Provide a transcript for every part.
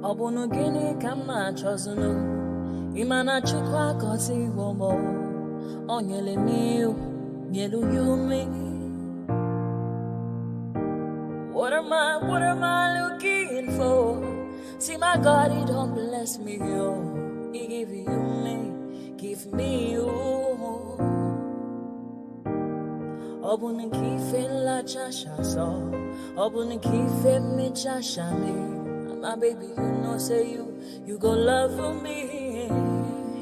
Obono gini kama chozunu Imana chukwa koti womo Onyele miu Nyelu yumi What am I looking for? See my God, he don't bless me, yo. He give you me, give me you. Obun kife la chasha so Obun kife me chasha me my baby, you know, say you go love for me.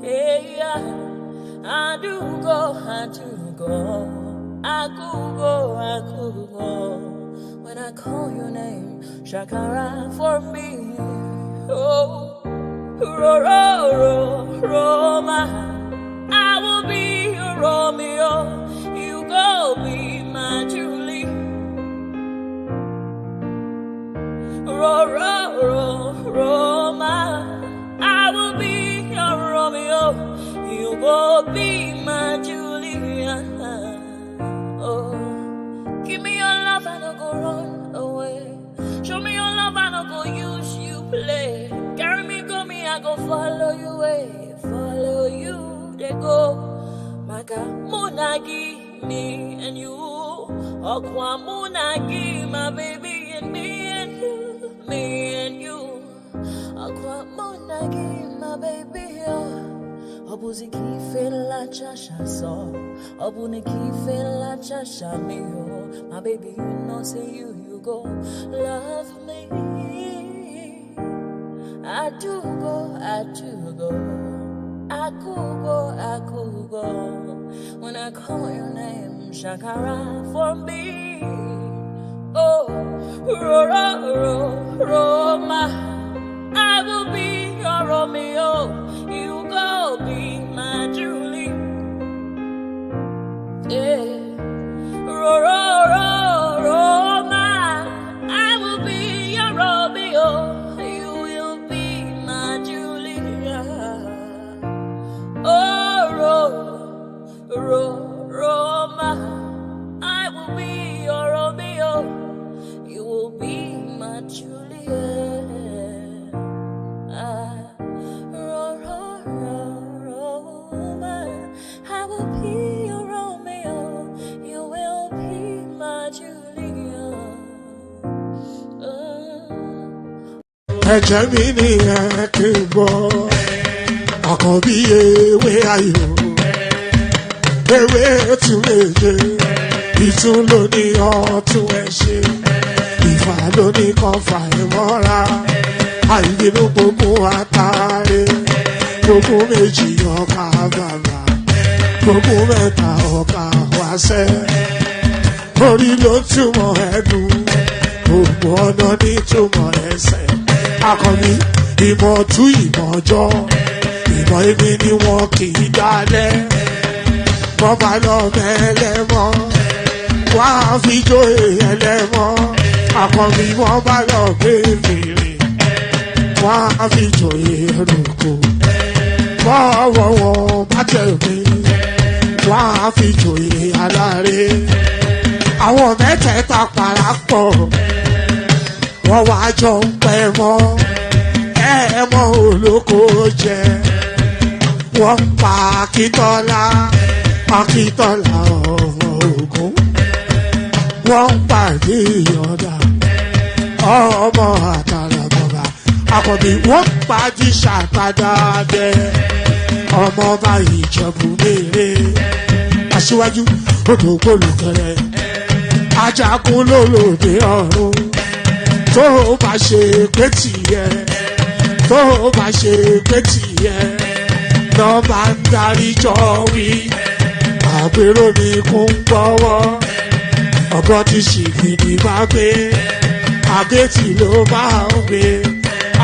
Hey, yeah. I do go. I could go. When I call your name, Shakara for me. Oh, Roma. I will be your Romeo. You go be my Julie. Roma, I will be your Romeo. You will be my Julia. Oh, give me your love and I'll go run away. Show me your love and I'll go use you play. Carry me, I go follow you way. Follow you, they go. Maka Munagi, me and you. Okwa Munagi, my baby and me and you. Me and you, Aqua Monagi, my baby. Obuzi kife la chasha so, Obuni kife la chasha me. My baby, you know, say you go love me. I do go. I could go. When I call your name, Shakara for me. Oh, Roma, I will be your Romeo. You go be my Julie. Yeah, Roma, I will be your Romeo. You will be my Julia. Oh, Roma, I will be your Romeo. You will be my Juliet. Roma, I will be your Romeo. You will be my Juliet. Ejemini ekebo, akobi ewe ayo, ewe tumeje, itulo ni otun ese. Ìfà lóní kan fà ìmọ́ra, àìbínú gbogbo àtàrí, gbogbo méjì ọkà bàbà, gbogbo mẹ́ta ọkà wáṣẹ́. Orí ló túmọ̀ ẹ̀dùn, gbogbo ọ̀nà ní túmọ̀ ẹsẹ̀. Akọni ìmọ̀ tú ìmọ̀ jọ, ìmọ̀ èmi ni wọn kì í dálẹ̀. Bọ́bá lọ mẹ́lẹ́mọ́, wá fi jóyè ẹlẹ́mọ́. Akọni wọn bá lọ gbé fèrè, wọ́n á fi jòyè ẹnùkú. Bọ́wọ́ wọn bá tẹ̀lé, wọ́n á fi jòyè aláre. Àwọn mẹ́tẹ̀ẹ̀ta parapọ̀, wọ́n wá jọ ń pẹ́ mọ́. Ẹ̀ẹ́mọ́ olóko jẹ, wọ́n pa Akíntọ́lá ọmọ Ògún. Wọ́n pàdé ìyọ̀dà ọmọ àtàlàbọ̀bà. Àkọ́bí wọ́n pàdé ṣàtàdá dẹ ọmọ ọba Ìjẹ̀bú mèrè. Aṣíwájú odò gbólùkẹrẹ, ajagun lólòdì ọ̀run. Tó o bá ṣe pé tìyẹ, tó o bá ṣe pé tìyẹ, lọ́ bá ń darí jọ wí. Àgbèrò ni kún gbọ́wọ́. Ọ̀gọ́ ti ṣìgìdì máa gbé, àgétì ló máa ń gbé,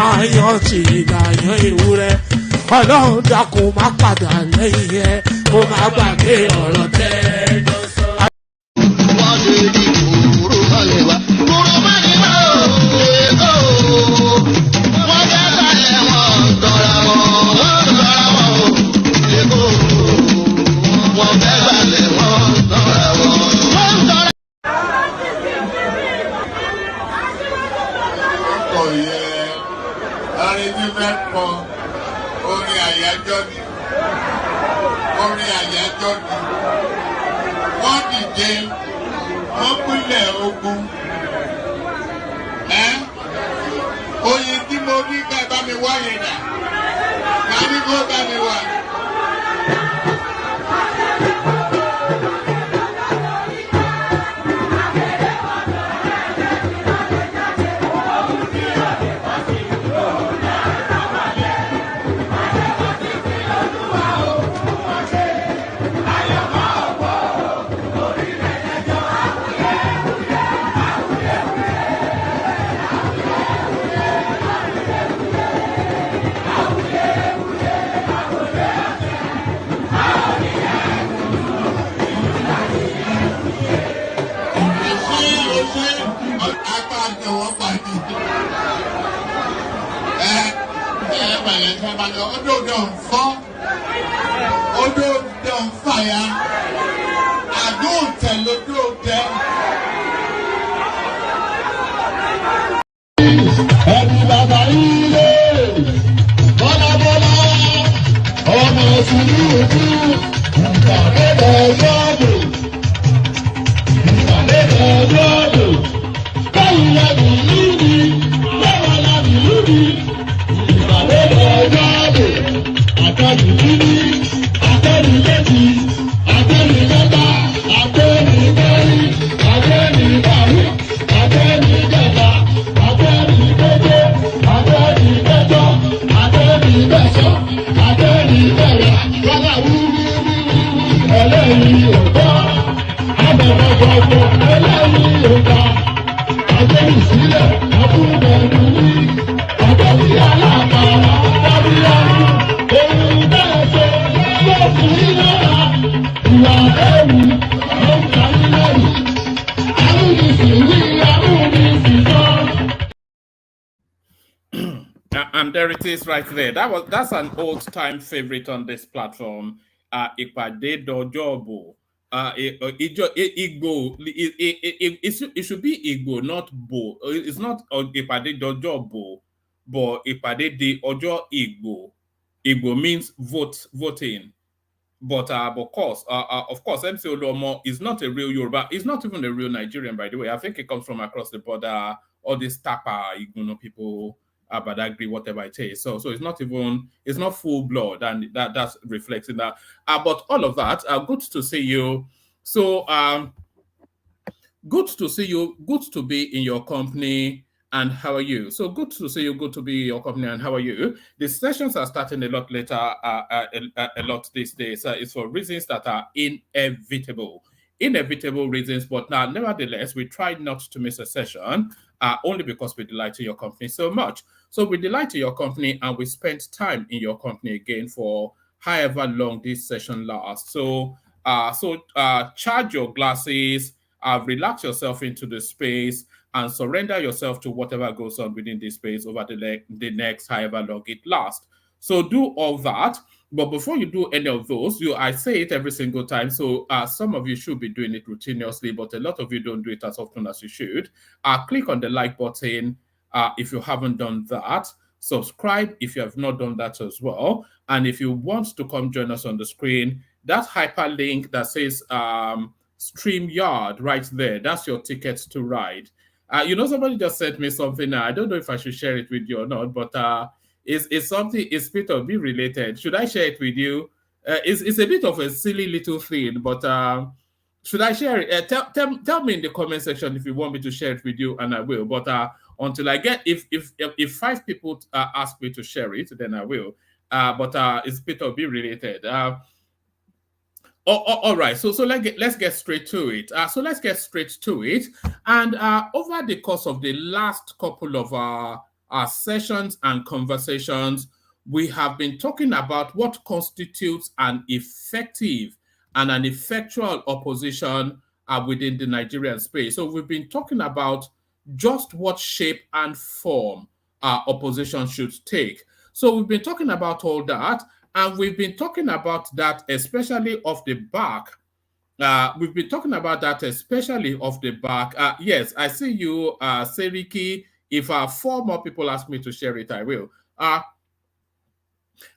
àyàn ti ìlàyàn ewúrẹ́. Ọlọ́run dákun má padà lẹ́yìn ẹ, kó má gbàgbé ọ̀rọ̀ tẹ́ ẹ jọ sọ. Wọ́n lè di kúrò mọ́lẹ̀ wá. Kúrò mọ́lẹ̀ wá ò lè kó. Wọ́n fẹ́ balẹ̀ wọn tọ́ra wọn ò lè kó. Wọ́n fẹ́ balẹ̀ wọn tọ́ra wọn. orin tí fẹ́ kọ orin àyájọ́ ni orin àyájọ́ ni wọ́n dìde wọ́n pínlẹ̀ ogun oyin tí mo ní ká bá mi wá yẹn dà ká ní kó bá mi wá. Odo don fall, Odo don fire. I don't tell Odo them. Everybody, Bola Bola, ọmọ Tinubu, ìgbàlódé yọ̀dù, ìgbàlódé yọ̀dù, báwo la bí lùdì, báwo la bí lùdì, ìgbàlódé yọ̀dù, àtẹ̀lù lùdì, àtẹ̀lù lẹ́tì, àtẹ̀lù lẹ́tà, àtẹ̀lù bẹ́ẹ̀rì, àtẹ̀lù bàrù, àtẹ̀lù bẹ́ẹ̀ta, àtẹ̀lù bẹ́ẹ̀jọ́, àtẹ̀lù bẹ́ẹ̀jọ́, àtẹ̀lù bẹ́ẹ̀sọ́, àtẹ̀lù bẹ́ẹ̀rẹ̀, lọ́la wúwúwú, ẹlẹ́yìí ò gbọ́, abẹ̀rẹ̀gbọ̀gbọ̀ ẹlẹ́yìí ò gbà, àtẹ̀lù sílẹ̀, àtúbẹ̀rù ní, àtẹ̀lù alábàárà, dábìlárù, òun bẹ́ẹ̀ ṣe yóò fún yín lọ́la, ìwà ẹ̀rù ló ń ta yín lẹ́rù, àrùnìsì wí, àrùnìsì sọ. And there it is right there. That's an old-time favorite on this platform. Ìpàdé Dọjọ́bọ̀. Igbo. It should be Igbo, not Bo. It's not Ìpàdé Dọjọ́bọ̀, but Ìpàdé de Ọjọ́ Igbo. Igbo means voting. But of course, MC Oluomo is not a real Yoruba. He's not even a real Nigerian, by the way. I think he comes from across the border. All these Tapa, Igbo people, Badagry, whatever it is. So it's not full blood, and that's reflecting that. But all of that, good to see you. So good to see you. Good to be in your company. And how are you? So good to see you. Good to be in your company. And how are you? The sessions are starting a lot later, a lot these days. It's for reasons that are inevitable reasons. But now, nevertheless, we try not to miss a session, only because we delight in your company so much. So we delight in your company, and we spend time in your company again for however long this session lasts. So charge your glasses, relax yourself into the space, and surrender yourself to whatever goes on within this space over the next however long it lasts. So do all that. But before you do any of those, I say it every single time. So some of you should be doing it routinely, but a lot of you don't do it as often as you should. Click on the like button if you haven't done that. Subscribe if you have not done that as well. And if you want to come join us on the screen, that hyperlink that says StreamYard right there, that's your ticket to ride. Somebody just sent me something. I don't know if I should share it with you or not, but it's something, it's a bit of be related. Should I share it with you? It's a bit of a silly little thing, but should I share it? Tell me in the comment section if you want me to share it with you, and I will. But until I get, if 5 people ask me to share it, then I will. But it's a bit of be related. All right, so let's get straight to it. And over the course of the last couple of our sessions and conversations, we have been talking about what constitutes an effective and an effectual opposition within the Nigerian space. So we've been talking about just what shape and form opposition should take. So we've been talking about all that. And we've been talking about that especially off the back. Yes, I see you, Seriki. If 4 more people ask me to share it, I will.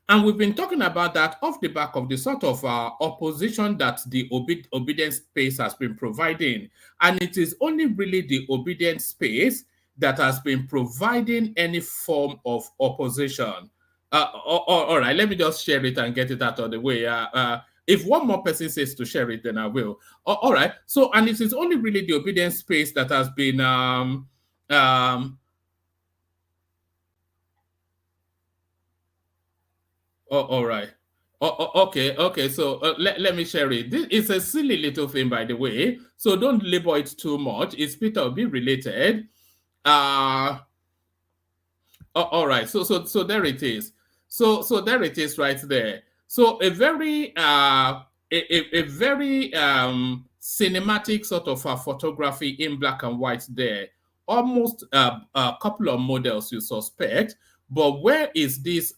And we've been talking about that off the back of the sort of opposition that the obedience space has been providing. And it is only really the obedience space that has been providing any form of opposition. All right, let me just share it and get it out of the way. If one more person says to share it, then I will. All right. So, and it is only really the obedience space that has been all right. Okay. So let me share it. This is a silly little thing, by the way. So don't label it too much. It's Peter Obi related. All right. So there it is. So there it is right there. So a very cinematic sort of photography in black and white there. Almost a couple of models you suspect, but where is this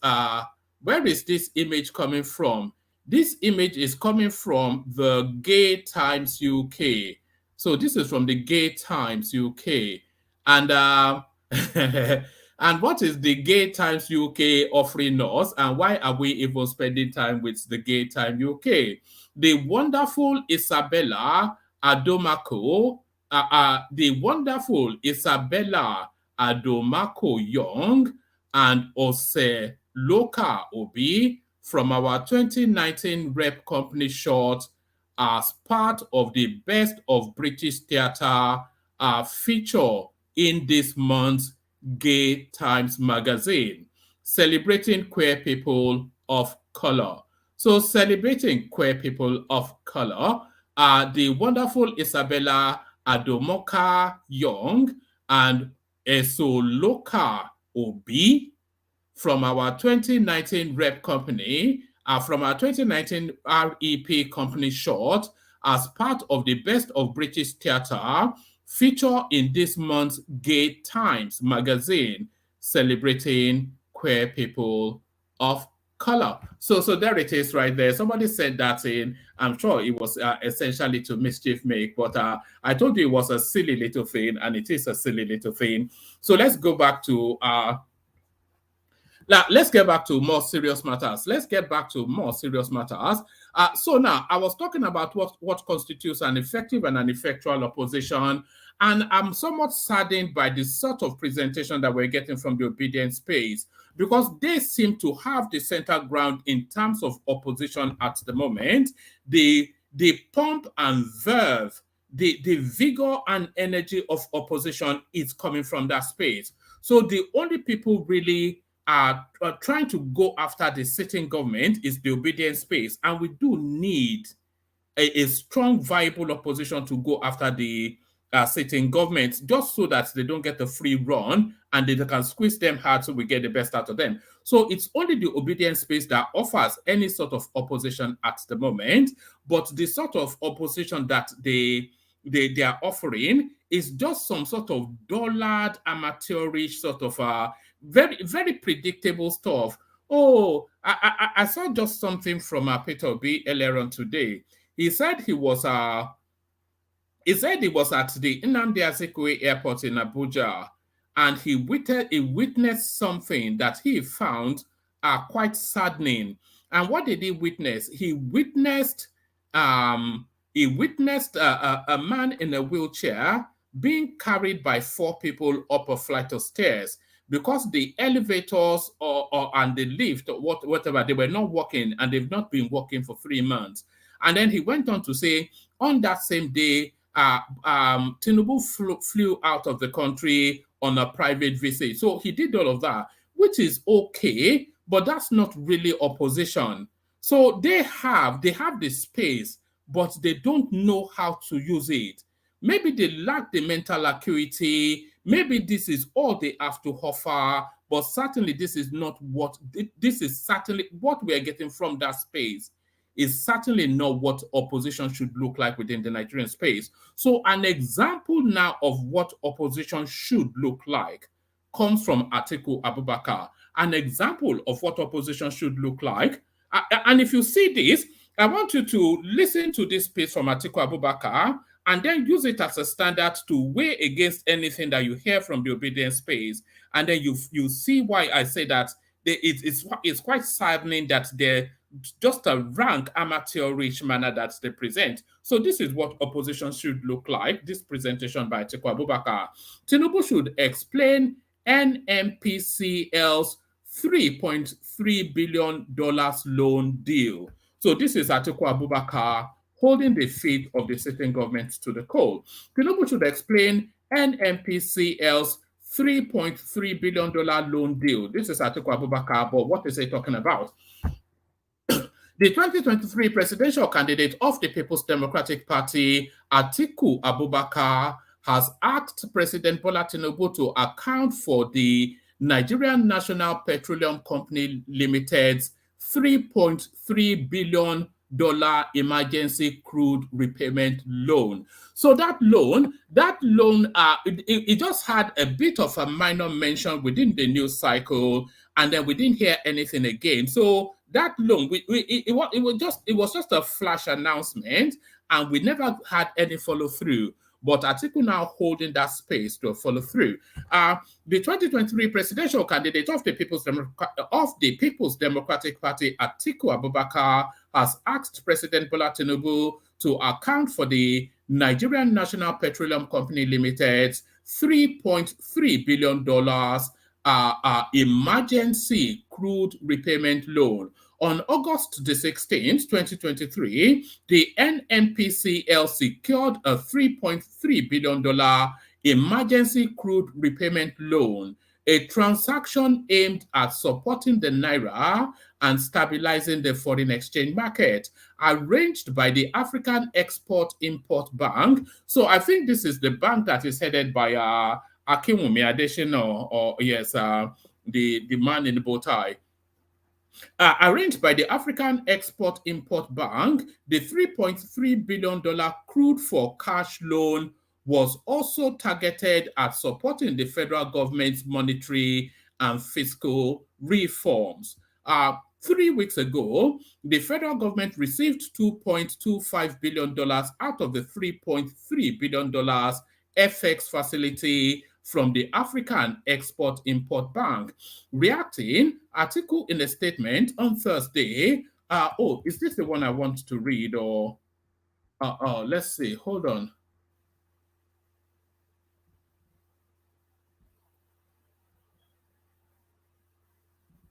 image coming from? This image is coming from the Gay Times UK. So this is from the Gay Times UK, and and what is the Gay Times UK offering us, and why are we even spending time with the Gay Times UK? The wonderful Isabella Adomako, Young, and Ose Loka Obi from our 2019 Rep Company short as part of the Best of British Theatre feature in this month's Gay Times magazine, celebrating queer people of color. So celebrating queer people of color are the wonderful Isabella Adomoka Young and Esoloka Obi from our 2019 Rep Company, from our 2019 REP Company short, as part of the Best of British Theatre feature in this month's Gay Times magazine, celebrating queer people of color. So there it is right there. Somebody sent that in. I'm sure it was essentially to mischief make, but I told you it was a silly little thing, and it is a silly little thing. So let's go back to now, let's get back to more serious matters. So now, I was talking about what constitutes an effective and an effectual opposition, and I'm somewhat saddened by the sort of presentation that we're getting from the obedience space, because they seem to have the center ground in terms of opposition at the moment. The pump and verve, the vigor and energy of opposition is coming from that space. So the only people really are trying to go after the sitting government is the obedience space, and we do need a strong, viable opposition to go after the sitting government, just so that they don't get a free run and they can squeeze them hard so we get the best out of them. So it's only the obedience space that offers any sort of opposition at the moment, but the sort of opposition that they are offering is just some sort of dullard, amateurish sort of very, very predictable stuff. Oh, I saw just something from Peter Obi earlier on today. He said he was at the Nnamdi Azikiwe Airport in Abuja, and he witnessed something that he found quite saddening. And what did he witness? He witnessed a man in a wheelchair being carried by 4 people up a flight of stairs, because the elevators and the lift, or whatever, they were not working, and they've not been working for 3 months. And then he went on to say, on that same day, Tinubu flew out of the country on a private visit. So he did all of that, which is okay, but that's not really opposition. So they have the space, but they don't know how to use it. Maybe they lack the mental acuity. Maybe this is all they have to offer, but certainly this is certainly what we are getting from that space is certainly not what opposition should look like within the Nigerian space. So an example now of what opposition should look like comes from Atiku Abubakar. An example of what opposition should look like. And if you see this, I want you to listen to this piece from Atiku Abubakar and then use it as a standard to weigh against anything that you hear from the obedience space. And then you see why I say that it's quite saddening that they're just a rank amateurish manner that they present. So this is what opposition should look like. This presentation by Atiku Abubakar. Tinubu should explain NMPCL's $3.3 billion loan deal. So this is Atiku Abubakar holding the feet of the sitting government to the coal. Tinubu should explain NMPCL's $3.3 billion loan deal. This is Atiku Abubakar, but what is he talking about? The 2023 presidential candidate of the People's Democratic Party, Atiku Abubakar, has asked President Bola Tinubu to account for the Nigerian National Petroleum Company Limited's $3.3 billion emergency crude repayment loan. So that loan, it just had a bit of a minor mention within the news cycle, and then we didn't hear anything again. So that loan, it was just a flash announcement, and we never had any follow through. But Atiku now holding that space to follow through. The 2023 presidential candidate of the People's Democratic Party, Atiku Abubakar, has asked President Bola Tinubu to account for the Nigerian National Petroleum Company Limited's $3.3 billion emergency crude repayment loan. On August the 16th, 2023, the NNPCL secured a $3.3 billion emergency crude repayment loan, a transaction aimed at supporting the Naira and stabilizing the foreign exchange market, arranged by the African Export-Import Bank. So I think this is the bank that is headed by Akinwumi Adesina, or yes, the man in the bow tie. Arranged by the African Export-Import Bank, the $3.3 billion crude for cash loan was also targeted at supporting the federal government's monetary and fiscal reforms. 3 weeks ago, the federal government received $2.25 billion out of the $3.3 billion FX facility from the African Export-Import Bank. Reacting, Atiku in a statement on Thursday, is this the one I want to read, or let's see, hold on.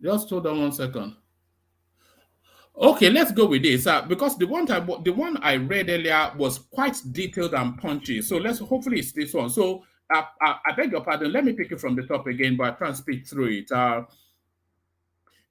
Just hold on 1 second. Okay, let's go with this because the one I read earlier was quite detailed and punchy. So hopefully it's this one. So I beg your pardon. Let me pick it from the top again, but I try and speak through it.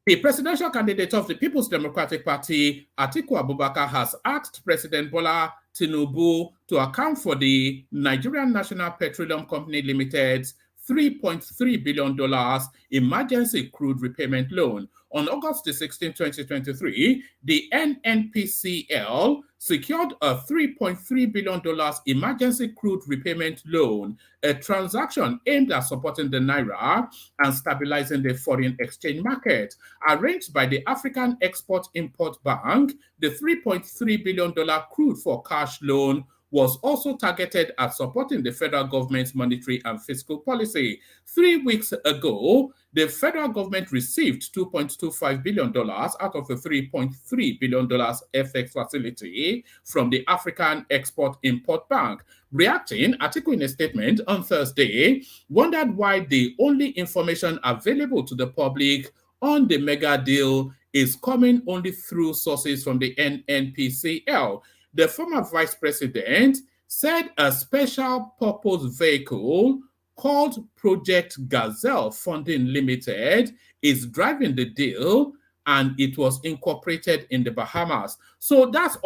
The presidential candidate of the People's Democratic Party, Atiku Abubakar, has asked President Bola Tinubu to account for the Nigerian National Petroleum Company Limited's $3.3 billion emergency crude repayment loan. On August 16, 2023, the NNPCL secured a $3.3 billion emergency crude repayment loan, a transaction aimed at supporting the Naira and stabilizing the foreign exchange market. Arranged by the African Export-Import Bank, the $3.3 billion crude for cash loan was also targeted at supporting the federal government's monetary and fiscal policy. 3 weeks ago, the federal government received $2.25 billion out of the $3.3 billion FX facility from the African Export-Import Bank. Reacting, Atiku in a statement on Thursday wondered why the only information available to the public on the mega deal is coming only through sources from the NNPCL. The former vice president said a special purpose vehicle called Project Gazelle Funding Limited is driving the deal, and it was incorporated in the Bahamas. So this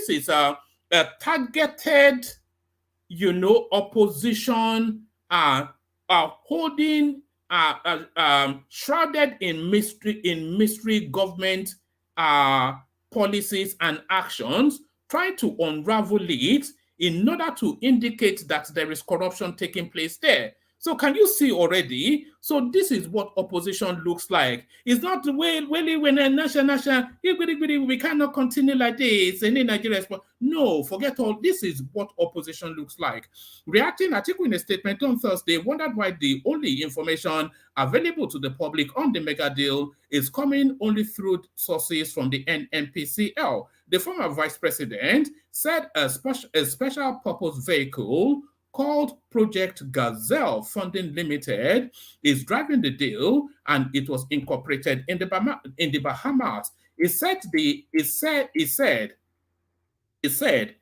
is a targeted, opposition holding shrouded in mystery government policies and actions, trying to unravel it in order to indicate that there is corruption taking place there. So can you see already? So this is what opposition looks like. It's not the way when a national, we cannot continue like this. Any Nigeria, no, forget all. This is what opposition looks like. Reacting, Atiku in a statement on Thursday wondered why the only information available to the public on the mega deal is coming only through sources from the NNPCL. The former vice president said a special purpose vehicle called Project Gazelle Funding Limited is driving the deal, and it was incorporated in the Bahamas. It said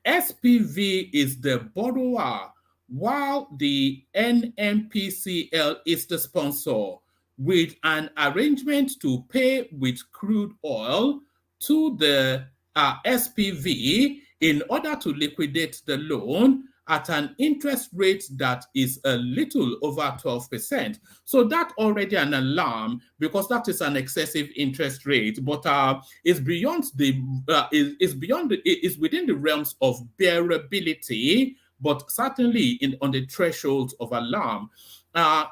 SPV is the borrower, while the NNPCL is the sponsor, with an arrangement to pay with crude oil to the SPV in order to liquidate the loan at an interest rate that is a little over 12%. So that already an alarm, because that is an excessive interest rate, but it's beyond the is within the realms of bearability, but certainly on the threshold of alarm.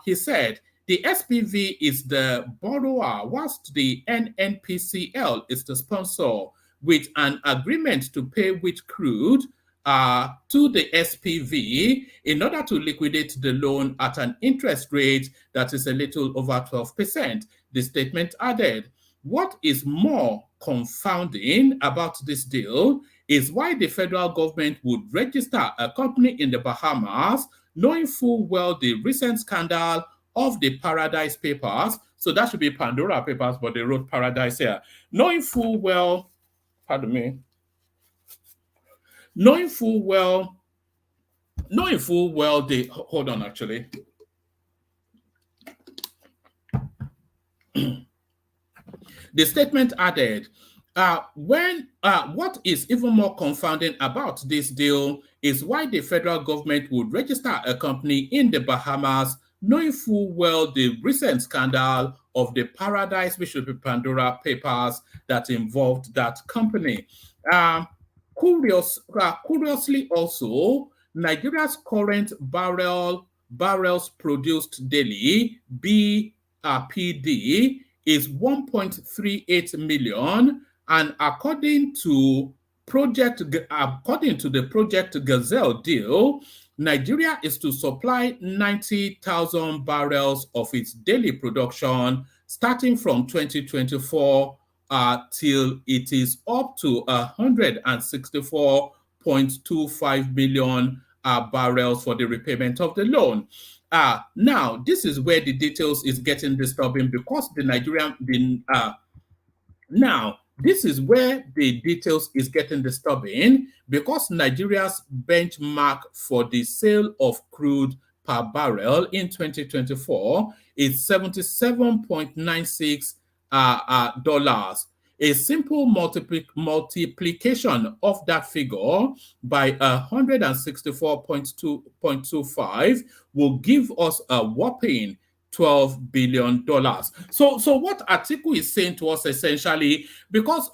He said the SPV is the borrower, whilst the NNPCL is the sponsor, with an agreement to pay with crude to the SPV in order to liquidate the loan at an interest rate that is a little over 12%. The statement added, what is more confounding about this deal is why the federal government would register a company in the Bahamas, knowing full well the recent scandal of the Paradise Papers. So that should be Pandora Papers, but they wrote Paradise here. Knowing full well, pardon me, knowing full well, they hold on actually. The statement added, what is even more confounding about this deal is why the federal government would register a company in the Bahamas, knowing full well the recent scandal of the Paradise, which should be Pandora Papers, that involved that company. Curiously also, Nigeria's current barrels produced daily, BPD, is 1.38 million, and according to the Project Gazelle deal, Nigeria is to supply 90,000 barrels of its daily production starting from 2024 till it is up to 164.25 million barrels for the repayment of the loan. Now, this is where the details is getting disturbing, because this is where the details is getting disturbing, because Nigeria's benchmark for the sale of crude per barrel in 2024 is $77.96 dollars. A simple multiplication of that figure by 164.25 will give us a whopping $12 billion. So what Atiku is saying to us essentially, because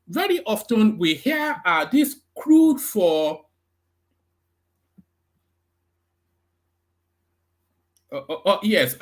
very often we hear this crude for yes.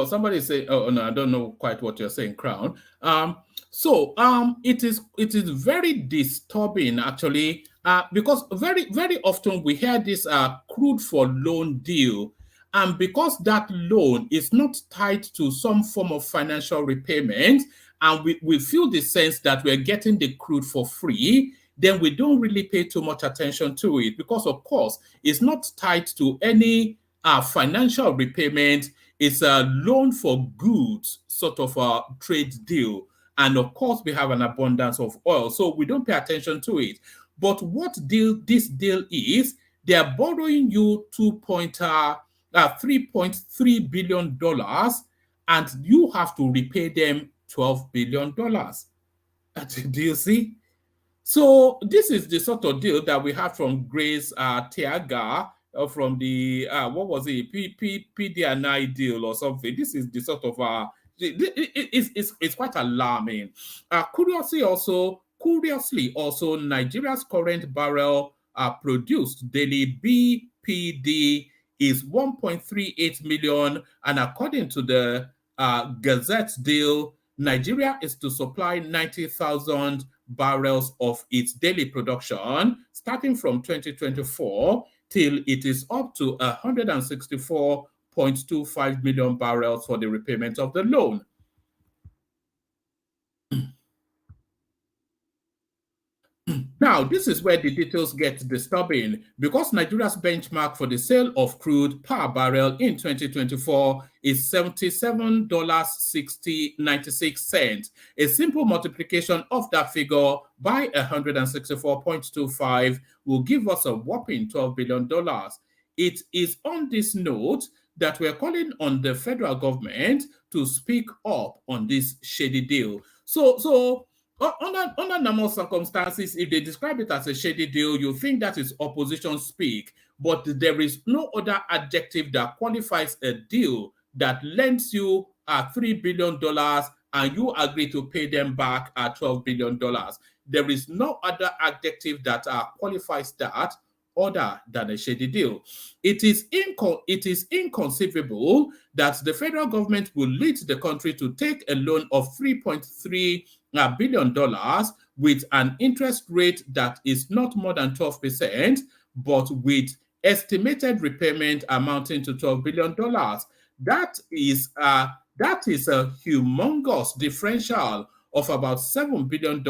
Somebody say, oh no, I don't know quite what you're saying, Crown. It is very disturbing actually, because very often we hear this crude for loan deal, and because that loan is not tied to some form of financial repayment, and we feel the sense that we're getting the crude for free, then we don't really pay too much attention to it, because of course it's not tied to any financial repayment. It's a loan for goods, sort of a trade deal. And of course, we have an abundance of oil, so we don't pay attention to it. But what this deal is, they are borrowing you $3.3 billion, and you have to repay them $12 billion. Do you see? So this is the sort of deal that we have from Grace Tiaga, from the what was it, PDNI deal or something. This is the sort of it's quite alarming. Curiously also, Nigeria's current barrel produced daily SPD is 1.38 million, and according to the Gazette deal, Nigeria is to supply 90,000 barrels of its daily production starting from 2024 till it is up to 164.25 million barrels for the repayment of the loan. Now, this is where the details get disturbing because Nigeria's benchmark for the sale of crude per barrel in 2024 is $77.96. A simple multiplication of that figure by 164.25 will give us a whopping $12 billion. It is on this note that we're calling on the federal government to speak up on this shady deal. So under normal circumstances, if they describe it as a shady deal, you think that is opposition speak, but there is no other adjective that qualifies a deal that lends you $3 billion and you agree to pay them back $12 billion. There is no other adjective that qualifies that other than a shady deal. It is inconceivable that the federal government will lead the country to take a loan of $3.3 billion with an interest rate that is not more than 12%, but with estimated repayment amounting to $12 billion. That is a humongous differential of about $7 billion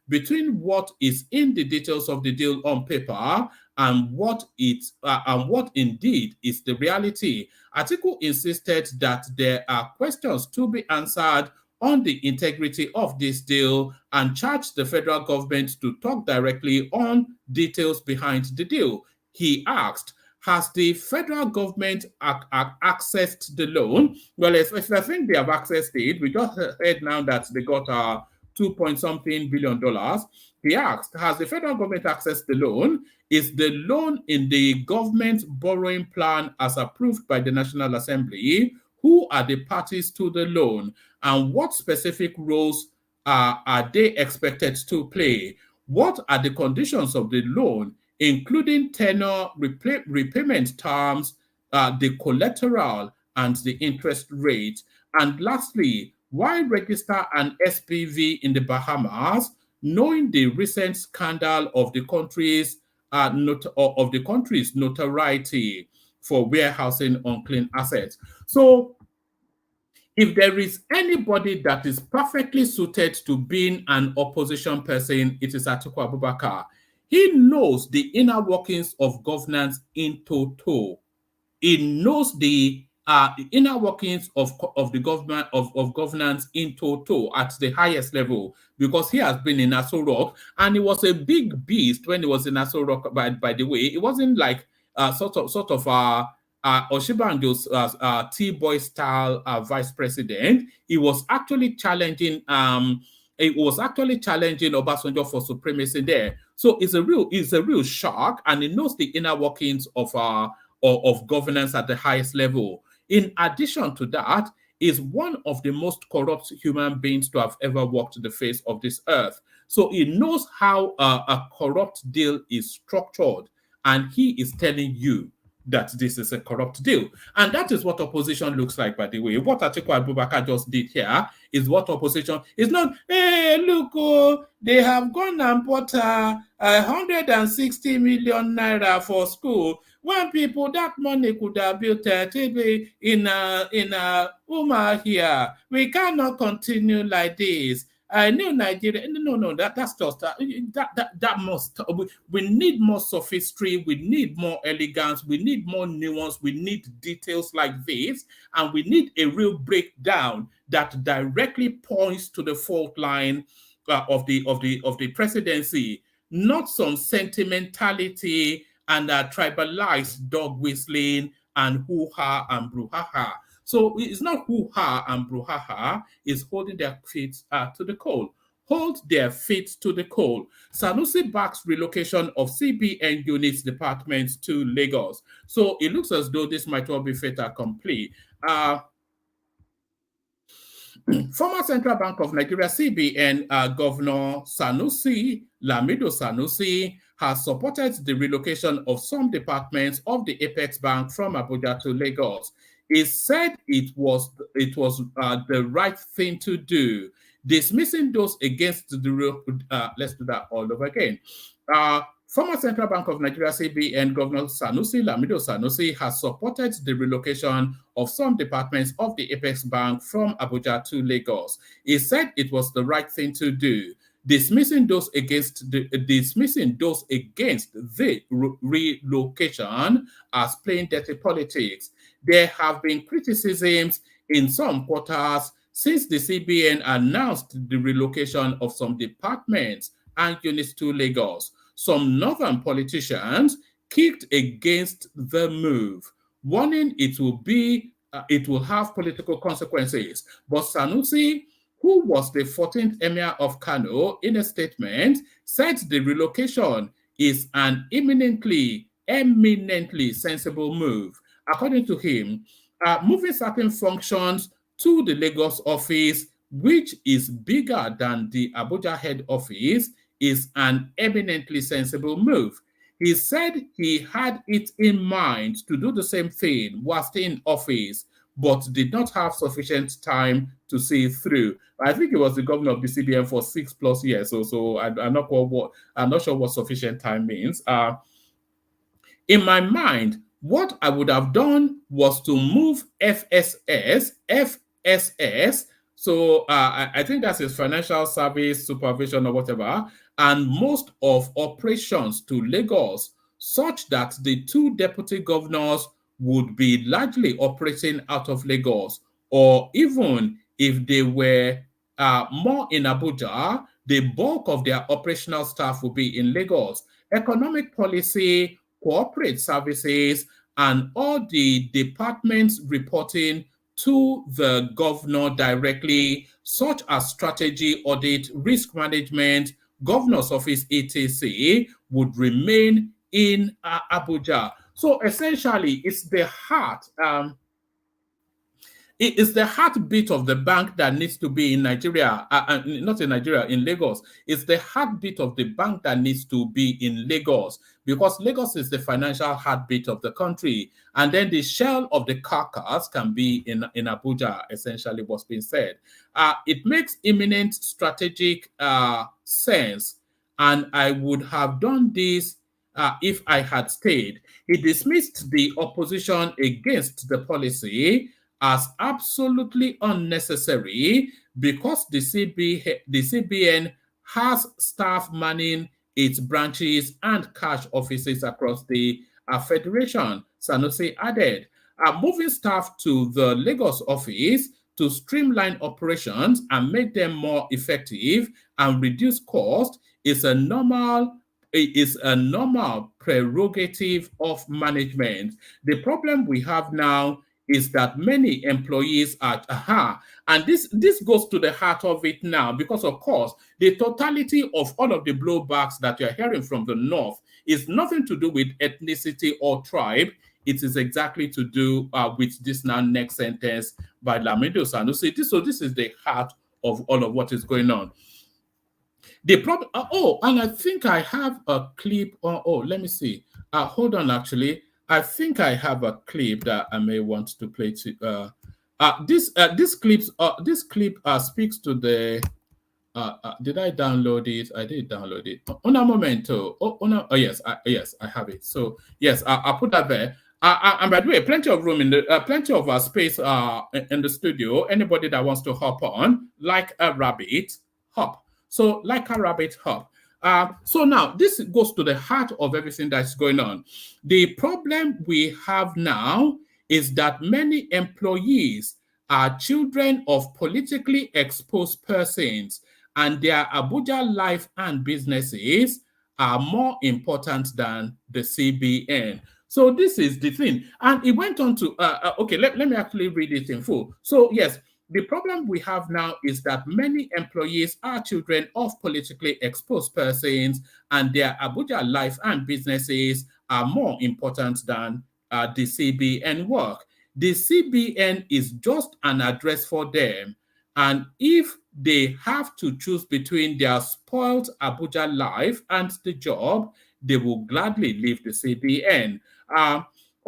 between what is in the details of the deal on paper and what indeed is the reality. Atiku insisted that there are questions to be answered on the integrity of this deal and charged the federal government to talk directly on details behind the deal. He asked, has the federal government accessed the loan? Well, if I think they have accessed it, we just heard now that they got $2-point-something billion. He asked, has the federal government accessed the loan? Is the loan in the government borrowing plan as approved by the National Assembly? Who are the parties to the loan? And what specific roles are they expected to play? What are the conditions of the loan, including tenor, repayment terms, the collateral, and the interest rate? And lastly, why register an SPV in the Bahamas, knowing the recent scandal of the country's notoriety for warehousing unclean assets? So, if there is anybody that is perfectly suited to being an opposition person, it is Atiku Abubakar. He knows the inner workings of governance in toto. He knows the inner workings of the government of governance in toto at the highest level, because he has been in Aso Rock and he was a big beast when he was in Aso Rock. By the way, it wasn't like sort of Oshibanjo's T-boy style vice president. He was actually challenging Obasanjo for supremacy there. So it's a real shock, and he knows the inner workings of governance at the highest level. In addition to that, is one of the most corrupt human beings to have ever walked the face of this earth. So he knows how a corrupt deal is structured, and he is telling you that this is a corrupt deal. And that is what opposition looks like, by the way. What Atiku Abubakar just did here is what opposition is not. Hey, look, they have gone and bought 160 million naira for school. When people, that money could have built a TV in Uma here. We cannot continue like this. I know Nigeria. No. That's just that must. We need more sophistry. We need more elegance. We need more nuance. We need details like this, and we need a real breakdown that directly points to the fault line of the presidency, not some sentimentality and tribalized dog whistling and hoo-ha and brouhaha. So it's not hoo-ha and brouhaha, it's holding their feet to the coal. Hold their feet to the coal. Sanusi backs relocation of CBN units departments to Lagos. So it looks as though this might well be fait accompli. Former Central Bank of Nigeria, CBN Governor Lamido Sanusi, has supported the relocation of some departments of the Apex Bank from Abuja to Lagos. He said it was the right thing to do, dismissing those against the let's do that all over again. Former Central Bank of Nigeria CBN Governor Sanusi Lamido Sanusi has supported the relocation of some departments of the Apex Bank from Abuja to Lagos. He said it was the right thing to do, dismissing those against the relocation as plain dirty politics. There have been criticisms in some quarters since the CBN announced the relocation of some departments and units to Lagos. Some northern politicians kicked against the move, warning it will have political consequences. But Sanusi, who was the 14th Emir of Kano, in a statement said the relocation is an eminently sensible move. According to him, moving certain functions to the Lagos office, which is bigger than the Abuja head office, is an eminently sensible move. He said he had it in mind to do the same thing whilst in office, but did not have sufficient time to see it through. I think he was the governor of the CBN for 6+ years, so I'm not sure what sufficient time means. In my mind, what I would have done was to move FSS. So I think that's his financial service supervision or whatever, and most of operations to Lagos, such that the two deputy governors would be largely operating out of Lagos, or even if they were more in Abuja, the bulk of their operational staff will be in Lagos. Economic policy, corporate services, and all the departments reporting to the governor directly, such as strategy, audit, risk management, governor's office, etc., would remain in Abuja. So essentially, it's the heart. It is the heartbeat of the bank that needs to be in Nigeria, not in Nigeria, in Lagos. It's the heartbeat of the bank that needs to be in Lagos, because Lagos is the financial heartbeat of the country. And then the shell of the carcass can be in Abuja, essentially what's been said. It makes imminent strategic sense, and I would have done this if I had stayed. He dismissed the opposition against the policy as absolutely unnecessary because the CBN has staff manning its branches and cash offices across the federation, Sanusi added. Moving staff to the Lagos office to streamline operations and make them more effective and reduce cost is a normal prerogative of management. The problem we have now is that many employees are, and this goes to the heart of it now, because of course, the totality of all of the blowbacks that you're hearing from the North is nothing to do with ethnicity or tribe. It is exactly to do with this now next sentence by Lamido Sanusi. So this is the heart of all of what is going on. The problem, and I think I have a clip, let me see. Hold on, actually. I think I have a clip that I may want to play to. This clip speaks to the. Did I download it? I did download it. Una momento. Yes, I have it. So yes, I'll put that there. And by the way, plenty of room in the, plenty of space in the studio. Anybody that wants to hop on, like a rabbit, hop. So like a rabbit, hop. So now this goes to the heart of everything that's going on. The problem we have now is that many employees are children of politically exposed persons, and their Abuja life and businesses are more important than the CBN. So this is the thing. And it went on to, okay, let me actually read it in full. So yes, the problem we have now is that many employees are children of politically exposed persons, and their Abuja life and businesses are more important than the CBN work. The CBN is just an address for them, and if they have to choose between their spoiled Abuja life and the job, they will gladly leave the CBN.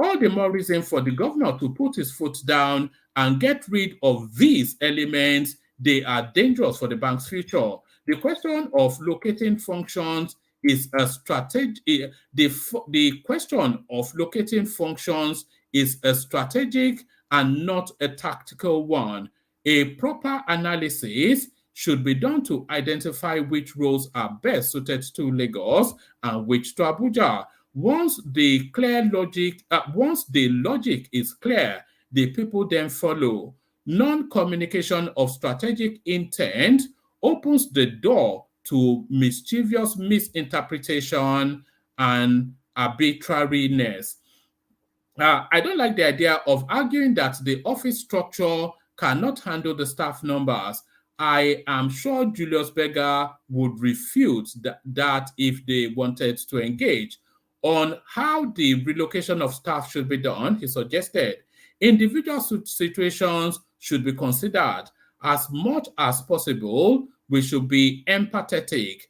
All the more reason for the governor to put his foot down and get rid of these elements. They are dangerous for the bank's future. The question of locating functions is a strategy. The question of locating functions is a strategic and not a tactical one. A proper analysis should be done to identify which roles are best suited to Lagos and which to Abuja. Once the logic is clear, the people then follow. Non-communication of strategic intent opens the door to mischievous misinterpretation and arbitrariness. I don't like the idea of arguing that the office structure cannot handle the staff numbers. I am sure Julius Berger would refute that if they wanted to engage. On how the relocation of staff should be done, he suggested individual situations should be considered. As much as possible, we should be empathetic.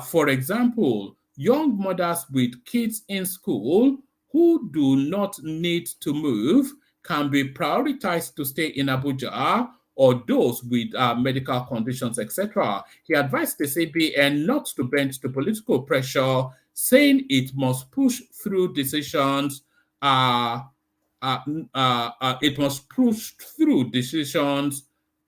For example, young mothers with kids in school who do not need to move can be prioritized to stay in Abuja, or those with medical conditions, etc. He advised the CBN not to bend to political pressure, saying it must push through decisions. It must push through decisions,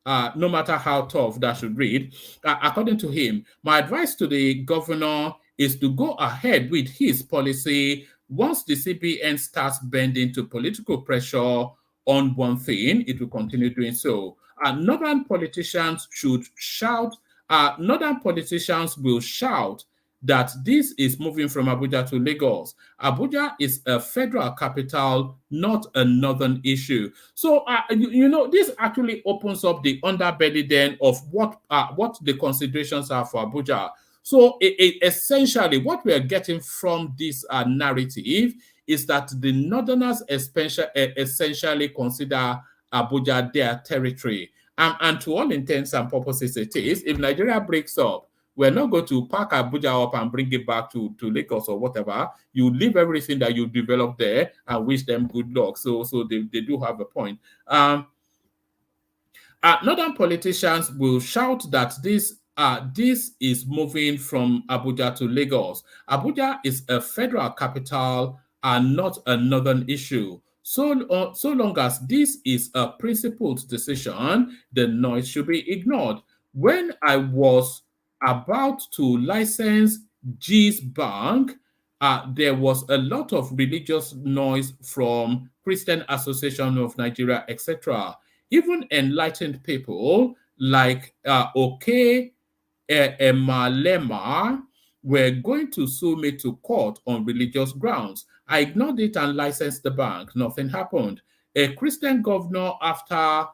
no matter how tough that should read. According to him, my advice to the governor is to go ahead with his policy. Once the CBN starts bending to political pressure on one thing, it will continue doing so. Northern politicians will shout that this is moving from Abuja to Lagos. Abuja is a federal capital, not a northern issue. So, this actually opens up the underbelly then of what the considerations are for Abuja. So, essentially, what we are getting from this narrative is that the northerners essentially consider Abuja their territory. And to all intents and purposes, it is. If Nigeria breaks up, we're not going to pack Abuja up and bring it back to Lagos or whatever. You leave everything that you developed there and wish them good luck. So they do have a point. Northern politicians will shout that this is moving from Abuja to Lagos. Abuja is a federal capital and not a northern issue. So long as this is a principled decision, the noise should be ignored. When I was about to license G's Bank, there was a lot of religious noise from Christian Association of Nigeria, etc. Even enlightened people like Emalema were going to sue me to court on religious grounds. I ignored it and licensed the bank. Nothing happened. A Christian governor after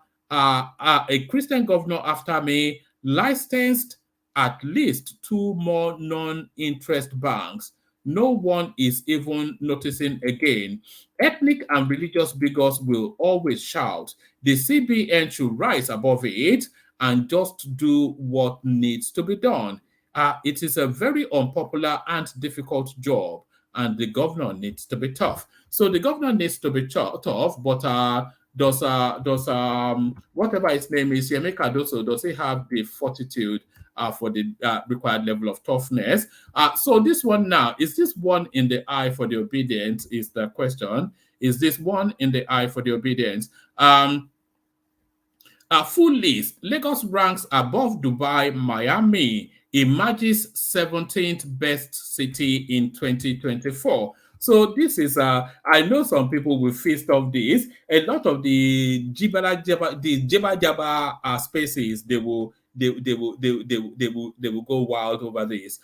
me licensed at least 2 more non-interest banks. No one is even noticing again. Ethnic and religious bigots will always shout. The CBN should rise above it and just do what needs to be done. It is a very unpopular and difficult job, and the governor needs to be tough. So the governor needs to be tough, but does whatever his name is, Yemi Cardoso, does he have the fortitude for the required level of toughness? So this one now, is this one in the eye for the obedience is the question. Is this one in the eye for the obedience? Full list. Lagos ranks above Dubai, Miami, emerges 17th best city in 2024. So this is I know some people will feast off this. A lot of the Jeba Jaba spaces, they will go wild over this.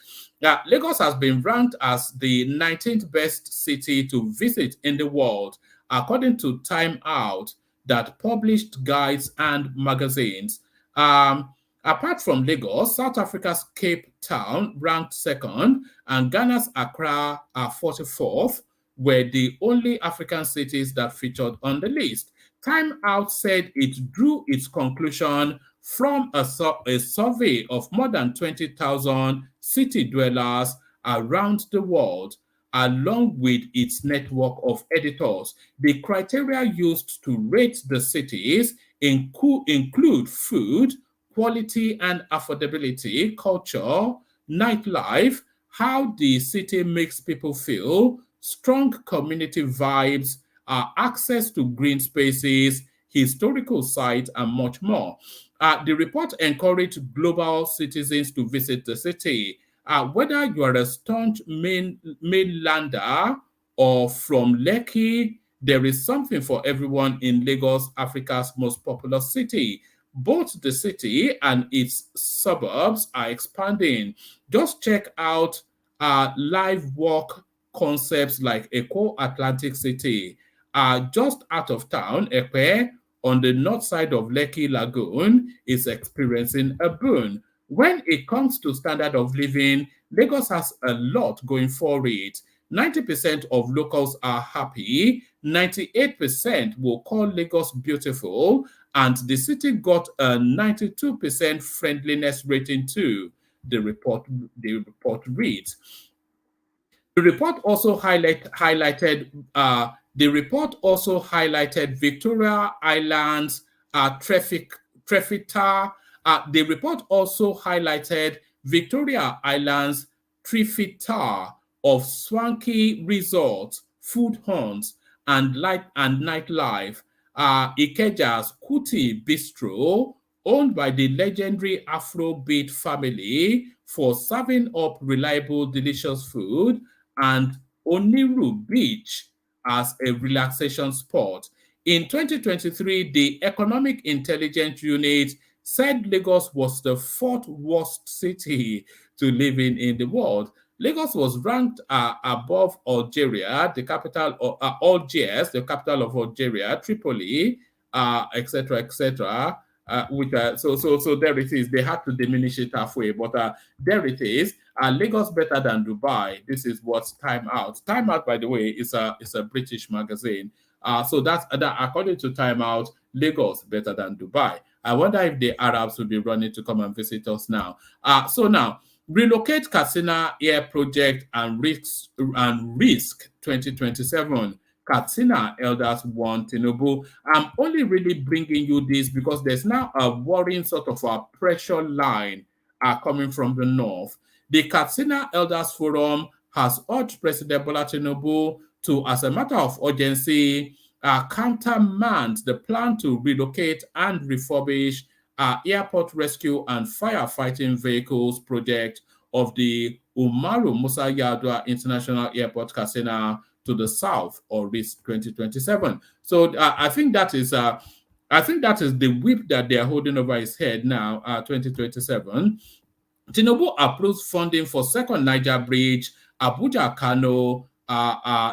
Lagos has been ranked as the 19th best city to visit in the world, according to Time Out, that published guides and magazines. Apart from Lagos, South Africa's Cape Town ranked 2nd, and Ghana's Accra 44th, were the only African cities that featured on the list. Time Out said it drew its conclusion from a survey of more than 20,000 city dwellers around the world, along with its network of editors. The criteria used to rate the cities include food, quality and affordability, culture, nightlife, how the city makes people feel, strong community vibes, access to green spaces, historical sites, and much more. The report encouraged global citizens to visit the city. Whether you are a staunch mainlander or from Lekki, there is something for everyone in Lagos, Africa's most populous city. Both the city and its suburbs are expanding. Just check out live work concepts like Eco Atlantic City. Just out of town, Epe, on the north side of Lekki Lagoon, is experiencing a boom. When it comes to standard of living, Lagos has a lot going for it. 90% of locals are happy. 98% will call Lagos beautiful, and the city got a 92% friendliness rating too. The report reads. The report also highlighted Victoria Island's Trefita. The report also highlighted Victoria Island's Trifita of swanky resorts, food haunts, and nightlife. Ikeja's Kuti Bistro, owned by the legendary Afrobeat family for serving up reliable, delicious food, and Oniru Beach as a relaxation spot. In 2023, the Economic Intelligence Unit said Lagos was the fourth worst city to live in the world. Lagos was ranked above Algeria, the capital of Algiers, the capital of Algeria, Tripoli, etc., etc. So there it is. They had to diminish it halfway, but there it is. Lagos better than Dubai. This is what's Time Out. Time Out, by the way, is a British magazine. So that according to Time Out, Lagos better than Dubai. I wonder if the Arabs will be running to come and visit us now. So now, relocate Katsina Air Project and risk 2027. Katsina elders want Tinubu. I'm only really bringing you this because there's now a worrying sort of a pressure line coming from the north. The Katsina Elders Forum has urged President Bola Tinubu to, as a matter of urgency, countermand the plan to relocate and refurbish airport rescue and firefighting vehicles project of the Umaru Musa Yar'Adua International Airport, Katsina, to the south, or risk 2027. So I think that is the whip that they are holding over his head now. 2027. Tinubu approves funding for second Niger Bridge, Abuja Kano,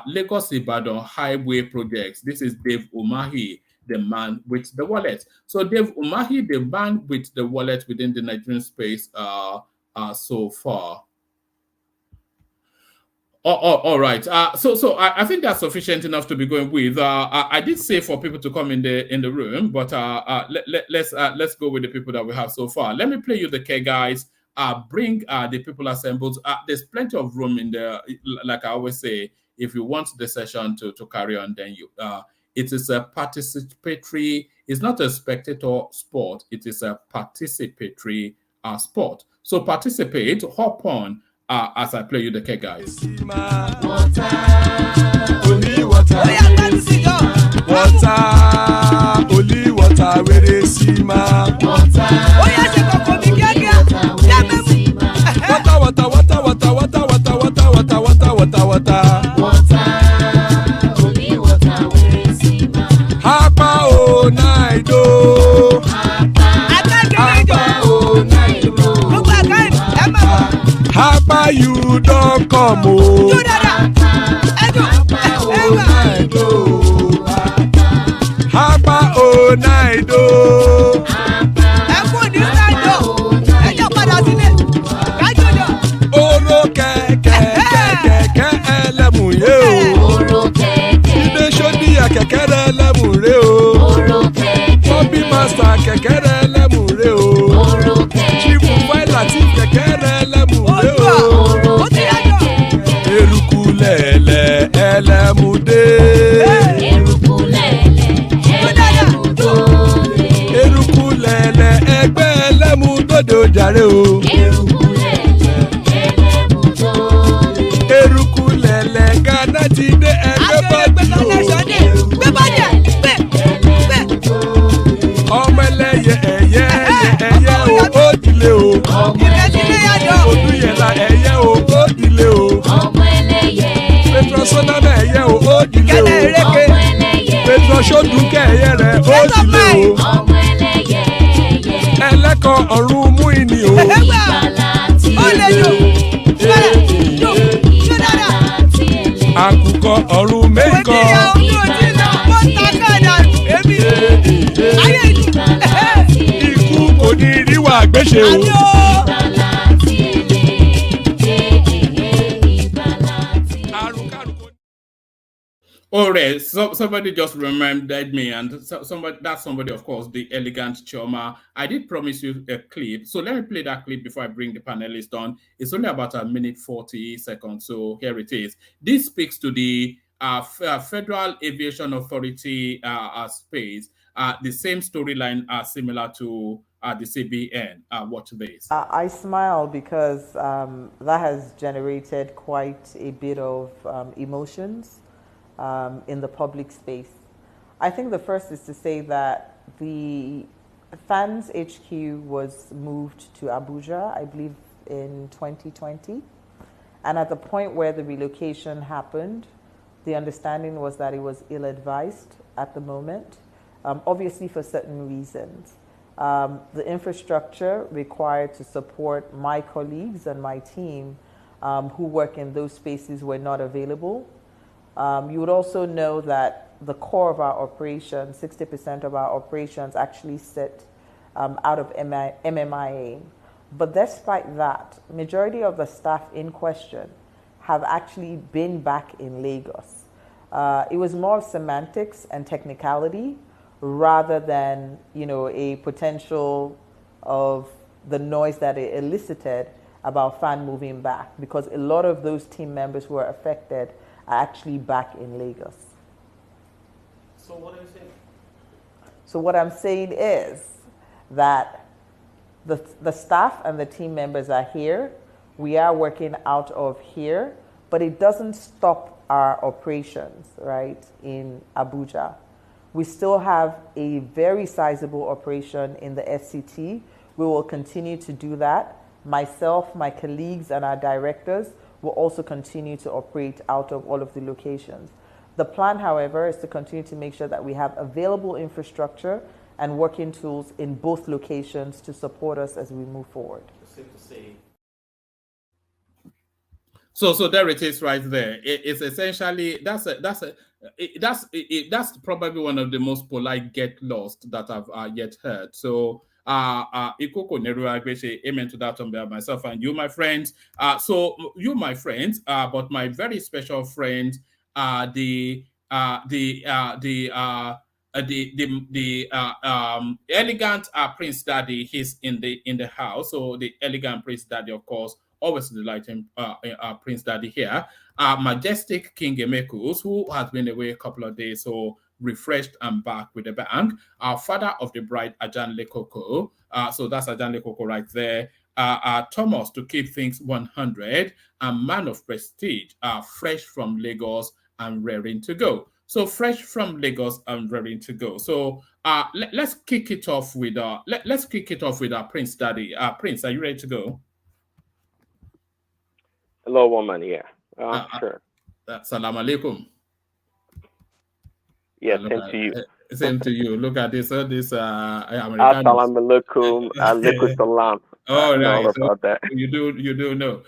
Lagos Ibadan highway projects. This is Dave Umahi, the man with the wallet. So Dave Umahi, the man with the wallet within the Nigerian space so far. All right. So I think that's sufficient enough to be going with. I did say for people to come in the room, but let's go with the people that we have so far. Let me play you the K guys. Bring the people assembled. There's plenty of room in there. Like I always say, if you want the session to carry on, then you. It is a participatory. It's not a spectator sport. It is a participatory sport. So participate. Hop on. As I play you the K guys. Water, only water. Water, only water. Where they see ma. Water. Oh yes, you go come again. Water, water, water, water, water, water, water, water, water, water. Water, only water. Where they see ma. Hapa oh night oh. Hapa oh night oh. Hapa you don't come oh. Hapa oh night oh. Oro keke elemu ye o. Ide shodi ya keke elemu re o. Bobby master keke elemu re o. Chief Latif keke elemu re o. o jàre o. Eruku lẹ̀lẹ̀ Ghana ti dé ẹgbẹ́ bọ́dì o. Ọmọ ẹlẹ́yẹ ẹ̀yẹ o ó dìle o. Odúyẹ̀lá ẹ̀yẹ o ó dìle o. Petrosoname ẹ̀yẹ o ó dìle o. Petrosodunke ẹ̀yẹ rẹ̀ ó dìle o. Ẹlẹ́kọ̀ ọ̀run mú ìní o. Àkùkọ ọ̀run mẹ́kọ̀. Ikú kò ní ríwà gbéṣe o. All right, so somebody just reminded me, and somebody, of course, the elegant Choma. I did promise you a clip, so let me play that clip before I bring the panelists on. It's only about a minute 40 seconds, so here it is. This speaks to the Federal Aviation Authority space. The same storyline are similar to the CBN. Watch this. I smile because that has generated quite a bit of emotions in the public space. I think the first is to say that the FANS HQ was moved to Abuja, I believe, in 2020. And at the point where the relocation happened, the understanding was that it was ill-advised at the moment, obviously for certain reasons. The infrastructure required to support my colleagues and my team who work in those spaces were not available. You would also know that the core of our operations, 60% of our operations actually sit out of MMIA. But despite that, majority of the staff in question have actually been back in Lagos. It was more semantics and technicality rather than, a potential of the noise that it elicited about FAN moving back, because a lot of those team members who are affected are actually back in Lagos. So what are you saying? So what I'm saying is that the staff and the team members are here. We are working out of here, but it doesn't stop our operations, right, in Abuja. We still have a very sizable operation in the SCT. We will continue to do that. Myself, my colleagues, and our directors will also continue to operate out of all of the locations. The plan, however, is to continue to make sure that we have available infrastructure and working tools in both locations to support us as we move forward. So there it is, right there. It's essentially that's probably one of the most polite get lost that I've yet heard. So Ikoko Neru Agbeche, amen to that on behalf of myself and you, my friends. So you, my friends, but my very special friend, the elegant Prince Daddy. He's in the house. So the elegant Prince Daddy, of course, always delighting Prince Daddy here. Majestic King Emekus, who has been away a couple of days, so refreshed and back with the band. Our father of the bride, Ajan Lekoko. So that's Ajan Lekoko right there. Thomas, to keep things 100, a man of prestige, fresh from Lagos and raring to go. So fresh from Lagos and raring to go. So let's kick it off with let's kick it off with Prince Daddy. Prince, are you ready to go? Hello, woman. Yeah, sure. Salam alaikum. Yeah, same to you. Same to you. Look at this. This American. Assalamu alaikum. Alaikum salam. Oh, right. So about that. You do know.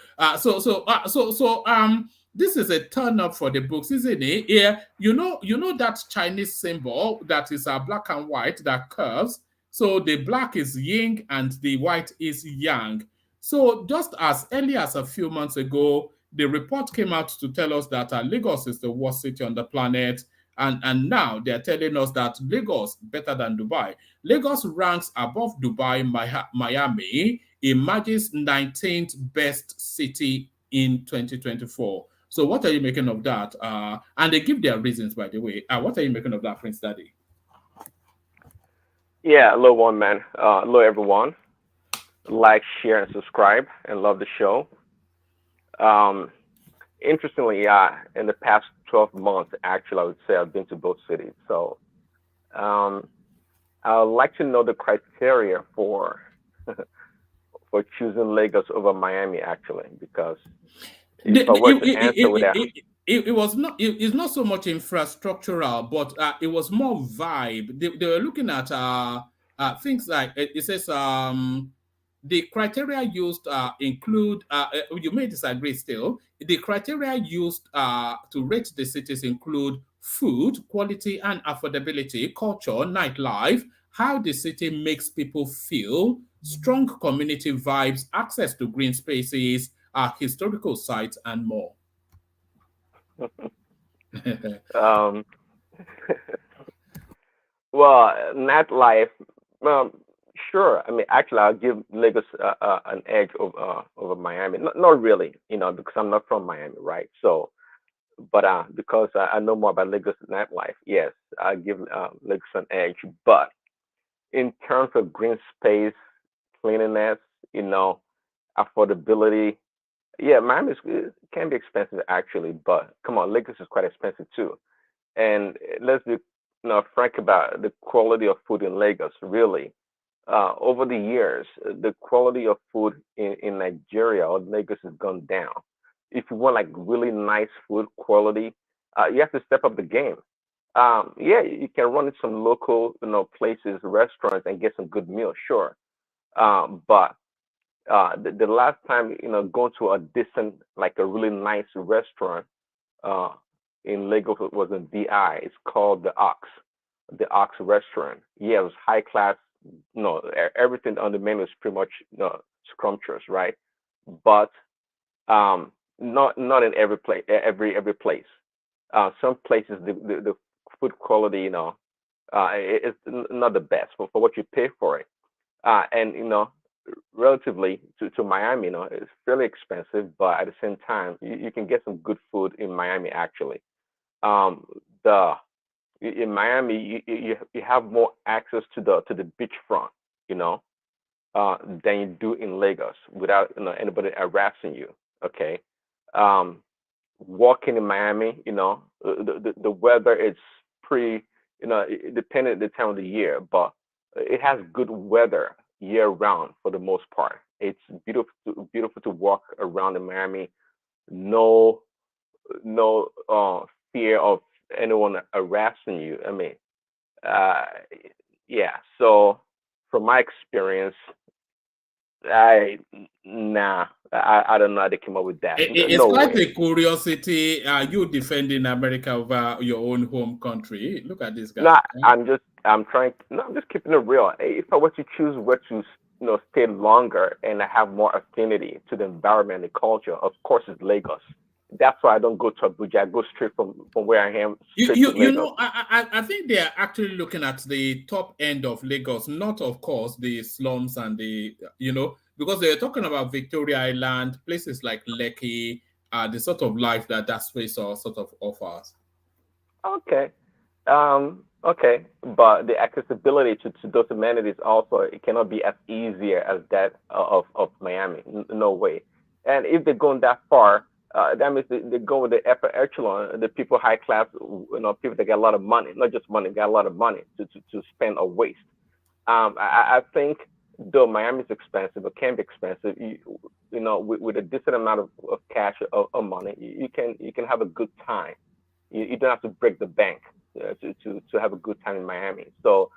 This is a turn up for the books, isn't it? Yeah. You know that Chinese symbol that is black and white that curves. So the black is yin and the white is yang. So just as early as a few months ago, the report came out to tell us that Lagos is the worst city on the planet. And now they're telling us that Lagos better than Dubai. Lagos ranks above Dubai, Miami, emerges 19th best city in 2024. So what are you making of that? And they give their reasons, by the way. What are you making of that, Prince Daddy? Yeah, hello, one man. Hello, everyone. like, share, and subscribe, and love the show. Um, Interestingly, yeah, in the past 12 months, actually, I would say I've been to both cities. So um, I would like to know the criteria for for choosing Lagos over Miami, actually, because if I were to answer with that, It was not. It's not so much infrastructural, but it was more vibe. They were looking at things like it says the criteria used include. You may disagree still. The criteria used to rate the cities include food quality and affordability, culture, nightlife, how the city makes people feel, strong community vibes, access to green spaces, historical sites, and more. um, well, nightlife, um, sure. I mean, actually, I'll give Lagos an edge over Miami. Not really, because I'm not from Miami, right? So, but because I know more about Lagos nightlife, yes, I give Lagos an edge. But in terms of green space, cleanliness, you know, affordability, yeah, Miami can be expensive actually, but come on, Lagos is quite expensive too. And let's be frank about the quality of food in Lagos. Really, over the years, the quality of food in Nigeria or Lagos has gone down. If you want like really nice food quality, you have to step up the game. Yeah, you can run in some local, places, restaurants, and get some good meals, sure. But the last time, going to a decent, like a really nice restaurant uh, in Lagos was in VI. It's called the Ox Restaurant. Yeah, it was high class. No, everything on the menu is pretty much scrumptious, right? But not in every place. Every place. Some places the food quality, it's not the best for what you pay for it. And relatively to Miami, it's fairly expensive, but at the same time, you can get some good food in Miami actually. Um, the in Miami, you have more access to the beachfront, you know, than you do in Lagos without anybody harassing you. Okay, um, walking in Miami, the weather is pretty, depending the time of the year, but it has good weather year round for the most part. It's beautiful to walk around in Miami. No, no fear of anyone harassing you. I mean, uh, yeah. So from my experience, I nah, I don't know how they came up with that. It's No quite way. a curiosity. You defending America over your own home country. Look at this guy. No, I'm just keeping it real. If I were to choose where to, stay longer and I have more affinity to the environment and culture, of course it's Lagos. That's why I don't go to Abuja. I go straight from where I am You, straight to you, you Lagos. know, I think they are actually looking at the top end of Lagos, not of course the slums and because they're talking about Victoria Island, places like Lekki, the sort of life that space sort of offers. Okay. Okay. But the accessibility to those amenities also, it cannot be as easier as that of Miami. No way. And if they're going that far, that means they go with the upper echelon, the people high class, people that get a lot of money, not just money, got a lot of money to spend or waste. I think though Miami is expensive, it can be expensive. With a decent amount of cash or money, you can have a good time. You don't have to break the bank to have a good time in Miami. So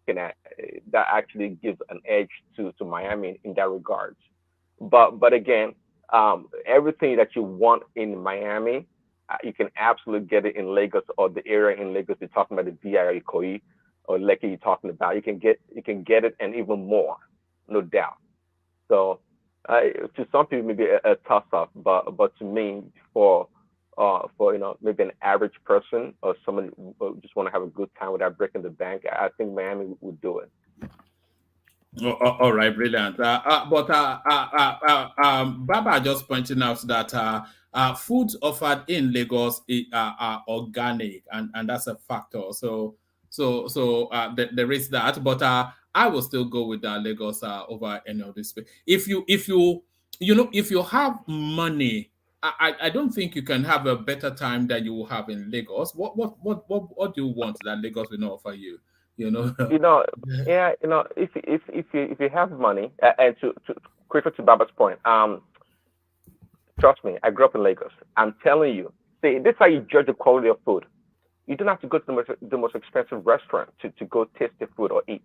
that actually gives an edge to Miami in that regards. But again, everything that you want in Miami, you can absolutely get it in Lagos or the area in Lagos. You're talking about the VI or Ikoyi or Lekki. You're talking about you can get it and even more, no doubt. So to some people, maybe a toss up, but to me, for maybe an average person or someone who just want to have a good time without breaking the bank, I think Miami would do it. All right, brilliant. But Baba just pointing out that foods offered in Lagos are organic, and that's a factor. So there is that. But I will still go with that Lagos over any of this. If you if you have money, I don't think you can have a better time than you will have in Lagos. What do you want that Lagos will not offer you? You know. You know, yeah, you know, if you have money, and to quicker to Baba's point, trust me, I grew up in Lagos. I'm telling you, see, this is how you judge the quality of food. You don't have to go to the most expensive restaurant to go taste the food or eat.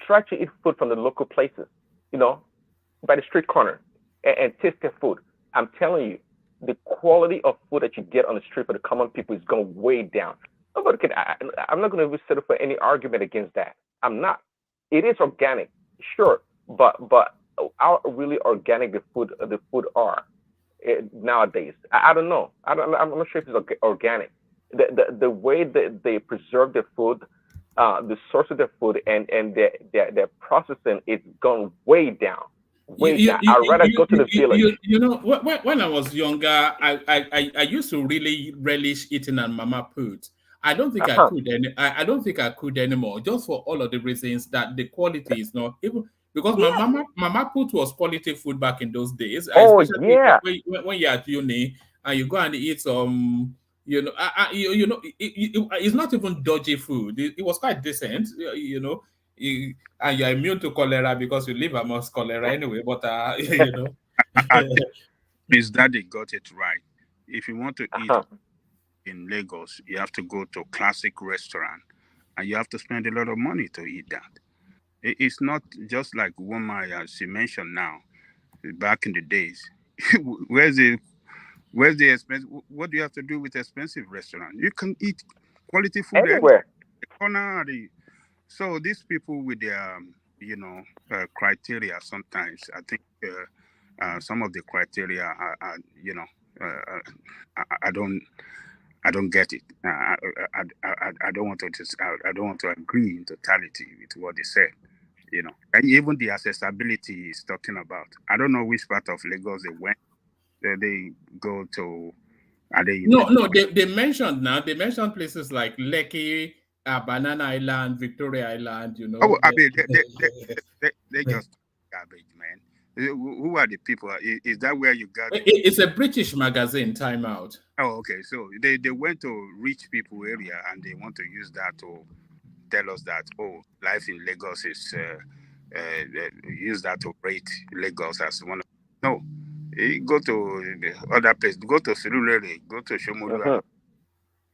Try to eat food from the local places, you know, by the street corner, and taste their food. I'm telling you, the quality of food that you get on the street for the common people is going way down. Nobody can. I'm not going to settle for any argument against that. I'm not. It is organic, sure, but how really organic the food are nowadays? I don't know. I'm not sure if it's organic. The way that they preserve their food, the source of their food, and their processing, it's gone way down, way down. I'd rather go to the village. You know, when I was younger, I used to really relish eating on mama put. I don't think I Uh-huh. could I don't think I could anymore, just for all of the reasons that the quality is not even because my Yeah. mama put was quality food back in those days, Oh especially yeah. when you're at uni and you go and eat some. You know, it's not even dodgy food. It was quite decent, you know. And you're immune to cholera because you live amongst cholera anyway. But you know, I think Miss Daddy got it right. If you want to eat Uh-huh. in Lagos, you have to go to classic restaurant, and you have to spend a lot of money to eat that. It's not just like woman she mentioned now. Back in the days, where's the expense? What do you have to do with expensive restaurant? You can eat quality food anywhere. Anywhere. Corner, so these people with their criteria, sometimes I think some of the criteria are I don't get it. I don't want to I don't want to agree in totality with what they said. And even the accessibility is talking about. I don't know which part of Lagos they went. They go to. Are they in Lagos? no, they mentioned now. They mentioned places like Lekki, Banana Island, Victoria Island. You Oh, know, I mean, they just garbage, man. Who are the people? Is that where you got? it's a British magazine. Time Out. Oh, okay. So they went to rich people area and they want to use that to tell us that life in Lagos is use that to rate Lagos as one of no. You go to the other place, go to Surulere, go to Shomodu. Uh-huh.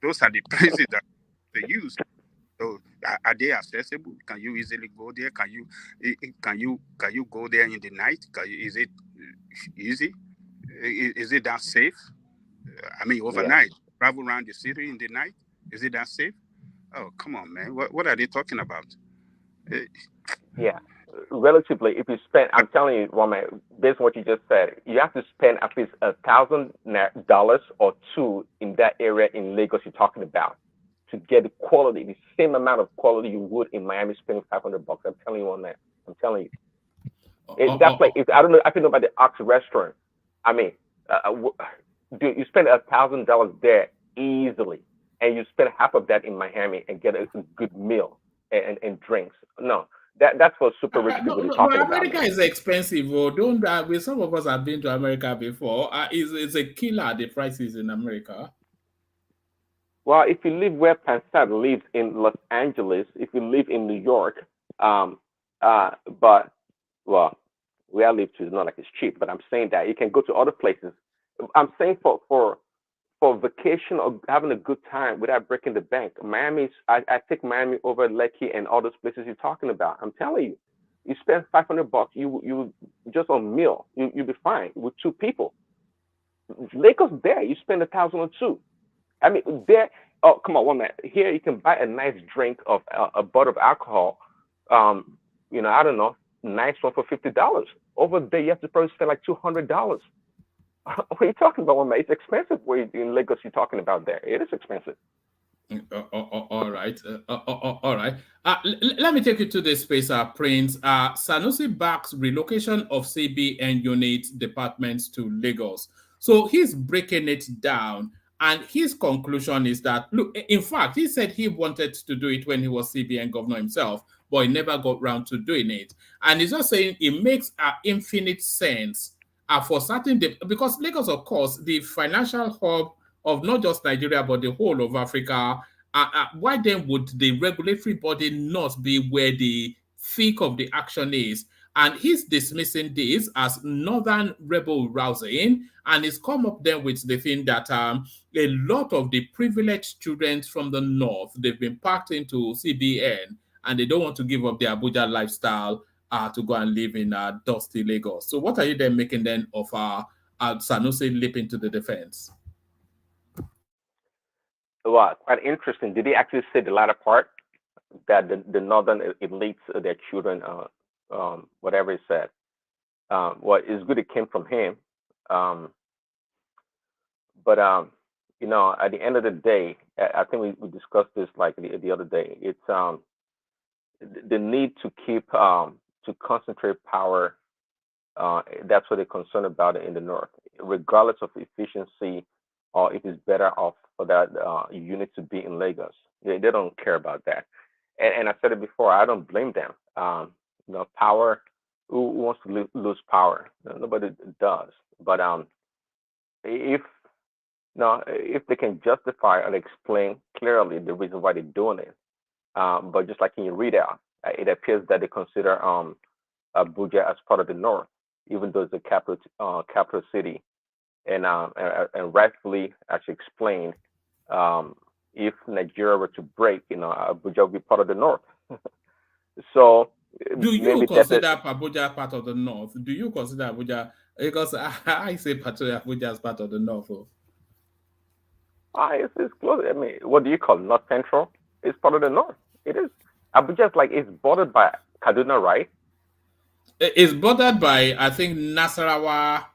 Those are the places that they use. So are they accessible? Can you easily go there? Can you go there in the night? Is it easy? Is it that safe? I mean, Yeah. overnight, travel around the city in the night. Is it that safe? Oh, come on, man. What are they talking about? Eh, Yeah. Relatively, if you spend, I'm telling you, woman, based on what you just said, you have to spend at least $1,000 or two in that area in Lagos you're talking about to get the quality, the same amount of quality you would in Miami spending $500. I'm telling you on that. I'm telling you. That's like if I don't know. I don't know about the Ox restaurant. I mean, dude, you spend $1,000 there easily, and you spend half of that in Miami and get a good meal and drinks. No, that's for super rich people you're But talking about, America man. is expensive. Oh, don't we? Some of us have been to America before. It's a killer. The prices in America. Well, if you live where Pansat lives in Los Angeles, if you live in New York, um, but well, where I live to is not like it's cheap. But I'm saying that you can go to other places. I'm saying for vacation or having a good time without breaking the bank. I take Miami over Lekki and all those places you're talking about. I'm telling you, you spend $500, you just on meal, you'll be fine with two people. Lagos there, you spend 1,000 or two. I mean, there. Oh, come on, one minute. Here you can buy a nice drink of a bottle of alcohol. I don't know, nice one for $50. Over there, you have to probably spend like $200. What are you talking about, one minute? It's expensive. Where in Lagos you're talking about there? It is expensive. All right. All right. Let me take you to the space, Prince. Sanusi backs relocation of CBN unit departments to Lagos. So he's breaking it down. And his conclusion is that, look, in fact, he said he wanted to do it when he was CBN governor himself. but he never got round to doing it. And he's just saying it makes infinite sense for certain, because Lagos, of course, the financial hub of not just Nigeria, but the whole of Africa. Why then would the regulatory body not be where the thick of the action is? And he's dismissing this as northern rebel rousing, and he's come up then with the thing that a lot of the privileged students from the north, they've been packed into CBN, and they don't want to give up their Abuja lifestyle to go and live in dusty Lagos. So what are you then making then of Sanusi leaping to the defense? Well, quite interesting. Did he actually say the latter part, that the northern elites, their children, whatever he said? Well, it's good it came from him. But at the end of the day, I think we discussed this like the other day. It's the need to keep to concentrate power. That's what they're concerned about in the north, regardless of efficiency or if it's better off for that unit to be in Lagos. They don't care about that. And I said it before. I don't blame them. Power. Who wants to lose power? Nobody does. But if they can justify and explain clearly the reason why they're doing it, but just like in your readout, it appears that they consider Abuja as part of the north, even though it's a capital city, and rightfully actually explained, if Nigeria were to break, Abuja would be part of the north. So do you consider Abuja part of the north? Do you consider Abuja, because I say Abuja as part of the north? It's close. I mean, what do you call it? North Central? It's part of the north. It is. Abuja is it's bordered by Kaduna, right? It's bordered by, I think, Nasarawa,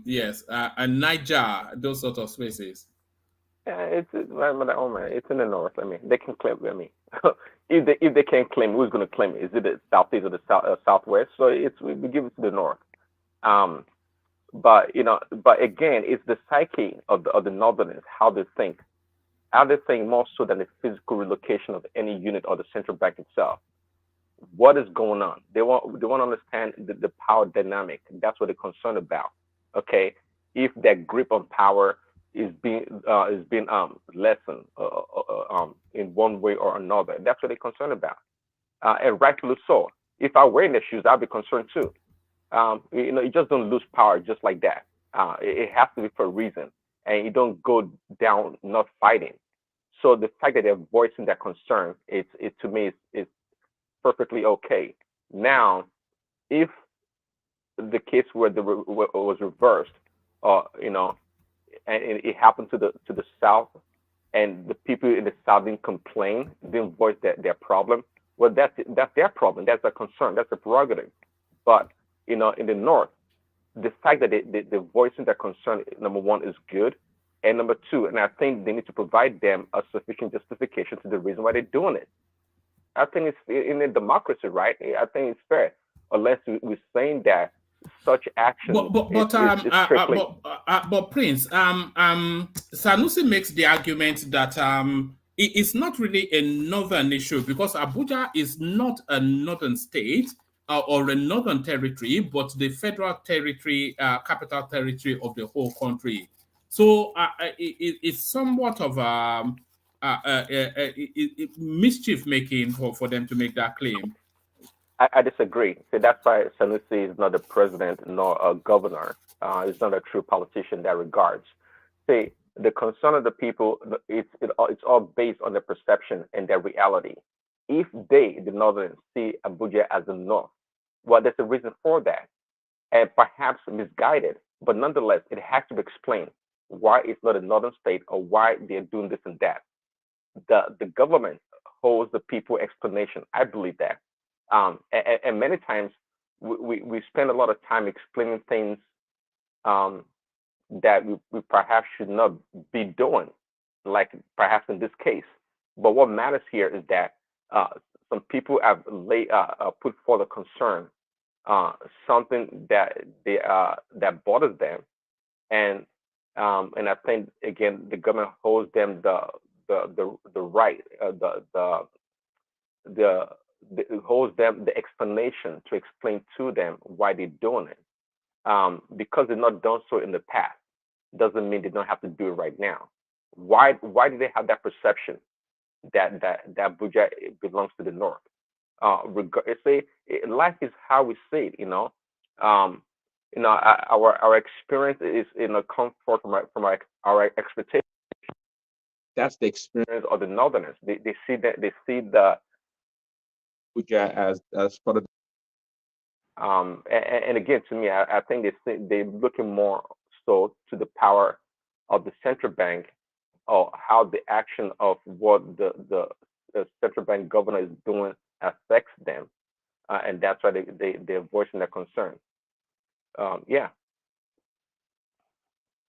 yes, and Niger, those sort of spaces. Yeah, it's in the north. I mean, they can claim. I mean, if they can't claim, who's going to claim it? Is it the southeast or the southwest? So we give it to the north. But again, it's the psyche of the northerners, how they think more so than the physical relocation of any unit or the central bank itself. What is going on? They want to understand the power dynamic. That's what they're concerned about. Okay, if their grip on power is being lessened in one way or another, that's what they're concerned about, and rightfully so. If I were in their shoes, I'd be concerned too. You just don't lose power just like that. It has to be for a reason, and you don't go down not fighting. So the fact that they're voicing that concern, it to me is perfectly okay. Now, if the case where was reversed, and it happened to the South, and the people in the South didn't complain, didn't voice their problem, well, that's their problem. That's their concern. That's their prerogative. But in the North, the fact that they're voicing their concern, number one, is good, and number two, and I think they need to provide them a sufficient justification to the reason why they're doing it. I think it's in a democracy, right? I think it's fair, unless we're saying that such action but Prince, Sanusi makes the argument that it's not really a northern issue, because Abuja is not a northern state or a northern territory, but the federal territory, capital territory of the whole country. So it's somewhat of mischief making for them to make that claim. I disagree. So that's why Sanusi is not the president nor a governor. He's not a true politician in that regards. See, the concern of the people, it's all based on their perception and their reality. If they, the Northerners, see Abuja as the North, well, there's a reason for that, and perhaps misguided, but nonetheless, it has to be explained why it's not a Northern state or why they're doing this and that. The government holds the people explanation. I believe that. And many times we spend a lot of time explaining things that we perhaps should not be doing, like perhaps in this case. But what matters here is that some people have put forward a concern, something that bothers them, and I think again the government holds them the right, it holds them the explanation to explain to them why they're doing it. Because they've not done so in the past, doesn't mean they don't have to do it right now. Why do they have that perception that Buja belongs to the North? Life is how we see it. Um, our experience is come forth our expectation. That's the experience of the Northerners. They see that they see the Buja as part of. And again, to me, I think they're looking more so to the power of the central bank, or how the action of what the central bank governor is doing affects them, and that's why they're voicing their concern. Yeah.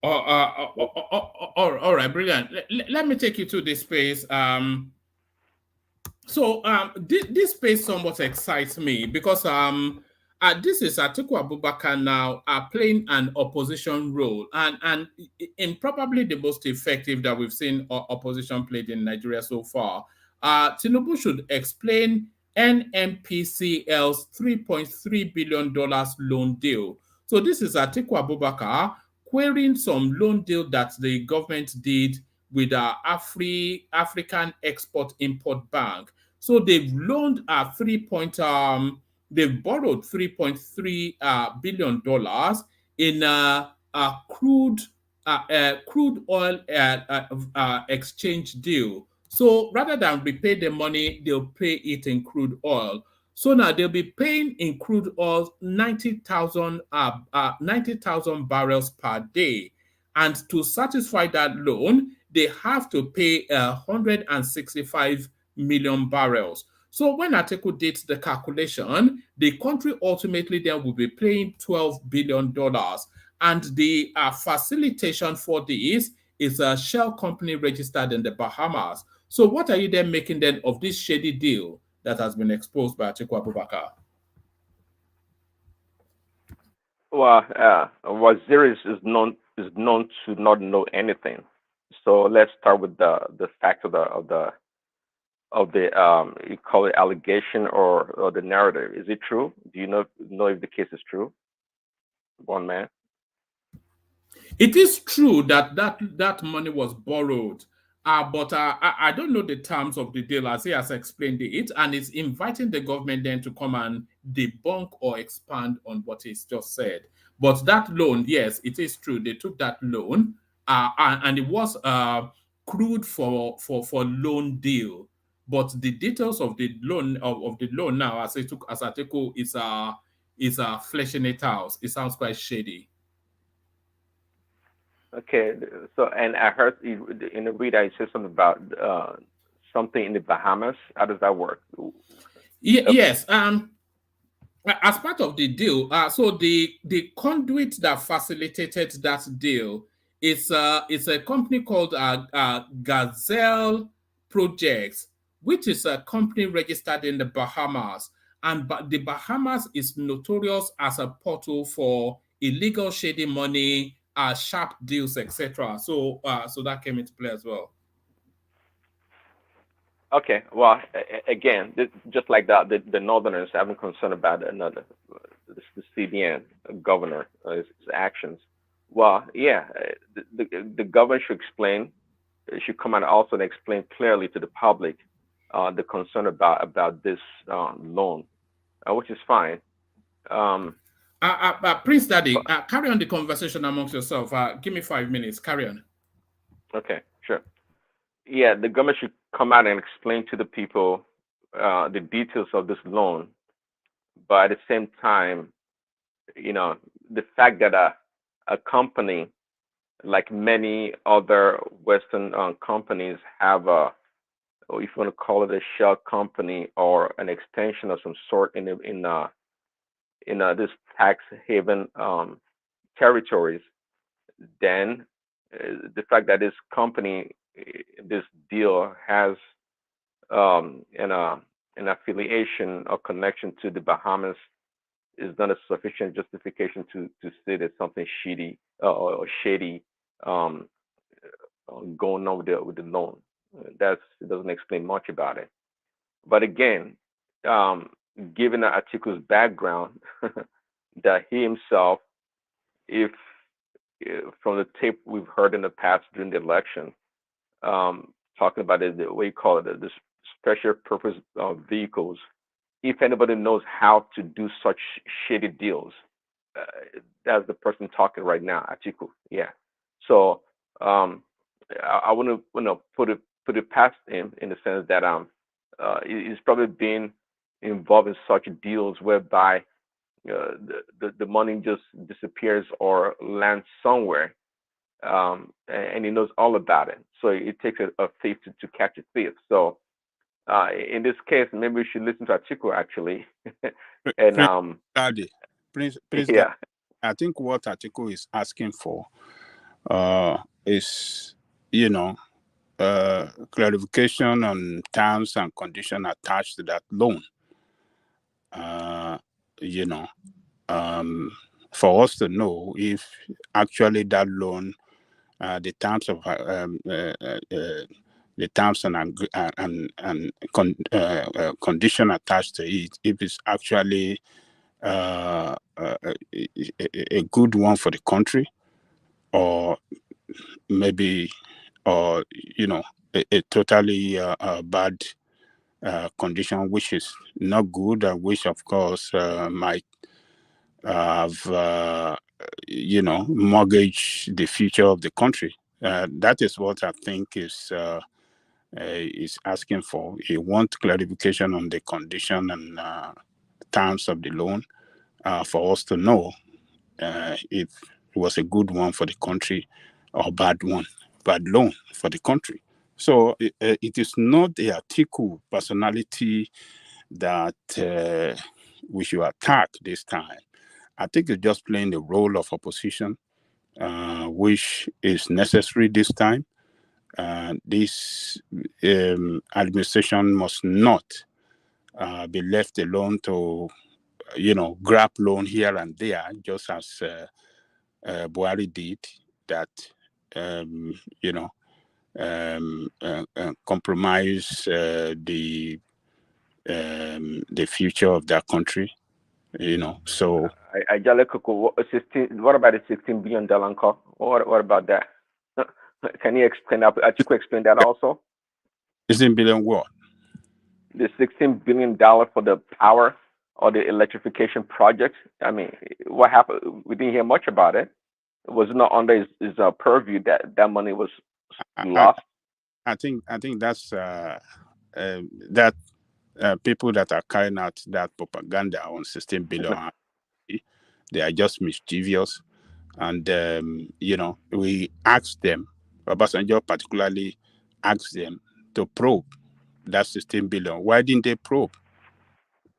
All right, brilliant. Let me take you to this space. This space somewhat excites me because this is Atiku Abubakar now playing an opposition role, and in probably the most effective that we've seen opposition played in Nigeria so far. Tinubu should explain NMPCL's $3.3 billion loan deal. So this is Atiku Abubakar querying some loan deal that the government did with African Export Import Bank. So they've loaned they've borrowed $3.3 billion in crude oil exchange deal. So rather than repay the money, they'll pay it in crude oil. So now they'll be paying in crude oil 90,000 barrels per day. And to satisfy that loan, they have to pay 165 million barrels. So when Atiku did the calculation, the country ultimately then will be paying $12 billion. And the facilitation for this is a shell company registered in the Bahamas. So what are you then making then of this shady deal that has been exposed by Atiku Abubakar? Well, Waziri is known to not know anything. So let's start with the fact of the you call it allegation, or the narrative. Is it true? Do you know if the case is true? One man. It is true that money was borrowed, but I don't know the terms of the deal as he has explained it, and it's inviting the government then to come and debunk or expand on what he's just said. But that loan, yes, it is true. They took that loan, and it was crude for loan deal. But the details of the loan of the loan now, as Ateko is fleshing it out. It sounds quite shady. Okay, so and I heard in the read I said something about something in the Bahamas. How does that work? Yes. As part of the deal, so the conduit that facilitated that deal is a company called Gazelle Projects, which is a company registered in the Bahamas, and the Bahamas is notorious as a portal for illegal shady money, sharp deals, etc. So that came into play as well. Okay, well, again, just like that, the Northerners having concern about another the CBN governor, his actions. Well, yeah, the government should explain, should come out also and explain clearly to the public the concern about this loan, which is fine. Prince Daddy, carry on the conversation amongst yourself. Give me 5 minutes. Carry on. Okay, sure. Yeah, the government should come out and explain to the people the details of this loan, but at the same time, the fact that a company, like many other Western companies, have or if you want to call it a shell company or an extension of some sort in this tax haven territories, then the fact that this company, this deal has an affiliation or connection to the Bahamas is not a sufficient justification to say there's something shady or shady um, going on with the loan. It doesn't explain much about it. But again, um, given Atiku's background, that he himself, if from the tape we've heard in the past during the election, talking about it, the way you call it, the special purpose vehicles. If anybody knows how to do such shady deals, that's the person talking right now, Atiku. Yeah. So I want to put it past him in the sense that he's probably been involved in such deals whereby the money just disappears or lands somewhere, and he knows all about it. So it takes a thief to catch a thief. So in this case, maybe we should listen to Atiku actually. And Prince Daddy, Prince Daddy, yeah, I think what Atiku is asking for is, you know, clarification on terms and conditions attached to that loan. You know, for us to know if actually that loan, the terms of the terms and condition attached to it, if it's actually a good one for the country, or maybe, or you know, a totally bad condition, which is not good, and which of course might have you know, mortgage the future of the country. That is what I think is asking for. He wants clarification on the condition and terms of the loan, for us to know if it was a good one for the country or bad loan for the country. So it is not the Atiku personality that we should attack this time. I think it's just playing the role of opposition, which is necessary this time. This administration must not be left alone to, you know, grab loan here and there, just as Buhari did. That you know, compromise the future of that country. You know, so what about the $16 billion call? What about that? Can you explain that? Atiku explain that also? it's in billion what? The $16 billion for the power or the electrification project. I mean, what happened? We didn't hear much about it. Was it not under his purview that money was lost? I think that's that people that are carrying out that propaganda on 16 billion, they are just mischievous. And you know, we asked them, Obasanjo particularly asked them to probe that 16 billion. Why didn't they probe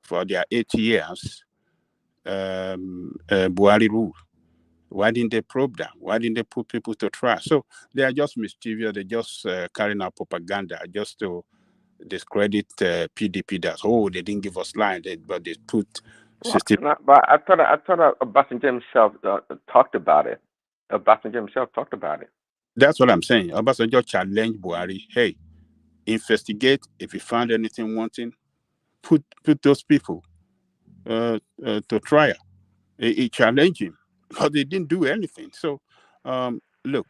for their 8 years Buhari rule? Why didn't they probe that? Why didn't they put people to trial? So they are just mischievous. They're just carrying out propaganda just to discredit PDP. That, oh, they didn't give us line, but they put 16. But I thought Obasanjo himself talked about it. Obasanjo himself talked about it. That's what I'm saying. Obasanjo challenged Buhari. Hey, investigate. If you find anything wanting, put those people to trial. He challenged him, but they didn't do anything. So, look,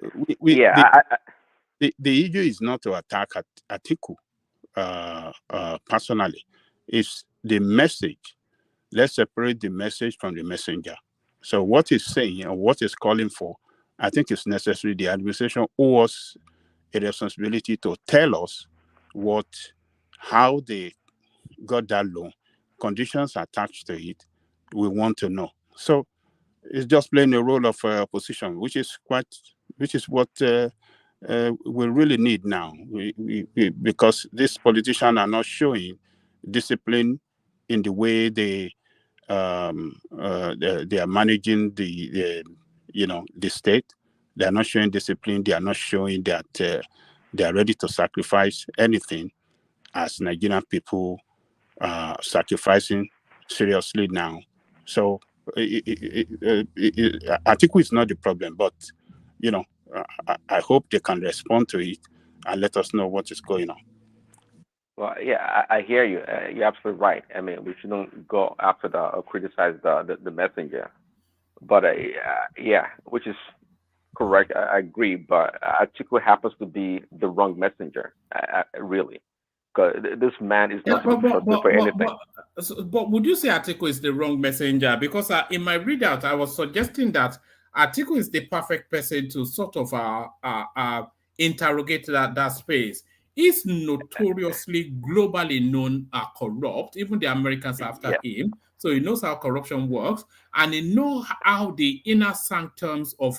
the issue is not to attack Atiku personally. It's the message. Let's separate the message from the messenger. So what he's saying and what he's calling for, I think it's necessary. The administration owes a responsibility to tell us how they got that loan, conditions attached to it. We want to know. So it's just playing the role of opposition, which is what we really need now. Because these politicians are not showing discipline in the way they are managing the state. They are not showing discipline. They are not showing that they are ready to sacrifice anything, as Nigerian people sacrificing seriously now. So Atiku is not the problem, but I hope they can respond to it and let us know what is going on. Well, yeah, I hear you. You're absolutely right. I mean, we shouldn't go after the or criticize the messenger. But yeah, which is correct. I agree. But Atiku happens to be the wrong messenger, really, because this man is Yeah, not to be trusted for anything. but would you say Atiku is the wrong messenger? Because in my readout, I was suggesting that Atiku is the perfect person to sort of interrogate that space. He's notoriously globally known corrupt. Even the Americans are after Yeah, him. So he knows how corruption works, and he knows how the inner sanctums of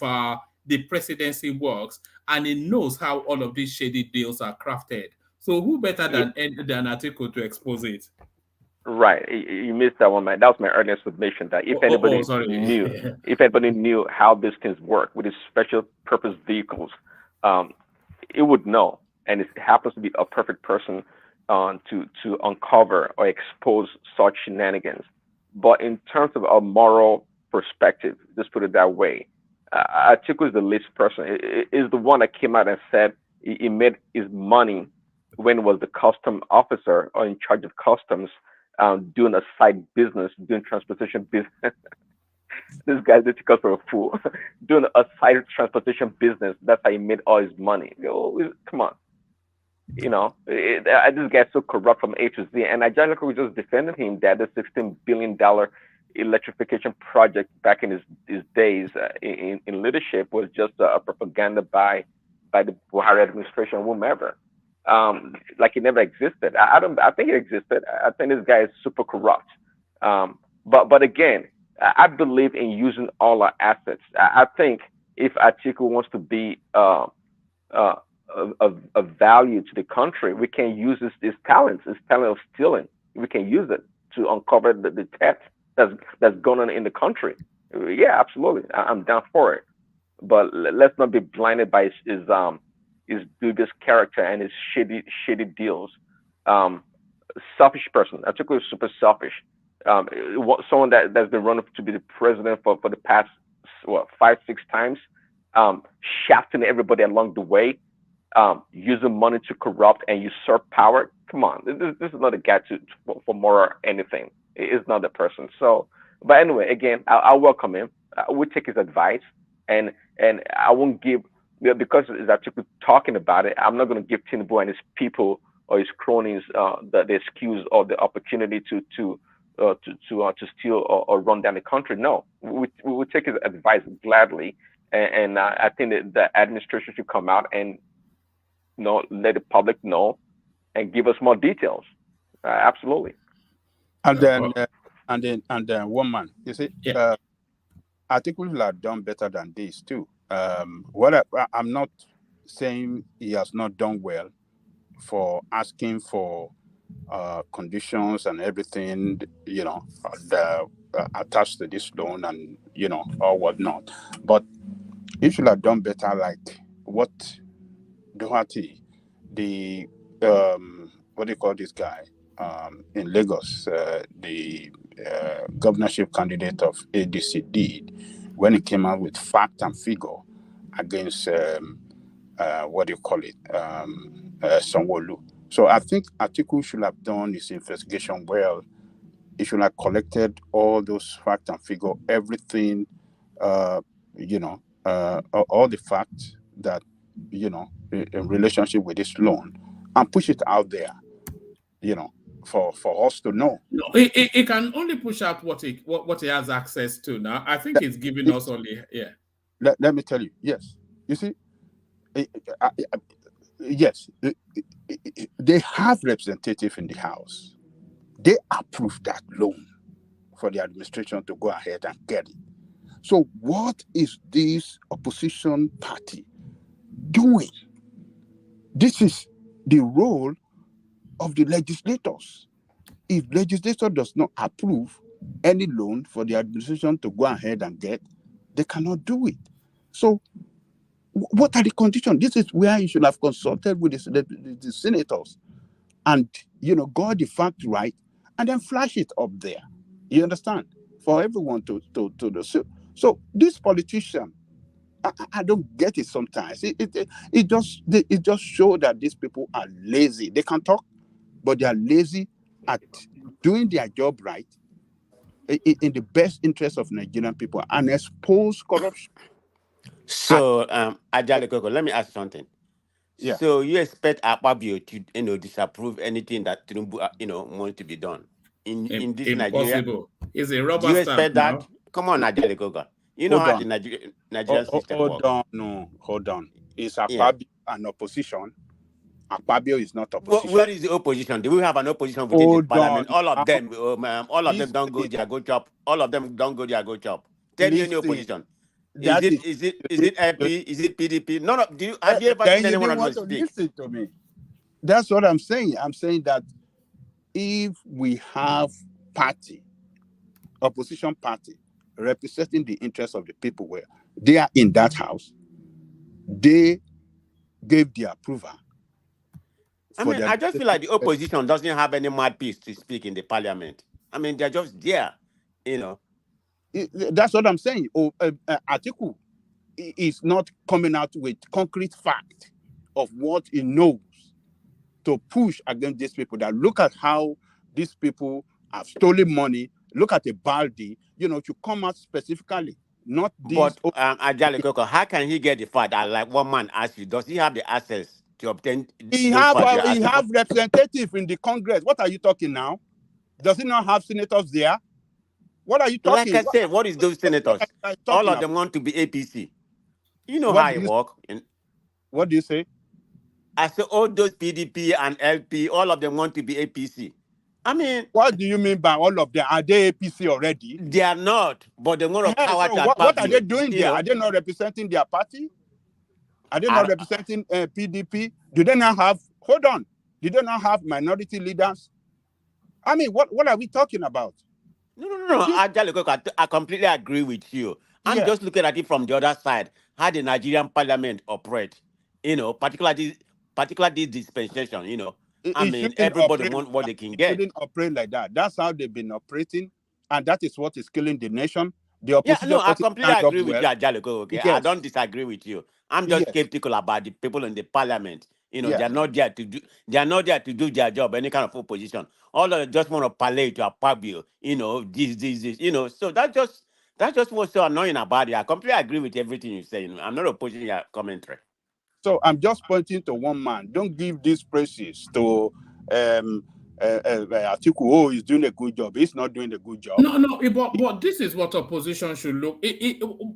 the presidency works, and he knows how all of these shady deals are crafted. So who better yeah, than Atiku to expose it? right. You missed that one, man. That was my earlier submission that Sorry. if anybody knew how these things work with these special purpose vehicles, um, it would know, and it happens to be a perfect person to uncover or expose such shenanigans. But in terms of a moral perspective, just put it that way, Atiku is the least person. Is the one that came out and said he made his money when he was the custom officer or in charge of customs, doing a side business, doing transportation business. This guy they took us for a fool. Doing a side transportation business. That's how he made all his money. Come on. This guy's so corrupt from A to Z. And Angelica was just defending him that the $16 billion electrification project back in his days in leadership was just a propaganda by the Buhari administration, whomever. Like it never existed. I think it existed. I think this guy is super corrupt. But again, I believe in using all our assets. I think if Atiku wants to be uh, of value to the country, we can use his talents, his talent of stealing. We can use it to uncover the theft that's going on in the country. Yeah, absolutely. I'm down for it. But let's not be blinded by his dubious character and his shady deals. Um, Selfish person. Atiku is super selfish. Someone that's been running to be the president for the past what 5 6 times, shafting everybody along the way, using money to corrupt and usurp power. Come on, this is not a guy for more or anything. It's not the person. So, but anyway, again, I welcome him. I will take his advice, and I won't give because it's actually talking about it. I'm not going to give Tinubu and his people or his cronies the excuse or the opportunity to steal or run down the country. No, we would take his advice gladly, and I think that the administration should come out and let the public know and give us more details. Absolutely. And then one man, you see, Yeah. I think we have done better than this too. I'm not saying he has not done well for asking for conditions and everything, the attached to this loan and or whatnot. But he should have done better, like what Duhati, the what do you call this guy in Lagos, the governorship candidate of ADC did when he came out with fact and figure against what do you call it, Sanwo-Olu. So I think Atiku should have done his investigation well. He should have collected all those facts and figure, everything, all the facts that, in relationship with this loan, and push it out there, for us to know. No, it can only push out what he has access to now. I think it's giving us only Let me tell you, yes. You see, yes, they have representative in the House. They approved that loan for the administration to go ahead and get it. So what is this opposition party doing? This is the role of the legislators. If legislature does not approve any loan for the administration to go ahead and get, they cannot do it. So what are the conditions? This is where you should have consulted with the senators and, got the fact right and then flash it up there. You understand? For everyone to the so this politician, I don't get it sometimes. It just show that these people are lazy. They can talk but they are lazy at doing their job right in the best interest of Nigerian people and expose corruption. So, Ajale Koko, let me ask you something. Yeah. So you expect Akpabio to disapprove anything that Tinubu wants to be done in this Nigeria? Impossible. It's a Do rubber you stamp expect that? now. Come on, Ajale Koko. You know Hold how on. the Nigerian system Hold works. on. No, hold on. Is Yeah. Akpabio an opposition? Akpabio is not opposition. Where is the opposition? Do we have an opposition within the Hold parliament? on. All of them, don't go Listen. there, go chop. All of them don't go there, go chop. Tell me any Listen. opposition. Is That it LP? Is it PDP? None of have you ever Then seen you anyone didn't of want them to speak? listen to me. That's what I'm saying. I'm saying that if we have opposition party representing the interests of the people where they are in that house, they gave the approval. I just feel like the opposition doesn't have any mouthpiece to speak in the parliament. I mean, they're just there, That's what I'm saying. Atiku is not coming out with concrete fact of what he knows to push against these people. That look at how these people have stolen money. Look at the Baldi. To come out specifically, not these. But Ajale Koko, how can he get the fact that, like one man asked you, does he have the access to obtain those facts you're asking have for? representative in the Congress. What are you talking now? Does he not have senators there? What are you talking? Like I said, what is those senators? All of them want to be APC. You know how it works. What do you say? I said all those PDP and LP, all of them want to be APC. I mean, what do you mean by all of them? Are they APC already? They are not, but they want to power so to what are they doing there? Are they not representing their party? Are they not representing PDP? Do they not have? Hold on. Do they not have minority leaders? I mean, what are we talking about? No. I completely agree with you. I'm just looking at it from the other side. How the Nigerian parliament operate, particularly this dispensation, I mean, everybody wants what they can get. It shouldn't operate like that. That's how they've been operating, and that is what is killing the nation. The opposition. I completely agree with you, Ajale. Okay, yes. I don't disagree with you. I'm just skeptical about the people in the parliament. They're not there to do. They are not there to do their job. Any kind of opposition. All of them just want to palliate to a Pabio. This. So that's just what's so annoying about it. I completely agree with everything you say. I'm not opposing your commentary. So I'm just pointing to one man. Don't give these praises to Atiku. Oh, he's doing a good job. He's not doing a good job. No. But this is what opposition should look.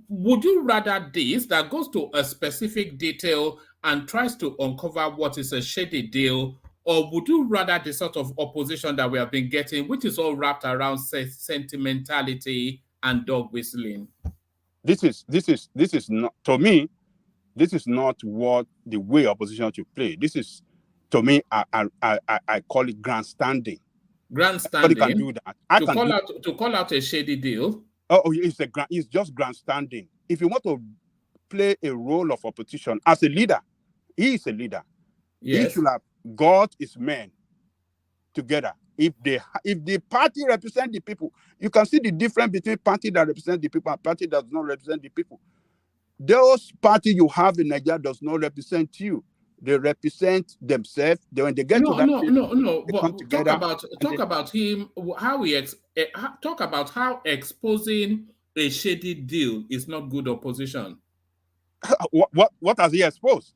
Would you rather this that goes to a specific detail and tries to uncover what is a shady deal, or would you rather the sort of opposition that we have been getting, which is all wrapped around sentimentality and dog whistling? This is not, to me. This is not what the way opposition should play. This is, to me, I call it grandstanding. Grandstanding. Nobody can do that. To call out a shady deal. Oh, it's just grandstanding. If you want to play a role of opposition as a leader, he is a leader. Yes. He should have got his men together. If the party represents the people, you can see the difference between party that represents the people and party that does not represent the people. Those parties you have in Nigeria does not represent you. They represent themselves. When they get to that no. But talk about him. Talk about how exposing a shady deal is not good opposition. What has he exposed?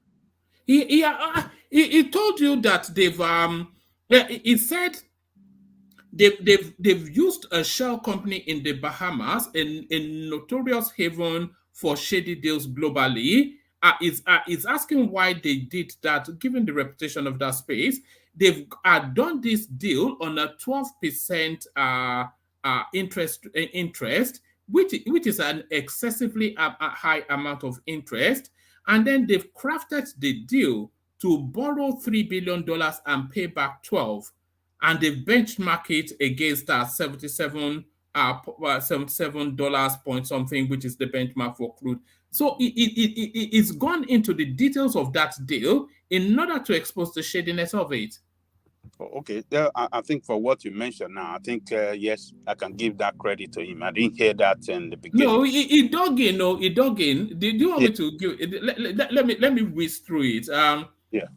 He told you that he said they've used a shell company in the Bahamas, a notorious haven for shady deals globally. Is asking why they did that, given the reputation of that space. They've done this deal on a 12% interest, which is an excessively high amount of interest. And then they've crafted the deal to borrow $3 billion and pay back 12. And they've benchmarked it against $77 point something, which is the benchmark for crude. So it's gone into the details of that deal in order to expose the shadiness of it. Okay, I think for what you mentioned now, I think yes, I can give that credit to him. I didn't hear that in the beginning. No, he dug in. Did you want me to give? Let me whiz through it. Yeah.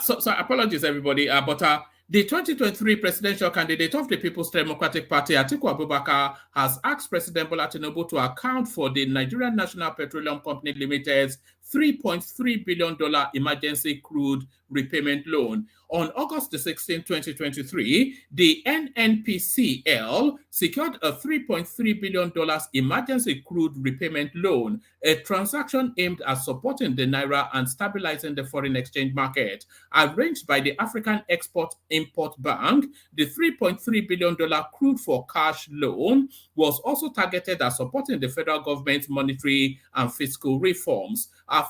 So apologies, everybody. But the 2023 presidential candidate of the People's Democratic Party, Atiku Abubakar, has asked President Bola Tinubu to account for the Nigerian National Petroleum Company Limited's $3.3 billion emergency crude repayment loan. On August 16, 2023, the NNPCL secured a $3.3 billion emergency crude repayment loan, a transaction aimed at supporting the Naira and stabilizing the foreign exchange market. Arranged by the African Export-Import Bank, the $3.3 billion crude for cash loan was also targeted at supporting the federal government's monetary and fiscal reforms.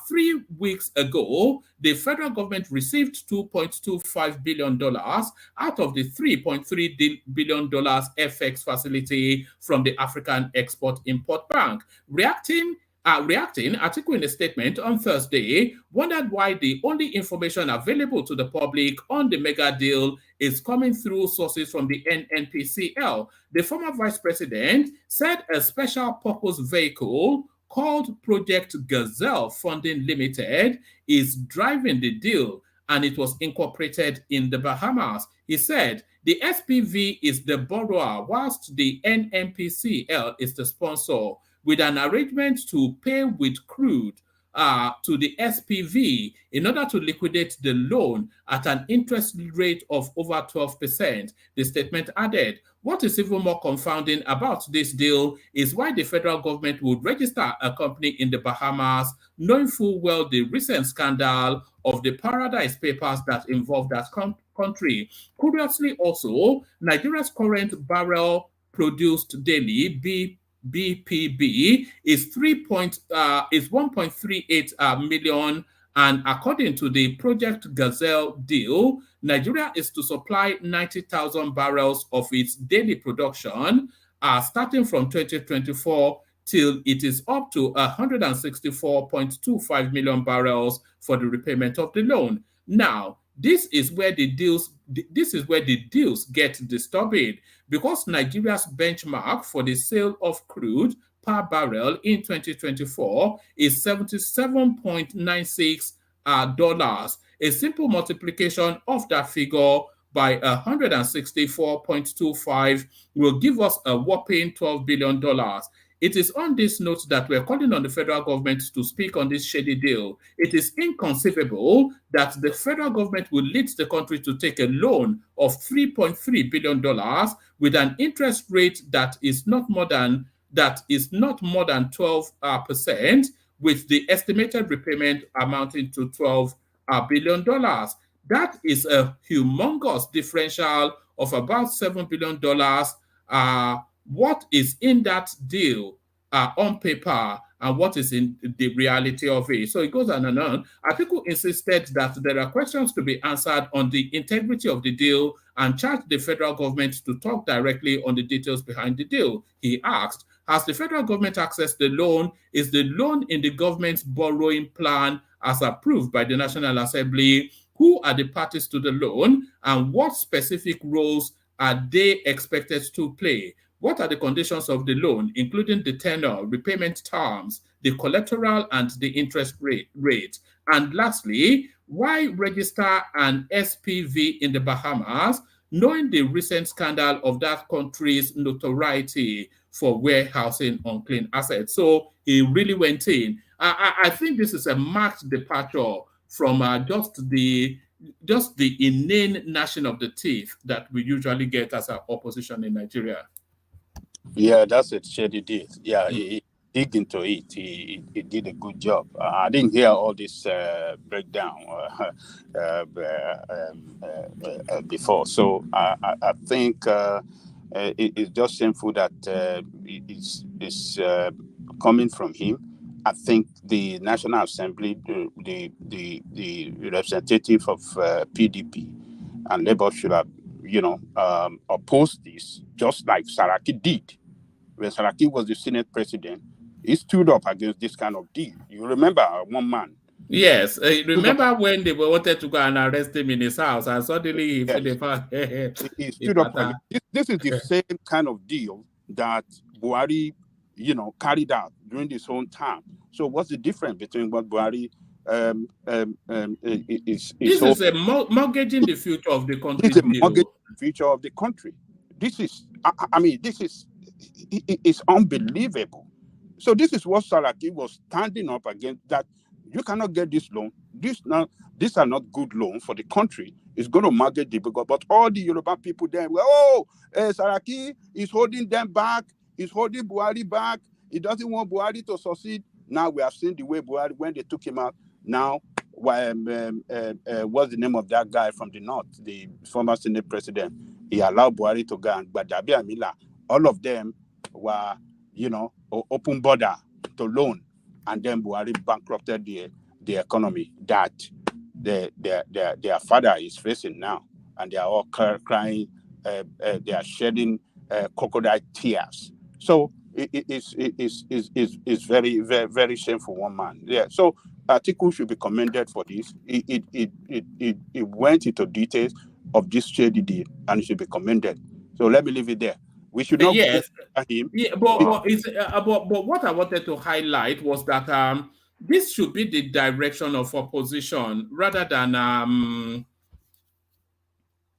3 weeks ago, the federal government received $2.25 billion out of the $3.3 billion FX facility from the African Export-Import Bank. Reacting, Atiku in a statement on Thursday wondered why the only information available to the public on the mega deal is coming through sources from the NNPCL. The former vice president said a special purpose vehicle called Project Gazelle Funding Limited is driving the deal, and it was incorporated in the Bahamas. He said the SPV is the borrower, whilst the NNPCL is the sponsor, with an arrangement to pay with crude to the SPV in order to liquidate the loan at an interest rate of over 12%. The statement added, what is even more confounding about this deal is why the federal government would register a company in the Bahamas, knowing full well the recent scandal of the Paradise Papers that involved that country. Curiously also, Nigeria's current barrel produced daily, BPB, is 1.38 million, and according to the Project Gazelle deal, Nigeria is to supply 90,000 barrels of its daily production, starting from 2024 till it is up to 164.25 million barrels for the repayment of the loan. Now, this is where the deals get disturbing, because Nigeria's benchmark for the sale of crude per barrel in 2024 is $77.96. A simple multiplication of that figure by 164.25 will give us a whopping $12 billion. It is on this note that we're calling on the federal government to speak on this shady deal. It is inconceivable that the federal government will lead the country to take a loan of $3.3 billion with an interest rate that is not more than 12%, with the estimated repayment amounting to $12 billion. That is a humongous differential of about $7 billion. What is in that deal on paper and what is in the reality of it? So it goes on and on. Atiku insisted that there are questions to be answered on the integrity of the deal and charged the federal government to talk directly on the details behind the deal. He asked, has the federal government accessed the loan? Is the loan in the government's borrowing plan as approved by the National Assembly? Who are the parties to the loan, and what specific roles are they expected to play? What are the conditions of the loan, including the tenor, repayment terms, the collateral, and the interest rate? And lastly, why register an SPV in the Bahamas, knowing the recent scandal of that country's notoriety for warehousing unclean assets? So he really went in. I think this is a marked departure from just the inane gnashing of the teeth that we usually get as an opposition in Nigeria. Yeah, that's a shady deal. Yeah, he digged into it. He did a good job. I didn't hear all this breakdown before. So I think it's just shameful that it's coming from him. I think the National Assembly, the representative of PDP and Labour should have, opposed this, just like Saraki did. When Saraki was the Senate president, he stood up against this kind of deal. You remember one man? Yes, remember when they wanted to go and arrest him in his house, and suddenly he stood up. This is the same kind of deal that Buhari, carried out during his own time. So what's the difference between what Buhari This is a mortgaging the future of the country. This is a mortgage the future of the country. This is, I mean, this is, it's unbelievable. So this is what Saraki was standing up against, that you cannot get this loan. These are not good loans for the country. It's going to mortgage difficult. But all the Yoruba people there, Saraki is holding them back. He's holding Buhari back. He doesn't want Buhari to succeed. Now we have seen the way Buhari, when they took him out, now, what's the name of that guy from the north, the former Senate president? He allowed Buhari to go, and Gbadabi Amila, all of them were, open border to loan, and then Buhari bankrupted the economy that their father is facing now, and they are all crying, they are shedding crocodile tears. So it's very, very, very shameful, one man. Yeah. So Atiku should be commended for this. It went into details of this shady deal, and it should be commended. So let me leave it there. We should not go at him. Yeah, but what I wanted to highlight was that this should be the direction of opposition rather than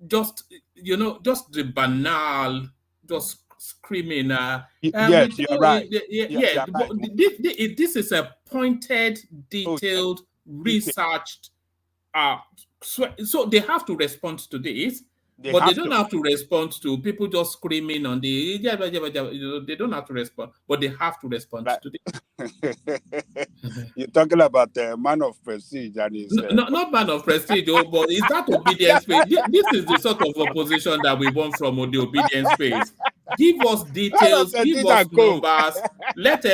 just the banal, just screaming. Yes, you're right. But this is a pointed, detailed, researched. So they have to respond to this. They don't have to respond to people just screaming on the. They don't have to respond, but they have to respond to this. You're talking about the man of prestige, and is not man of prestige, but is that obedience space? This is the sort of opposition that we want from the obedience space. Give us details, give us numbers. Let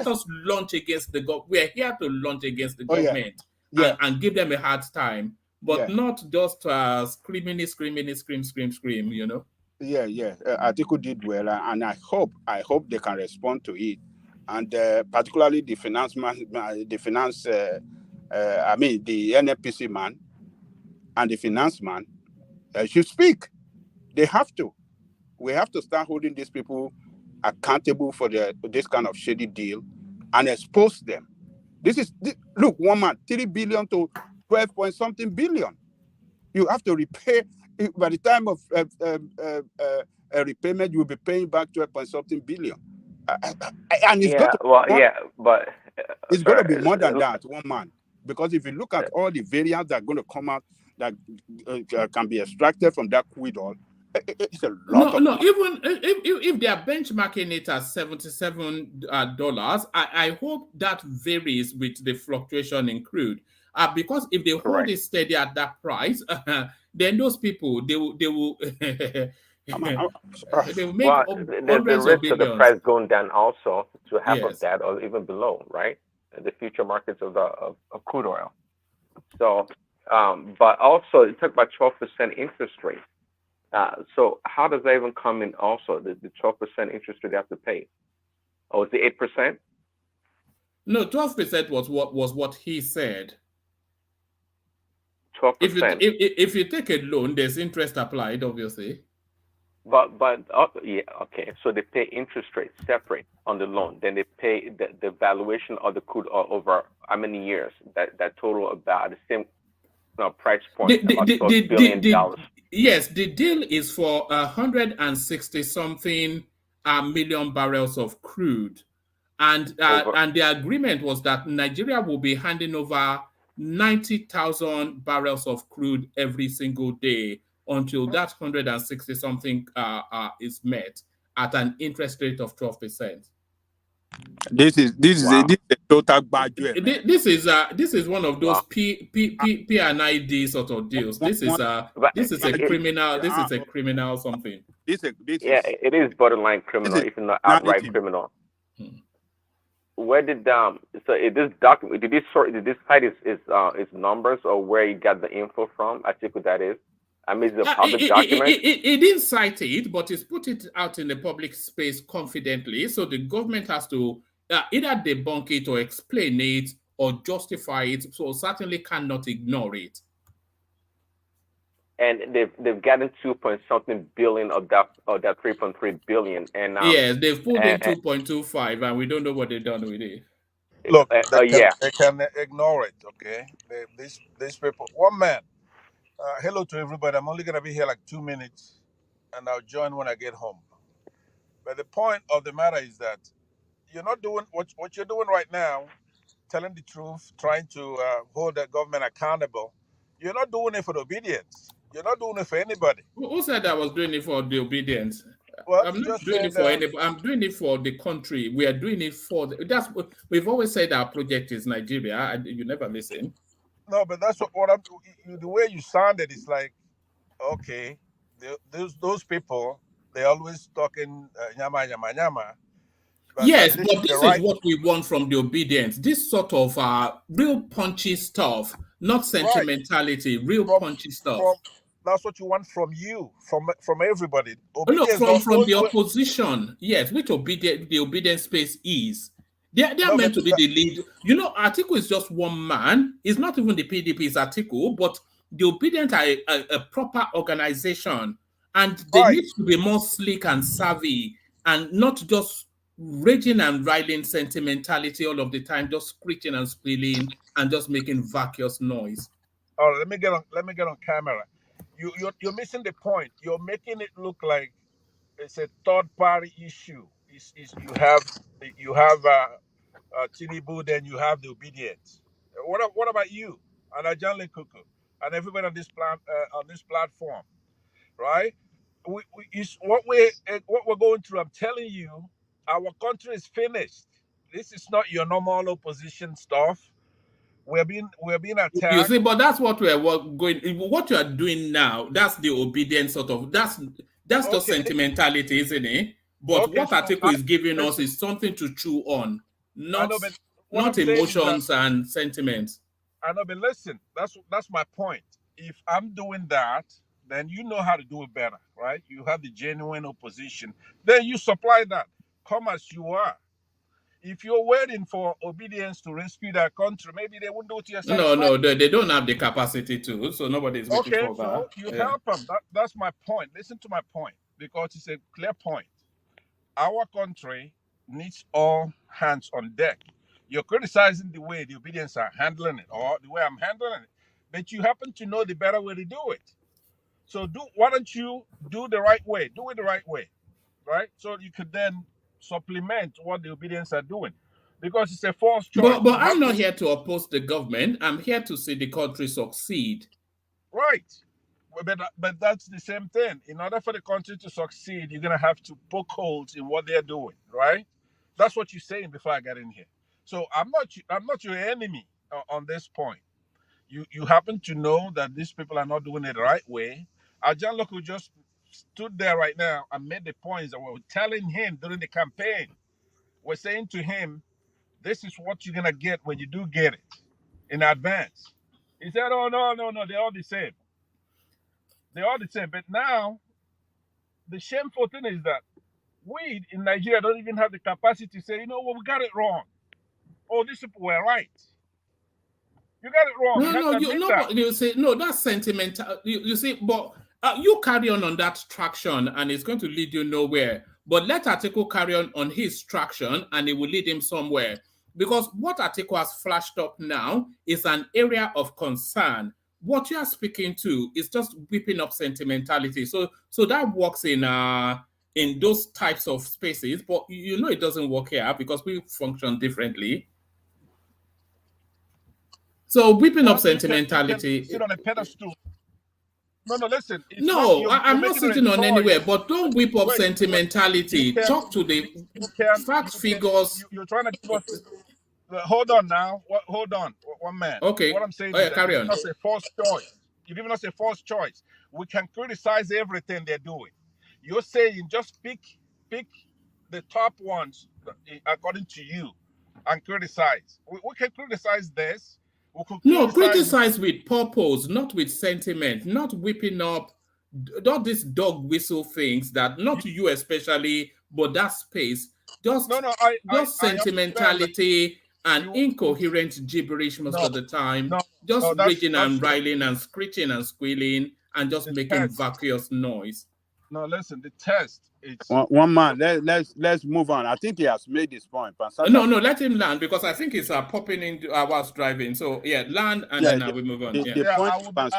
us launch against the government. We are here to launch against the government and give them a hard time. But not just scream. Yeah. Atiku did well, and I hope they can respond to it, and particularly the the NFPC man and the finance man should speak. They have to. We have to start holding these people accountable for this kind of shady deal and expose them. Look, one man, 3 billion to 12 point something billion. You have to repay. By the time of repayment, you will be paying back 12 point something billion. And it's going to be more than that, one man. Because if you look at all the variants that are going to come out that can be extracted from that quidol, it's a lot. No. Even if they are benchmarking it at $77, I hope that varies with the fluctuation in crude. Because if they hold it steady at that price, then those people they will they will make the risk of the price going down also to half of that or even below, right? The future markets of crude oil. So, but also you talk about 12% interest rate. So how does that even come in? Also, the 12% interest rate they have to pay. Oh, is it 8%? No, 12% was what he said. 12%. If you take a loan, there's interest applied, obviously. But okay. So they pay interest rate separate on the loan. Then they pay the valuation of the crude oil over how many years? That total about the same price point. About $12 billion. Yes, the deal is for 160 something million barrels of crude, and the agreement was that Nigeria will be handing over 90,000 barrels of crude every single day until that 160 something is met at an interest rate of 12%. This is a total budget. This is one of those P&ID sort of deals. This is a criminal. This is a criminal something. It is borderline criminal, if not outright criminal. Where did so this document did this cite its numbers or where you got the info from? I think what that is. I mean, it's a public document. It didn't cite it, but it's put it out in the public space confidently. So the government has to either debunk it or explain it or justify it. So certainly cannot ignore it. And they've gotten 2-point-something billion of that 3.3 billion. And yes, they've pulled in 2.25, and we don't know what they've done with it. Look, Yeah. they can ignore it, okay? These people. One man. Hello to everybody. I'm only gonna be here like 2 minutes, and I'll join when I get home. But the point of the matter is that you're not doing what you're doing right now, telling the truth, trying to hold the government accountable. You're not doing it for the obedience. You're not doing it for anybody. Who said I was doing it for the obedience? Well, I'm you not just doing said it for anybody. I'm doing it for the country. We are doing it for that's what we've always said. Our project is Nigeria. You never listen. no, but that's what I'm. The way you sounded is like, okay, those people, they always talking nyama nyama nyama, but Yes, this is but the this is right what we want from the obedience. This sort of real punchy stuff, not right sentimentality, real from punchy stuff. from. That's what you want from you, from everybody. No, Obedience from don't the do it. opposition, yes, which the obedient space is. They're No, meant but to be the lead. You know, Atiku is just one man. It's not even the PDP's Atiku, but the obedient are a proper organization, and they right. need to be more slick and savvy, and not just raging and riding sentimentality all of the time, just screeching and squealing and just making vacuous noise. All right, let me get on camera. You're missing the point. You're making it look like it's a third party issue. Is you have Tinubu, then you have the obedience. What about you and Ajanle Kuku and everybody on this platform, right? Is what we're going through. I'm telling you, our country is finished. This is not your normal opposition stuff. We're being You attacked. see, but that's what we're going. What you are doing now, that's the obedience sort of. That's just Okay, sentimentality, isn't it? But okay. what So article is giving us listen. is something to chew on, I not know, but what not I'm saying is that emotions and sentiments. I know, but listen. That's my point. If I'm doing that, then you know how to do it better, right? You have the genuine opposition. Then you supply that. Come as you are. If you're waiting for obedience to rescue that country, maybe they won't do it to your No, satisfaction. no, they don't have the capacity to. So nobody is waiting Okay, for so that. you Yeah. help them. That's my point. Listen to my point because it's a clear point. Our country needs all hands on deck. You're criticizing the way the obedience are handling it or the way I'm handling it, but you happen to know the better way to do it. So why don't you do the right way? Do it the right way, right? So you could then supplement what the obedience are doing, because it's a false choice. But You I'm have not to here to oppose the government. I'm here to see the country succeed. right. But that's the same thing. In order for the country to succeed, you're gonna have to poke holes in what they're doing, right? That's what you're saying before I got in here. So I'm not your enemy on this point. You happen to know that these people are not doing it the right way. John Loco just stood there right now and made the points that we were telling him during the campaign. We're saying to him, this is what you're gonna get when you do get it in advance. He said, oh no, they're all the same. They're all the same. But now the shameful thing is that we in Nigeria don't even have the capacity to say, you know what, we got it wrong. Oh, these people were right. You got it wrong. No, You have no, to you admit no, that. but you say no. That's sentimental. You see, but you carry on that traction, and it's going to lead you nowhere. But let Atiku carry on his traction, and it will lead him somewhere. Because what Atiku has flashed up now is an area of concern. What you are speaking to is just whipping up sentimentality. So that works in those types of spaces, but you know it doesn't work here because we function differently. So whipping up Well, you can sit sentimentality. on a pedestal. No, listen. It's not No, you're I'm not making it a sitting on anywhere, choice. but don't whip up Wait, you sentimentality. can Talk to the you can fact figures. you're trying to give us. Hold on now. Hold on, one man. What Okay. I'm saying Oh, is yeah, that you're carry giving on. us a false choice. You're giving us a false choice. We can criticize everything they're doing. You're saying just pick the top ones according to you and criticize. We can criticize this. We could No, criticize. criticize with purpose, not with sentiment, not whipping up, not these dog whistle things that, not to you especially, but that space, No, just no, I understand that sentimentality and you incoherent gibberish most no of the time, no just no raging that's and riling and screeching and squealing and just the making test. vacuous noise. No, listen, the test one man. Let's move on. I think he has made his point. No, let him land because I think he's popping in. I was driving, so yeah, land and then we move on. The point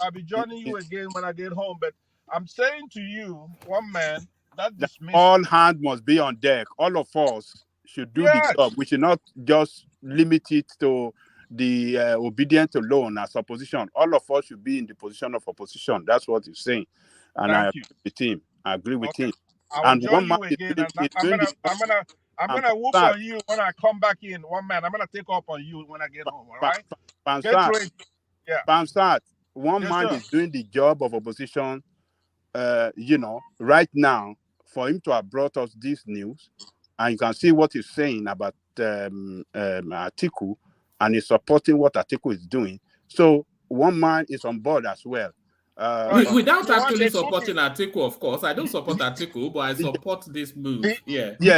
I'll be joining you again when I get home. But I'm saying to you, one man that dismissed. All hands must be on deck. All of us should do the job. We should not just limit it to the obedient alone as opposition. All of us should be in the position of opposition. That's what he's saying, and I agree with him. I agree with him. I will join you again. I'm gonna whoop on you when I come back in. One man, I'm gonna take up on you when I get home. All right? Pansat, one man is doing the job of opposition. Right now, for him to have brought us this news, and you can see what he's saying about Atiku, and he's supporting what Atiku is doing. So one man is on board as well. Without actually supporting Atiku, of course. I don't support Atiku, but I support this move. Yes, he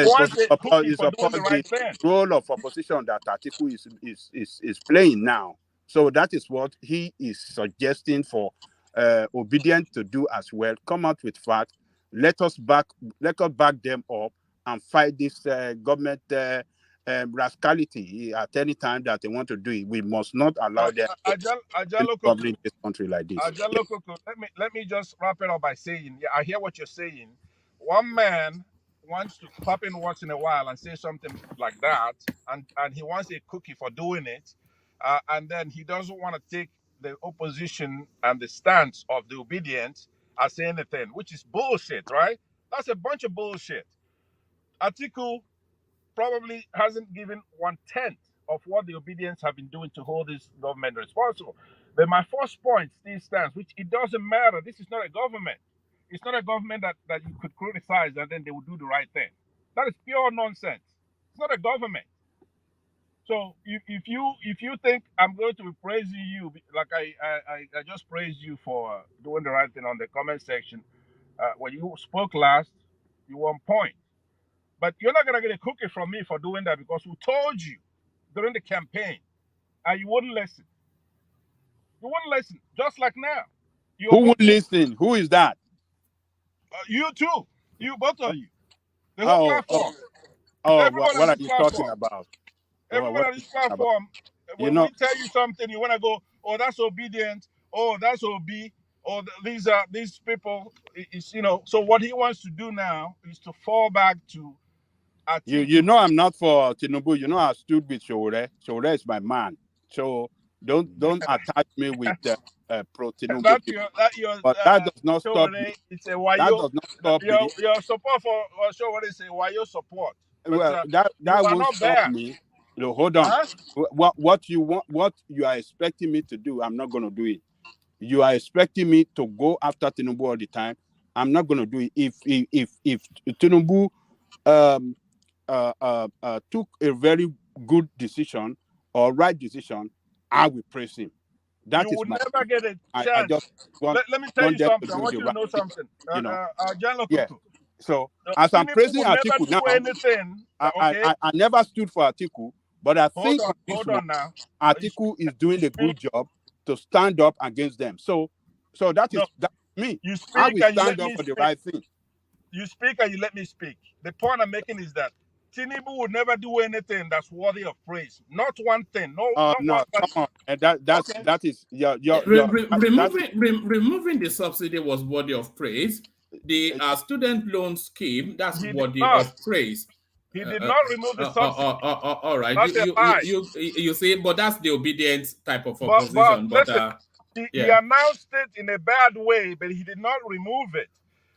supports the role of opposition that Atiku is playing now. So that is what he is suggesting for Obedient to do as well. Come out with facts. Let us back them up and fight this government rascality at any time that they want to do it. We must not allow them to govern this country like this. Let me just wrap it up by saying, I hear what you're saying. One man wants to pop in once in a while and say something like that, and he wants a cookie for doing it, and then he doesn't want to take the opposition and the stance of the obedient as anything, which is bullshit, right? That's a bunch of bullshit. Atiku probably hasn't given 1/10 of what the obedience have been doing to hold this government responsible. But my first point still stands, which it doesn't matter. This is not a government. It's not a government that you could criticize and then they will do the right thing. That is pure nonsense. It's not a government. So if you think I'm going to be praising you like I just praised you for doing the right thing on the comment section, when you spoke last, you were on point. But you're not going to get a cookie from me for doing that because we told you during the campaign and you wouldn't listen. You wouldn't listen, just like now. Who would listen? Who is that? You too. You, both of you. The whole platform. What are you talking about? Everyone on this platform, when we tell you something, you want to go, oh, that's obedient. Oh, that's OB. Oh, these people. So what he wants to do now is to fall back to You know I'm not for Tinubu. You know I stood with Shore. Shore is my man. So don't attach me with pro Tinubu. That does not stop me. It's a Wayo. That does not stop me. Your support for Shore is a Wayo support. Well, that won't stop me. No, hold on. Huh? What you are expecting me to do, I'm not going to do it. You are expecting me to go after Tinubu all the time. I'm not going to do it. If Tinubu took a very good decision or right decision, I will praise him. That you would never get a chance. Let me tell you something. I want you to know something. So as I'm praising Atiku now, I never stood for Atiku, but I think Atiku is doing a good job to stand up against them. So that's me. You speak I will stand up for the right thing. You speak and you let me speak. The point I'm making is that Tinubu would never do anything that's worthy of praise. Not one thing. No, come on. And that is removing the subsidy was worthy of praise. The student loan scheme, that's worthy of praise. He did not remove the subsidy. All right. You say, but that's the obedient type of opposition. He announced it in a bad way, but he did not remove it.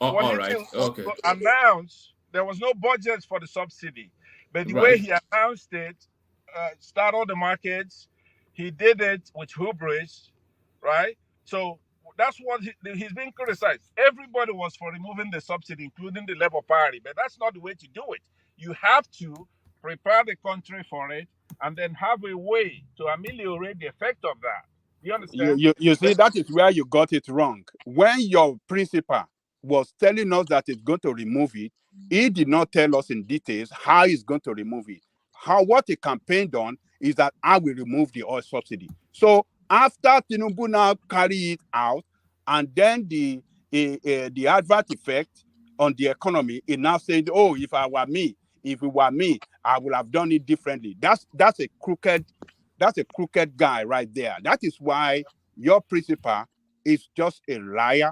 All right. Okay. Announced, there was no budget for the subsidy. But the way he announced it, started the markets, he did it with hubris, right? So that's what he's being criticized. Everybody was for removing the subsidy, including the Labour Party, but that's not the way to do it. You have to prepare the country for it and then have a way to ameliorate the effect of that. You understand? You see, that is where you got it wrong. When your principal was telling us that he's going to remove it, he did not tell us in details how he's going to remove it. What he campaigned on is that I will remove the oil subsidy. So after Tinubu now carry it out, and then the adverse effect on the economy, it now saying, oh, if it were me, I would have done it differently. That's a crooked guy right there. That is why your principal is just a liar,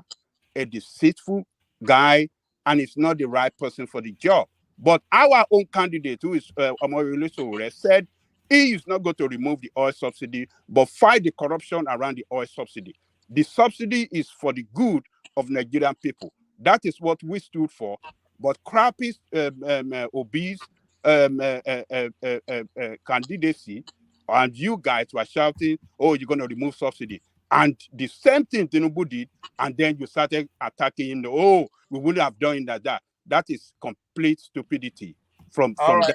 a deceitful guy, and it's not the right person for the job. But our own candidate, who is Omoyele Sowore, said he is not going to remove the oil subsidy, but fight the corruption around the oil subsidy. The subsidy is for the good of Nigerian people. That is what we stood for. But crappy, obese candidacy, and you guys were shouting, "Oh, you're going to remove subsidy," and the same thing Tinubu did, and then you started attacking him. Oh, we wouldn't have done that. That is complete stupidity. All right,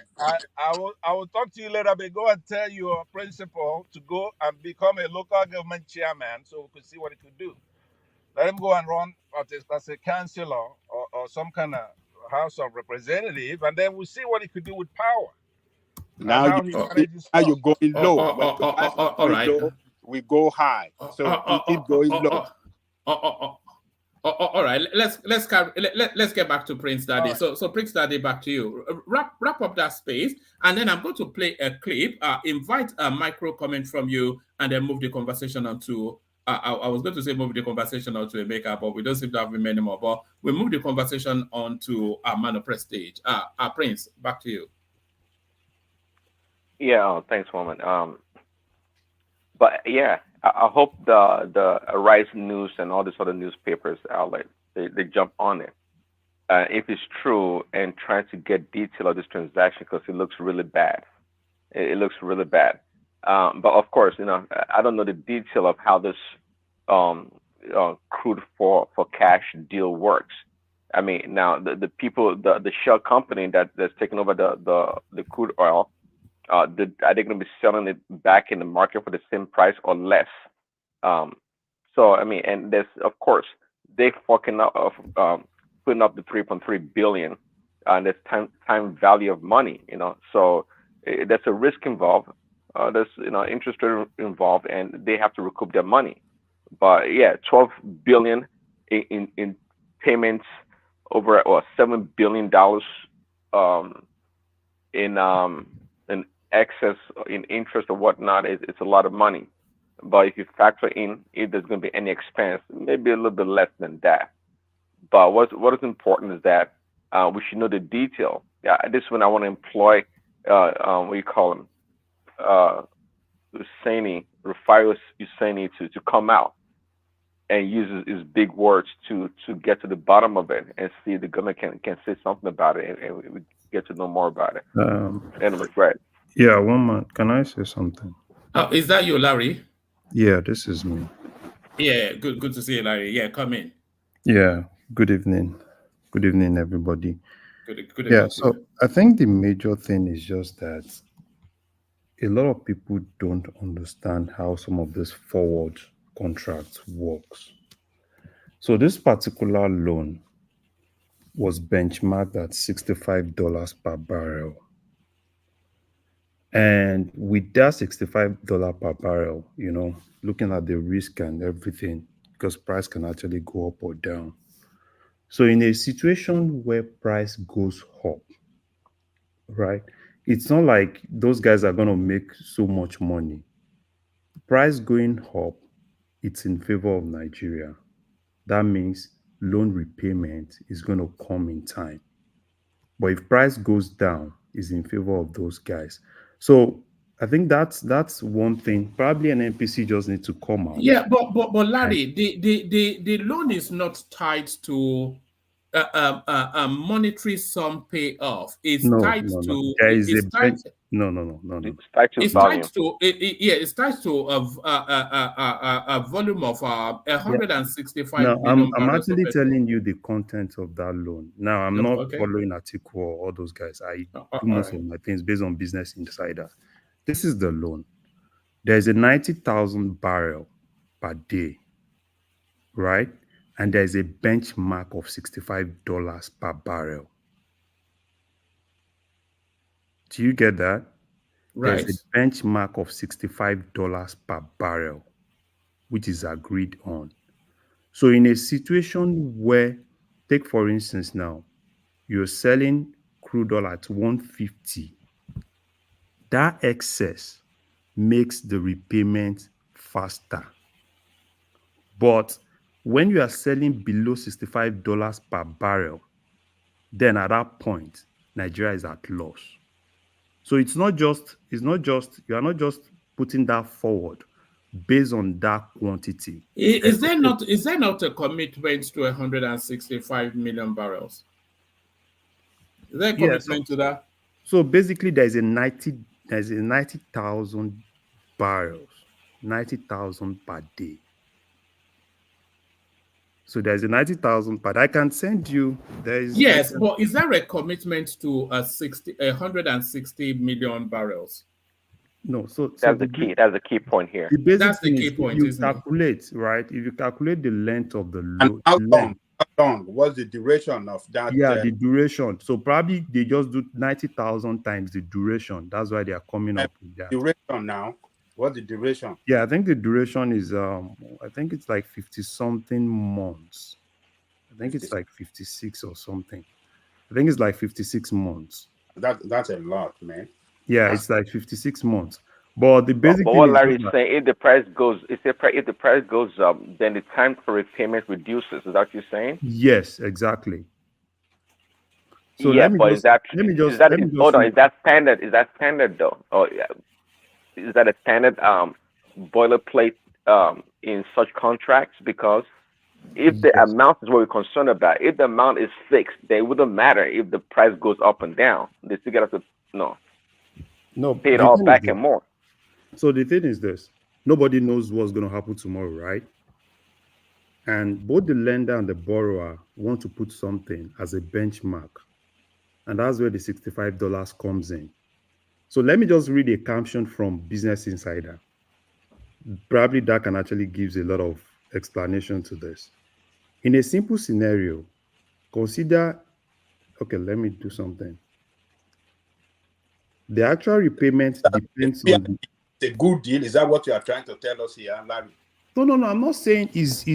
I will talk to you later, but go and tell your principal to go and become a local government chairman so we could see what he could do. Let him go and run as a councillor or some kind of House of Representative, and then we'll see what he could do with power. Now you're going low. All right. Low, we go high. So keep going low. All right. Let's get back to Prince Daddy. Right. So Prince Daddy, back to you. Wrap up that space, and then I'm going to play a clip. Invite a micro comment from you, and then move the conversation on to. I was going to say move the conversation on to a maker, but we don't seem to have him anymore. But we move the conversation on to our Man of Press stage. Prince, back to you. Yeah, thanks, woman. But yeah, I hope the Rise News and all these other newspapers outlet they jump on it if it's true and trying to get detail of this transaction because it looks really bad. It looks really bad. But of course, I don't know the detail of how this crude for cash deal works. I mean, now the people, the shell company that's taking over the crude oil. Are they going to be selling it back in the market for the same price or less? So I mean, and there's of course they fucking up of putting up the 3.3 billion, and there's time value of money, So there's a risk involved. There's interest rate involved, and they have to recoup their money. But yeah, 12 billion in payments over or $7 billion in excess in interest or whatnot, it's a lot of money. But if you factor in if there's going to be any expense, maybe a little bit less than that. But what is important is that we should know the detail. Yeah, this one I want to employ what do you call him, Rufai Husseini to come out and use his big words to get to the bottom of it and see if the government can say something about it and we get to know more about it. Anyway, right. Yeah, one man. Can I say something? Is that you, Larry? Yeah, this is me. Yeah, good to see you, Larry. Yeah, come in. Yeah, good evening. Good evening, everybody. Good yeah, evening. So I think the major thing is just that a lot of people don't understand how some of this forward contracts works. So this particular loan was benchmarked at $65 per barrel. And with that $65 per barrel, looking at the risk and everything, because price can actually go up or down. So in a situation where price goes up, right, it's not like those guys are going to make so much money. Price going up, it's in favor of Nigeria. That means loan repayment is going to come in time. But if price goes down, it's in favor of those guys. So I think that's one thing. Probably an NPC just needs to come out. Yeah, but Larry, the loan is not tied to a monetary sum payoff. It's tied to. It's tied to it's tied to a volume of 165 million. I'm actually telling you the content of that loan. Now I'm not following Atiku or all those guys. I do most of my things based on Business Insider. This is the loan. There's a 90,000 barrel per day, right? And there's a benchmark of $65 per barrel. Do you get that? Right. There's a benchmark of $65 per barrel, which is agreed on. So in a situation where take for instance now, you're selling crude oil at 150. That excess makes the repayment faster. But when you are selling below $65 per barrel, then at that point, Nigeria is at loss. So it's not just, you are not just putting that forward based on that quantity. Is there not a commitment to 165 million barrels? Is there a commitment to that? So basically there's a 90,000 barrels, 90,000 per day. So there's a 90,000 per day. I can send you. Yes, but is there a commitment to 160 million barrels? No, so that's the key. That's the key point here. That's the key point, you isn't it? calculate, right? If you calculate the length of the And how long? How long? What's the duration of that? Yeah, the duration. So probably they just do 90,000 times the duration. That's why they are coming up with that. Duration now. What's the duration? Yeah, I think the duration is I think it's like 50 something months. I think it's like 56 or something. I think it's like 56 months. That's a lot, man. Yeah, it's like 56 months. But the basic but what Larry is saying, if the price goes, if the price goes up, then the time for repayment reduces. Is that what you're saying? Yes, exactly. So yeah, but is that standard? Is that standard though, or is that a standard boilerplate in such contracts? Because if the amount is what we're concerned about, if the amount is fixed, then it wouldn't matter if the price goes up and down. They still get to pay it all back and more. So the thing is this: nobody knows what's going to happen tomorrow, right? And both the lender and the borrower want to put something as a benchmark, and that's where the $65 comes in. So let me just read a caption from Business Insider. Probably that can actually gives a lot of explanation to this. In a simple scenario, consider, okay, let me do something. The actual repayment depends on the good deal. Is that what you are trying to tell us here, Larry? No. I'm not saying is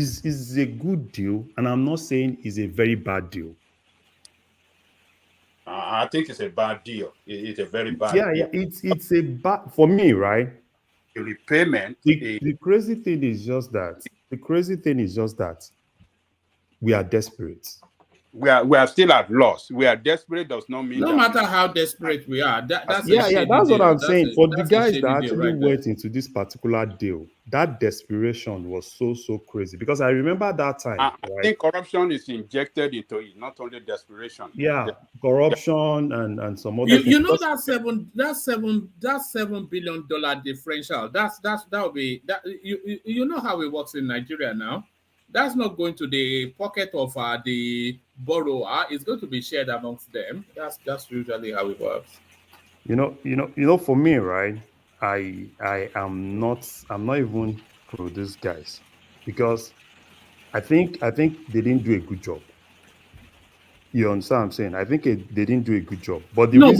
a good deal, and I'm not saying is a very bad deal. I think it's a bad deal. It's a very bad deal. Yeah, it's a bad for me, right? The repayment. The crazy thing is just that we are desperate. We are still at loss. We are desperate does not mean no matter how desperate we are. That's what I'm saying. For the guys that actually went into this particular deal, that desperation was so crazy, because I remember that time. I think corruption is injected into it, not only desperation. Yeah, corruption and some other. You know that $7 billion differential. That will be that. You know how it works in Nigeria now. That's not going to the pocket of the borrower. It's going to be shared amongst them. That's usually how it works. You know. For me, right? I'm not even pro these guys, because I think they didn't do a good job. You understand what I'm saying? I think they didn't do a good job. But did they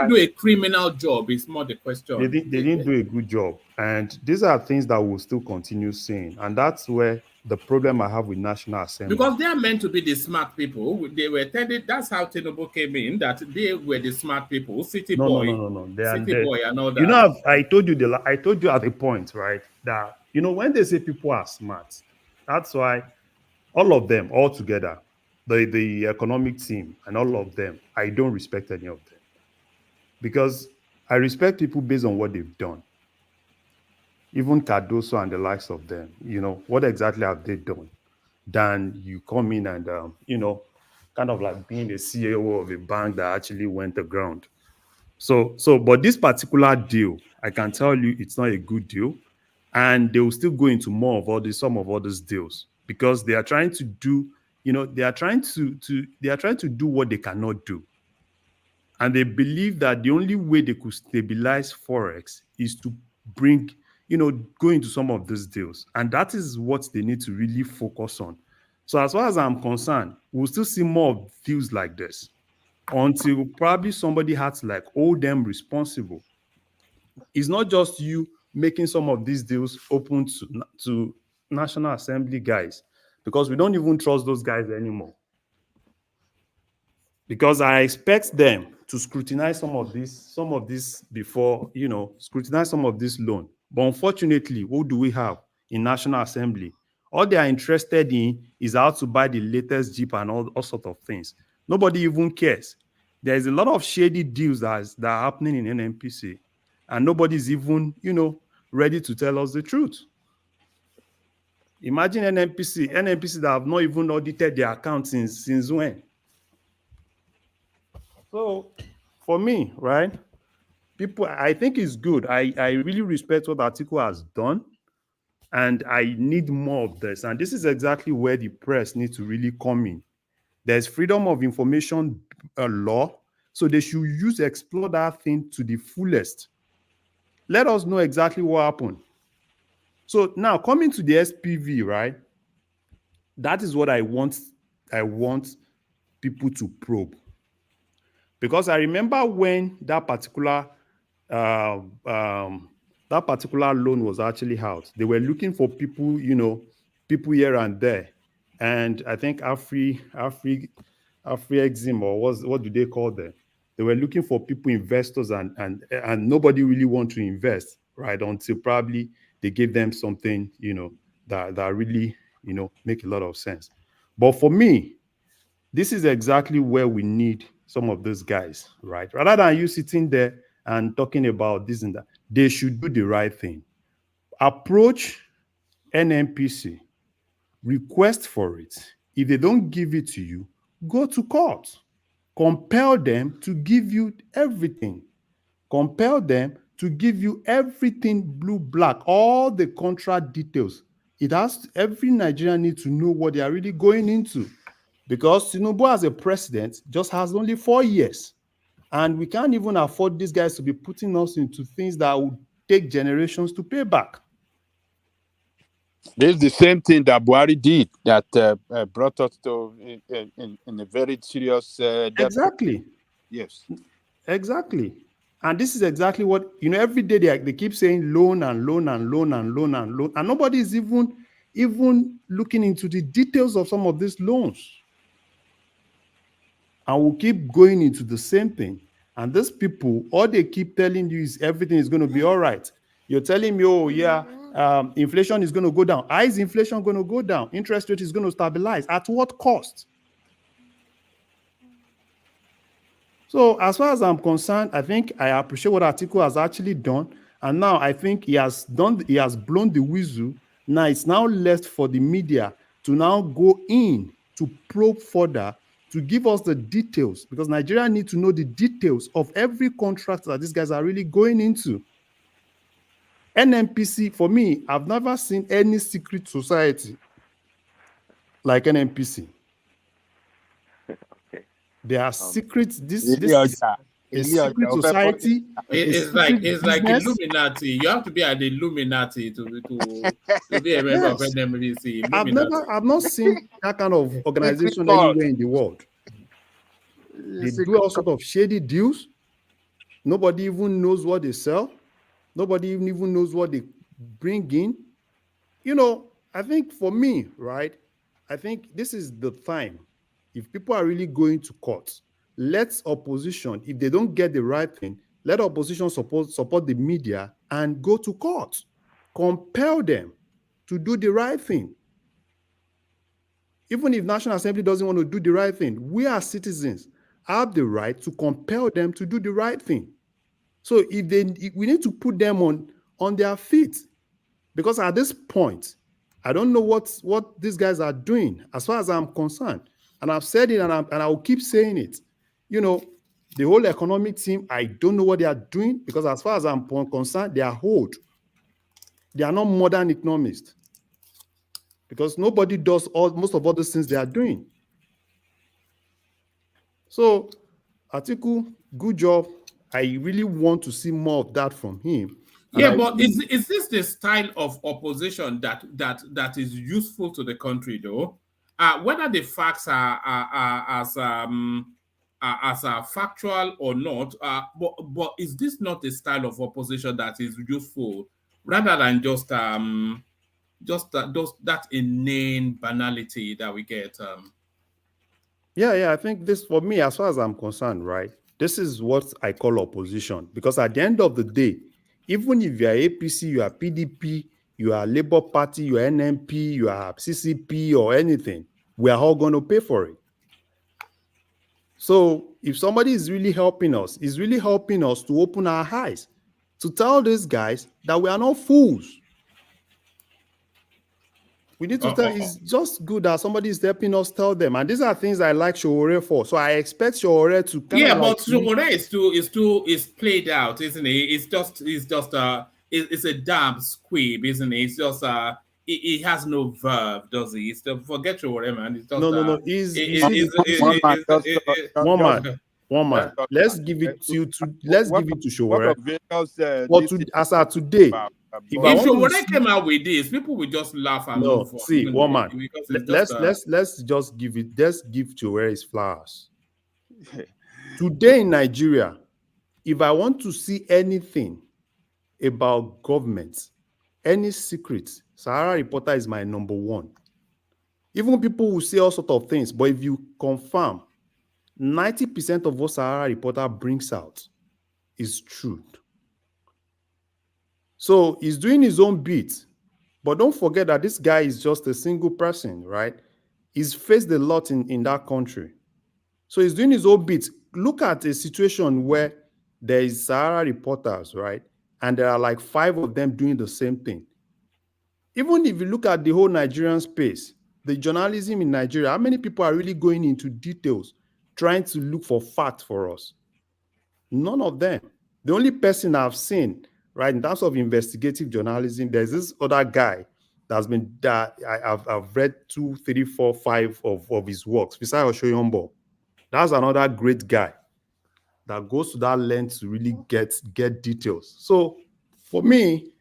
do a criminal job? Is more the question. They didn't do a good job, and these are things that we'll still continue saying, and that's where the problem I have with National Assembly. Because they are meant to be the smart people. They were tended. That's how Tinubu came in. That they were the smart people. City boy and all that. You know, I told you at a point, right, that when they say people are smart, that's why all of them all together, the economic team and all of them, I don't respect any of them, because I respect people based on what they've done. Even Cardoso and the likes of them, what exactly have they done? Than you come in and, kind of like being a CEO of a bank that actually went aground. But this particular deal, I can tell you it's not a good deal. And they will still go into some of all these deals, because they are trying to do, they are trying to do what they cannot do. And they believe that the only way they could stabilize Forex is to go into some of these deals. And that is what they need to really focus on. So as far as I'm concerned, we'll still see more of deals like this until probably somebody has to hold them responsible. It's not just you making some of these deals open to National Assembly guys, because we don't even trust those guys anymore. because I expect them to scrutinize some of this before, scrutinize some of this loan. But unfortunately, what do we have in National Assembly? All they are interested in is how to buy the latest Jeep and all sorts of things. Nobody even cares. There is a lot of shady deals that are happening in NNPC, and nobody's even, ready to tell us the truth. Imagine NNPC that have not even audited their accounts since when? So for me, right, people, I think it's good. I really respect what Atiku has done, and I need more of this. And this is exactly where the press needs to really come in. There's freedom of information law, so they should explore that thing to the fullest. Let us know exactly what happened. So now coming to the SPV, right? That is what I want people to probe. Because I remember when that particular loan was actually out, they were looking for people, people here and there. And I think Afri-Exim, or what do they call them? They were looking for people, investors, and nobody really want to invest, right? Until probably they gave them something, that really, make a lot of sense. But for me, this is exactly where we need some of those guys, right? Rather than you sitting there and talking about this and that, they should do the right thing. Approach NNPC, request for it. If they don't give it to you, go to court. Compel them to give you everything. Compel them to give you everything blue, black, all the contract details. Every Nigerian needs to know what they are really going into. Because Tinubu as a president just has only 4 years. And we can't even afford these guys to be putting us into things that would take generations to pay back. This is the same thing that Buhari did that brought us to in a very serious debt. Exactly. Yes. Exactly. And this is exactly what, every day they keep saying loan and loan and loan and loan and loan. And nobody is even looking into the details of some of these loans. And we'll keep going into the same thing. And these people, all they keep telling you is everything is going to be all right. You're telling me, oh, yeah, inflation is going to go down. How is inflation going to go down? Interest rate is going to stabilize. At what cost? So as far as I'm concerned, I think I appreciate what Atiku has actually done. And now I think he has blown the whistle. Now it's now left for the media to now go in to probe further, to give us the details, because Nigeria need to know the details of every contract that these guys are really going into. NNPC, for me, I've never seen any secret society like NNPC. They are secrets. This is a secret society. It's like Illuminati. You have to be an Illuminati to be a member of NNPC. I've not seen that kind of organization anywhere in the world. They do all sorts of shady deals. Nobody even knows what they sell. Nobody even knows what they bring in. I think for me, right, I think this is the time. If people are really going to court, let opposition, if they don't get the right thing, let opposition support the media and go to court. Compel them to do the right thing. Even if National Assembly doesn't want to do the right thing, we as citizens have the right to compel them to do the right thing. So we need to put them on their feet, because at this point, I don't know what these guys are doing as far as I'm concerned. And I've said it, and I will keep saying it. The whole economic team, I don't know what they are doing, because as far as I'm concerned, they are old. They are not modern economists, because nobody does most of all those things they are doing. So, Atiku, good job. I really want to see more of that from him. Yeah, but is this the style of opposition that is useful to the country, though? Whether the facts are as factual or not, but is this not a style of opposition that is useful, rather than just that inane banality that we get? Yeah. I think this, for me, as far as I'm concerned, right, this is what I call opposition. Because at the end of the day, even if you are APC, you are PDP, you are Labour Party, you are NMP, you are CCP or anything, we are all going to pay for it. So if somebody is really helping us, is really helping us to open our eyes, to tell these guys that we are not fools. We need to tell, it's just good that somebody is helping us tell them. And these are things I like Sowore for. So I expect Sowore to kind of like... but Sowore is played out, isn't it? It's a damn squib, isn't it? It's just he has no verb, does he? It's forget Sowore, man. It's just no. One man. Let's give it to Sowore. As of today, if Sowore came out with this, people would just laugh and move on. See, one man. Let's just give it. Let's give Sowore his flowers. Today in Nigeria, if I want to see anything about government, any secret, Sahara Reporter is my number one. Even people will say all sorts of things, but if you confirm 90% of what Sahara Reporter brings out is truth. So he's doing his own bit, but don't forget that this guy is just a single person, right? He's faced a lot in that country. So he's doing his own bit. Look at a situation where there is Sahara Reporters, right? And there are like 5 of them doing the same thing. Even if you look at the whole Nigerian space, the journalism in Nigeria, how many people are really going into details, trying to look for facts for us? None of them. The only person I've seen, right, in terms of investigative journalism, there's this other guy that I've read 2, 3, 4, 5 of his works, Fisai Oshoyombo. That's another great guy that goes to that length to really get details. So for me,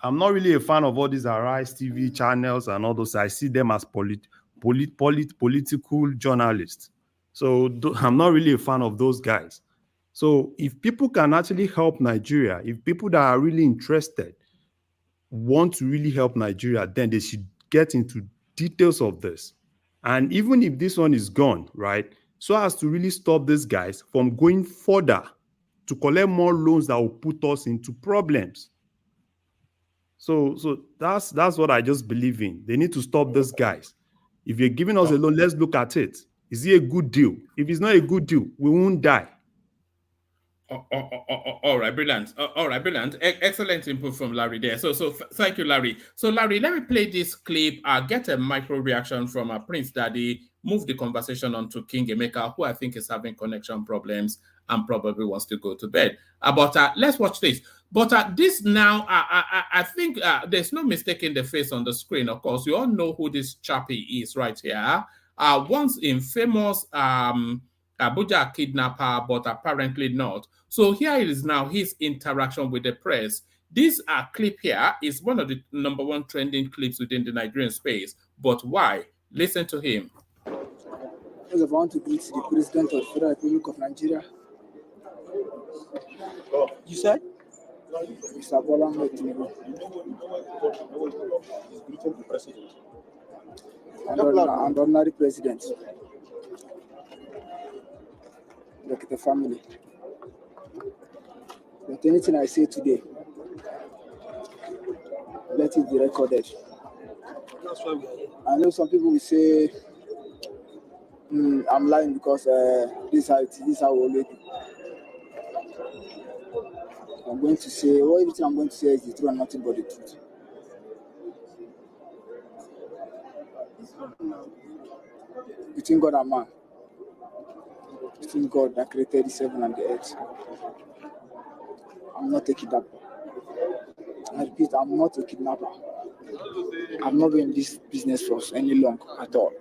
I'm not really a fan of all these Arise TV channels and all those. I see them as political journalists. So I'm not really a fan of those guys. So if people can actually help Nigeria, if people that are really interested want to really help Nigeria, then they should get into details of this. And even if this one is gone, right, so as to really stop these guys from going further to collect more loans that will put us into problems. So that's what I just believe in. They need to stop these guys. If you're giving us a loan, let's look at it. Is it a good deal? If it's not a good deal, we won't die. All right, brilliant. Excellent input from Larry there. So thank you, Larry. So Larry, let me play this clip. Get a micro reaction from Prince Daddy. Move the conversation on to King Emeka, who I think is having connection problems and probably wants to go to bed. But let's watch this. But this now, I think there's no mistake in the face on the screen. Of course, you all know who this chappie is right here. Once infamous Abuja kidnapper, but apparently not. So here it is now, his interaction with the press. This clip here is one of the #1 trending clips within the Nigerian space. But why? Listen to him. I want to greet the President of the Federal Republic of Nigeria. You said? Mr. Bola Tinubu. And ordinary president. Like the family. But anything I say today, let it be recorded. That's why we are here. I know some people will say I'm lying because this is how we always do. I'm going to say, everything I'm going to say is the truth and nothing but the truth. Between God and man, between God that created the heaven and the earth, I'm not a kidnapper. I repeat, I'm not a kidnapper. I've not been in this business for any long at all.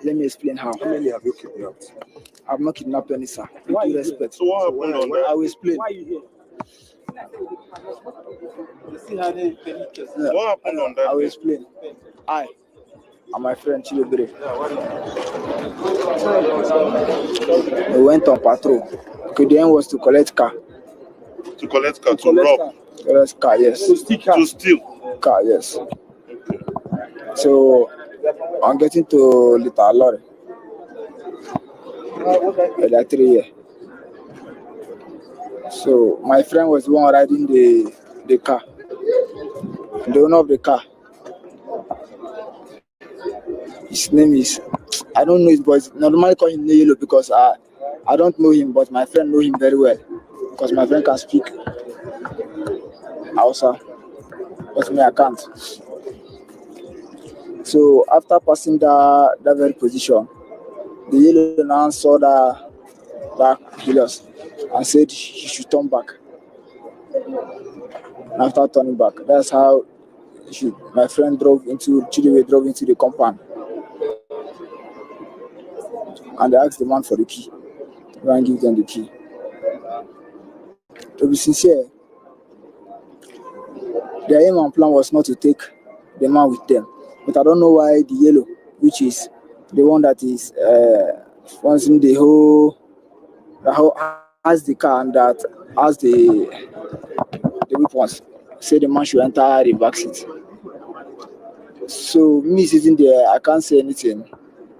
Let me explain how. How many have you kidnapped? I've not kidnapped any, sir. With due respect. So what happened on that? I will explain. Why are you here? What happened on that? I will explain. I and my friend Chilobere. We went on patrol. Okay, the aim was to collect car. To collect car, to rob? Collect car, yes. To steal? Car, yes. So I'm getting to Little Lorry. Like 3 years. So my friend was the one riding the car. The owner of the car. His name is, I don't know his voice. Normally call him Yellow because I don't know him, but my friend know him very well because my friend can speak Hausa, but me I can't. So after passing that very position, the Yellow now saw that Helios and said he should turn back. And after turning back, that's how my friend Chidiwe drove into the compound. And they asked the man for the key. The man gave them the key. To be sincere, their aim and plan was not to take the man with them. But I don't know why the Yellow, which is the one that is sponsoring the whole has the car and that has the weapons, say the man should enter the back seat. So me sitting there, I can't say anything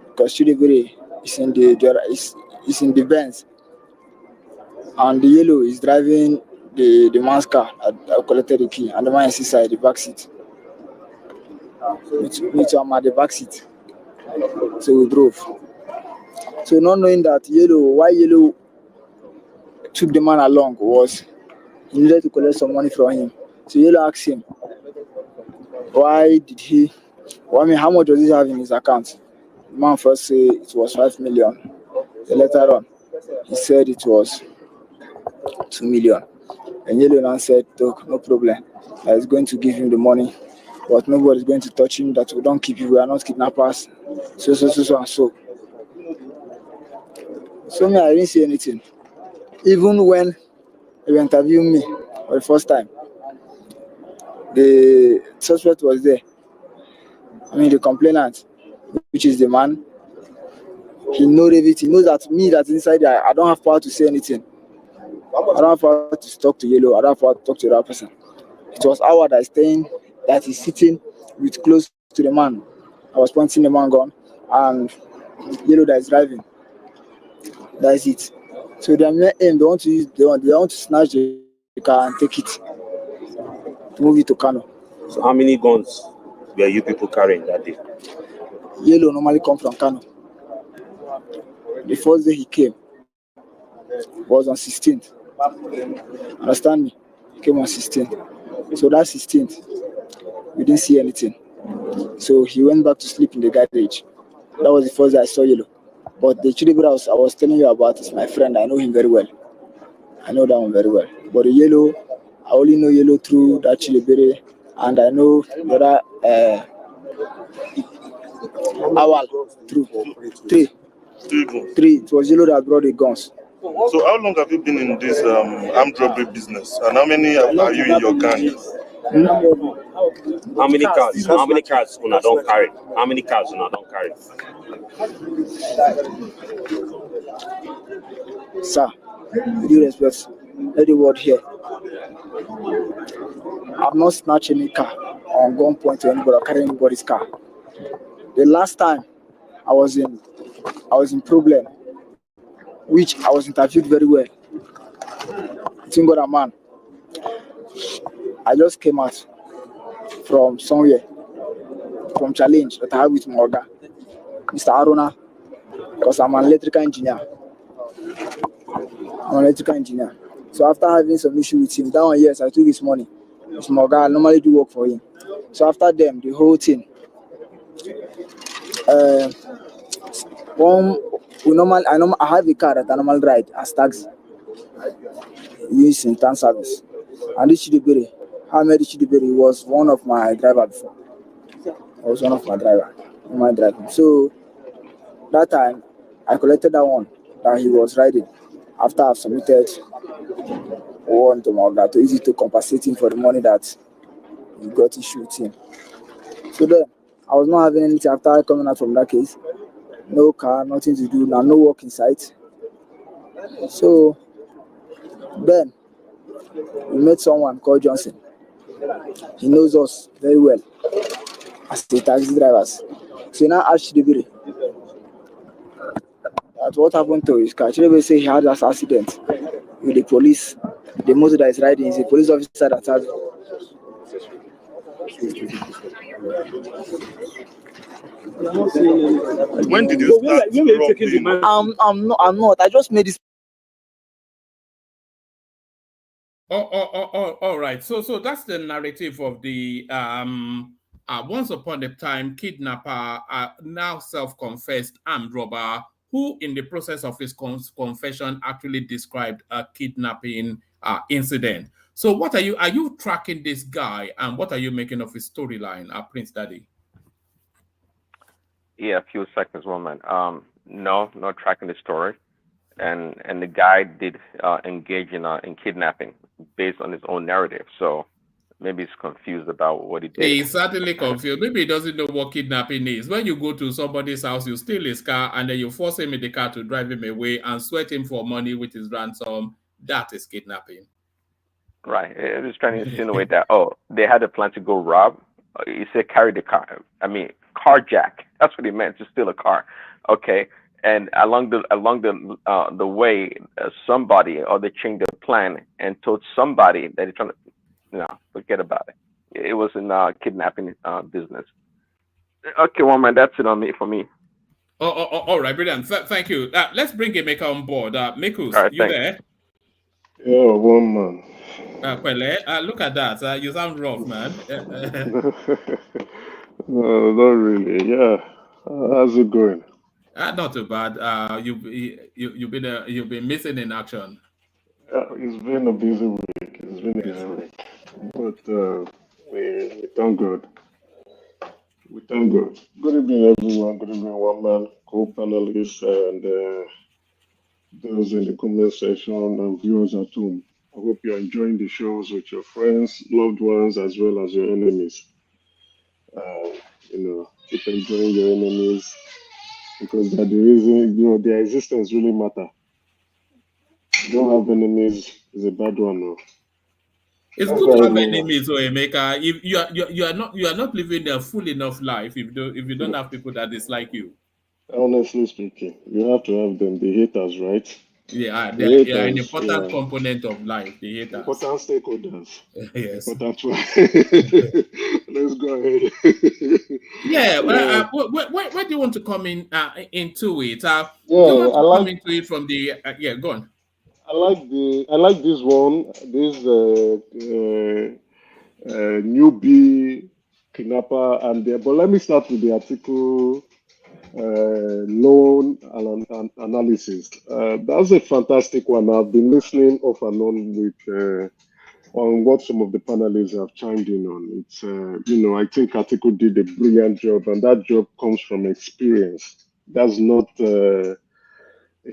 because Chidibiri is in the Benz, and the Yellow is driving the man's car. I collected the key, and the man is inside the back seat. Me too, I'm at the back seat. So we drove. So not knowing that why Yellow took the man along was he needed to collect some money from him. So Yellow asked him, how much does he have in his account? The man first said it was 5 million. Then later on, he said it was 2 million. And Yellow now said, look, no problem. I was going to give him the money, but nobody's going to touch him, that we don't keep you, we are not kidnappers. So and so. So me, I didn't say anything. Even when they interviewed me for the first time, the suspect was there. The complainant, which is the man, he knows everything. He knows that me that's inside there, I don't have power to say anything. I don't have power to talk to Yellow. I don't have power to talk to the other person. It was Howard that is sitting with close to the man. I was pointing the man gun, and Yellow that is driving. That is it. So their main aim, they want to snatch the car and take it, to move it to Kano. So how many guns were you people carrying that day? Yellow normally come from Kano. The first day he came was on 16th. Understand me? He came on 16th. So that 16th, we didn't see anything. So he went back to sleep in the garage. That was the first day I saw Yellow. But the Chidibira I was telling you about is my friend. I know him very well. I know that one very well. But the Yellow, I only know Yellow through that Chidibira, and I know the other Awal through three. It was Yellow that brought the guns. So how long have you been in this armed robbery business, and how many are you in your gang? How many cars una don't carry? How many cars una don't carry? Sir, with due respect, let the word here. I've not snatched any car or gunpoint to anybody or carry anybody's car. The last time I was in problem, which I was interviewed very well. Tingo that man. I just came out from somewhere, from challenge that I have with Morga, Mr. Aruna, because I'm an electrical engineer. So after having some issue with him, that 1 year I took his money. Mr. Morga, I normally do work for him. So after them, the whole thing. I have a car that I normally ride as taxi, used in town service. And this Chidibiri, Ahmed Chidibiri was one of my driver before. I was one of my driver in my driving. So that time, I collected that one that he was riding after I've submitted one to Morga to easy to compensate him for the money that he got issued with him. So then, I was not having anything after coming out from that case. No car, nothing to do, now no work in sight. So then we met someone called Johnson. He knows us very well as the taxi drivers. So now asked Chidibiri That's what happened to his car. Actually, say he had that accident with the police. The motor that is riding is a police officer that has. When did you start rubbing? I'm not. I just made this. All right. So that's the narrative of the once upon a time kidnapper, now self-confessed armed robber, who in the process of his confession actually described a kidnapping incident. So what are you tracking this guy, and what are you making of his storyline, Prince Daddy? Yeah, a few seconds, woman. No, not tracking the story, and the guy did engage in kidnapping based on his own narrative. So maybe he's confused about what he did. He's certainly confused. Maybe he doesn't know what kidnapping is. When you go to somebody's house, you steal his car, and then you force him in the car to drive him away and sweat him for money with his ransom. That is kidnapping. Right. He was trying to insinuate that, they had a plan to go rob. He said carry the car. I mean, carjack. That's what he meant, to steal a car. Okay. And along the way, somebody or they changed their plan and told somebody that they're trying to, forget about it. It was in kidnapping business. Okay, woman, that's it for me. All right, brilliant. Thank you. Let's bring Emeka on board. Mikus, right, you thanks. there? Yeah, one man. Look at that. You sound rough, man. No, not really. Yeah. How's it going? Not too bad. You've been missing in action. It's been a busy week. But we thank God. We thank God. Good evening, everyone. Good evening, one man, co-panelists, and those in the comment section and viewers at home. I hope you're enjoying the shows with your friends, loved ones, as well as your enemies. Keep enjoying your enemies because they're the reason, their existence really matter. You don't have enemies is a bad one. No. It's good to have enemies, Emeka. If you are not living a full enough life if you don't have people that dislike you. Honestly speaking, you have to have them, the haters, right? Yeah, they are an important component of life, the haters. Important stakeholders. Yes. Important one. Let's go ahead. Where do you want to come into it? I like come into it from the go on. I like this one. This newbie kidnapper and there. But let me start with the article loan analysis. That's a fantastic one. I've been listening off and on with on what some of the panelists have chimed in on. It's I think article did a brilliant job, and that job comes from experience. That's not a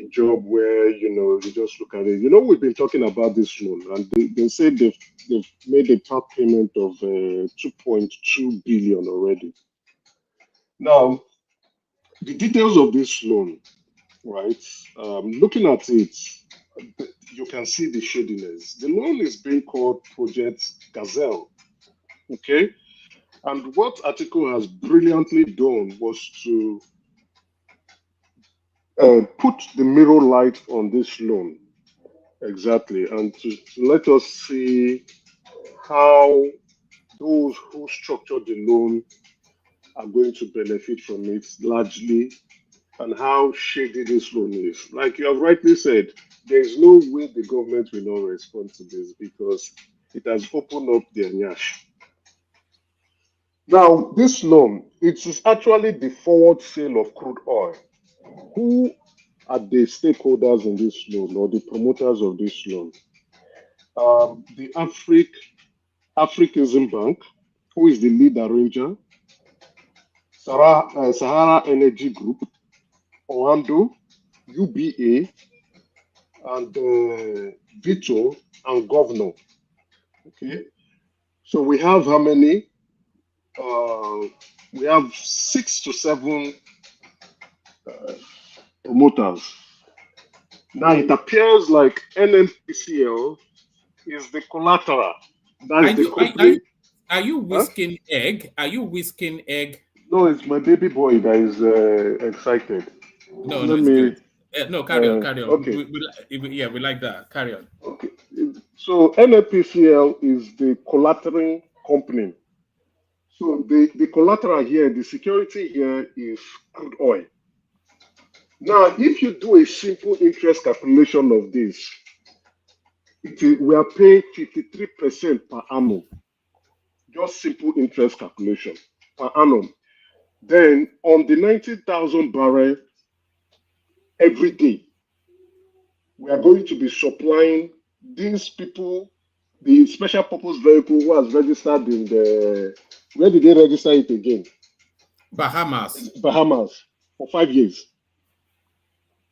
job where you just look at it. We've been talking about this loan, and they say they've made a part payment of 2.2 billion already. Now, the details of this loan, right? Looking at it, you can see the shadiness. The loan is being called Project Gazelle. Okay, and what article has brilliantly done was to put the mirror light on this loan. Exactly, and to let us see how those who structured the loan are going to benefit from it largely, and how shady this loan is. Like you have rightly said, there is no way the government will not respond to this because it has opened up their nyash. Now, this loan, it is actually the forward sale of crude oil. Who are the stakeholders in this loan or the promoters of this loan? The Africanism Bank, who is the lead arranger, Sahara Energy Group, Oando, UBA, and Vito and Governor. Okay, so we have how many? We have 6 to 7 promoters. Now it appears like NNPCL is the collateral. Are you whisking egg? Are you whisking egg? No, it's my baby boy that is excited. No, it's good. No, carry on. Okay. We like that. Carry on. Okay. So NNPCL is the collateral company. So the collateral here, the security here is crude oil. Now, if you do a simple interest calculation of this, we are paying 53% per annum. Just simple interest calculation per annum. Then on the 90,000 barrel every day, we are going to be supplying these people the special purpose vehicle who has registered in the, where did they register it again? Bahamas. For 5 years.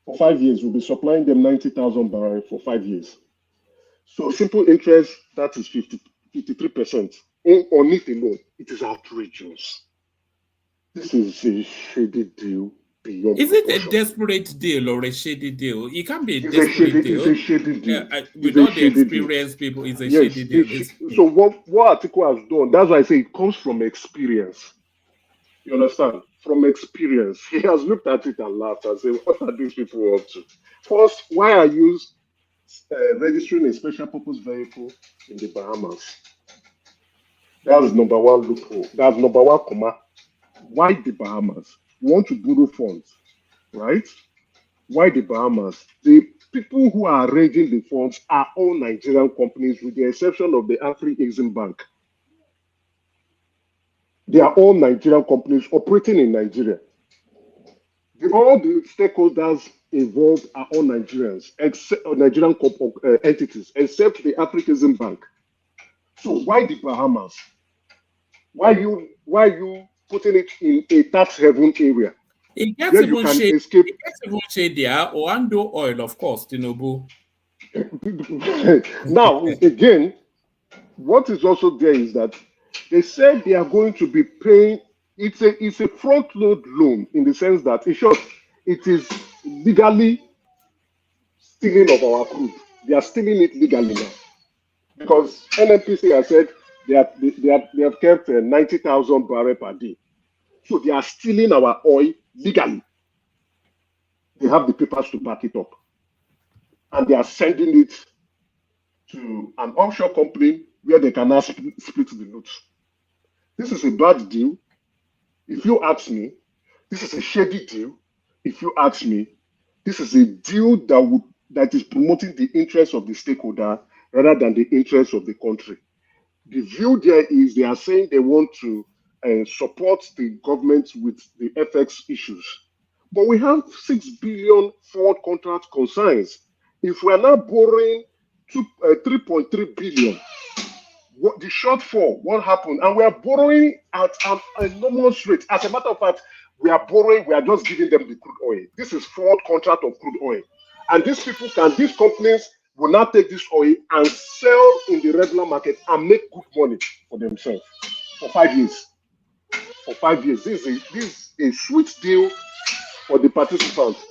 For 5 years, we'll be supplying them 90,000 barrel for 5 years. So simple interest, that is 53%. On it alone, it is outrageous. This is a shady deal beyond Is proportion. it a desperate deal or a shady deal? It can't be a It's desperate deal. It's a shady deal. With all the experienced people, it's a shady deal. So what Atiku has done, that's why I say it comes from experience. You understand? From experience. He has looked at it and laughed and said, what are these people up to? First, why are you registering a special purpose vehicle in the Bahamas? That's number one loophole. That's number one comma. Why the Bahamas? You want to borrow funds, right? Why the Bahamas? The people who are arranging the funds are all Nigerian companies with the exception of the Afri-Exim Bank. They are all Nigerian companies operating in Nigeria. All the stakeholders involved are all Nigerians, except Nigerian entities, except the Afri-Exim Bank. So why the Bahamas? Why you putting it in a tax haven area? It gets even shade there, Oando oil, of course, Tinubu. Now, again, what is also there is that they said they are going to be paying, it's a front load loan in the sense that, in short, it is legally stealing of our crude. They are stealing it legally now. Because NNPC has said they have kept 90,000 barrels per day. So they are stealing our oil legally. They have the papers to back it up. And they are sending it to an offshore company where they can now split the loot. This is a bad deal. If you ask me, this is a shady deal. If you ask me, this is a deal that is promoting the interests of the stakeholder rather than the interests of the country. The view there is they are saying they want to support the government with the FX issues. But we have 6 billion forward contract concerns. If we are now borrowing 3.3 billion, the shortfall, what happened? And we are borrowing at an enormous rate. As a matter of fact, we are just giving them the crude oil. This is forward contract of crude oil. And these companies will now take this oil and sell in the regular market and make good money for themselves for 5 years. For 5 years. This is a sweet deal for the participants.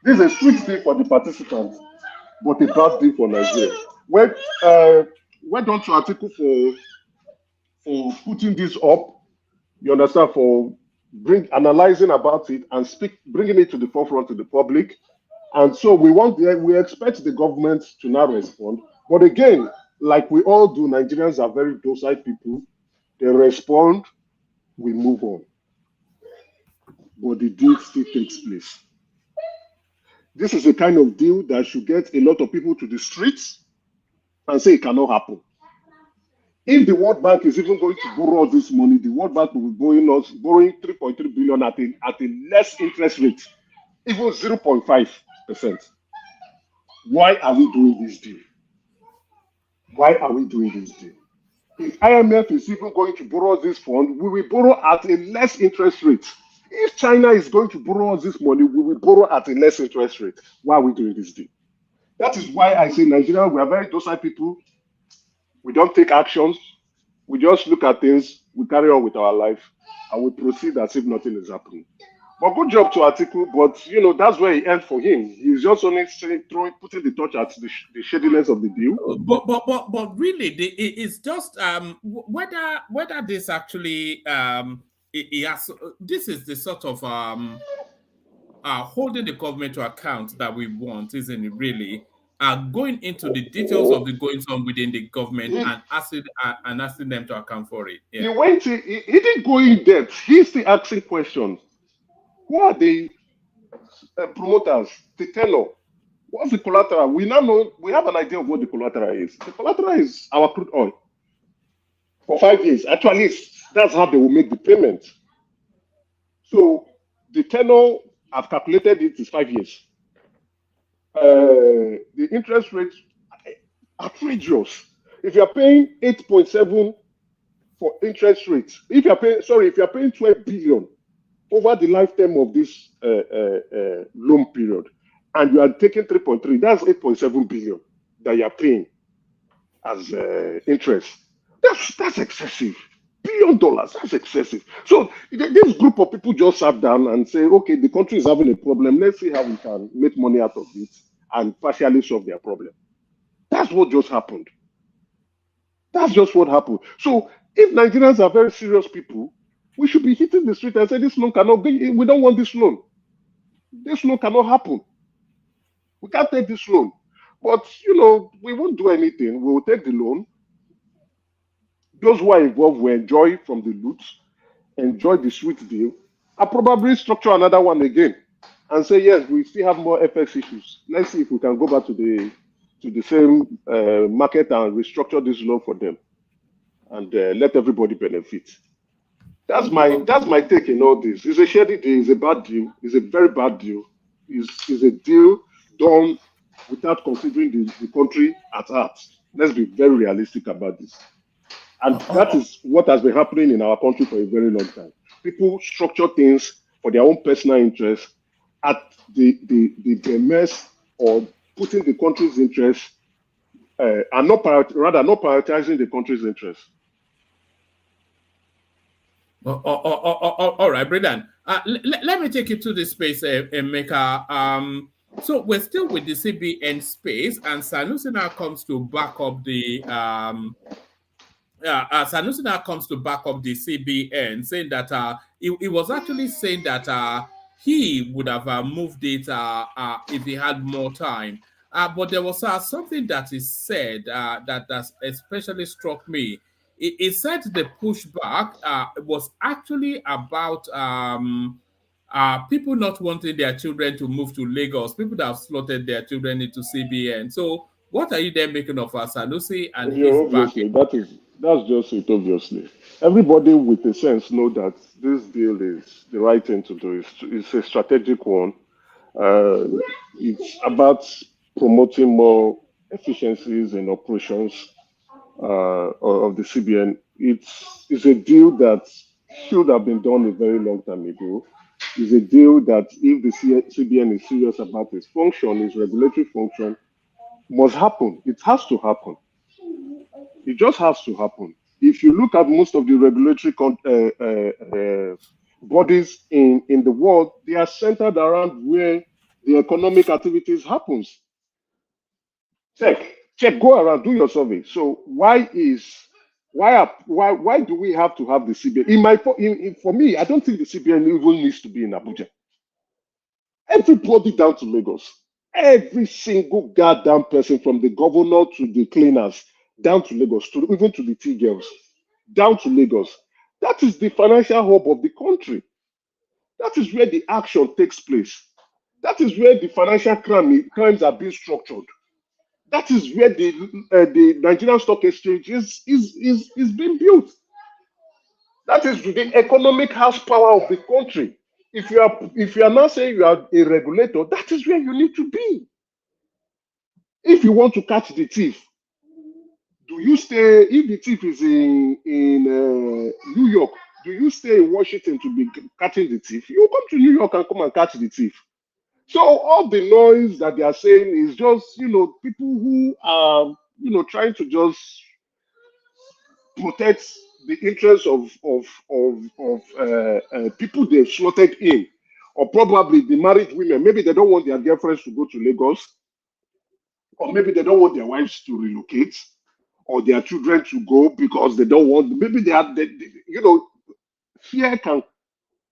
This is a sweet deal for the participants, but a bad deal for Nigeria. Well done to Atiku for putting this up. You understand, for analyzing about it and bringing it to the forefront to the public. And so we expect the government to now respond. But again, like we all do, Nigerians are very docile people. They respond, we move on. But the deal still takes place. This is a kind of deal that should get a lot of people to the streets and say it cannot happen. If the World Bank is even going to borrow this money, the World Bank will be borrowing 3.3 billion at a less interest rate, even 0.5%. Why are we doing this deal? Why are we doing this deal? If IMF is even going to borrow this fund, we will borrow at a less interest rate. If China is going to borrow us this money, we will borrow at a less interest rate. Why are we doing this deal? That is why I say Nigeria, we are very docile people. We don't take actions. We just look at things, we carry on with our life, and we proceed as if nothing is happening. But good job to Atiku, but that's where it ends for him. He's just only putting the touch at the shadiness of the deal. But really, it's just whether this actually this is the sort of holding the government to account that we want, isn't it really? Going into the details of the goings on within the government and asking them to account for it. He went. He didn't go in depth. He's still asking questions. Who are the promoters? The tenor. What's the collateral? We now know. We have an idea of what the collateral is. The collateral is our crude oil for 5 years. Actually, that's how they will make the payment. So the tenor, I've calculated it, is 5 years. The interest rate outrageous. If you are paying 8.7 for interest rates, if you are paying 12 billion over the lifetime of this loan period, and you are taking 3.3, that's 8.7 billion that you are paying as interest. That's excessive. $1 billion, that's excessive. So this group of people just sat down and say, okay, the country is having a problem. Let's see how we can make money out of it and partially solve their problem. That's what just happened. That's just what happened. So if Nigerians are very serious people, we should be hitting the street and say this loan cannot be, we don't want this loan. This loan cannot happen. We can't take this loan. But, we won't do anything. We will take the loan. Those who are involved will enjoy from the loot, enjoy the sweet deal, and probably structure another one again and say, yes, we still have more FX issues. Let's see if we can go back to the same market and restructure this loan for them and let everybody benefit. That's my take in all this. It's a shady deal. It's a bad deal. It's a very bad deal. It's a deal done without considering the country at heart. Let's be very realistic about this. And that is what has been happening in our country for a very long time. People structure things for their own personal interests at the mess or putting the country's interests and not prioritizing the country's interests. All right, Bredan. Let me take you to the space, Emeka. So we're still with the CBN space, and Sanusi now comes to back up the CBN, saying that he was actually saying that he would have moved it if he had more time. But there was something that he said that especially struck me. He said the pushback was actually about people not wanting their children to move to Lagos, people that have slotted their children into CBN. So what are you then making of Sanusi and his obviously, that's just it, obviously. Everybody with a sense know that this deal is the right thing to do. It's a strategic one. It's about promoting more efficiencies in operations of the CBN. It's a deal that should have been done a very long time ago. It's a deal that if the CBN is serious about its function, its regulatory function, must happen. It has to happen. It just has to happen. If you look at most of the regulatory bodies in the world, they are centered around where the economic activities happens. Check, go around, do your survey. So why do we have to have the CBN? For me, I don't think the CBN even needs to be in Abuja. Everybody down to Lagos. Every single goddamn person, from the governor to the cleaners, down to Lagos, even to the tea girls, down to Lagos. That is the financial hub of the country. That is where the action takes place. That is where the financial crimes are being structured. That is where the Nigerian Stock Exchange is being built. That is the economic house power of the country. If you are now saying you are a regulator, that is where you need to be. If you want to catch the thief, do you stay? If the thief is in New York, do you stay in Washington to be catching the thief? You come to New York and come and catch the thief. So all the noise that they are saying is just, people who are, trying to just protect the interests of people they've slotted in, or probably the married women. Maybe they don't want their girlfriends to go to Lagos, or maybe they don't want their wives to relocate, or their children to go because they don't want. Maybe fear can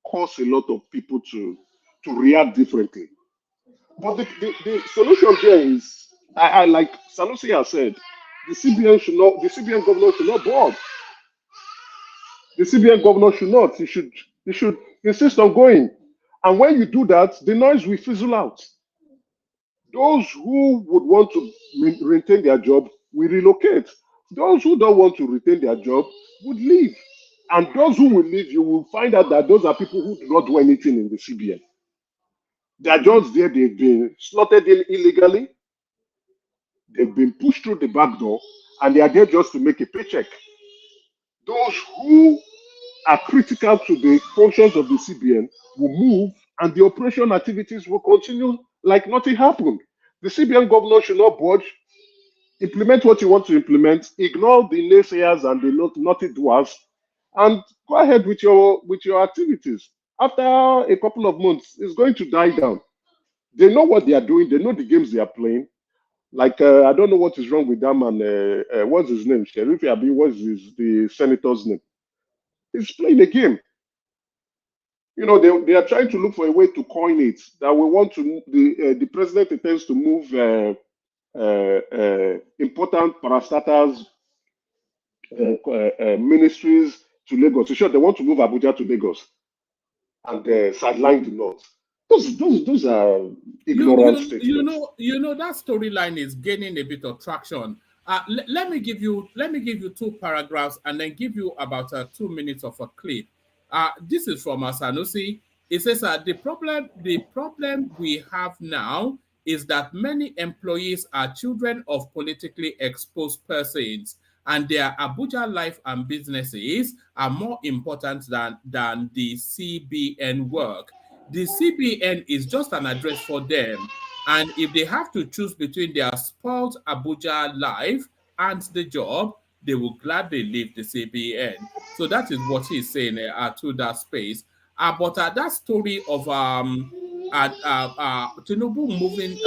cause a lot of people to to react differently. But the solution there is, I like Sanusi has said, the CBN governor should not board. The CBN governor should not. He should insist on going. And when you do that, the noise will fizzle out. Those who would want to retain their job will relocate. Those who don't want to retain their job would leave. And those who will leave, you will find out that those are people who do not do anything in the CBN. They are just there. They've been slotted in illegally. They've been pushed through the back door, and they are there just to make a paycheck. Those who are critical to the functions of the CBN will move, and the operation activities will continue like nothing happened. The CBN governor should not budge. Implement what you want to implement. Ignore the naysayers and the naughty doers, and go ahead with your activities. After a couple of months, it's going to die down. They know what they are doing. They know the games they are playing. Like I don't know what is wrong with that man. What's his name? Sheriff Abi. What's the senator's name? He's playing a game. You know, they are trying to look for a way to coin it. That we want to the president intends to move important parastatals ministries to Lagos. Sure, they want to move Abuja to Lagos and sideline the north. Those are ignorant statements. You know that storyline is gaining a bit of traction. Let me give you 2 paragraphs and then give you about 2 minutes of a clip. This is from Sanusi. It says the problem we have now is that many employees are children of politically exposed persons, and their Abuja life and businesses are more important than the CBN work. The CBN is just an address for them, and if they have to choose between their spoiled Abuja life and the job, they will gladly leave the CBN. So that is what he's saying to that space. But that story of Tinubu moving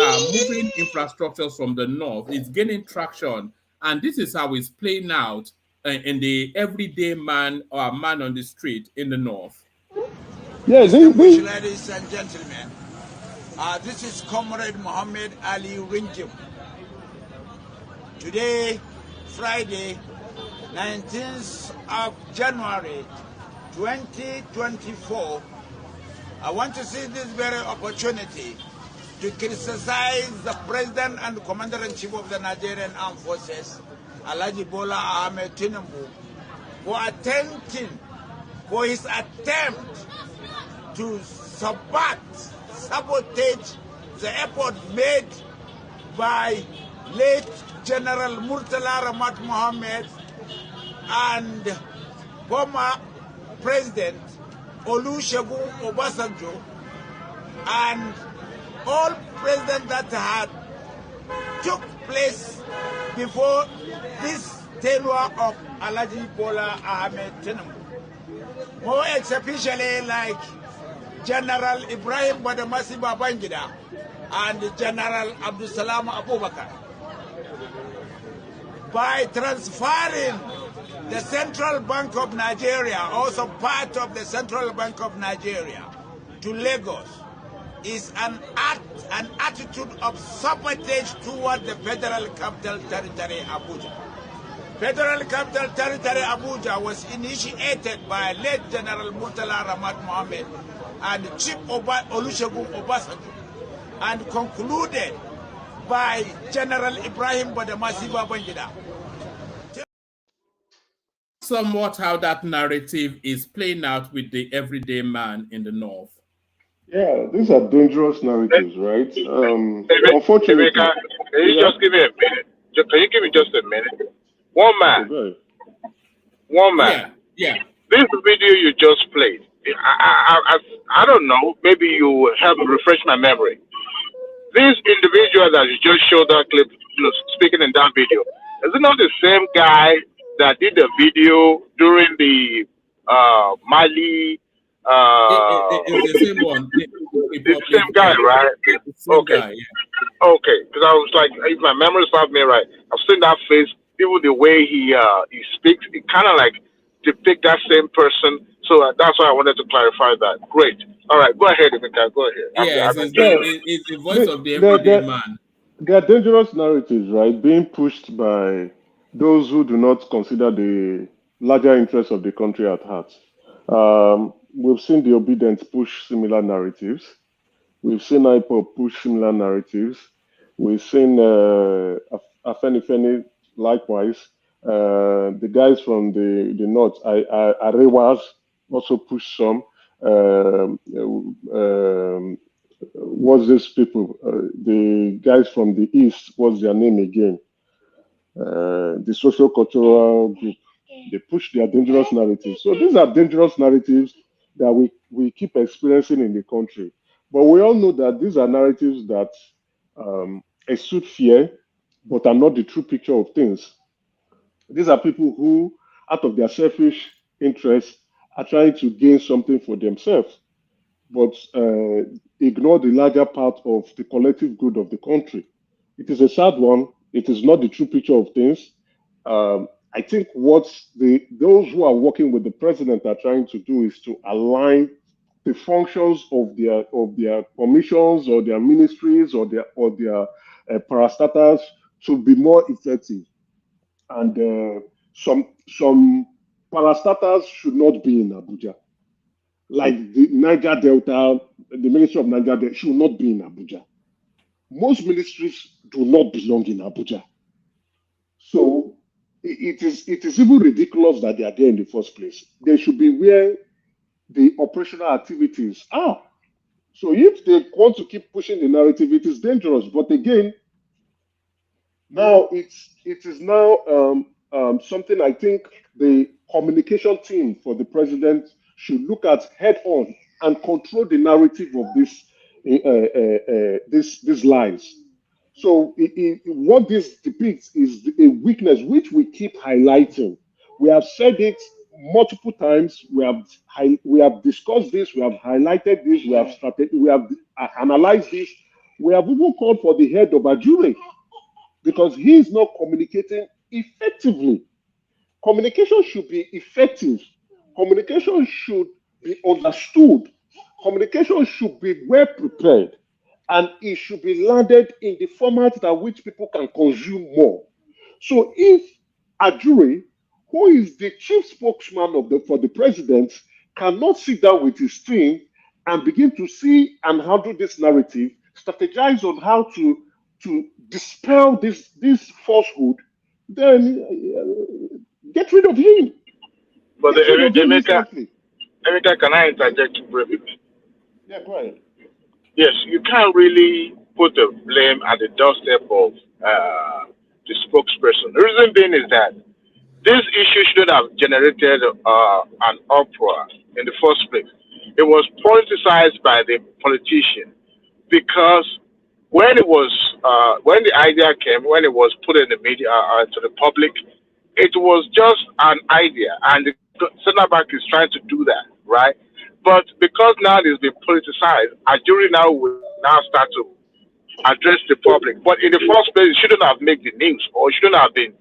infrastructures from the north is gaining traction, and this is how it's playing out in the everyday man or man on the street in the north. Yes, ladies and gentlemen, this is Comrade Muhammad Ali Ringim. Today, Friday, 19th of January 2024, I want to seize this very opportunity to criticize the President and Commander-in-Chief of the Nigerian Armed Forces, Alhaji Bola Ahmed Tinubu, for his attempt to sabotage the effort made by late General Murtala Ramat Mohammed and former President Olusegun Obasanjo and all presidents that had took place before this tenure of Alhaji Bola Ahmed Tinubu. More especially like General Ibrahim Badamasi Babangida and General Abdulsalam Abubakar. By transferring the Central Bank of Nigeria, also part of the Central Bank of Nigeria, to Lagos, is an attitude of sabotage toward the Federal Capital Territory, Abuja. Federal Capital Territory, Abuja was initiated by late General Murtala Ramat Mohammed and Chief Olusegun Obasanjo, and concluded by General Ibrahim Badamasi Babangida. Somewhat how that narrative is playing out with the everyday man in the north. Yeah, these are dangerous narratives, right? Unfortunately, can you just give me a minute? Can you give me just a minute? One man. Okay. One man. Yeah. This video you just played, I don't know, maybe you help refresh my memory. This individual that you just showed that clip, speaking in that video, is it not the same guy that did the video during the Mali? It's the same one. It's the same guy, right? Okay. Guy, yeah. Okay, because I was like, if my memory serves me right, I've seen that face, even the way he speaks, it kind of like depict that same person. So that's why I wanted to clarify that. Great. All right, go ahead, Emeka. Go ahead. Yes, I'm enjoying it. it's the voice of the everyday man. There are dangerous narratives, right, being pushed by those who do not consider the larger interests of the country at heart. We've seen the obedient push similar narratives. We've seen IPOP push similar narratives. We've seen Afenifeni likewise. The guys from the north, Arewas, also push some. What's these people? The guys from the east, what's their name again? The social cultural group. They push their dangerous narratives. So these are dangerous narratives that we keep experiencing in the country. But we all know that these are narratives that exude fear, but are not the true picture of things. These are people who, out of their selfish interests, are trying to gain something for themselves, but ignore the larger part of the collective good of the country. It is a sad one. It is not the true picture of things. I think what those who are working with the president are trying to do is to align the functions of their commissions or their ministries or their parastatals to be more effective. And some parastatals should not be in Abuja. Like the Niger Delta, the Ministry of Niger Delta should not be in Abuja. Most ministries do not belong in Abuja. So it is even ridiculous that they are there in the first place. They should be where the operational activities are. So if they want to keep pushing the narrative, it is dangerous. But again, now it is now something I think the communication team for the president should look at head on and control the narrative of these lies. So what this depicts is a weakness which we keep highlighting. We have said it multiple times. We have discussed this. We have highlighted this. We have analyzed this. We have even called for the head of Ajuri because he is not communicating effectively. Communication should be effective. Communication should be understood. Communication should be well prepared. And it should be landed in the format that which people can consume more. So if Ajuri, who is the chief spokesman for the president, cannot sit down with his team and begin to see and handle this narrative, strategize on how to dispel this falsehood, then get rid of him. But Emeka, can I interject briefly? Yeah, go ahead. Yes, you can't really put the blame at the doorstep of the spokesperson. The reason being is that this issue should have generated an uproar in the first place. It was politicized by the politician because when the idea came, when it was put in the media to the public, it was just an idea, and the central bank is trying to do that, right? But because now it's been politicized, a jury now will now start to address the public. But in the first place, it shouldn't have made the news, or it shouldn't have been,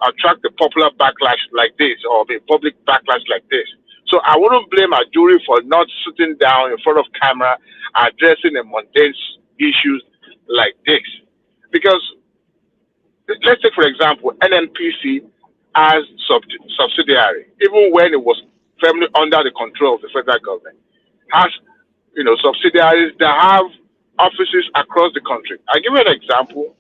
attract the popular backlash like this, or the public backlash like this. So I wouldn't blame a jury for not sitting down in front of camera addressing the mundane issues like this. Because let's take, for example, NNPC as subsidiary, even when it was firmly under the control of the federal government, has subsidiaries that have offices across the country. I'll give you an example.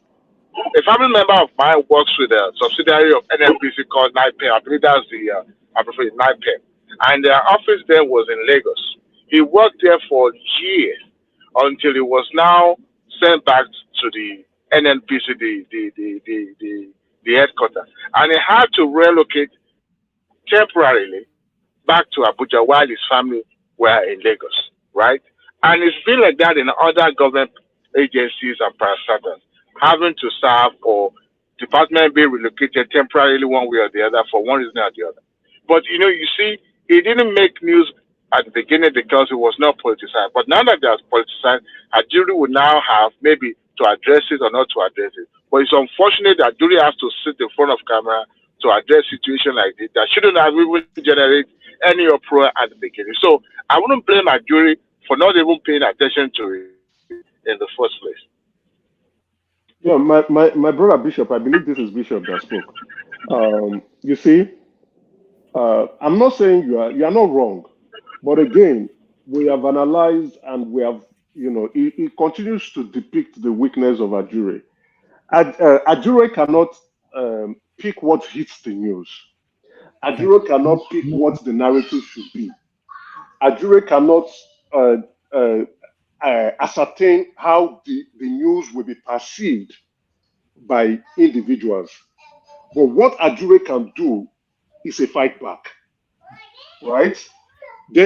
A family member of mine works with a subsidiary of NNPC called NIPEM. I believe that's NIPEM. And their office there was in Lagos. He worked there for years until he was now sent back to the NNPC, the headquarters. And he had to relocate temporarily back to Abuja while his family were in Lagos, right? And it's been like that in other government agencies and parastatals, having to serve or department being relocated temporarily one way or the other for one reason or the other. But you see, it didn't make news at the beginning because it was not politicized. But now that it's politicized, a jury will now have maybe to address it or not to address it. But it's unfortunate that jury has to sit in front of camera to address situation like this that shouldn't have even generate any uproar at the beginning. So I wouldn't blame a jury for not even paying attention to it in the first place. Yeah, my brother Bishop, I believe this is Bishop that spoke. You see, I'm not saying you are not wrong, but again, we have analyzed and we have, it continues to depict the weakness of Ajure. Ajure cannot pick what hits the news. Ajure cannot pick what the narrative should be. Ajure cannot uh, uh, ascertain how the news will be perceived by individuals. But what Ajure can do is a fight back, right?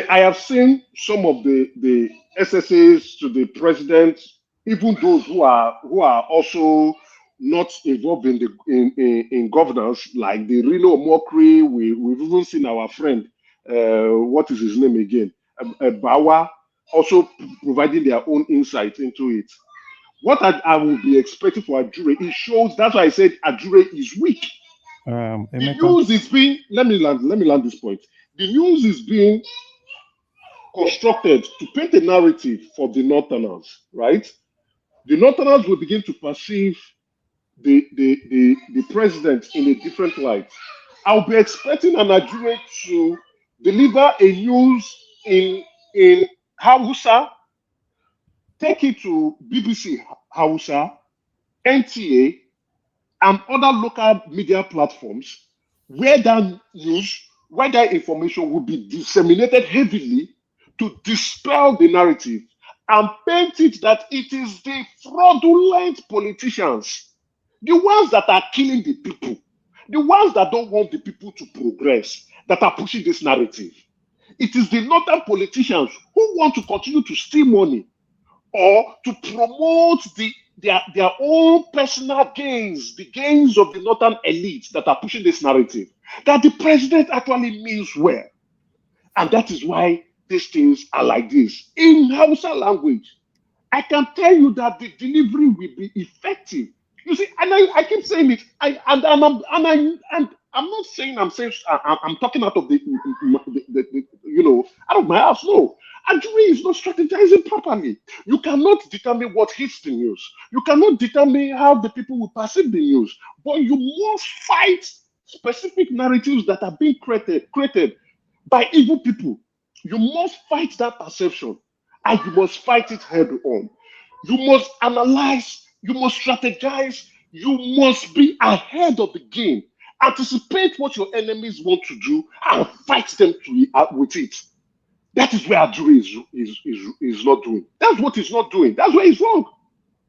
I have seen some of the SSAs to the president, even those who are also not involved in the in governance, like the Reno Mokri. We've even seen our friend, what is his name again, Bawa, also providing their own insight into it. What I would be expecting for Ajure, it shows. That's why I said Ajure is weak. The news is being. Let me land this point. The news is being constructed to paint a narrative for the Northerners, right? The Northerners will begin to perceive the president in a different light. I'll be expecting an Nigerian to deliver a news in Hausa, take it to BBC Hausa, NTA, and other local media platforms where that news, where that information will be disseminated heavily to dispel the narrative and paint it that it is the fraudulent politicians, the ones that are killing the people, the ones that don't want the people to progress, that are pushing this narrative. It is the northern politicians who want to continue to steal money or to promote their own personal gains, the gains of the northern elites that are pushing this narrative, that the president actually means well. And that is why these things are like this. In Hausa language, I can tell you that the delivery will be effective. You see, and I keep saying it, I'm not saying I'm talking out of the out of my house. No, Ajuri is not strategizing properly. You cannot determine what hits the news. You cannot determine how the people will perceive the news. But you must fight specific narratives that are being created by evil people. You must fight that perception, and you must fight it head on. You must analyze, you must strategize, you must be ahead of the game. Anticipate what your enemies want to do and fight them with it. That is where Ajuri is not doing. That's what he's not doing. That's where he's wrong.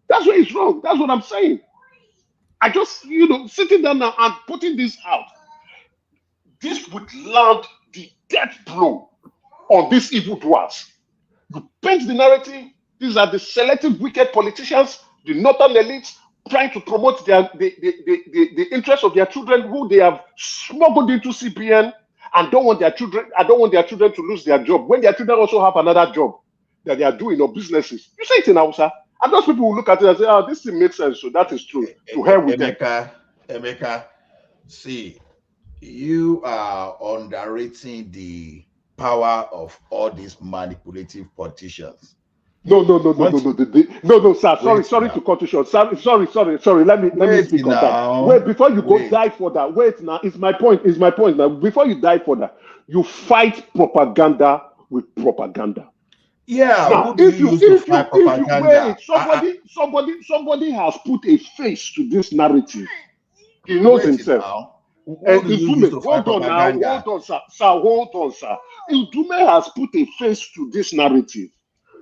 That's where he's wrong. That's what I'm saying. I just, sitting down now and putting this out, this would land the death blow on these evildoers. You paint the narrative. These are the selective wicked politicians, the northern elites, trying to promote the interests of their children who they have smuggled into CBN and don't want their children to lose their job when their children also have another job that they are doing or businesses. You say it in Hausa, and those people will look at it and say, "Oh, this thing makes sense." So that is true. To hell with them. Emeka, see, you are underrating the power of all these manipulative politicians. No, sir. Sorry to cut you short. Sorry. Let me speak on that. Wait, before you go dive for that. Wait now. It's my point now. Before you dive for that, you fight propaganda with propaganda. Yeah. Now, if you wait, somebody has put a face to this narrative. He knows himself. Hold on, sir. Hold on, sir. Ndume has put a face to this narrative.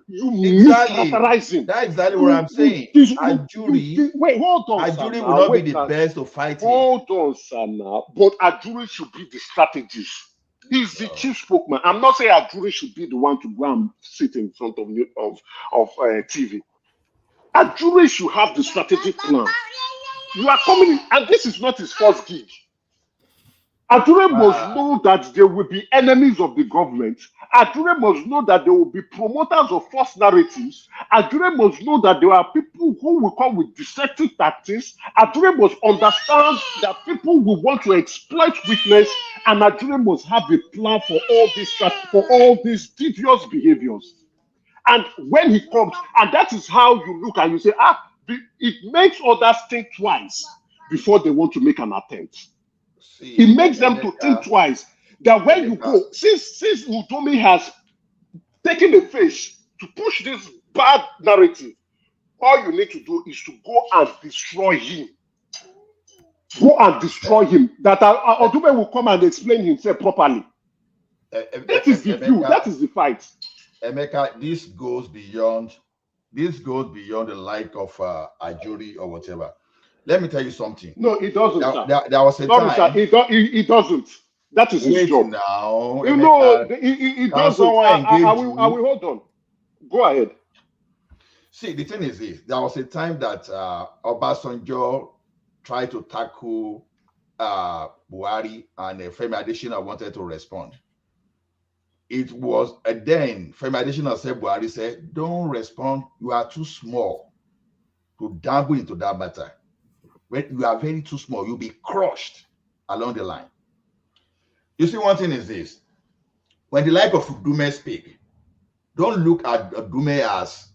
You mischaracterize him. That's exactly what I'm saying. Ajuri will not be the best to fight him. Hold on, sir, now. But Ajuri should be the strategist. He's the chief spokesman. I'm not saying Ajuri should be the one to go and sit in front of TV. Ajuri should have the strategic plan. You are coming in, and this is not his first gig. Ajure must know that there will be enemies of the government. Ajure must know that there will be promoters of false narratives. Ajure must know that there are people who will come with deceptive tactics. Ajure must understand that people will want to exploit weakness, and Ajure must have a plan for all these devious behaviors. And when he comes, and that is how you look and you say, it makes others think twice before they want to make an attempt. It makes them to think twice. That when you go, since Utomi has taken the face to push this bad narrative, all you need to do is to go and destroy him. Go and destroy him. That Utomi will come and explain himself properly. That is the view. That is the fight. Emeka, this goes beyond the like of Ajuri or whatever. Let me tell you something. No, it doesn't. There was a time. Sir, it doesn't. That is his job. Now, you Emeka, know, it doesn't. I will hold on. Go ahead. See, the thing is this. There was a time that Obasanjo tried to tackle Buhari, and Femi Adesina wanted to respond. It was then Femi Adesina said, Buhari said, don't respond. You are too small to dabble into that matter. When you are very too small, you'll be crushed along the line. You see, one thing is this. When the like of Udume speak, don't look at Udume as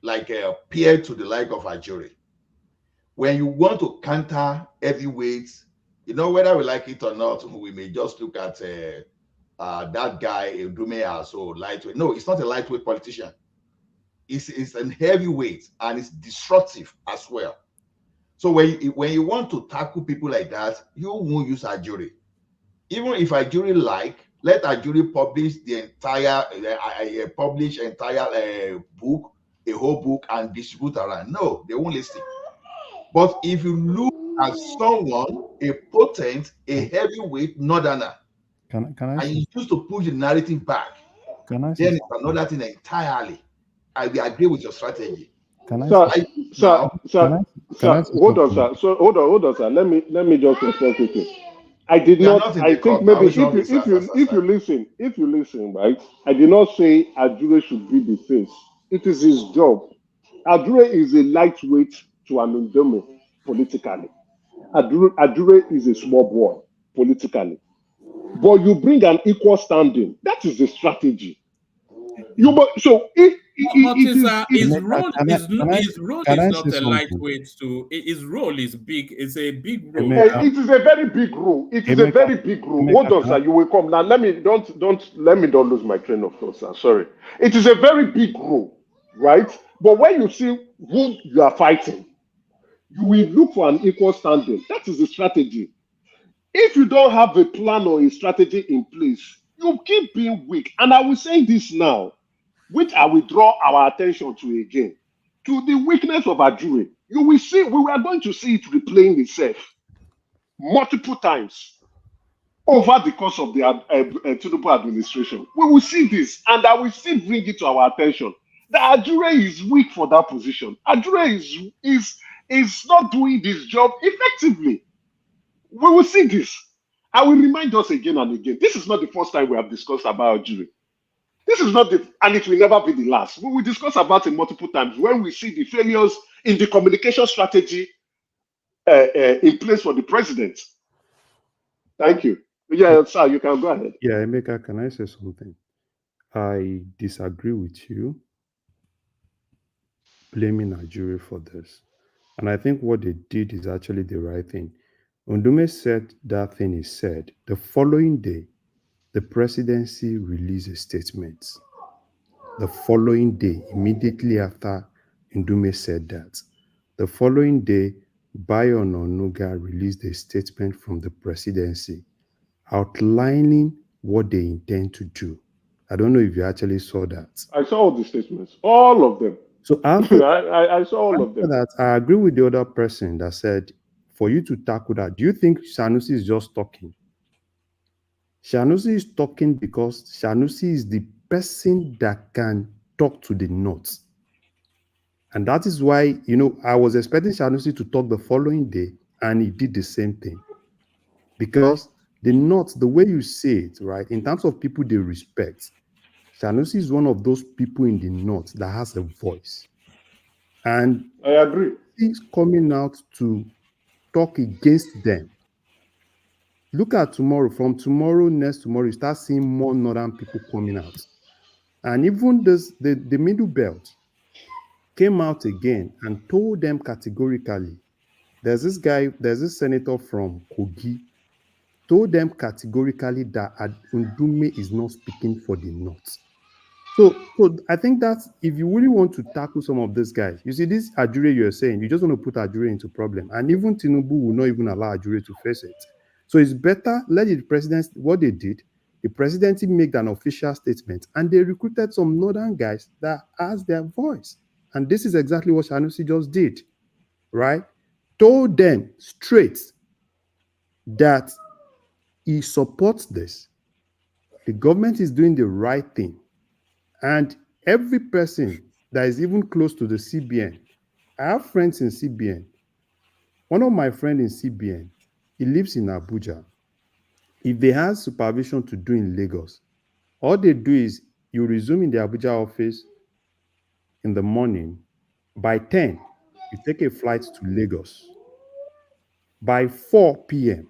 like a peer to the like of Ajuri. When you want to counter heavyweights, you know, whether we like it or not, we may just look at that guy, Udume, as so lightweight. No, it's not a lightweight politician. It's a heavyweight, and it's destructive as well. So when you want to tackle people like that, you won't use Ajuri. Even if Ajuri let Ajuri publish the entire book, a whole book, and distribute around. No, they won't listen. But if you look at someone, a potent, a heavyweight northerner, can I and you used to push the narrative back, then it's another thing entirely. I will agree with your strategy. Sir, hold on, sir. So hold on, sir. Let me just respond quickly. I did not. I think maybe if you listen, right? I did not say Ajure should be the face. It is his job. Ajure is a lightweight to an Ndome politically. Ajure is a small boy politically. But you bring an equal standing. That is the strategy. His role is not a lightweight. His role is big. It's a big role. It is a very big role. It is a very big role. Hold on, sir. You will come now. Let me don't lose my train of thought, sir. Sorry. It is a very big role, right? But when you see who you are fighting, you will look for an equal standing. That is the strategy. If you don't have a plan or a strategy in place, you keep being weak. And I will say this now, which I will draw our attention to again, to the weakness of Ajure. You will see, we are going to see it replaying itself multiple times over the course of the Tinubu administration. We will see this, and I will still bring it to our attention that Ajure is weak for that position. Ajure is not doing this job effectively. We will see this. I will remind us again and again. This is not the first time we have discussed about Ajure. This is not and it will never be the last. We will discuss about it multiple times when we see the failures in the communication strategy in place for the president. Thank you. Yeah, sir, you can go ahead. Yeah, Emeka, can I say something? I disagree with you blaming Nigeria for this. And I think what they did is actually the right thing. Ndume said that thing he said. The following day, the presidency released a statement. The following day, immediately after Ndume said that, the following day, Bayon Onuga released a statement from the presidency outlining what they intend to do. I don't know if you actually saw that. I saw all the statements, all of them. So after I saw all of them. That, I agree with the other person that said, for you to tackle that, do you think Sanusi is just talking? Sanusi is talking because Sanusi is the person that can talk to the North. And that is why, I was expecting Sanusi to talk the following day, and he did the same thing. Because The North, the way you say it, right, in terms of people they respect, Sanusi is one of those people in the North that has a voice. And I agree. He's coming out to talk against them. Look at tomorrow. From tomorrow, next tomorrow, you start seeing more northern people coming out. And even the middle belt came out again and told them categorically, there's this senator from Kogi, told them categorically that Ndume is not speaking for the North. So I think that's, if you really want to tackle some of these guys, you see, this Ajure you're saying, you just want to put Ajure into problem. And even Tinubu will not even allow Ajure to face it. So it's better, let the president, what they did, the presidency made an official statement and they recruited some northern guys that has their voice. And this is exactly what Sanusi just did, right? Told them straight that he supports this. The government is doing the right thing. And every person that is even close to the CBN, I have friends in CBN. One of my friends in CBN, he lives in Abuja. If they have supervision to do in Lagos, all they do is you resume in the Abuja office in the morning. By 10, you take a flight to Lagos. By 4 p.m.,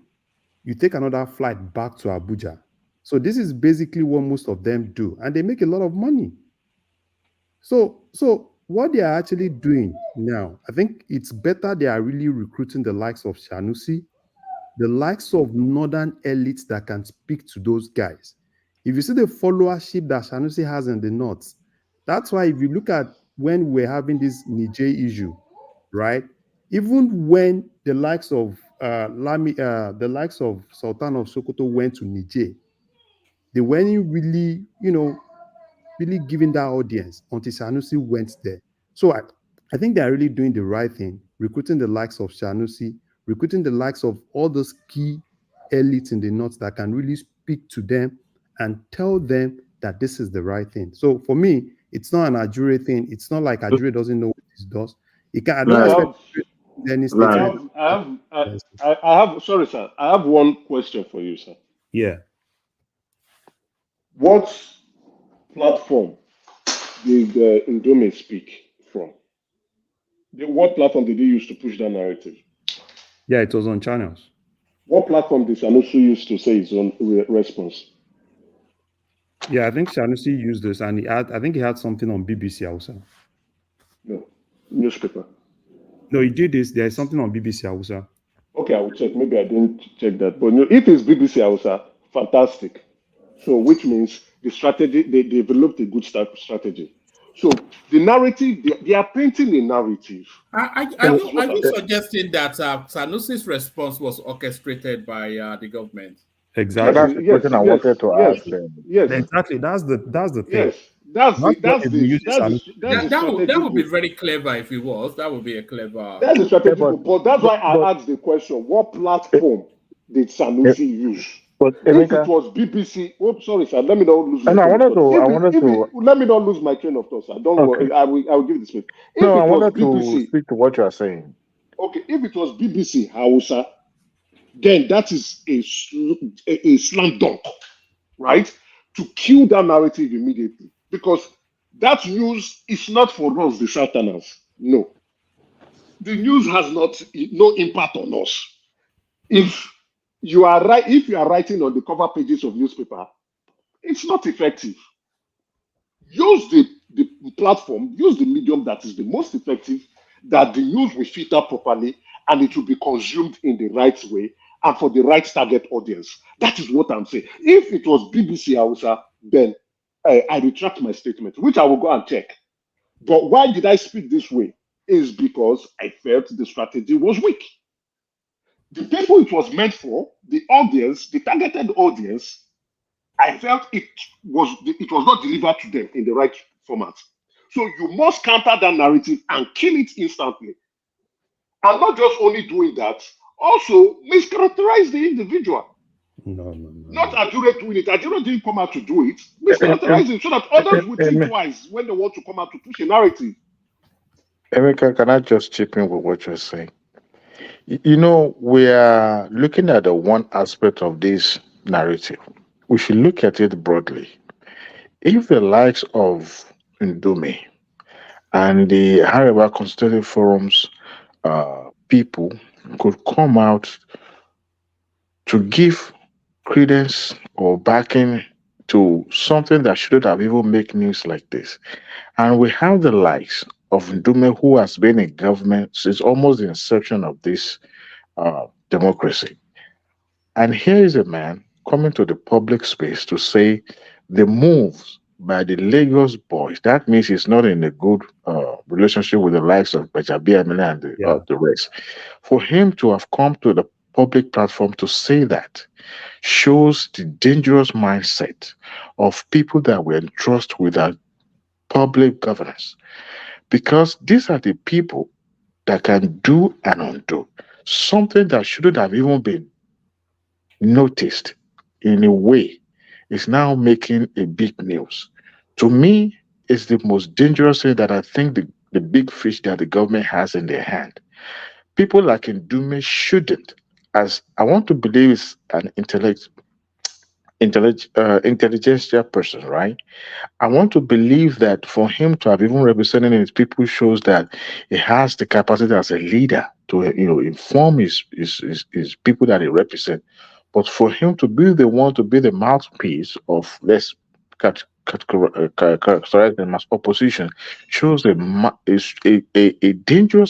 you take another flight back to Abuja. So this is basically what most of them do, and they make a lot of money. So what they are actually doing now, I think it's better they are really recruiting the likes of Sanusi, the likes of northern elites that can speak to those guys. If you see the followership that Sanusi has in the north, that's why if you look at when we're having this Niger issue, right? Even when the likes of the likes of Sultan of Sokoto went to Niger, they weren't really, really giving that audience until Sanusi went there. So I think they're really doing the right thing, recruiting the likes of Sanusi, recruiting the likes of all those key elites in the north that can really speak to them and tell them that this is the right thing. So for me, it's not an Ajure thing. It's not like Ajure doesn't know what he does. He can. I don't expect any statement. I have. Sorry, sir. I have one question for you, sir. Yeah. What platform did Ndome speak from? What platform did he use to push that narrative? Yeah, it was on channels. What platform did Sanusi use to say his own response? Yeah, I think Sanusi used this, and I think he had something on BBC also. No, newspaper. No, he did this. There's something on BBC Hausa. Okay, I will check. Maybe I didn't check that. But if it's BBC Hausa, fantastic. So, which means the strategy, they developed a good strategy. So, the narrative, they are painting a narrative. Are you suggesting that Sanusi's response was orchestrated by the government? Exactly. That's the question I wanted to ask them. Yes. Exactly. That's the thing. Yes. That would be very clever if it was. That would be a clever. That's the strategy. But that's why I asked the question: what platform did Sanusi use? But if it was BBC, sorry, sir. Let me not lose. Let me not lose my train of thought, sir. Don't worry. I will give this space. I wanted to speak to what you are saying. Okay, if it was BBC Hausa, then that is a slam dunk, right? To kill that narrative immediately, because that news is not for us, the Southerners. No, the news has no impact on us. If you are writing on the cover pages of newspaper, it's not effective. Use the platform, use the medium that is the most effective, that the news will filter properly and it will be consumed in the right way and for the right target audience. That is what I'm saying. If it was BBC Hausa, then I retract my statement, which I will go and check. But why did I speak this way? Is because I felt the strategy was weak. The people it was meant for, the audience, the targeted audience, I felt it was not delivered to them in the right format. So you must counter that narrative and kill it instantly. And not just only doing that, also mischaracterize the individual. No. Not Ajure doing it. Ajure didn't come out to do it. Mischaracterize it so that others will think twice when they want to come out to push a narrative. Emeka, can I just chip in with what you're saying? We are looking at the one aspect of this narrative. We should look at it broadly. If the likes of Ndumi and the Hariba Constitutive Forum's people could come out to give credence or backing to something that shouldn't have even make news like this. And we have the likes of Ndume, who has been in government since almost the inception of this democracy. And here is a man coming to the public space to say the moves by the Lagos boys, that means he's not in a good relationship with the likes of Bajabi Amila and the rest. For him to have come to the public platform to say that shows the dangerous mindset of people that were entrusted with our public governance. Because these are the people that can do and undo something that shouldn't have even been noticed in a way is now making a big news. To me, it's the most dangerous thing that I think the big fish that the government has in their hand. People like Ndume shouldn't, as I want to believe is an intelligentsia person, right? I want to believe that for him to have even represented his people shows that he has the capacity as a leader to inform his people that he represents. But for him to be the one to be the mouthpiece of characterize them as opposition shows a dangerous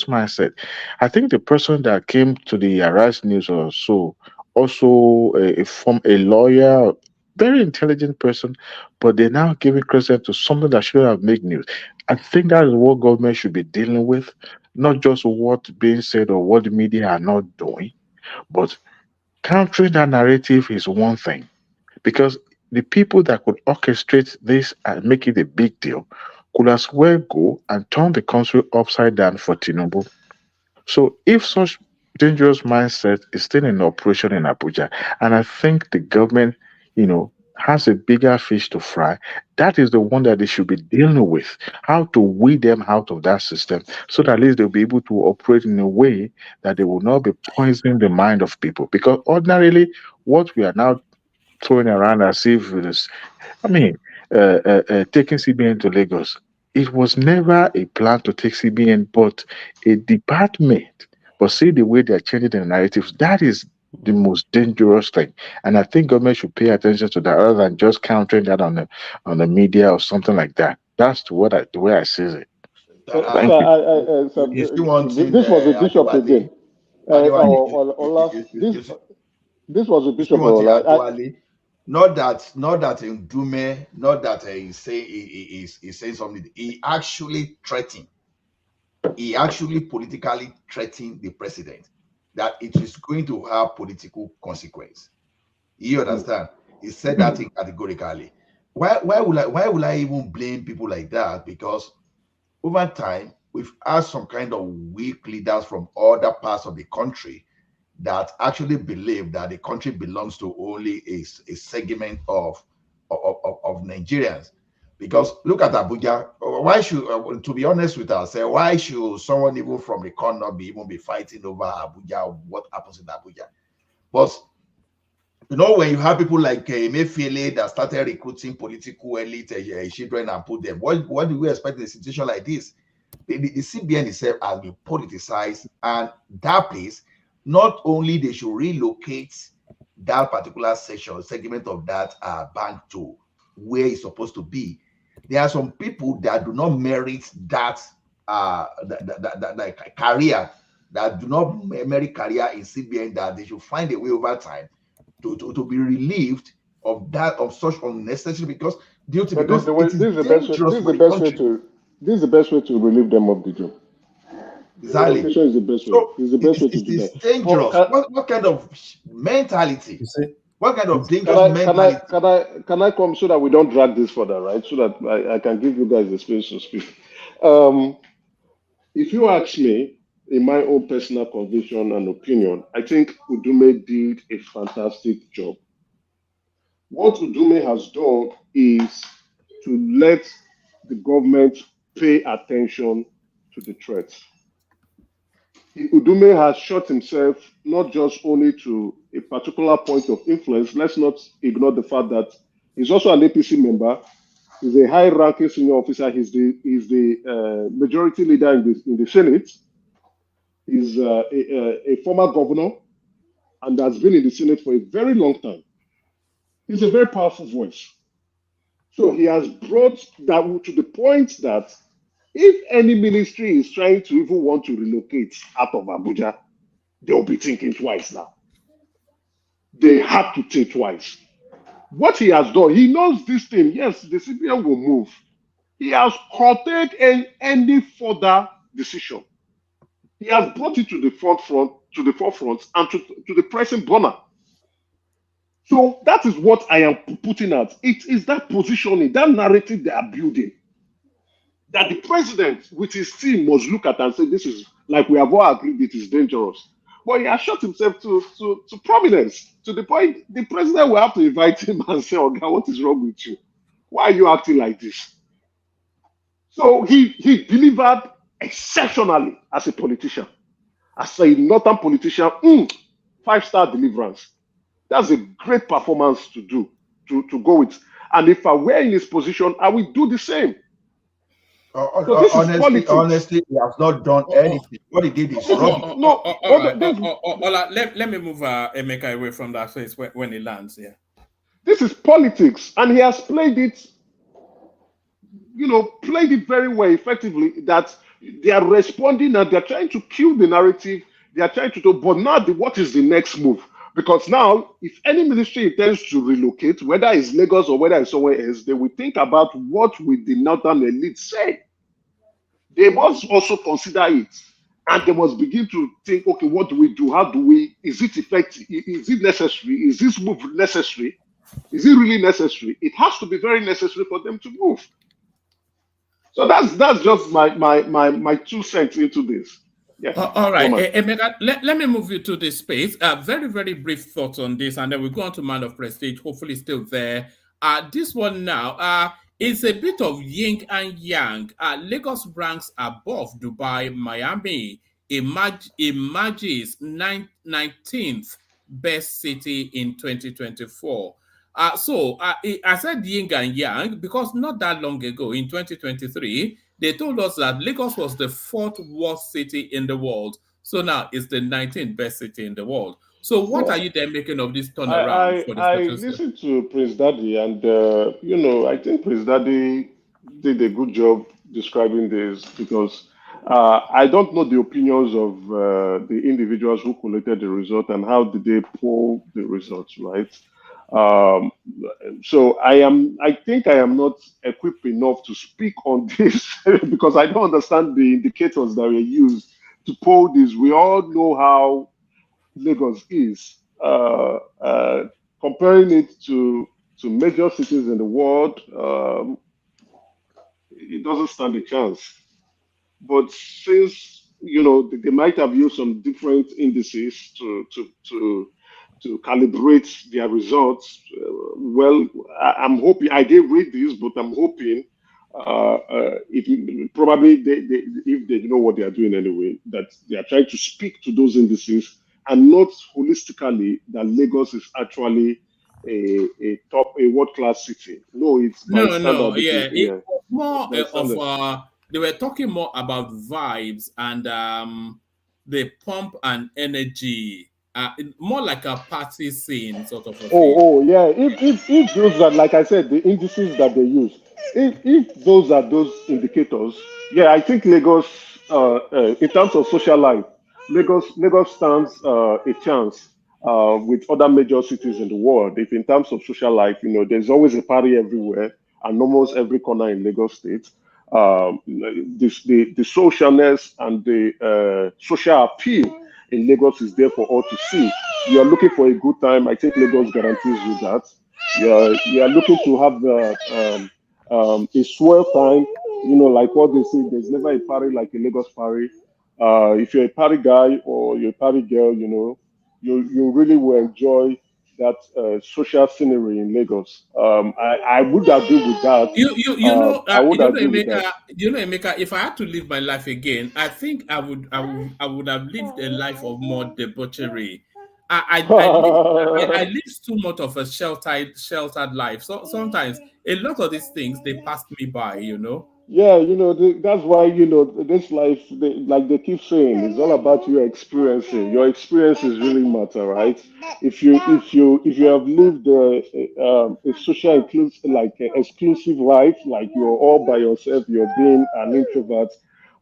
mindset. I think the person that came to the Arise News or so also from a lawyer, very intelligent person, but they're now giving credit to something that should have made news. I think that is what government should be dealing with, not just what's being said or what the media are not doing, but countering that narrative is one thing. Because the people that could orchestrate this and make it a big deal could as well go and turn the country upside down for Tinubu. So if such dangerous mindset is still in operation in Abuja, and I think the government, has a bigger fish to fry, that is the one that they should be dealing with. How to weed them out of that system so that at least they'll be able to operate in a way that they will not be poisoning the mind of people. Because ordinarily, what we are now throwing around as if it is, I mean, taking CBN to Lagos. It was never a plan to take CBN, but a department. But see the way they're changing the narratives. That is the most dangerous thing, and I think government should pay attention to that rather than just countering that on the media or something like that. That's the way I see it. Thank you. This was a bishop again. This was a bishop. Not that Ndume, not that he's saying something. He actually threatened. He actually politically threatened the president that it is going to have political consequence. You understand? He said that thing categorically. Why will I even blame people like that? Because over time we've had some kind of weak leaders from other parts of the country that actually believe that the country belongs to only a segment of Nigerians. Because look at Abuja. Why should, to be honest with ourselves, why should someone even from the corner be fighting over Abuja? What happens in Abuja? But when you have people like Emefiele that started recruiting political elite children and put them, what do we expect in a situation like this? The CBN itself has been politicized, and that place, not only they should relocate that particular segment of that bank to where it's supposed to be. There are some people that do not merit that career, that do not merit career in CBN, that they should find a way over time to be relieved of such unnecessary because this is the best way to relieve them of the job. Exactly. Is the best way. So it's the best way to do it's that. dangerous. What kind of mentality? What kind of dangerous mentality? Can I come so that we don't drag this further, right? So that I can give you guys the space to speak. If you ask me, in my own personal conviction and opinion, I think Udume did a fantastic job. What Udume has done is to let the government pay attention to the threats. Udume has shot himself not just only to a particular point of influence. Let's not ignore the fact that he's also an APC member. He's a high-ranking senior officer. He's the majority leader in the Senate. He's a former governor and has been in the Senate for a very long time. He's a very powerful voice. So he has brought that to the point that if any ministry is trying to even want to relocate out of Abuja, they'll be thinking twice now. They have to think twice. What he has done, he knows this thing. Yes, the CBN will move. He has curtailed any further decision. He has brought it to the forefront, and to the present burner. So that is what I am putting out. It is that positioning, that narrative they are building, that the president with his team must look at and say, this is, like we have all agreed, it is dangerous. But he has shot himself to prominence, to the point the president will have to invite him and say, oh God, what is wrong with you? Why are you acting like this? So he delivered exceptionally as a politician, as a northern politician, 5-star deliverance. That's a great performance to do, to go with. And if I were in his position, I will do the same. So this is politics. Honestly, he has not done anything. What he did is wrong. Let me move Emeka away from that place when he lands here. This is politics, and he has played it, very well, effectively, that they are responding and they're trying to kill the narrative. They are trying to do, but now what is the next move? Because now, if any ministry intends to relocate, whether it's Lagos or whether it's somewhere else, they will think about what will the northern elite say. They must also consider it. And they must begin to think, okay, what do we do? How do we, is it effective? Is it necessary? Is this move necessary? Is it really necessary? It has to be very necessary for them to move. So that's just my 2 cents into this. Yeah. All right, Emeka, let me move you to this space. Very, very brief thoughts on this, and then we go on to Man of Prestige, hopefully still there. This one now is a bit of yin and yang. Lagos ranks above Dubai, Miami, emerges 19th best city in 2024. So I said yin and yang because not that long ago, in 2023, they told us that Lagos was the 4th worst city in the world. So now it's the 19th best city in the world. So what are you then making of this turnaround? I listened to Prince Daddy, and I think Prince Daddy did a good job describing this, because I don't know the opinions of the individuals who collected the result and how did they poll the results, right? So I think I am not equipped enough to speak on this because I don't understand the indicators that were used to poll this. We all know how Lagos is. Comparing it to major cities in the world, it doesn't stand a chance. But since they might have used some different indices to calibrate their results. I'm hoping, I didn't read this, but I'm hoping if they know what they are doing anyway, that they are trying to speak to those indices and not holistically that Lagos is actually a world-class city. No, it's more of they were talking more about vibes and the pump and energy. More like a party scene sort of a thing. Yeah. If those are, like I said, the indices that they use, if those are those indicators, yeah, I think Lagos, in terms of social life, Lagos stands a chance with other major cities in the world. If in terms of social life, there's always a party everywhere and almost every corner in Lagos State. The socialness and the social appeal in Lagos is there for all to see. You are looking for a good time. I think Lagos guarantees you that. You are looking to have a swell time. Like what they say, there's never a party like a Lagos party. If you're a party guy or you're a party girl, you really will enjoy that social scenery in Lagos. I would agree with that. I would agree with that. Emeka, if I had to live my life again, I think I would have lived a life of more debauchery. I lived too much of a sheltered life. So sometimes a lot of these things they passed me by, Yeah, that's why, this life, like they keep saying, it's all about your experiencing. Your experiences really matter, right? If you have lived a social exclusive life, like you're all by yourself, you're being an introvert,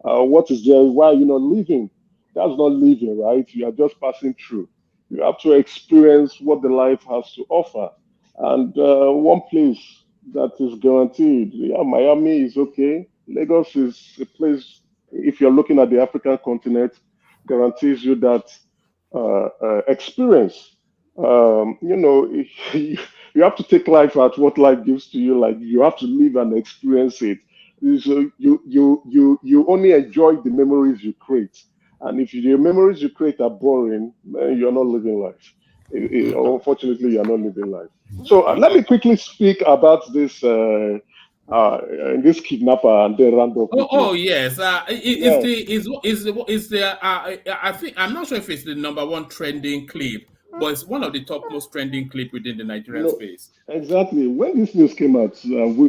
what is there? Why are you not living? That's not living, right? You are just passing through. You have to experience what the life has to offer. And one place that is guaranteed, yeah, Miami is okay. Lagos is a place, if you're looking at the African continent, guarantees you that experience. You have to take life at what life gives to you. Like you have to live and experience it. So you only enjoy the memories you create. And if the memories you create are boring, then you're not living life. Unfortunately, you're not living life. So let me quickly speak about this kidnapper and then round up with you. Yes. Yeah. Is the I think I'm not sure if it's the number one trending clip, but it's one of the top most trending clip within the Nigerian No, space. exactly. When this news came out,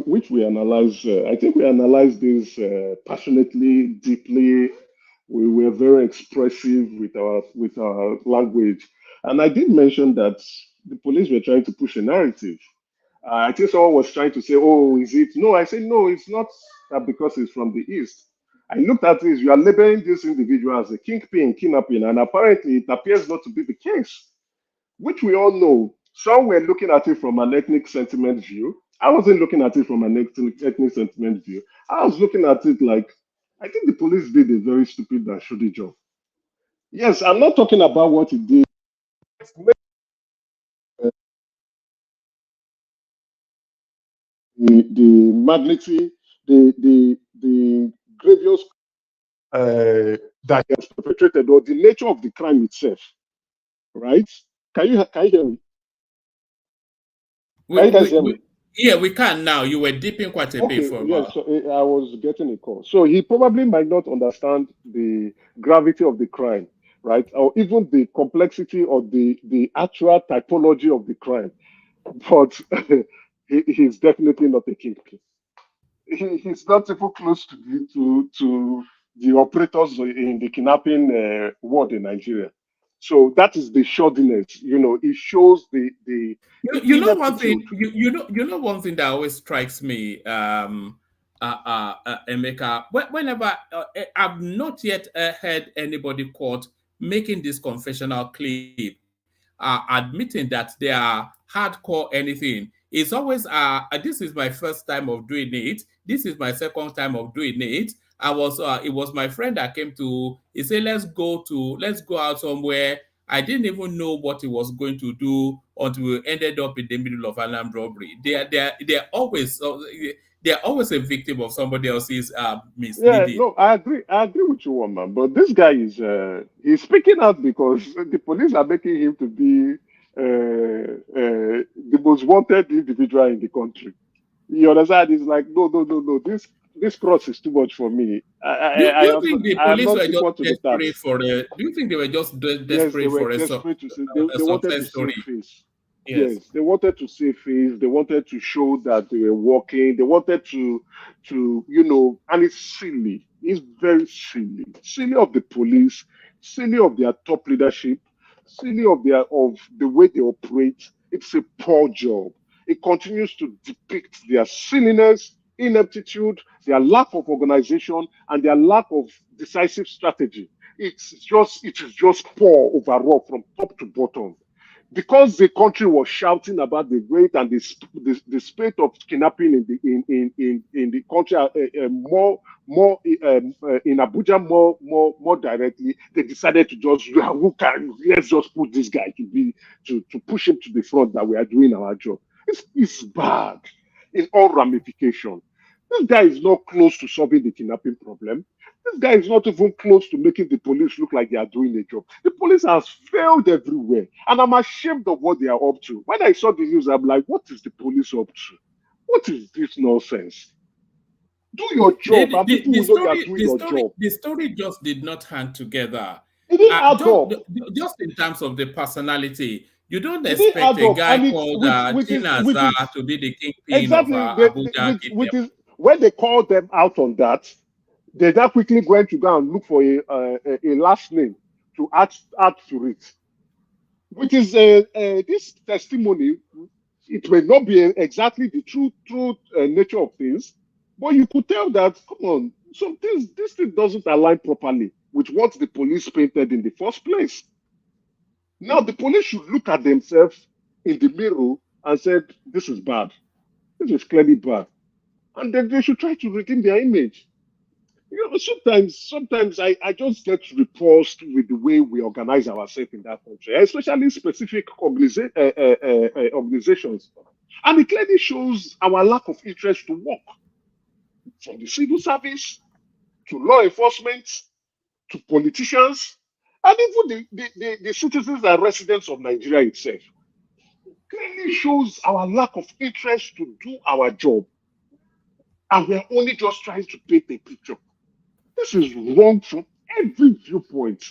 which we analyzed, I think we analyzed this passionately, deeply. We were very expressive with our language, and I did mention that the police were trying to push a narrative. I think someone was trying to say, "Oh, is it?" No, I said, "No, it's not that because he's from the east." I looked at this. You are labeling this individual as a kingpin, kidnapping, and apparently it appears not to be the case, which we all know. Some were looking at it from an ethnic sentiment view. I wasn't looking at it from an ethnic sentiment view. I was looking at it like, I think the police did a very stupid and shoddy job. Yes, I'm not talking about what he did. The magnitude, the grievous that he has perpetrated, or the nature of the crime itself, right? Can you hear me? Can you guys hear me? Yeah, we can now. You were dipping quite a bit Okay, for a yes, while. so I was getting a call. So he probably might not understand the gravity of the crime, right? Or even the complexity of the actual typology of the crime. But he's definitely not a kingpin. He's not even close to the operators in the kidnapping world in Nigeria. So that is the shoddiness. It shows the You know one ineptitude. thing. You know one thing that always strikes me, Emeka. Whenever I've not yet heard anybody caught making this confessional clip, admitting that they are hardcore anything. It's always this is my first time of doing it. This is my second time of doing it. It was my friend that came to. He said, let's go out somewhere. I didn't even know what he was going to do until we ended up in the middle of an armed robbery. They're always a victim of somebody else's Yeah, misleading. no, I agree with you, woman. But this guy is he's speaking out because the police are making him to be the most wanted individual in the country. You understand? It's like no. This cross is too much for me. Do you think the I am police not were just equal to the desperate task. for a? Do you think they were just Yes, they desperate were for desperate to say a they wanted to success save story? face. Yes. Yes, they wanted to save face. They wanted to show that they were working. They wanted to and it's silly. It's very silly. Silly of the police, silly of their top leadership, silly of the way they operate. It's a poor job. It continues to depict their silliness, ineptitude, their lack of organization, and their lack of decisive strategy. It is just poor overall from top to bottom because the country was shouting about the rate and the spate of kidnapping in the country in Abuja more directly. They decided to just let's just put this guy to push him to the front that we are doing our job. It's bad in all ramifications. This guy is not close to solving the kidnapping problem. This guy is not even close to making the police look like they are doing a job. The police has failed everywhere, and I'm ashamed of what they are up to. When I saw the news, I'm like, what is the police up to? What is this nonsense? Do your job, and people will know you are doing your job. The story just did not hang together. It didn't add up. Just in terms of the personality, you don't It didn't expect add a up, guy and called which is Chinazar to be the kingpin exactly of Abuja kidnapping. when they called them out on that, they now quickly going to go and look for a last name to add to it, which is this testimony. It may not be exactly the true nature of things, but you could tell that, come on, this thing doesn't align properly with what the police painted in the first place. Now the police should look at themselves in the mirror and said, this is bad. This is clearly bad. And then they should try to redeem their image. You know, sometimes I just get repulsed with the way we organize ourselves in that country, especially specific organizations. And it clearly shows our lack of interest to work, from the civil service to law enforcement to politicians and even the citizens and residents of Nigeria itself. Clearly shows our lack of interest to do our job. And we're only just trying to paint a picture. This is wrong from every viewpoint.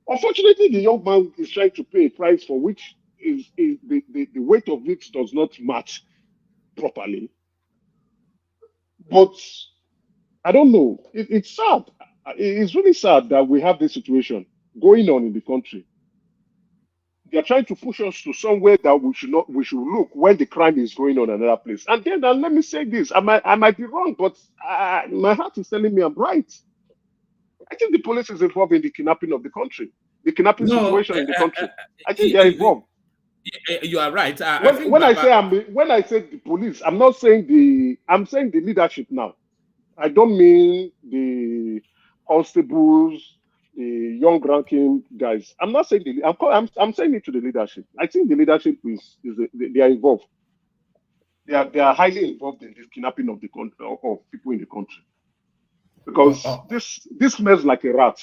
Unfortunately, the young man is trying to pay a price for which the weight of it does not match properly. But I don't know. It's sad. It's really sad that we have this situation going on in the country. They're trying to push us to somewhere that we should look when the crime is going on in another place. And then let me say this: I might be wrong, but my heart is telling me I'm right. I think the police is involved in the kidnapping of the country, the kidnapping situation in the country. I think they are involved. You are right. When I say the police, I'm not saying I'm saying the leadership now. I don't mean the constables, the young ranking guys. I'm not saying I'm saying it to the leadership. I think the leadership they are involved. They are highly involved in the kidnapping of the country of people in the country. Because this smells like a rat.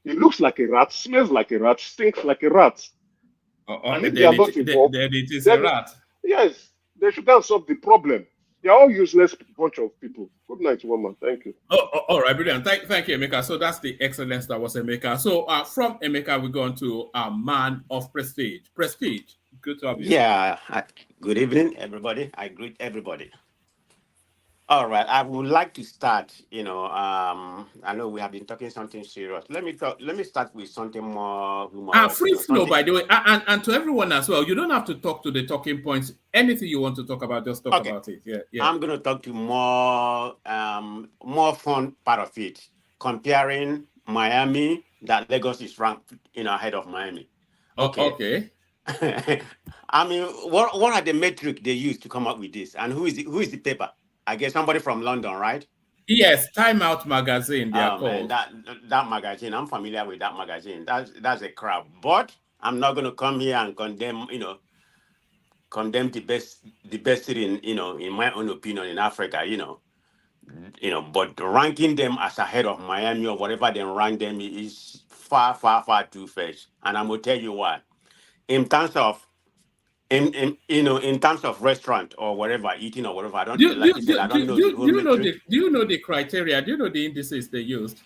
It looks like a rat, smells like a rat, stinks like a rat. And if they are not involved, then it is a rat. Yes, they should not solve the problem. They are all useless bunch of people. Good night, woman. Thank you. All right, brilliant. Thank you, Emeka. So that's the excellence that was Emeka. So from Emeka, we go on to a man of prestige. Prestige, good to have you. Yeah. Good evening, everybody. I greet everybody. All right. I would like to start. I know we have been talking something serious. Let me start with something more humorous. Free flow, by the way, and to everyone as well. You don't have to talk to the talking points. Anything you want to talk about, just talk about it. Yeah. I'm going to talk to more fun part of it, comparing Miami that Lagos is ranked, ahead of Miami. Okay. I mean, what are the metrics they use to come up with this, and who is the paper? I guess somebody from London, right? Yes, Time Out magazine. They are called. Man, that magazine. I'm familiar with that magazine. That's a crap. But I'm not going to come here and condemn the best city in my own opinion in Africa. But ranking them as ahead of Miami or whatever they rank them is far, far, far too fast. And I'm gonna tell you why. In terms of in terms of restaurant or whatever, eating or whatever, I don't know. Do you know the criteria? Do you know the indices they used?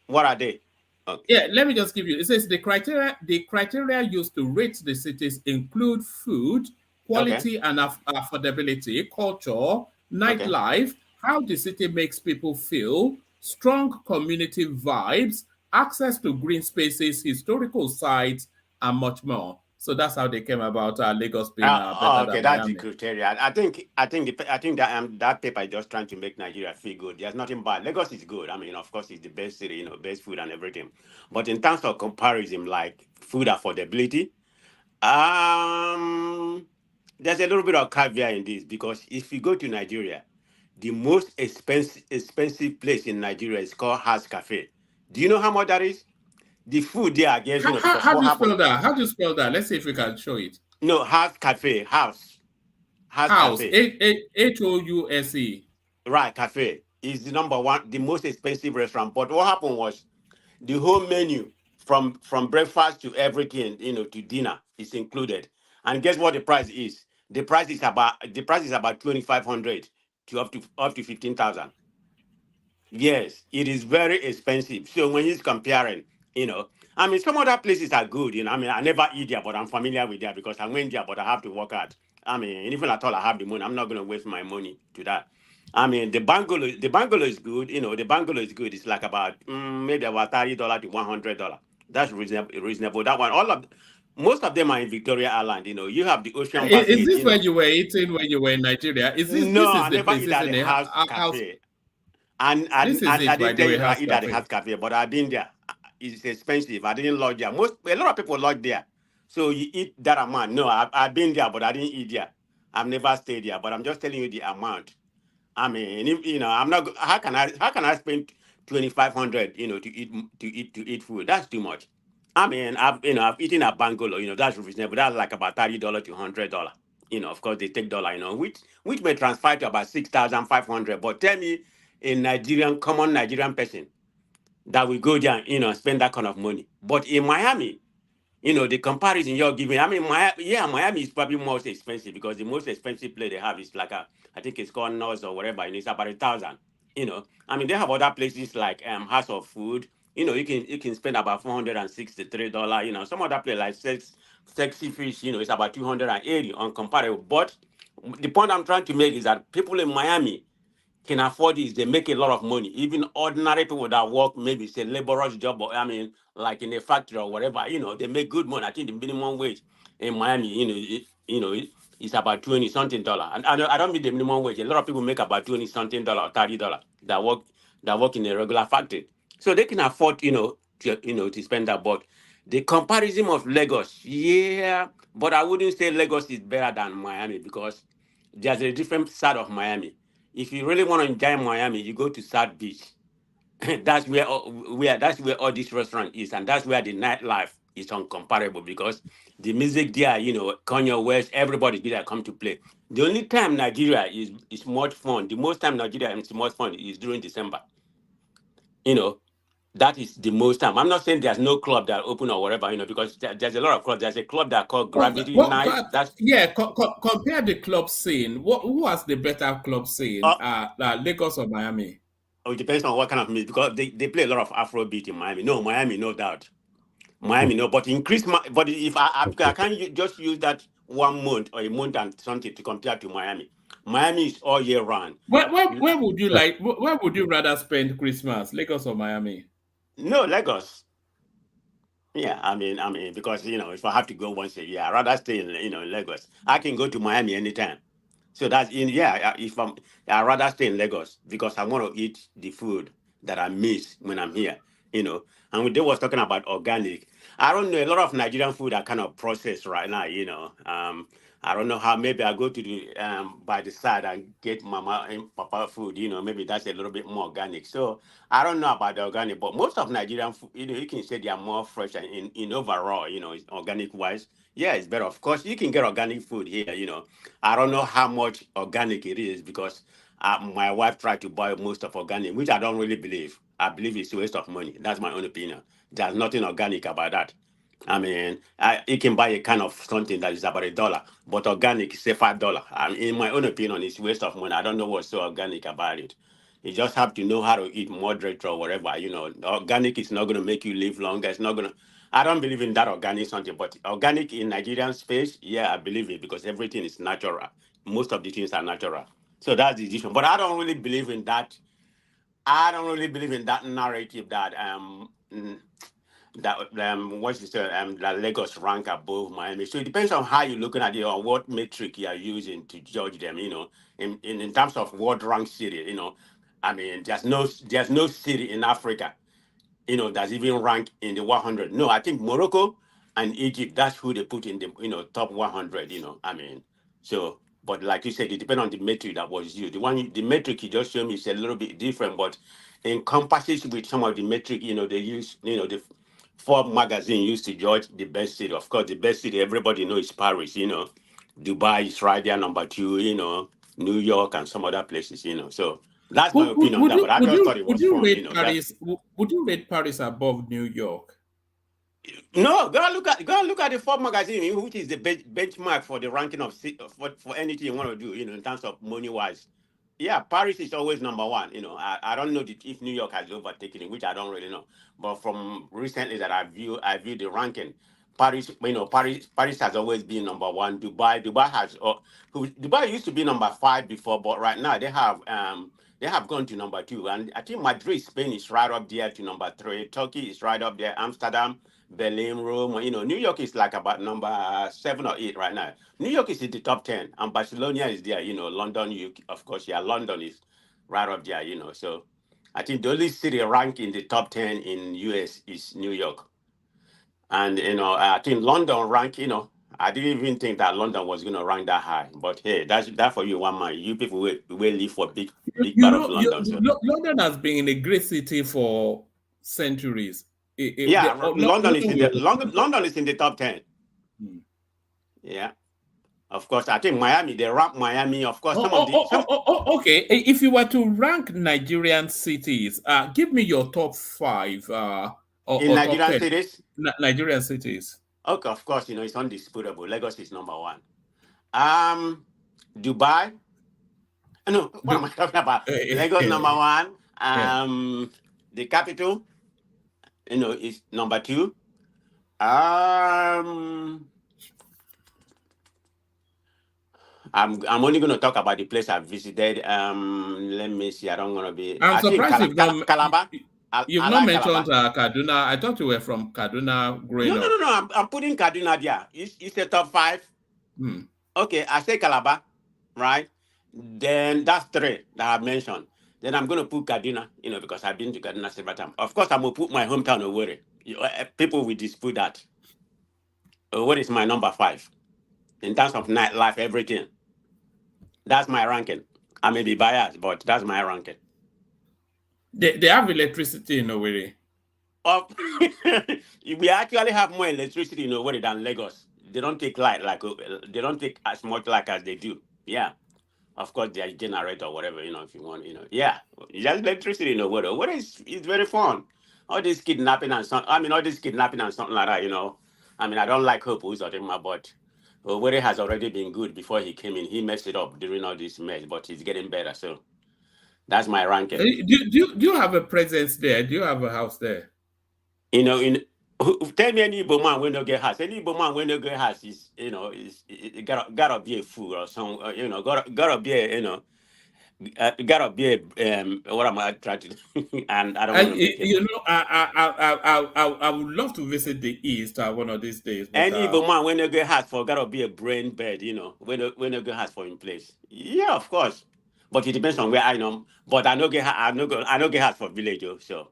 What are they? Okay. Yeah, let me just give you. It says the criteria used to rate the cities include food, quality and affordability, culture, nightlife, how the city makes people feel, strong community vibes, access to green spaces, historical sites, and much more. So that's how they came about Lagos being better than that's Miami. the criteria. I think that paper is just trying to make Nigeria feel good. There's nothing bad. Lagos is good. I mean, of course, it's the best city, best food and everything. But in terms of comparison, like food affordability, there's a little bit of caveat in this, because if you go to Nigeria, the most expensive place in Nigeria is called House Cafe. Do you know how much that is? The food there, I guess. How do you spell that? How do you spell that? Let's see if we can show it. No, House Cafe. House Cafe. House. House. Right, cafe is the number one, the most expensive restaurant. But what happened was the whole menu from breakfast to everything, to dinner is included. And guess what the price is? The price is about 2,500 to up to 15,000. Yes, it is very expensive. So when he's comparing, I mean, some other places are good. I mean, I never eat there, but I'm familiar with there because I went there, but I have to work hard. I mean, even at all, I have the money. I'm not going to waste my money to that. I mean, the bungalow is good. The bungalow is good. It's like about maybe about $30 to $100. That's reasonable. Reasonable. That one, most of them are in Victoria Island. You have the Ocean Is Passage. this where you were eating when you were in Nigeria? This No, is I the never place, eat at isn't the it? house House. cafe. And I, This is I, I it, by didn't the tell way, you I House eat at the Cafe. house cafe, but I've been there. It's expensive. I didn't lodge there. A lot of people lodge there. So you eat that amount. No, I've been there, but I didn't eat there. I've never stayed there, but I'm just telling you the amount. I mean, I'm not. How can I spend 2,500, to eat food? That's too much. I mean, I've eaten a bungalow. That's reasonable. That's like about $30 to $100. Of course they take dollar. Which may transfer to about 6,500. But tell me, a common Nigerian person that will go there, spend that kind of money. But in Miami, the comparison you're giving, I mean, Miami is probably most expensive because the most expensive place they have is like I think it's called North or whatever, and it's about 1,000. I mean, they have other places like House of Food. You can spend about $463. Some other place like Sexy Fish, it's about 280 on comparable. But the point I'm trying to make is that people in Miami can afford this, they make a lot of money. Even ordinary people that work, maybe it's a laborer's job, or I mean, like in a factory or whatever, they make good money. I think the minimum wage in Miami, it's about 20 something dollar. And I don't mean the minimum wage. A lot of people make about 20 something dollar or $30 that work in a regular factory. So they can afford, to spend that. But the comparison of Lagos, yeah, but I wouldn't say Lagos is better than Miami because there's a different side of Miami. If you really want to enjoy Miami, you go to South Beach. That's where all this restaurant is, and that's where the nightlife is uncomparable because the music there, Kanye West, everybody there come to play. The only time Nigeria is much fun, the most time Nigeria is much fun is during December. You know, that is the most time. I'm not saying there's no club that open or whatever, because there's a lot of clubs. There's a club that called Gravity Night. That's Compare the club scene. Who has the better club scene? Lagos or Miami? It depends on what kind of music because they play a lot of Afrobeat in Miami. No, Miami, no doubt. Miami, no, but increase but if I can't just use that 1 month or a month and something to compare to Miami. Miami is all year round. Where would you like? Where would you rather spend Christmas, Lagos or Miami? No, Lagos. Yeah, I mean, because if I have to go once a year, I'd rather stay in Lagos. I can go to Miami anytime. So that's if I rather stay in Lagos because I want to eat the food that I miss when I'm here. And they was talking about organic. I don't know, a lot of Nigerian food are kind of processed right now. I don't know how. Maybe I go to the by the side and get mama and papa food. Maybe that's a little bit more organic. So I don't know about the organic, but most of Nigerian food, you can say they are more fresh and in overall, organic wise. Yeah, it's better. Of course, you can get organic food here. I don't know how much organic it is because my wife tried to buy most of organic, which I don't really believe. I believe it's a waste of money. That's my own opinion. There's nothing organic about that. I mean, you can buy a kind of something that is about $1, but organic is say $5. In my own opinion, it's waste of money. I don't know what's so organic about it. You just have to know how to eat moderate or whatever. Organic is not going to make you live longer. It's not going to. I don't believe in that organic something, but organic in Nigerian space, yeah, I believe it because everything is natural. Most of the things are natural. So that's the decision. But I don't really believe in that. I don't really believe in that narrative that what's it say, that Lagos rank above Miami. So it depends on how you're looking at it or what metric you are using to judge them. In terms of world rank city. I mean, there's no city in Africa that's even ranked in the 100. No, I think Morocco and Egypt, that's who they put in the, top 100, I mean, so, but like you said, it depends on the metric that was used. The metric you just showed me is a little bit different, but encompasses with some of the metric, they use, the Forbes magazine used to judge the best city. Of course, the best city, everybody knows is Paris, Dubai is right there, number 2, New York and some other places, so That's my opinion on that, but I just thought it was fun. Rate Paris? Would you rate Paris above New York? No, go and look at the Forbes magazine, which is the benchmark for the ranking of for anything you want to do, in terms of money wise. Yeah, Paris is always number one. I don't know if New York has overtaken it, which I don't really know. But from recently that I view the ranking, Paris, Paris has always been number one. Dubai used to be number 5 before, but right now they have gone to number 2, and I think Madrid, Spain is right up there to number 3. Turkey is right up there. Amsterdam, Berlin, Rome. New York is like about number 7 or 8 right now. New York is in the top 10, and Barcelona is there. London, of course, London is right up there. So I think the only city ranked in the top 10 in US is New York, and I think London rank. I didn't even think that London was going to rank that high. But hey, that's that for you, one man. You people will live for big part of London. So. London has been a great city for centuries. London is in the top 10. Yeah, of course. I think Miami. They rank Miami. Of course, okay. If you were to rank Nigerian cities, give me your top 5. In Nigerian cities. Nigerian cities. Okay, of course. It's undisputable. Lagos is number 1. Dubai. No, what am I talking about? Lagos number 1. The capital. Is number 2. I'm only going to talk about the place I've visited. Let me see. I don't want to be. I'm surprised Calabar. You've not mentioned Kaduna. I thought you were from Kaduna growing up. No. I'm putting Kaduna there. It's the top 5. Okay, I say Calabar, right? Then that's 3 that I've mentioned. Then I'm going to put Kaduna, because I've been to Kaduna several times. Of course, I'm going to put my hometown, Owerri. People will dispute that. Owerri is my number 5 in terms of nightlife, everything. That's my ranking. I may be biased, but that's my ranking. They have electricity in Owerri. We actually have more electricity in Owerri than Lagos. They don't take light they don't take as much light as they do. Yeah. Of course, there's generator or whatever, if you want, Yeah. There's electricity in Owerri. Owerri is very fun. All this kidnapping and something like that, I don't like Hope who's talking about, but Owerri has already been good before he came in. He messed it up during all this mess, but he's getting better. So that's my ranking. Do you have a presence there? Do you have a house there? Tell me any Igbo man when no get house. Any Igbo man when no get house is, it gotta be a fool or some, gotta be a, gotta be a, what am I trying to do? And I don't want to make it. I would love to visit the East one of these days. Any Igbo man when no get house for gotta be a brain bed, when no get house for in place. Yeah, of course. But it depends on where I know. But I don't get house for village, so.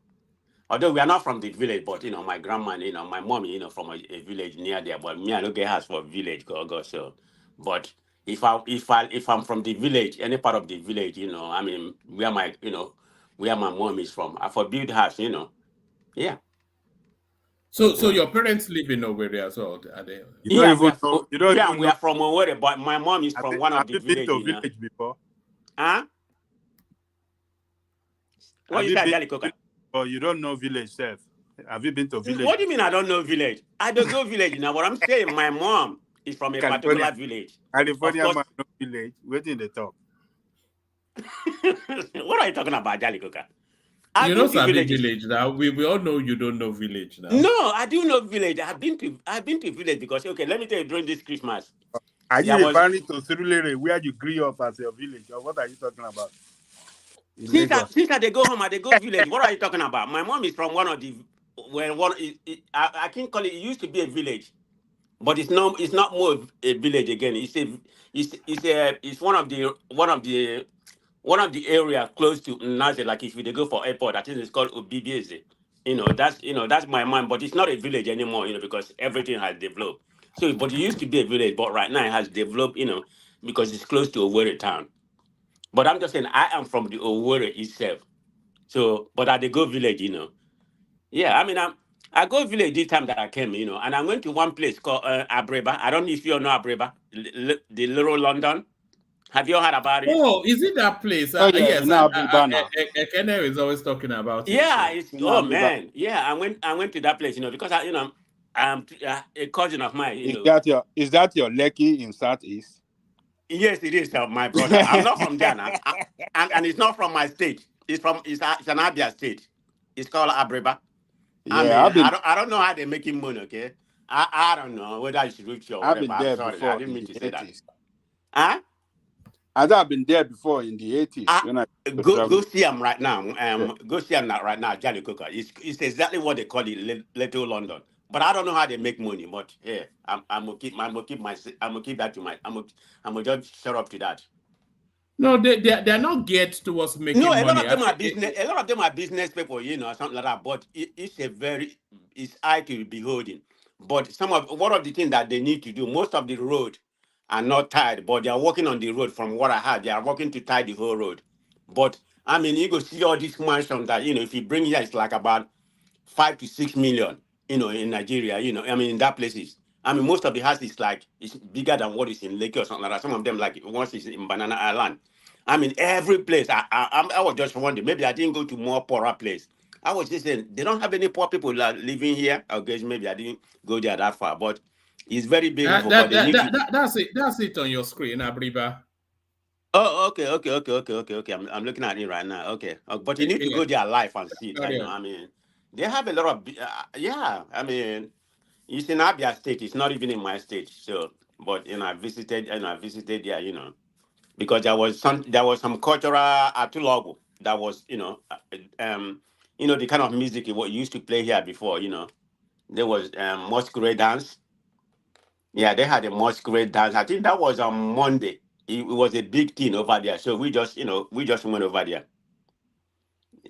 Although we are not from the village, but my grandma, my mom, from a village near there. But me, I don't get house for village, go. So, but if I'm from the village, any part of the village, where my mom is from, I for build house, yeah. So your parents live in Owerri as well, are they? We are from Owerri, but my mom is from one of the villages. Have you been to village before? Huh? What you say, Coca? Oh, you don't know village, Seth. Have you been to village? What do you mean I don't know village? I don't go village now. What I'm saying, my mom is from a particular village. California man, no village. Waiting the talk. What are you talking about, Jali Coca? You know Sabi village now. We all know you don't know village now. No, I do know village. I've been to village because let me tell you, during this Christmas. Are you referring to Surulere, where you grew up as your village, or what are you talking about? Since I they go home, they go village. What are you talking about? My mom is from one of the I can't call it. It used to be a village, but it's not more a village again. It's one of the area close to Nazi. Like if they go for airport, I think it's called Obibieze. That's my mind, but it's not a village anymore. Because everything has developed. So, but it used to be a village, but right now it has developed. Because it's close to Owerri town. But I'm just saying, I am from the Owerri itself. So, but at the go village, Yeah, I go village this time that I came, and I went to one place called Abreba. I don't know if you know Abreba, the little London. Have you heard about it? Oh, is it that place? Oh yeah, Yes, in Abribana. Ekene is always talking about it. Yeah, So. it's In oh Abriba. man, yeah. I went to that place, because I'm a cousin of mine, Is that your Lekki in Southeast? Yes, it is my brother. I'm not from there now, and it's not from my state. It's an Abia state. It's called Abreba. I Yeah, mean, I don't know how they're making money. Okay, I don't know whether I should reach you or I've whatever. been I'm there sorry, I before didn't in mean the to say that. 80s. Huh? I've been there before in the 80s when I used to Go travel. see him right now. Yeah. Go see him right now, Jolly Cooker. It's exactly what they call it, Little London. But I don't know how they make money. But yeah, I'm gonna keep that to my. I'm gonna just shut up to that. No, they're not geared towards No, making a lot money. of them are business. A lot of them are business people, something like that. But it's eye to beholding. But one of the things that they need to do, most of the road are not tied, but they are working on the road. From what I heard, they are working to tie the whole road. But I mean, you go see all these mansions that if you bring here, it's like about 5 to 6 million. In Nigeria, I mean, in that places. I mean, most of the houses it's bigger than what is in Lake or something like that. Some of them like once is in Banana Island. I mean, every place. I was just wondering. Maybe I didn't go to more poorer place. I was just saying they don't have any poor people living here. I guess maybe I didn't go there that far, but it's very beautiful. But they need to. That's it. That's it on your screen, Abriba. Oh, okay. I'm looking at it right now. Okay, but you need to Yeah. go there live and see it. Carry on. I mean, they have a lot of. Yeah, I mean, it's in Abia State. It's not even in my state. So, but I visited there. Because there was some cultural atulogo that was the kind of music what used to play here before. There was masquerade dance. Yeah, they had a masquerade dance. I think that was on Monday. It was a big thing over there. So we just went over there.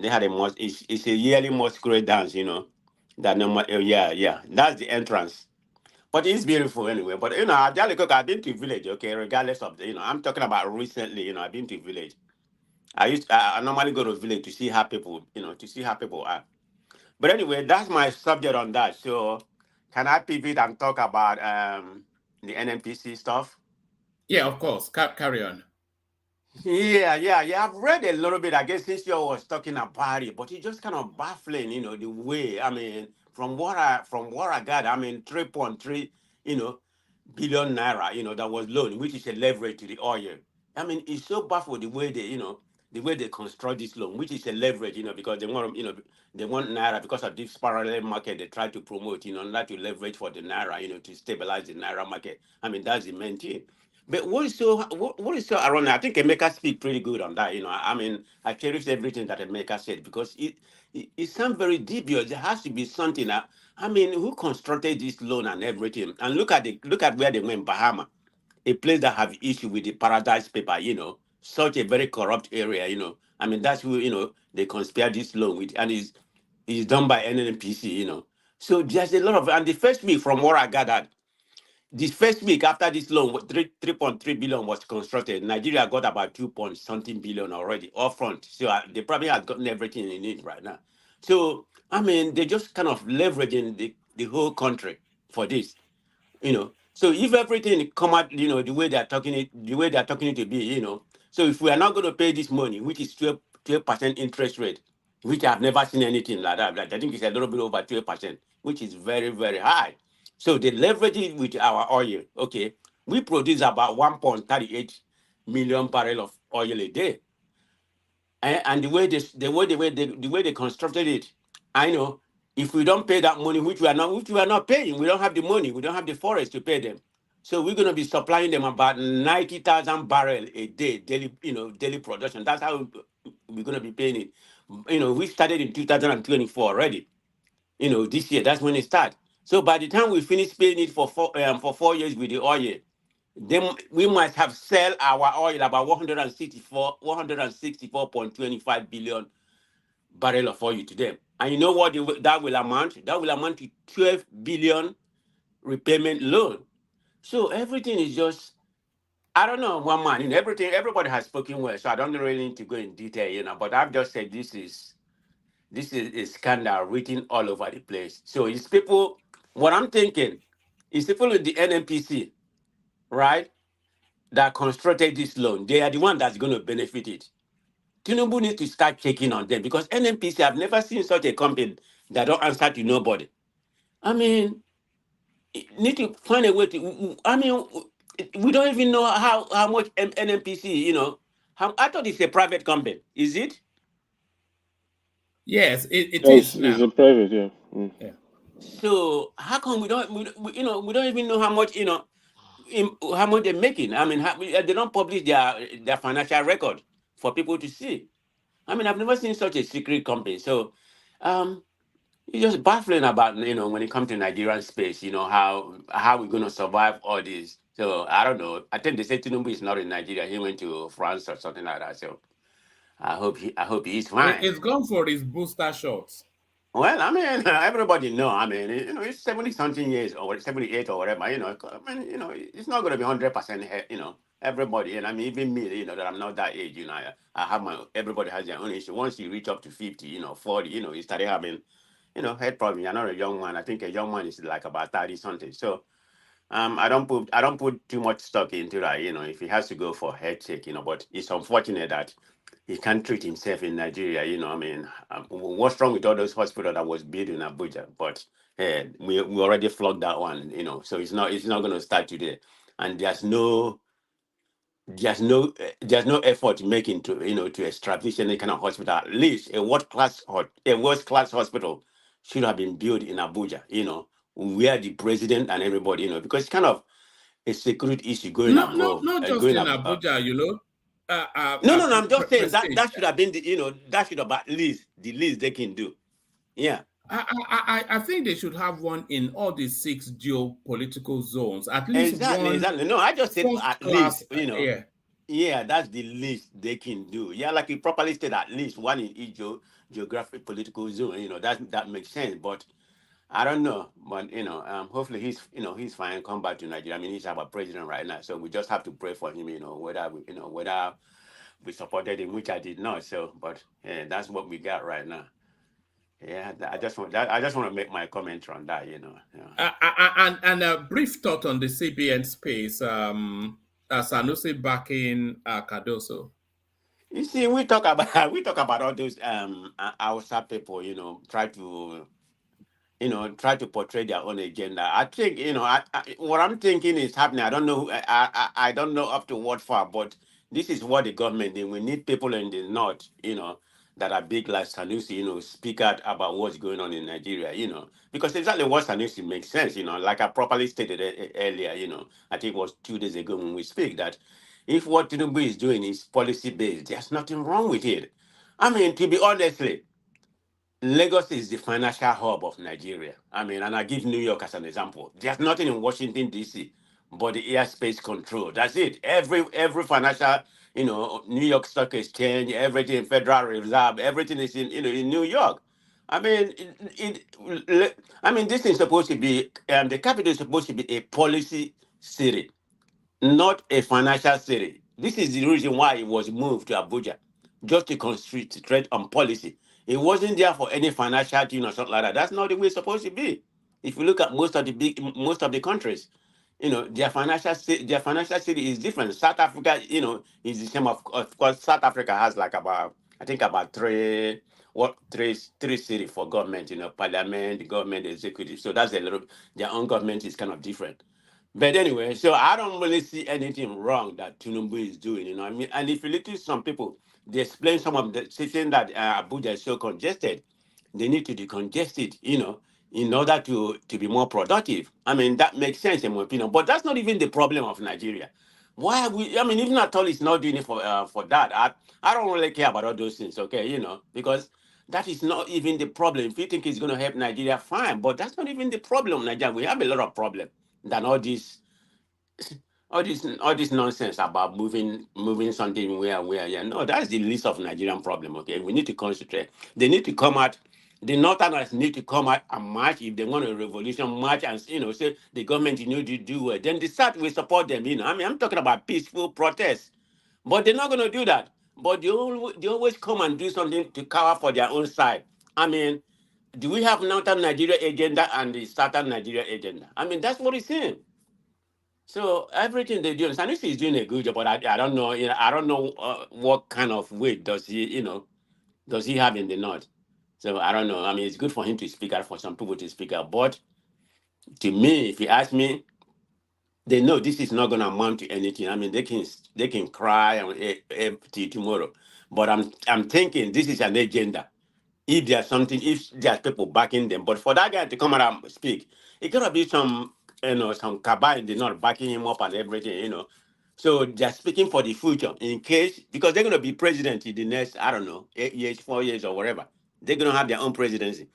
They had it's a yearly masquerade dance. That number. Yeah. That's the entrance. But it's beautiful anyway. But I've been to village. Okay, regardless of I'm talking about recently. I've been to village. I normally go to village to see how people are. But anyway, that's my subject on that. So can I pivot and talk about the NNPC stuff? Yeah, of course. Carry on. Yeah. I've read a little bit. I guess since you was talking about it, but it's just kind of baffling, the way. I mean, from what I got, I mean, 3.3, you know, billion naira, that was loan, which is a leverage to the oil. I mean, it's so baffled the way they construct this loan, which is a leverage, because they want naira because of this parallel market they try to promote, not to leverage for the naira, to stabilize the naira market. I mean, that's the main thing. But what is so ironic? I think Emeka speak pretty good on that. I mean, I cherish everything that Emeka said because it sounds very dubious. There has to be something. I mean, who constructed this loan and everything? And look at where they went, Bahama, a place that have issue with the Paradise Paper. Such a very corrupt area. I mean, that's who they conspire this loan with, and is done by NNPC. So there's a lot of, and the first week from what I gathered. This first week after this loan, 3.3 billion was constructed. Nigeria got about 2 point something billion already upfront. So they probably have gotten everything in it right now. So I mean, they just kind of leveraging the whole country for this. So if everything come out, the way they're talking it to be, So if we are not going to pay this money, which is 12% interest rate, which I've never seen anything like that. Like, I think it's a little bit over 12%, which is very, very high. So they leverage it with our oil. Okay, we produce about 1.38 million barrel of oil a day, and the way they constructed it, I know if we don't pay that money, which we are not paying, we don't have the money, we don't have the forest to pay them. So we're gonna be supplying them about 90,000 barrel a day daily production. That's how we're gonna be paying it. We started in 2024 already. This year that's when it starts. So by the time we finish paying it for 4 years with the oil, then we must have sell our oil about 164.25 billion barrel of oil to them. And you know what that will amount? That will amount to 12 billion repayment loan. So everything is just, I don't know, one man. Everybody has spoken well, so I don't really need to go in detail, but I've just said this is a scandal written all over the place. So it's people, what I'm thinking is people with the NNPC, right? that constructed this loan, they are the one that's going to benefit it. Tinubu needs to start checking on them because NNPC, I've never seen such a company that don't answer to nobody. I mean, need to find a way to. I mean, we don't even know how much NNPC. I thought it's a private company. Is it? Yes, it Yes, is now. it's a private, yeah. Mm. Yeah. So how come we don't even know how much how much they're making? I mean, they don't publish their financial record for people to see. I mean, I've never seen such a secret company. So, um, it's just baffling about when it comes to Nigerian space. How we're going to survive all this. So I don't know. I think they say Tinubu is not in Nigeria. He went to France or something like that. So I hope he's fine. It's gone for his booster shots. Well, I mean, everybody know. I mean, it's 70 something years or 78 or whatever. I mean, it's not going to be 100%. Everybody, and I mean, even me. That I'm not that age. I have my. Everybody has their own issue. Once you reach up to 50, 40, you start having, head problem. You're not a young man. I think a young man is like about 30 something. So, I don't put too much stock into that. If he has to go for head check, but it's unfortunate that he can't treat himself in Nigeria. I mean, what's wrong with all those hospitals that was built in Abuja? But we already flogged that one. So it's not going to start today, and there's no effort making to establish any kind of hospital. At least a world class hospital should have been built in Abuja. Where the president and everybody, because it's kind of a security issue going No, no, abroad, not just going in up. Abuja. No, no, no. I'm just saying Prestige. that should have been that should have at least the least they can do. Yeah. I think they should have one in all the 6 geopolitical zones. At least Exactly, one exactly. No, I just said first at class. least, Yeah. Yeah, that's the least they can do. Yeah, like you properly said, at least one in each geographic political zone. That makes sense. But I don't know. But hopefully he's fine. Come back to Nigeria. I mean, he's our president right now, so we just have to pray for him. Whether we supported him, which I did not. So, but yeah, that's what we got right now. Yeah, I just want to make my comment on that. And a brief thought on the CBN space. Sanusi backing Cardoso. You see, we talk about we talk about all those Hausa people, try to portray their own agenda. I think, what I'm thinking is happening. I don't know. I don't know up to what far, but this is what the government did. We need people in the north, that are big like Sanusi, speak out about what's going on in Nigeria, because exactly what Sanusi makes sense, like I properly stated earlier, I think it was 2 days ago when we speak that if what Tinubu is doing is policy based, there's nothing wrong with it. I mean, to be honestly, Lagos is the financial hub of Nigeria. I mean, and I give New York as an example. There's nothing in Washington D.C. but the airspace control. That's it. Every financial, New York Stock Exchange, everything, Federal Reserve, everything is in New York. I mean, I mean, this is supposed to be the capital is supposed to be a policy city, not a financial city. This is the reason why it was moved to Abuja, just to concentrate on policy. It wasn't there for any financial thing or something like that. That's not the way it's supposed to be. If you look at most of the countries, their financial city is different. South Africa, is the same. Of course, South Africa has like about, I think, about three cities for government. Parliament, the government, the executive. So that's a little. Their own government is kind of different. But anyway, so I don't really see anything wrong that Tinubu is doing. I mean, and if you look at some people, they explain some of the saying that Abuja is so congested, they need to decongest it, in order to be more productive. I mean, that makes sense in my opinion. But that's not even the problem of Nigeria. Why are we? I mean, even at all, it's not doing it for that. I don't really care about all those things, okay? Because that is not even the problem. If you think it's going to help Nigeria, fine. But that's not even the problem, Nigeria. We have a lot of problems than all this nonsense about moving something where yeah. No, that's the least of Nigerian problem. Okay, we need to concentrate. They need to come out. The Northerners need to come out and march if they want a revolution. March and say the government need to do it. Then the South will support them. I mean, I'm talking about peaceful protests, but they're not going to do that. But they always come and do something to cover for their own side. I mean, do we have Northern Nigeria agenda and the Southern Nigeria agenda? I mean, that's what it's saying. So everything they do, Sanusi is doing a good job, but I don't know. I don't know what kind of weight does he, does he have in the north. So I don't know. I mean, it's good for him to speak out, for some people to speak out, but to me, if you ask me, they know this is not going to amount to anything. I mean, they can cry till tomorrow, but I'm thinking this is an agenda. If there's something, if there's people backing them, but for that guy to come out and speak, it gotta be some some cabal in the north backing him up and everything. So they're speaking for the future in case, because they're gonna be president in the next, I don't know, 8 years, 4 years, or whatever. They're gonna have their own presidency.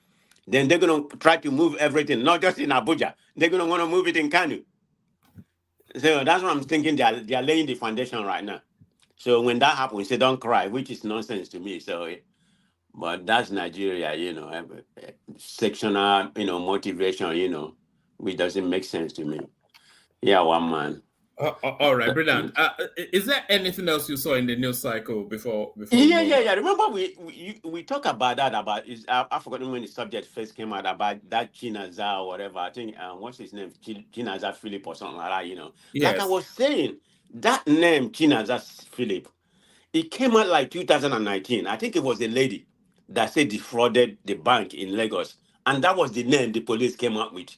Then they're gonna try to move everything, not just in Abuja. They're gonna want to move it in Kanu. So that's what I'm thinking. They are laying the foundation right now. So when that happens, they don't cry, which is nonsense to me. So, but that's Nigeria, sectional, motivation, which doesn't make sense to me. Yeah, one man. All right, brilliant. Is there anything else you saw in the news cycle before we move? Yeah. Remember we talked about that I forgot when the subject first came out about that Chinaza or whatever. I think what's his name, Chinaza Philip or something like that. Like I Yes. was saying, that name Chinaza Philip, it came out like 2019. I think it was a lady that said defrauded the bank in Lagos, and that was the name the police came up with.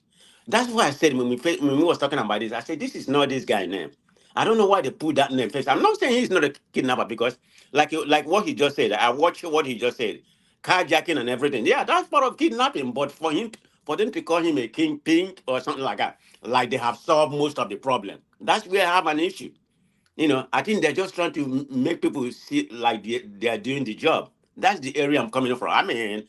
That's why I said when we was talking about this, I said this is not this guy's name. I don't know why they put that name first. I'm not saying he's not a kidnapper, because like what he just said, I watched what he just said, carjacking and everything. Yeah, that's part of kidnapping. But for them to call him a kingpin or something like that, like they have solved most of the problem, that's where I have an issue. I think they're just trying to make people see like they are doing the job. That's the area I'm coming from. I mean,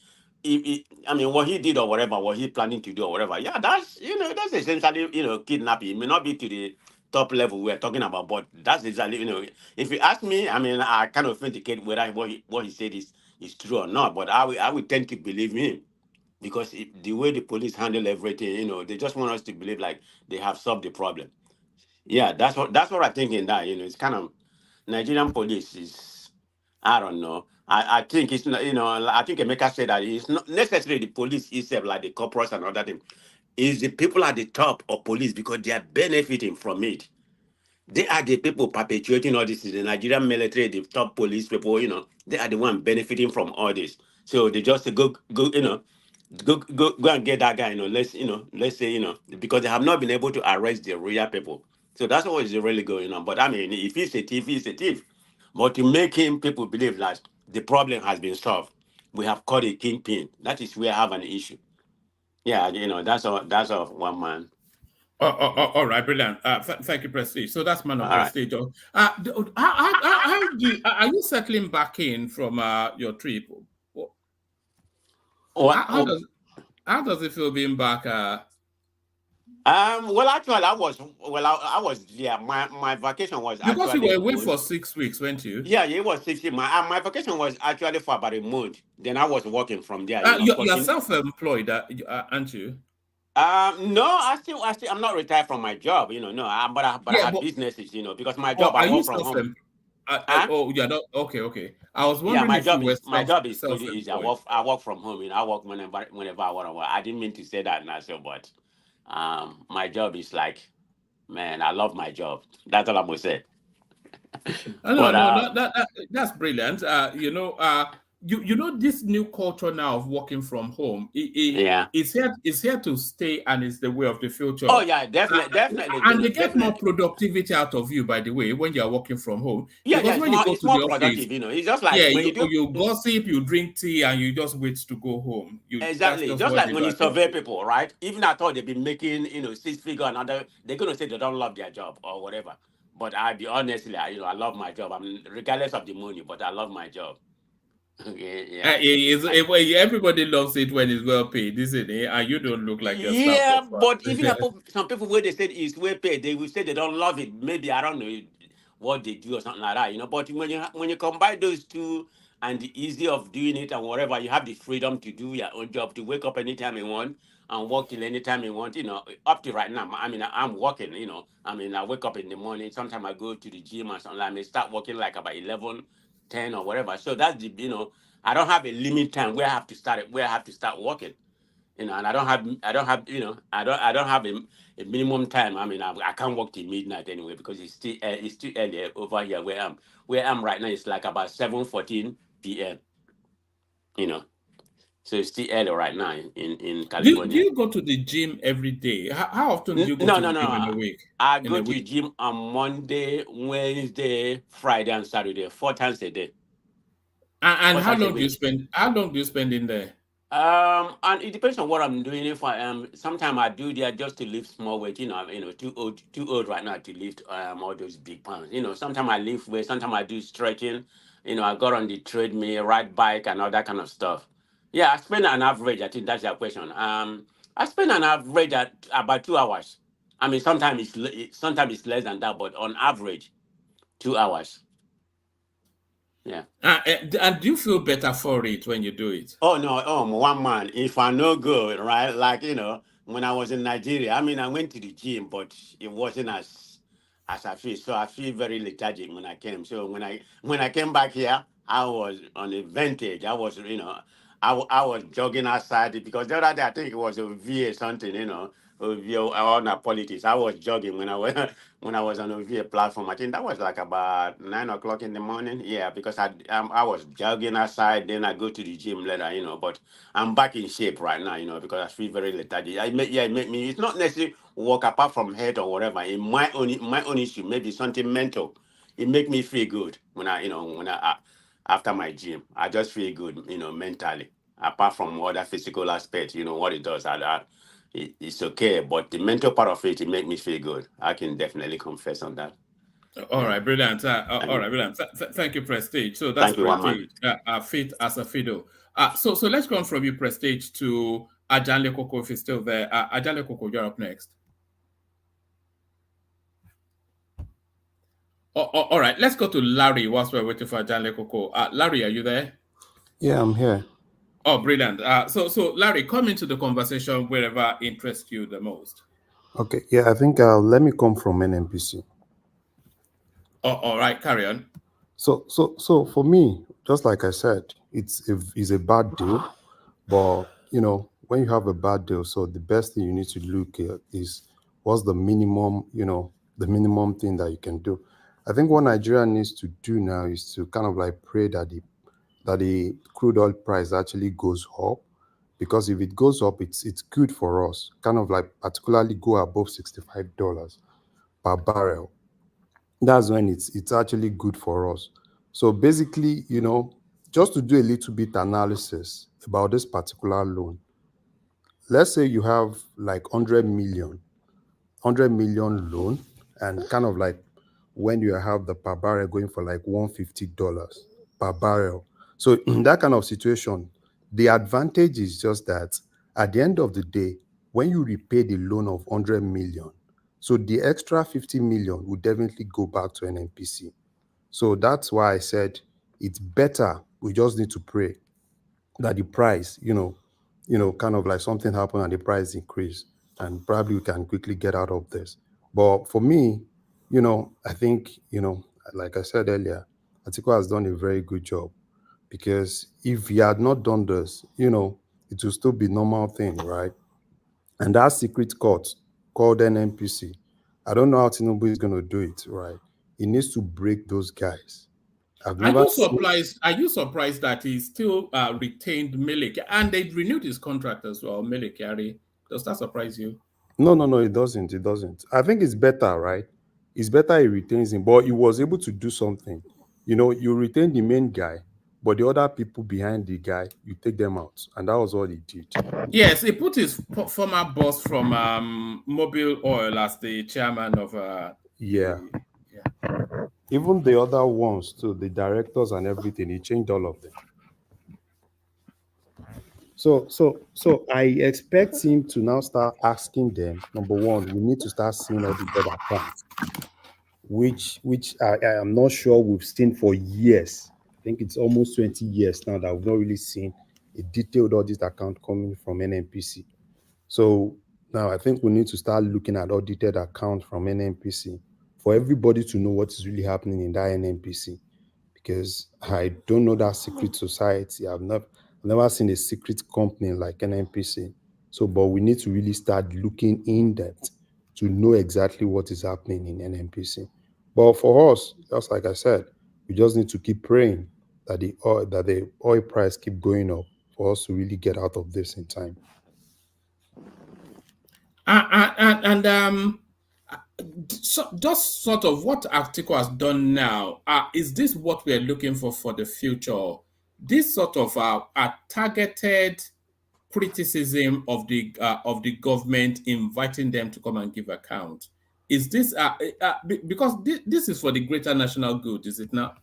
I mean, what he did or whatever, what he planning to do or whatever. Yeah, that's essentially kidnapping. It may not be to the top level we're talking about, but that's exactly If you ask me, I mean, I kind of authenticate whether what he said is true or not. But I would tend to believe him, because the way the police handle everything, they just want us to believe like they have solved the problem. Yeah, that's what I think in that. It's kind of Nigerian police is, I don't know. I think it's not, I think Emeka said that it's not necessarily the police itself, like the corporals and other thing. It's the people at the top of police, because they are benefiting from it. They are the people perpetuating all this. The Nigerian military, the top police people, they are the one benefiting from all this. So they just say, go, go and get that guy. Let's say, because they have not been able to arrest the real people. So that's what is really going on. But I mean, if he's a thief, he's a thief. But to make people believe that the problem has been solved, we have caught a kingpin. That is where I have an issue. Yeah, that's all. That's all. One man. All right, brilliant. Thank you, Prestige. So that's man of All right. Prestige. How do you, are you settling back in from your trip? How does it feel being back? Well, actually, I was. Yeah, my vacation was Because you actually were a away month. for 6 weeks, weren't you? Yeah, it was 60. My vacation was actually for about a month. Then I was working from there. You're self-employed, aren't you? No, I'm not retired from my job. No, but I have businesses. Because my job, I are you work from home. Huh? Oh, yeah, okay. I was Yeah, wondering if you were my job is pretty easy. self-employed. I work from home. I work whenever I want to work. I didn't mean to say that now, so but my job is like, man, I love my job. That's all I'm gonna say. No, But no, that's brilliant. You know this new culture now of working from home. Yeah. It's here to stay, and it's the way of the future. Oh yeah, definitely, And they get more definitely. productivity out of you, by the way, when you are working from home. Yeah, Because when you go it's to more the office, productive. It's just like yeah, when you do. you gossip, you drink tea, and you just wait to go home. That's Exactly. just Just what like they when do you at the survey office. people, right? Even I thought they've been making, 6 figure and other, they're gonna say they don't love their job or whatever. But I be honestly, I love my job. I mean, regardless of the money, but I love my job. Yeah. Everybody loves it when it's well paid, isn't it? And you don't look like you're starved Yeah, of but even fun. some people where they said it's well paid, they will say they don't love it. Maybe I don't know what they do or something like that. But when you combine those two and the easy of doing it and whatever, you have the freedom to do your own job, to wake up anytime you want and work till anytime you want. Up to right now, I mean, I'm working. I mean, I wake up in the morning. Sometimes I go to the gym or something. I may start working like about 11, 10 or whatever. So that's the. I don't have a limit time where I have to start working. and I don't have, I don't have a minimum time. I mean, I can't work till midnight anyway because it's still early over here where I'm right now. It's like about 7:14 p.m. So it's still early right now in Do California. you go to the gym every day? How often do you go No, to no, the no. gym in a week? I In go a to week? gym on Monday, Wednesday, Friday, and Saturday, 4 times a day. And Four how times a long do you week. spend? How long do you spend in there? And it depends on what I'm doing. If I am, sometimes I do there just to lift small weight. Too old right now to lift all those big pounds. Sometimes I lift weight. Sometimes I do stretching. I got on the treadmill, ride bike, and all that kind of stuff. Yeah, I spend an average. I think that's your question. I spend an average at about 2 hours. I mean, sometimes it's less than that, but on average, 2 hours. Yeah. And do you feel better for it when you do it? Oh no, one man. If I no good, right? Like when I was in Nigeria, I mean, I went to the gym, but it wasn't as I feel. So I feel very lethargic when I came. So when I came back here, I was on a vintage. I was, I was jogging outside because the other day I think it was a VA something, a VA on a politics. I was jogging when I was when I was on a VA platform. I think that was like about 9 o'clock in the morning. Yeah, because I was jogging outside, then I go to the gym later, But I'm back in shape right now, because I feel very lethargic. It make me. It's not necessarily work apart from head or whatever. In my own issue, maybe something mental. It make me feel good when I after my gym. I just feel good, mentally. Apart from other physical aspects, what it does. It's okay, but the mental part of it make me feel good. I can definitely confess on that. All Yeah. right, brilliant. All And right, brilliant. Thank you, Prestige. So that's thank you, one man. Prestige. Fit as a fiddle. So let's go on from you, Prestige, to Ajanle Koko if he's still there. Ajanle Koko, you're up next. All right, let's go to Larry whilst we're waiting for Ajanle Koko. Larry, are you there? Yeah, I'm here. Oh, brilliant. So Larry, come into the conversation wherever interests you the most. Okay, yeah, I think let me come from NNPC. All right, carry on. So for me, just like I said, it's a bad deal, but when you have a bad deal, so the best thing you need to look at is what's the minimum, the minimum thing that you can do. I think what Nigeria needs to do now is to kind of like pray that the crude oil price actually goes up, because if it goes up, it's good for us. Kind of like particularly go above $65 per barrel. That's when it's actually good for us. So basically, just to do a little bit analysis about this particular loan, let's say you have like 100 million loan, and kind of like when you have the per barrel going for like $150 per barrel. So in that kind of situation, the advantage is just that at the end of the day, when you repay the loan of 100 million, so the extra 50 million will definitely go back to an NPC. So that's why I said it's better. We just need to pray that the price, kind of like something happened and the price increase, and probably we can quickly get out of this. But for me, I think, like I said earlier, Atiku has done a very good job, because if he had not done this, it will still be normal thing, right? And that secret court called NNPC, I don't know how Tinubu is going to do it, right? He needs to break those guys. I've Are never you seen. surprised? Are you surprised that he still retained Milik and they renewed his contract as well, Milik Yari? Does that surprise you? No, it doesn't. It doesn't. I think it's better, right? It's better he retains him, but he was able to do something. You retain the main guy, but the other people behind the guy, you take them out, and that was what he did. Yes, he put his former boss from Mobile Oil as the chairman of Yeah. Even the other ones too, the directors and everything, he changed all of them. So I expect him to now start asking them. Number one, we need to start seeing audited accounts, which I am not sure we've seen for years. I think it's almost 20 years now that we've not really seen a detailed audit account coming from NNPC. So now I think we need to start looking at audited accounts from NNPC for everybody to know what is really happening in that NNPC. Because I don't know that secret society. I've never seen a secret company like NNPC. So, but we need to really start looking in depth to know exactly what is happening in NNPC. But for us, just like I said, we just need to keep praying that the oil price keep going up for us to really get out of this in time. So just sort of what Article has done now, is this what we're looking for the future? This sort of a targeted criticism of the government, inviting them to come and give account. Is this because this is for the greater national good, is it not?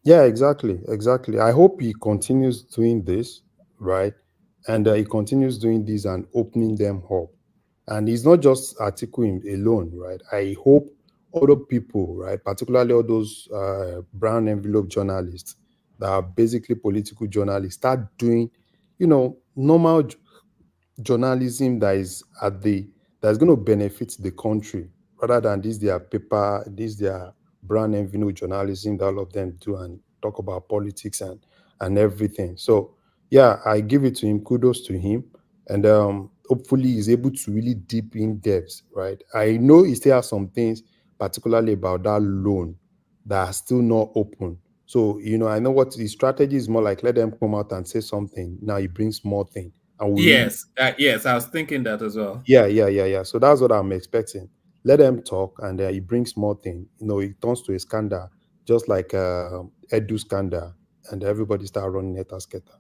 Yeah, exactly. I hope he continues doing this, right? And he continues doing this and opening them up. And it's not just Atiku alone, right? I hope other people, right, particularly all those brown envelope journalists that are basically political journalists, start doing, normal journalism that's going to benefit the country rather than this their brand envelope journalism that all of them do and talk about politics and everything. So yeah, I give it to him. Kudos to him, and hopefully he's able to really deep in depth. Right, I know he still has some things, particularly about that loan, that are still not open. So I know what his strategy is more like. Let them come out and say something. Now he brings more thing and we really. Yes, I was thinking that as well. Yeah. So that's what I'm expecting. Let them talk, and he brings more thing. It turns to a scandal, just like Edu scandal, and everybody start running it as skater.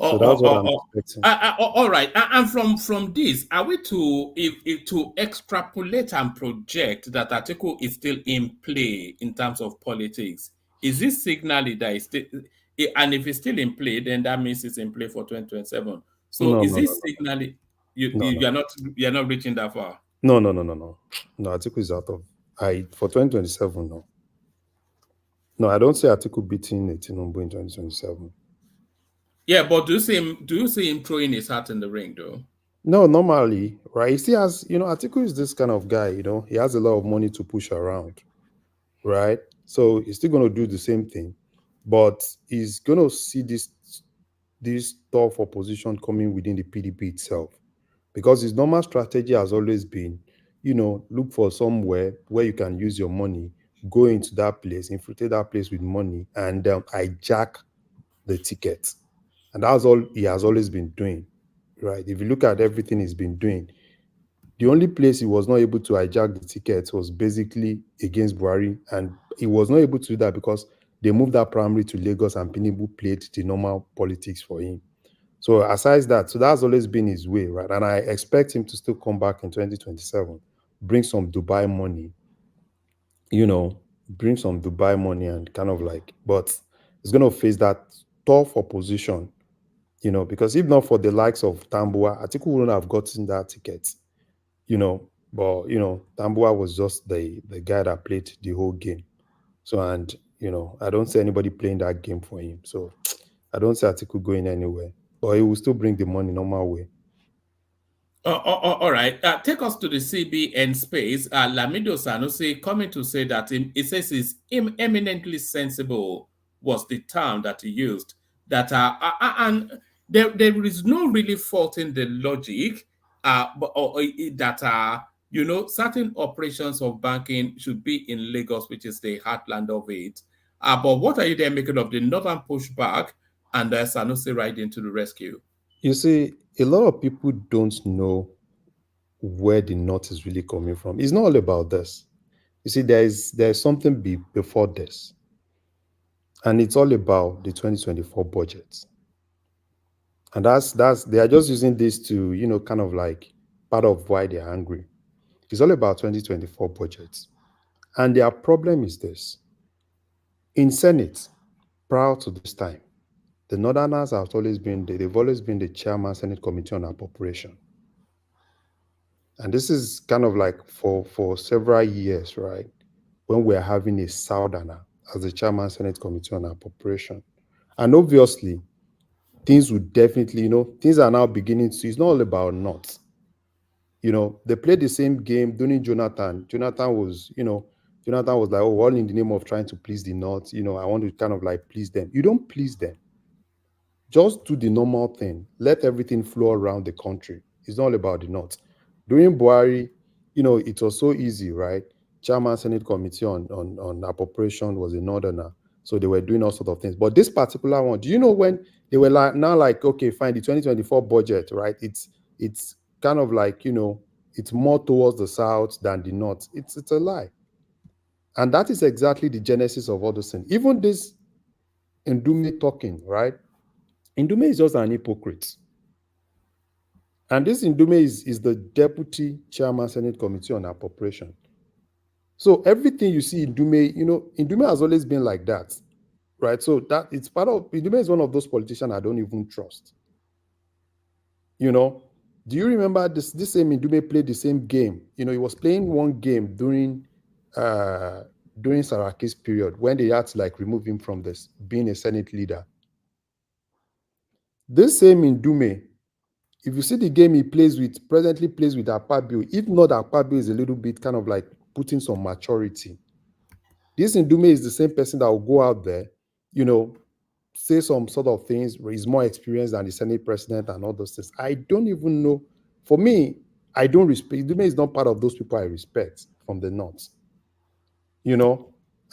So that's what I'm expecting. All right, and from this, are we to if to extrapolate and project that article is still in play in terms of politics? Is this signaling that is still, and if it's still in play, then that means it's in play for 2027. So No, is no, no, this no, signaling no, no, you're not reaching that far? no. Article is out of I for 2027. No, I don't see article beating a Tinubu in 2027. Yeah, but do you see him throwing his hat in the ring though? No, normally, right? He still has, Atiku is this kind of guy, he has a lot of money to push around, right? So he's still going to do the same thing, but he's going to see this tough opposition coming within the PDP itself, because his normal strategy has always been, look for somewhere where you can use your money, go into that place, infiltrate that place with money, and hijack the ticket. And that's all he has always been doing, right? If you look at everything he's been doing, the only place he was not able to hijack the tickets was basically against Buhari, and he was not able to do that because they moved that primary to Lagos and Tinubu played the normal politics for him. So aside that, so that's always been his way, right? And I expect him to still come back in 2027, bring some Dubai money, bring some Dubai money and kind of like, but he's going to face that tough opposition, because if not for the likes of Tambua, Atiku wouldn't have gotten that ticket. But Tambua was just the guy that played the whole game. So, and I don't see anybody playing that game for him. So I don't see Atiku going anywhere. But he will still bring the money normal way. All right. Take us to the CBN space. Lamido Sanusi coming to say that it says is eminently sensible was the term that he used. That and there is no really fault in the logic. That certain operations of banking should be in Lagos, which is the heartland of it. But what are you there making of the northern pushback and Sanusi riding to the rescue? You see, a lot of people don't know where the north is really coming from. It's not all about this. You see, there's something before this, and it's all about the 2024 budget. And that's they are just using this to kind of like part of why they're angry. It's all about 2024 budgets, and their problem is this: in Senate, prior to this time, the Northerners they've always been the chairman Senate Committee on Appropriation. And this is kind of like for several years, right? When we're having a Southerner as the chairman Senate Committee on Appropriation. And obviously, things would definitely, things are now beginning to, it's not all about not. They played the same game during Jonathan. Jonathan was like, oh, all in the name of trying to please the North. I want to kind of like please them. You don't please them. Just do the normal thing. Let everything flow around the country. It's not all about the north. During Buhari, it was so easy, right? Chairman Senate Committee on Appropriation was a northerner. So they were doing all sorts of things. But this particular one, do you know when they were like, okay, fine, the 2024 budget, right? It's kind of like, it's more towards the south than the north. It's a lie. And that is exactly the genesis of all those things. Even this Ndume talking, right? Ndume is just an hypocrite. And this Ndume is the deputy chairman Senate Committee on Appropriation. So everything you see in Ndume, Ndume has always been like that, right? So that it's part of Ndume is one of those politicians I don't even trust. Do you remember this same Ndume played the same game? He was playing one game during Saraki's period when they had to like remove him from this being a Senate leader. This same Ndume, if you see the game he presently plays with Akpabio, if not Akpabio is a little bit kind of like putting some maturity. This Ndume is the same person that will go out there, say some sort of things where he's more experienced than the Senate president and all those things. I don't even know. For me, I don't respect. Ndume is not part of those people I respect from the north.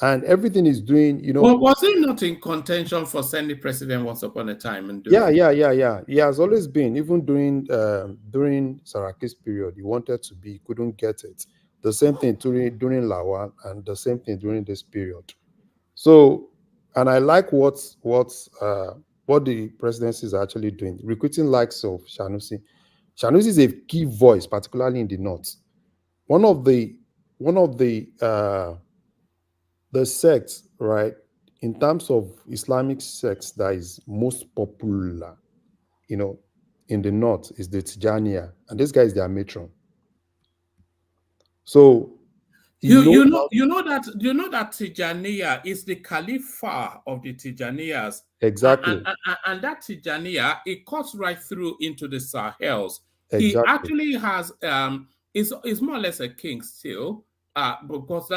And everything is doing, Well, was he not in contention for Senate president once upon a time? And Yeah. He has always been, even during Saraki's period, he wanted to be, couldn't get it. The same thing during Lawan, and the same thing during this period. So, and I like what the presidency is actually doing, recruiting likes of Sanusi. Sanusi is a key voice, particularly in the north. One of the sects, right, in terms of Islamic sects that is most popular, in the north is the Tijaniya, and this guy is their matron. So you know that Tijaniya is the Khalifa of the Tijaniyas. Exactly. And that Tijaniya, it cuts right through into the Sahels. Exactly. He actually has is more or less a king still, because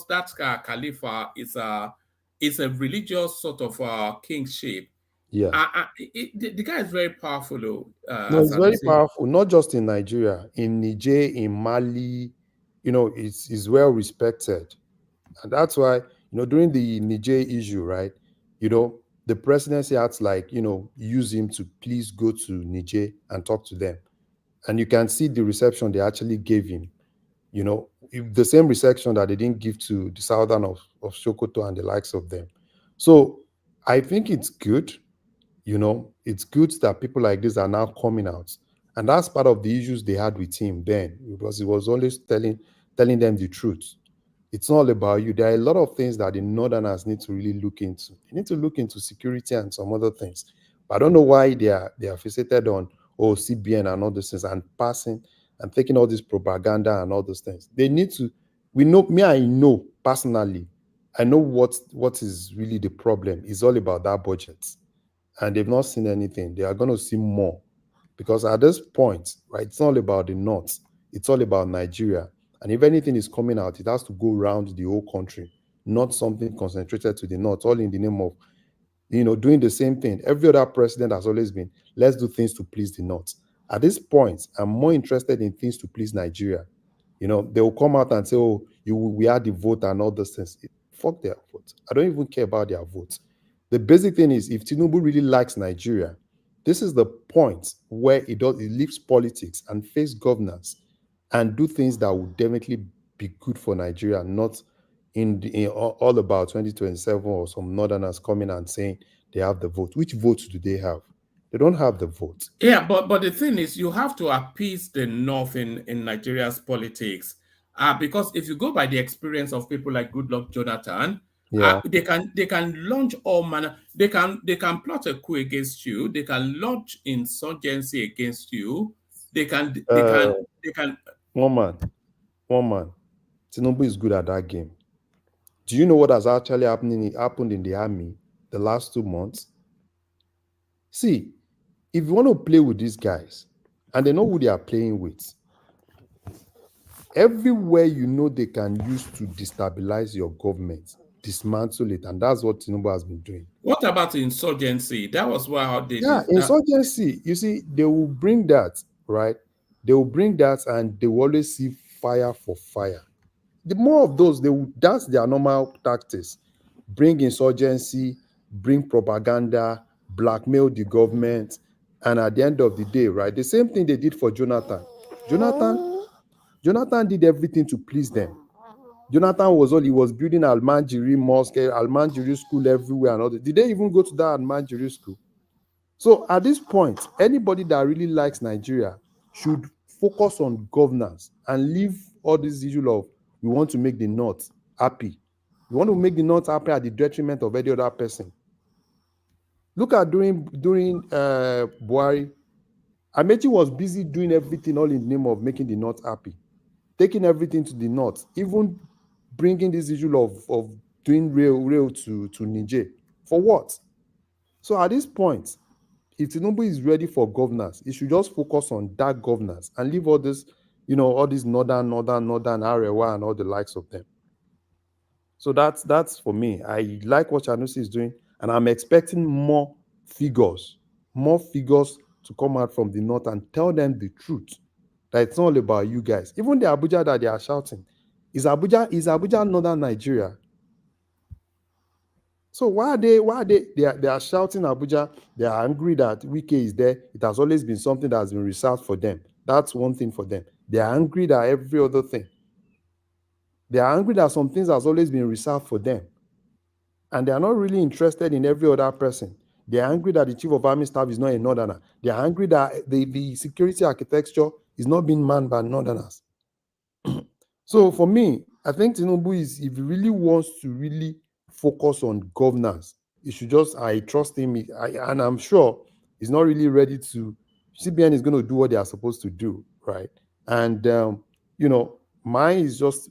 that Khalifa is a religious sort of kingship. Yeah. The guy is very powerful, though. No, it's very powerful, not just in Nigeria, in Niger, in Mali, it's well respected. And that's why, during the Niger issue, right, the presidency had to like, use him to please go to Niger and talk to them. And you can see the reception they actually gave him, the same reception that they didn't give to the southern of Sokoto and the likes of them. So I think it's good. It's good that people like this are now coming out. And that's part of the issues they had with him then, because he was always telling them the truth. It's not all about you. There are a lot of things that the northerners need to really look into. They need to look into security and some other things. But I don't know why they are fixated on CBN and all those things and passing and taking all this propaganda and all those things. They need to. I know personally. I know what is really the problem. It's all about that budget. And they've not seen anything. They are going to see more. Because at this point, right, it's not all about the north. It's all about Nigeria. And if anything is coming out, it has to go around the whole country, not something concentrated to the north, all in the name of, doing the same thing. Every other president has always been, let's do things to please the north. At this point, I'm more interested in things to please Nigeria. They will come out and say, oh, we had the vote and all those things. Fuck their vote. I don't even care about their vote. The basic thing is, if Tinubu really likes Nigeria, this is the point where it leaves politics and face governance and do things that would definitely be good for Nigeria, not in all about 2027 or some northerners coming and saying they have the vote. Which votes do they have? They don't have the vote. Yeah, but the thing is, you have to appease the north in Nigeria's politics. Because if you go by the experience of people like Goodluck Jonathan, yeah, they can launch all manner. They can plot a coup against you. They can launch insurgency against you. They can. One man. Tinubu is good at that game. Do you know what has actually happened in the army the last 2 months? See, if you want to play with these guys and they know who they are playing with, everywhere they can use to destabilize your government, dismantle it, and that's what Tinubu has been doing. What about insurgency? That was how they Yeah, did that. insurgency. You see, they will bring that, right? They will bring that, and they will always see fire for fire. The more of those, that's their normal tactics. Bring insurgency, bring propaganda, blackmail the government, and at the end of the day, right? The same thing they did for Jonathan. Jonathan did everything to please them. Jonathan he was building Almanjiri mosque, Almanjiri school everywhere and all that. Did they even go to that Almanjiri school? So at this point, anybody that really likes Nigeria should focus on governance and leave all this issue of we want to make the North happy. We want to make the North happy at the detriment of any other person. Look at during Buhari, Amechi was busy doing everything all in the name of making the North happy, taking everything to the North, even bringing this issue of doing rail to Niger. For what? So at this point, if Tinubu is ready for governance, he should just focus on that governance and leave all this, all these northern Arewa and all the likes of them. So that's for me. I like what Sanusi is doing, and I'm expecting more figures to come out from the north and tell them the truth. That it's not all about you guys. Even the Abuja that they are shouting, is Abuja northern Nigeria? So why are they are shouting Abuja? They are angry that Wike is there. It has always been something that has been reserved for them. That's one thing for them. They are angry that every other thing. They are angry that some things has always been reserved for them. And they are not really interested in every other person. They are angry that the chief of army staff is not a northerner. They are angry that the security architecture is not being manned by northerners. So for me, I think Tinubu is, if he really wants to really focus on governance, he should I trust him, and I'm sure he's not really ready to, CBN is going to do what they are supposed to do, right? And, mine is just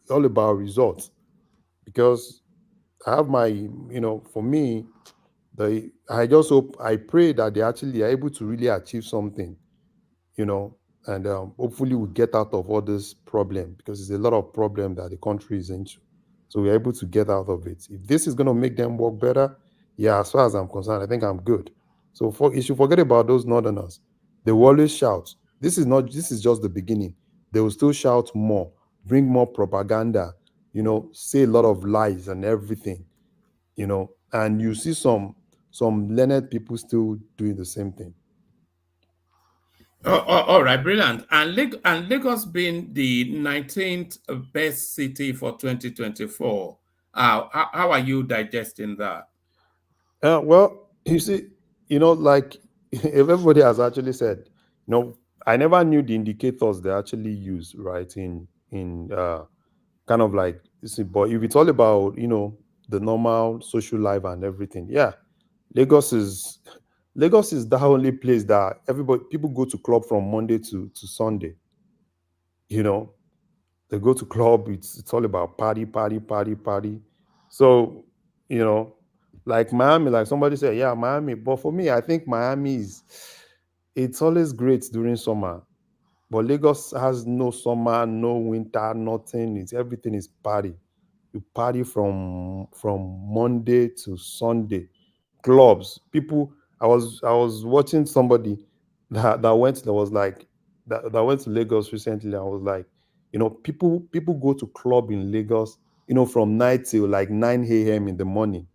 all about results, because I have my, for me, I just hope, I pray that they actually are able to really achieve something, and hopefully we get out of all this problem, because there's a lot of problem that the country is into. So we're able to get out of it. If this is going to make them work better, yeah, as far as I'm concerned, I think I'm good. So you should forget about those northerners. They will always shout. This is just the beginning. They will still shout more, bring more propaganda, say a lot of lies and everything, and you see some learned people still doing the same thing. All right, brilliant. And Lagos being the 19th best city for 2024, how are you digesting that? Well, you see, like everybody has actually said, I never knew the indicators they actually use, right? In kind of like, see, but if it's all about, the normal social life and everything, yeah, Lagos is the only place that people go to club from Monday to Sunday. They go to club. It's all about party, party, party, party. So, like Miami, like somebody said, yeah, Miami. But for me, I think Miami it's always great during summer. But Lagos has no summer, no winter, nothing. Everything is party. You party from Monday to Sunday. Clubs, people. I was watching somebody that was like that went to Lagos recently. I was like, people go to club in Lagos, from night till like 9 a.m. in the morning.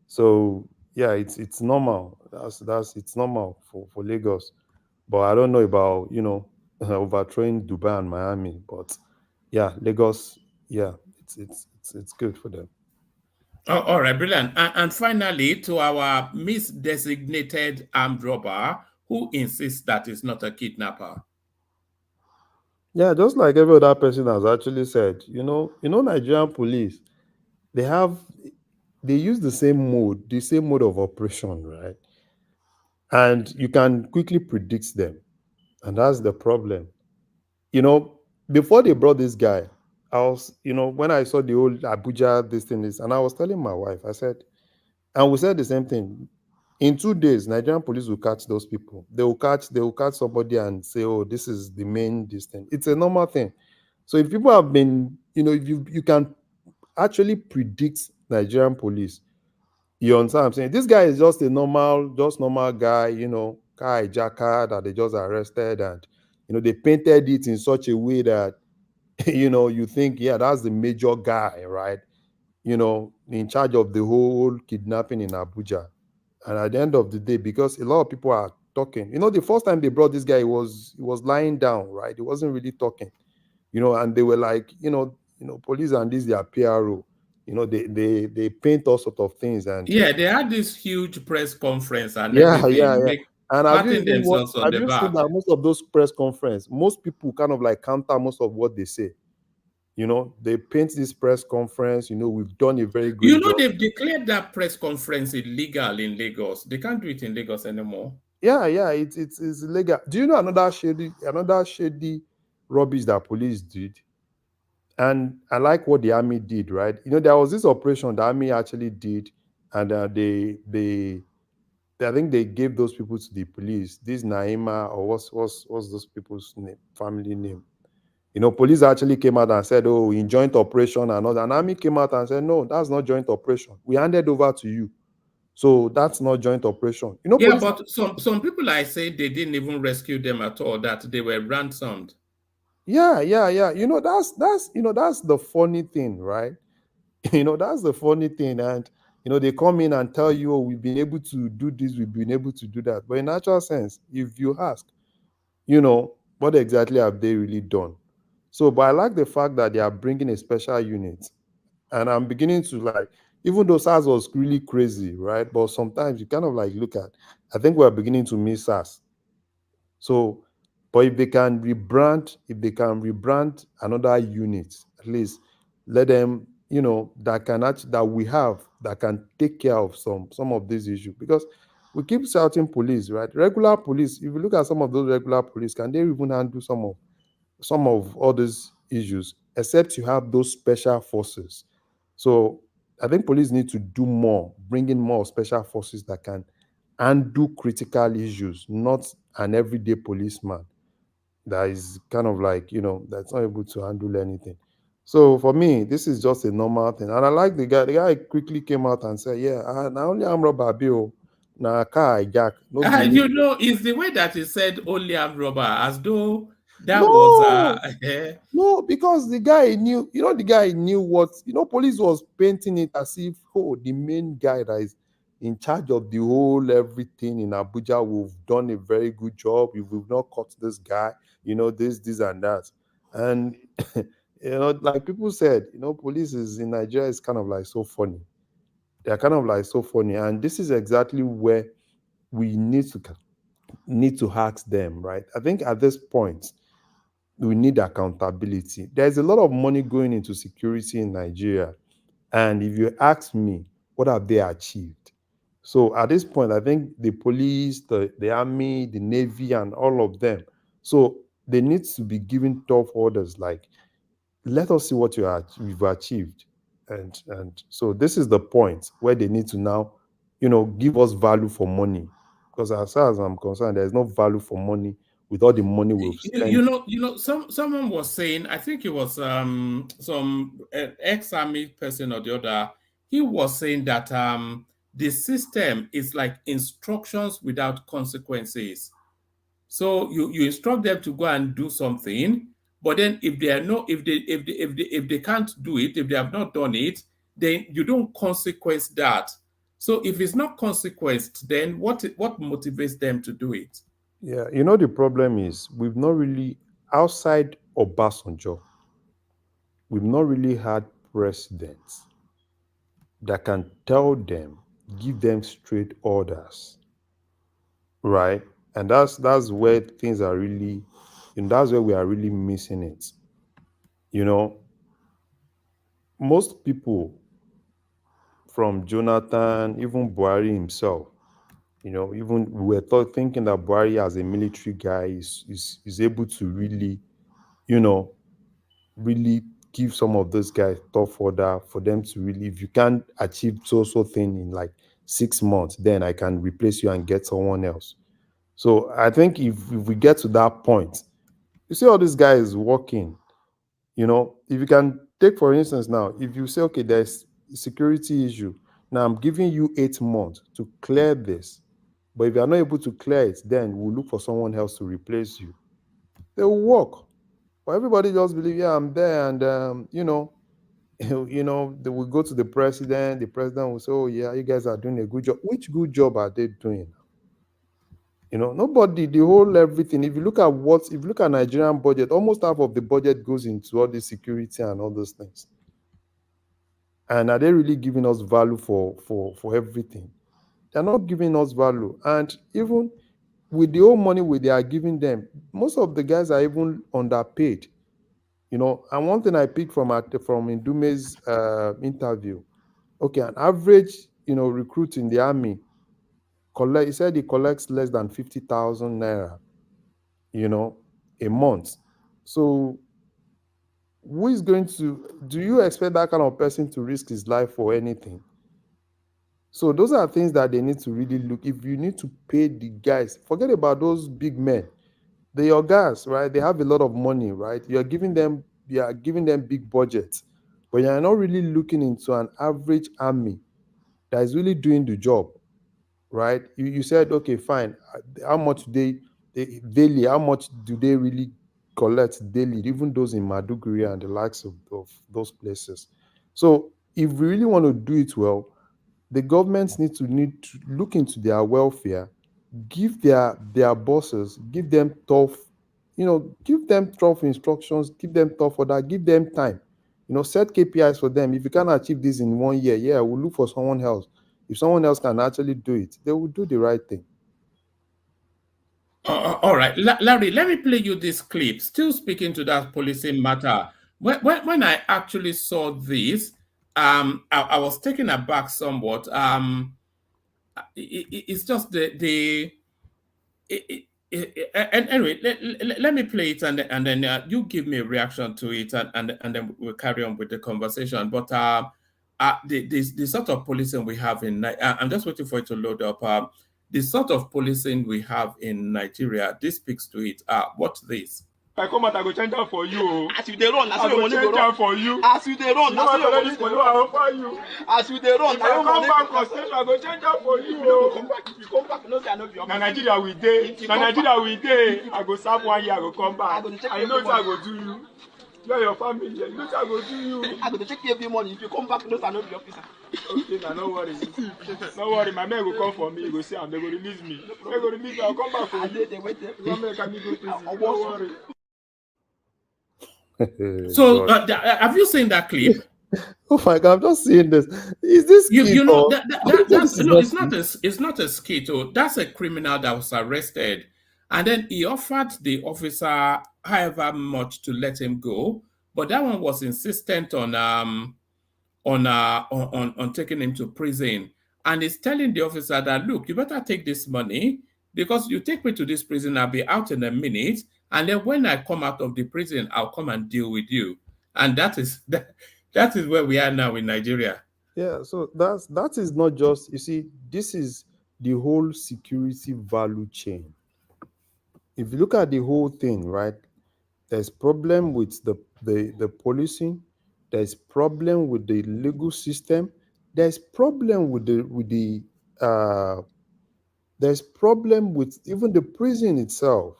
So yeah, it's normal. That's it's normal for Lagos. But I don't know about overthrowing Dubai and Miami. But yeah, Lagos, yeah, it's good for them. All right, brilliant. And finally, to our misdesignated armed robber who insists that it's not a kidnapper. Yeah, just like every other person has actually said, Nigerian police, they use the same mode of operation, right? And you can quickly predict them. And that's the problem. Before they brought this guy, I was, when I saw the old Abuja, this thing is, and I was telling my wife, I said, and we said the same thing. In 2 days, Nigerian police will catch those people. They will catch somebody and say, oh, this is the main this thing. It's a normal thing. So if people have been, if you can actually predicts Nigerian police. You understand what I'm saying? This guy is just a normal guy, car hijacker that they just arrested, and they painted it in such a way that you think, yeah, that's the major guy, right? In charge of the whole kidnapping in Abuja. And at the end of the day, because a lot of people are talking, the first time they brought this guy, he was lying down, right? He wasn't really talking, and they were like, police and this their PRO, they paint all sort of things. And yeah, they had this huge press conference and yeah. everything, make And patting themselves on have the you seen back. that most of those press conference, most people kind of like counter most of what they say? They paint this press conference, we've done a very great job. They've declared that press conference illegal in Lagos. They can't do it in Lagos anymore. Yeah, it's illegal. Do you know another shady rubbish that police did? And I like what the army did, right? There was this operation the army actually did, and I think they gave those people to the police. This Naima, or what's those people's name, family name? Police actually came out and said, "Oh, in joint operation," and all. And army came out and said, "No, that's not joint operation. We handed over to you, so that's not joint operation." Yeah, Police. but some people I say they didn't even rescue them at all, that they were ransomed. Yeah. That's the funny thing, right? That's the funny thing. And they come in and tell you, "Oh, we've been able to do this, we've been able to do that." But in actual sense, if you ask, what exactly have they really done? So, but I like the fact that they are bringing a special unit. And I'm beginning to like, even though SARS was really crazy, right? But sometimes you kind of like look at, I think we're beginning to miss SARS. So, but if they can rebrand another unit, at least let them, that we have, that can take care of some of these issues. Because we keep shouting police, right? Regular police, if you look at some of those regular police, can they even handle some of all these issues, except you have those special forces? So I think police need to do more, bring in more special forces that can handle critical issues, not an everyday policeman that is kind of like, that's not able to handle anything. So for me, this is just a normal thing. And I like the guy. The guy quickly came out and said, "Yeah, I only am robber bill. Now car hijack. No be me." It's the way that he said only armed robber, as though that was No, no, because the guy knew, what, police was painting it as if, oh, the main guy that is in charge of the whole everything in Abuja, we've done a very good job. If we've not caught this guy, this and that. And, like people said, police is in Nigeria is kind of like so funny. They're kind of like so funny. And this is exactly where we need to ask them, right? I think at this point, we need accountability. There's a lot of money going into security in Nigeria. And if you ask me, what have they achieved? So at this point, I think the police, the army, the navy, and all of them, so they need to be given tough orders like, let us see what you've achieved. And so this is the point where they need to now, give us value for money. Because as far as I'm concerned, there's no value for money with all the money we've spent. Someone was saying, I think it was some ex-army person or the other. He was saying that the system is like instructions without consequences. So you instruct them to go and do something, but then if they can't do it, if they have not done it, then you don't consequence that. So if it's not consequenced, then what motivates them to do it? Yeah, the problem is we've not really, outside Obasanjo, we've not really had presidents that can tell them, give them straight orders, right? And that's where things are really, that's where we are really missing it. Most people, from Jonathan, even Buhari himself, even we were thinking that Buhari, as a military guy, is able to really, really give some of those guys tough order for them to really, if you can't achieve so thing in like 6 months, then I can replace you and get someone else. So I think if we get to that point, you see all these guys working, if you can take for instance now, if you say, okay, there's a security issue, now I'm giving you 8 months to clear this, but if you are not able to clear it, then we'll look for someone else to replace you. They will work. But everybody just believe, yeah, I'm there, and they will go to the president. The president will say, oh yeah, you guys are doing a good job. Which good job are they doing? Nobody, the whole everything. If you look at Nigerian budget, almost half of the budget goes into all the security and all those things. And are they really giving us value for everything? They're not giving us value. And even with the whole money they are giving them, most of the guys are even underpaid. And one thing I picked from Indume's interview, okay, an average, recruit in the army, he said he collects less than 50,000 naira, a month. So who is going to, do you expect that kind of person to risk his life for anything? So those are things that they need to really look. If you need to pay the guys, forget about those big men. They're your guys, right? They have a lot of money, right? You are giving them big budgets, but you're not really looking into an average army that is really doing the job, right? You said, okay, fine. How much they daily? How much do they really collect daily? Even those in Maduguri and the likes of those places. So if we really want to do it well, the governments need to look into their welfare, give their bosses, give them tough instructions, give them tough order, give them time. Set KPIs for them. If you can't achieve this in 1 year, yeah, we'll look for someone else. If someone else can actually do it, they will do the right thing. All right, Larry, let me play you this clip. Still speaking to that policing matter. When I actually saw this, I was taken aback somewhat. It's just and anyway, let me play it, and then you give me a reaction to it, and then we'll carry on with the conversation. But the sort of policing we have I'm just waiting for it to load up. The sort of policing we have in Nigeria, this speaks to it. What's this? I come out, I go change out for you. As you dey run, I go change out for you. As you dey run, you know what money go do, I offer you. As you dey run, if I come back from station, I go change out for you. You no go come back. If you come back, no say I no be your man. Na Nigeria we dey. Na Nigeria we dey. I go serve 1 year, I go come back. I know what I go do you. You and your family, you know what I go do you. I go check you every morning. If you come back, no say I no be your officer. Okay, now no worry. No worry, my man will come for me. He go say, they go release me. They go release me. I'll come back for you. They wait there. One man can go prison. Don't worry. So, have you seen that clip? Oh my God, I'm just seeing this. Is this you know that's no, it's not a skit. Oh, that's a criminal that was arrested, and then he offered the officer however much to let him go, but that one was insistent on taking him to prison, and he's telling the officer that, look, you better take this money, because you take me to this prison, I'll be out in a minute, and then when I come out of the prison, I'll come and deal with you. And that is where we are now in Nigeria. Yeah, so that is not just, you see, this is the whole security value chain. If you look at the whole thing, right, there's problem with the policing, there's problem with the legal system, there's problem with there's problem with even the prison itself.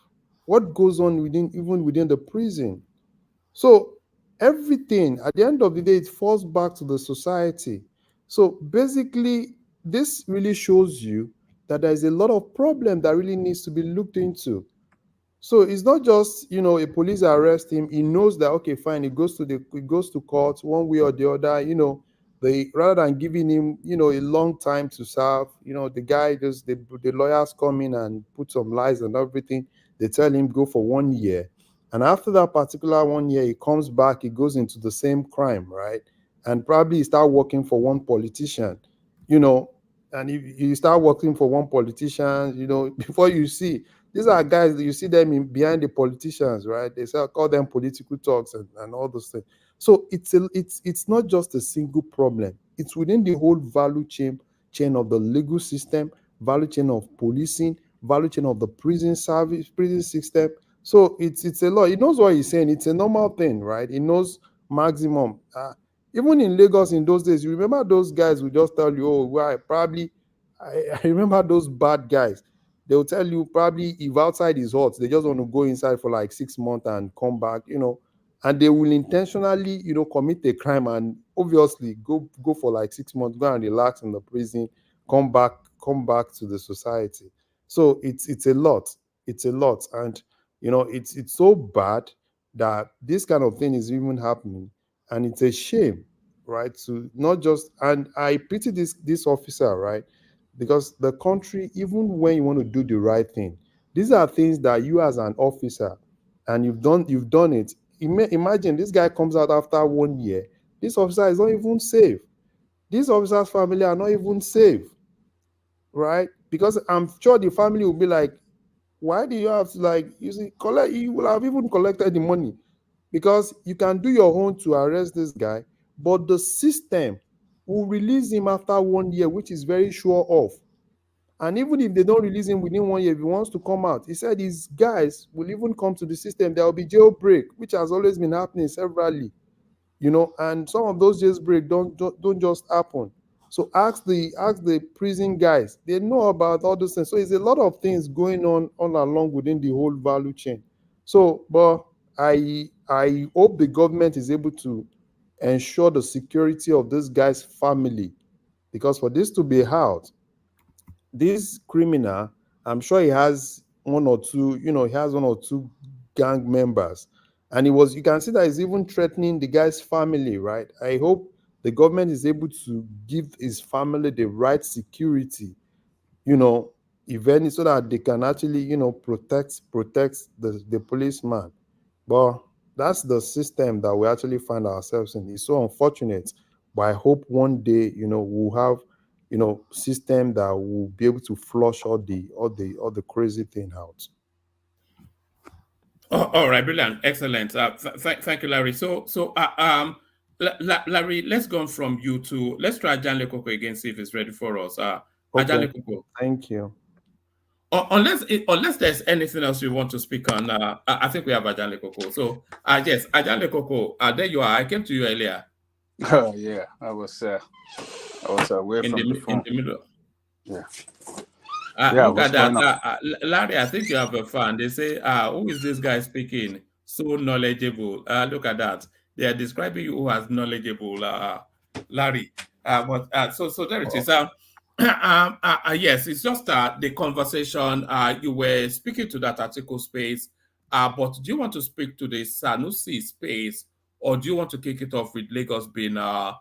What goes on within the prison? So everything at the end of the day, it falls back to the society. So basically, this really shows you that there is a lot of problem that really needs to be looked into. So it's not just, a police arrest him. He knows that, okay, fine. He goes to court one way or the other. They, rather than giving him, a long time to serve, the guy just the lawyers come in and put some lies and everything. They tell him go for 1 year. And after that particular 1 year, he comes back, he goes into the same crime, right? And probably he start working for one politician, and if you start working for one politician, before you see, these are guys that you see them behind the politicians, right? They call them political talks and all those things. So it's not just a single problem. It's within the whole value chain of the legal system, value chain of policing, value chain of the prison system. So it's a lot. He knows what he's saying. It's a normal thing, right? He knows maximum. Even in Lagos in those days, you remember those guys who just tell you, oh, why? Probably, I remember those bad guys. They'll tell you probably if outside is hot, they just want to go inside for like 6 months and come back, and they will intentionally, commit a crime and obviously go for like 6 months, go and relax in the prison, come back to the society. So it's a lot. It's a lot. And it's so bad that this kind of thing is even happening. And it's a shame, right? To not just, and I pity this officer, right? Because the country, even when you want to do the right thing, these are things that you as an officer, and you've done it. Imagine this guy comes out after 1 year. This officer is not even safe. These officers' family are not even safe, right? Because I'm sure the family will be like, why do you have to, like, you see, collect? You will have even collected the money, because you can do your own to arrest this guy, but the system will release him after 1 year, which is very sure of. And even if they don't release him within 1 year, if he wants to come out, he said his guys will even come to the system. There will be jailbreak, which has always been happening severally, and some of those jailbreak don't just happen. So ask the prison guys. They know about all those things. So it's a lot of things going on all along within the whole value chain. So, but I hope the government is able to ensure the security of this guy's family, because for this to be out, this criminal, I'm sure he has one or two, he has one or two gang members. And you can see that he's even threatening the guy's family, right? I hope the government is able to give his family the right security, if any, so that they can actually, protect the policeman. But that's the system that we actually find ourselves in. It's so unfortunate, but I hope one day, we'll have, system that will be able to flush all the crazy thing out. Oh, all right, brilliant, excellent. Thank you, Larry. Larry, let's go on from you to, let's try Ajanle Koko again, see if it's ready for us. Okay. Ajanle Koko. Thank you. Unless there's anything else you want to speak on, I think we have Ajanle Koko. So, yes, Ajanle Koko, there you are. I came to you earlier. Oh yeah, I was away from the phone. In the middle. Yeah. Look at that, Larry. I think you have a fan. They say, "Who is this guy speaking? So knowledgeable." Look at that. They are describing you as knowledgeable, Larry. So there it is. Yes, it's just the conversation. You were speaking to that article space, but do you want to speak to the Sanusi space, or do you want to kick it off with Lagos being a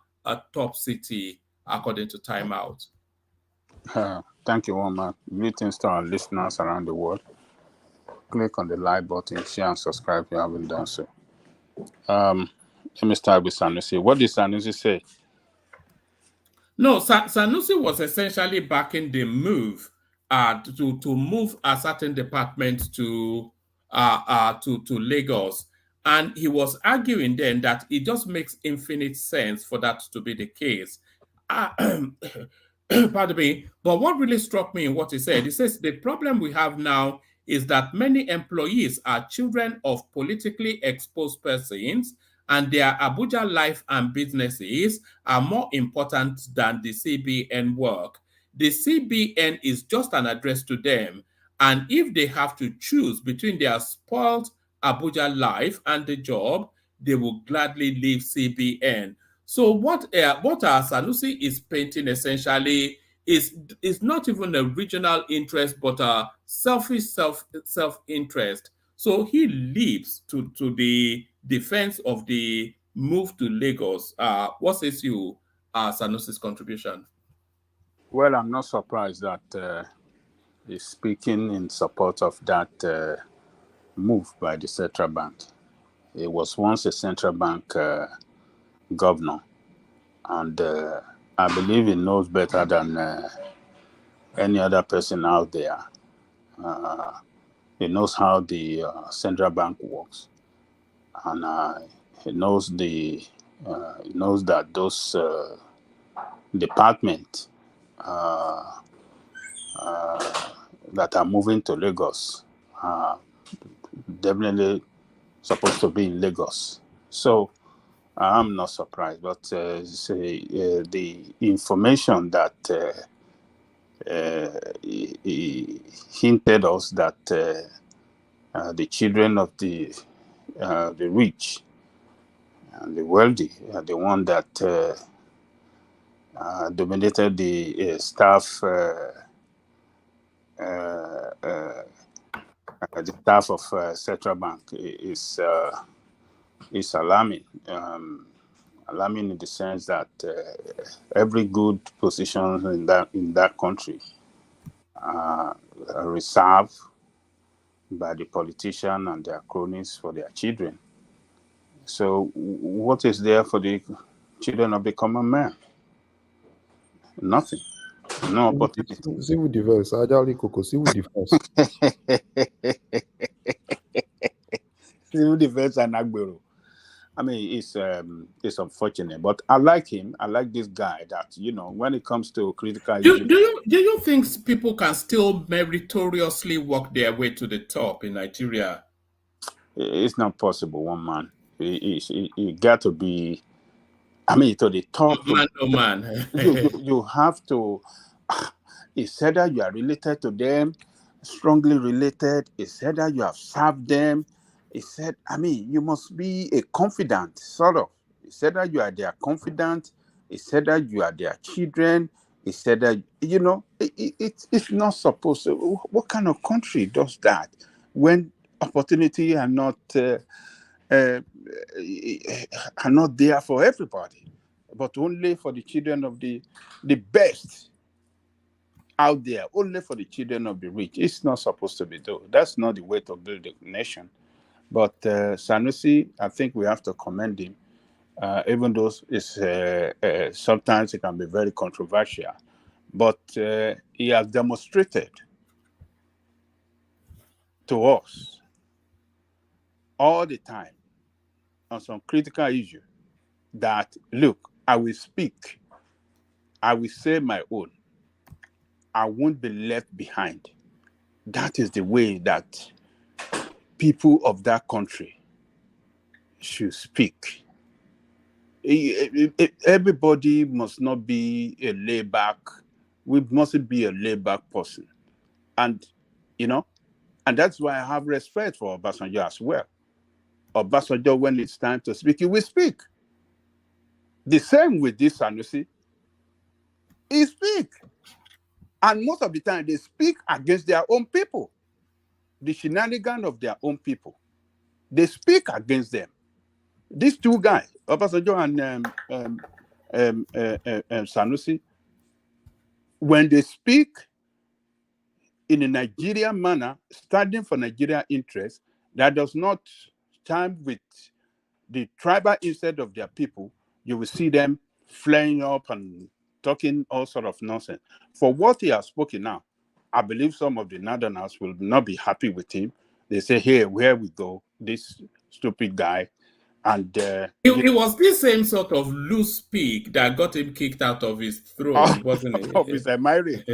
top city according to Time Out? Thank you, Woman. Greetings to our listeners around the world. Click on the like button, share, and subscribe if you haven't done so. Let me start with Sanusi. What did Sanusi say? No, Sanusi was essentially backing the move to move a certain department to Lagos, and he was arguing then that it just makes infinite sense for that to be the case. Pardon me, but what really struck me in what he says the problem we have now is that many employees are children of politically exposed persons, and their Abuja life and businesses are more important than the CBN work. The CBN is just an address to them, and if they have to choose between their spoiled Abuja life and the job, they will gladly leave CBN. So what Sanusi is painting essentially is not even a regional interest, but a selfish self-interest. So he leaps to the defense of the move to Lagos. What says you, Sanusi's contribution? Well, I'm not surprised that he's speaking in support of that move by the central bank. He was once a central bank governor, and I believe he knows better than any other person out there. He knows how the central bank works, and he knows that those departments that are moving to Lagos are definitely supposed to be in Lagos. So I'm not surprised, but the information that he hinted us that the children of the rich and the wealthy are the one that dominated the staff of central bank is alarming. Alarming in the sense that every good position in that country are reserved by the politician and their cronies for their children. So, what is there for the children of the common man? Nothing. No opportunity. Civil defense. Ajali Koko, civil defense. Civil defense and Agbero. I mean, it's unfortunate, but I like him. I like this guy that, when it comes to critical issues. Do you think people can still meritoriously work their way to the top in Nigeria? It's not possible, one man. It got to be, I mean, to the top. Man, oh man. you have to, it's either you are related to them, strongly related, it's either you have served them, it's said, I mean, you must be a confidant, sort of. It's either you are their confidant, it's either you are their children, it's either, it's not supposed to. What kind of country does that when opportunity are not there for everybody, but only for the children of the best out there, only for the children of the rich? It's not supposed to be though. That's not the way to build a nation. But Sanusi, I think we have to commend him, even though it's sometimes it can be very controversial. But he has demonstrated to us all the time on some critical issue that, look, I will speak, I will say my own, I won't be left behind. That is the way that people of that country should speak. Everybody must not be a layback. We mustn't be a layback person. And, and that's why I have respect for Obasanjo as well. Obasanjo, when it's time to speak, he will speak. The same with this Sanusi. He speak. And most of the time, they speak against their own people. The shenanigans of their own people. They speak against them. These two guys, Obasanjo and Sanusi, when they speak in a Nigerian manner, standing for Nigerian interests, that does not stand with the tribal interest of their people, you will see them flaring up and talking all sort of nonsense. For what he has spoken now, I believe some of the Northerners will not be happy with him. They say, hey, where we go, this stupid guy. And it was this same sort of loose speak that got him kicked out of his throne, wasn't it? Of his marriage.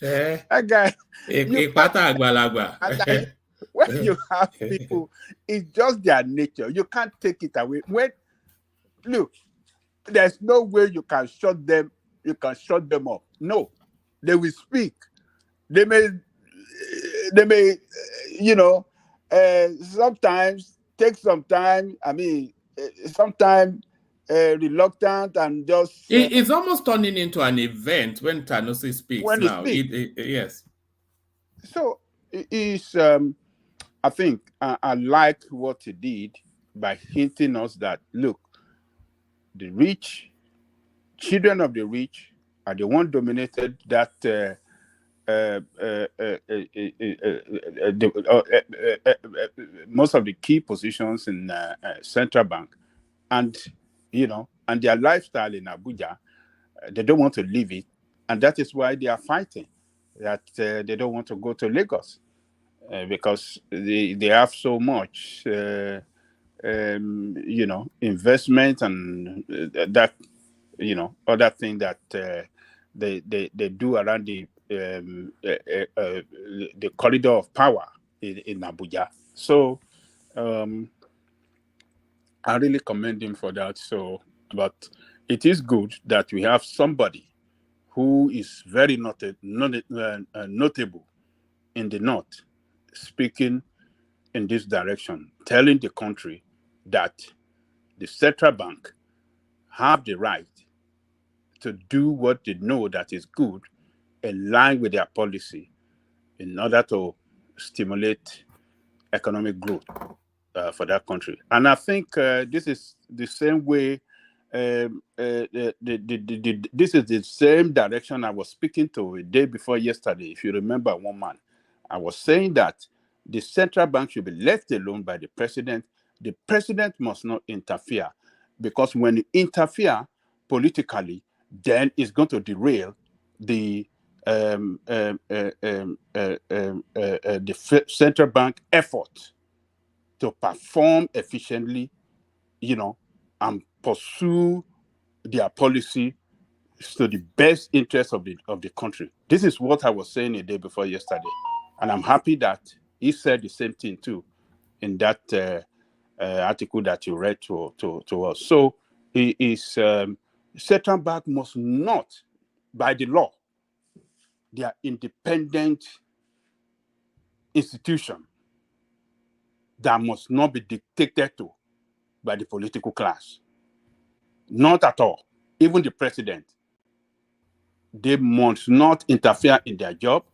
That guy. When you have people, it's just their nature. You can't take it away. Look, there's no way you can shut them. You can shut them up. No, they will speak. They may, sometimes take some time. I mean, sometimes reluctant and just. It's almost turning into an event when Sanusi speaks when now. Yes. So it's. I think I like what he did by hinting us that, look, the rich, children of the rich are the one dominated that most of the key positions in central bank, and and their lifestyle in Abuja, they don't want to leave it, and that is why they are fighting that they don't want to go to Lagos. Because they have so much, investment and that, other thing that they do around the corridor of power in Abuja. So I really commend him for that. So, but it is good that we have somebody who is very notable in the North, speaking in this direction, telling the country that the central bank have the right to do what they know that is good in line with their policy in order to stimulate economic growth for that country. And I think this is the same way. This is the same direction I was speaking to a day before yesterday. If you remember, one man, I was saying that the central bank should be left alone by the president. The president must not interfere, because when you interfere politically, then it's going to derail the central bank effort to perform efficiently, and pursue their policy to the best interest of the country. This is what I was saying a day before yesterday, and I'm happy that he said the same thing too in that article that you read to us. So he is central bank must not, by the law, they are independent institution that must not be dictated to by the political class. Not at all. Even the president, they must not interfere in their job.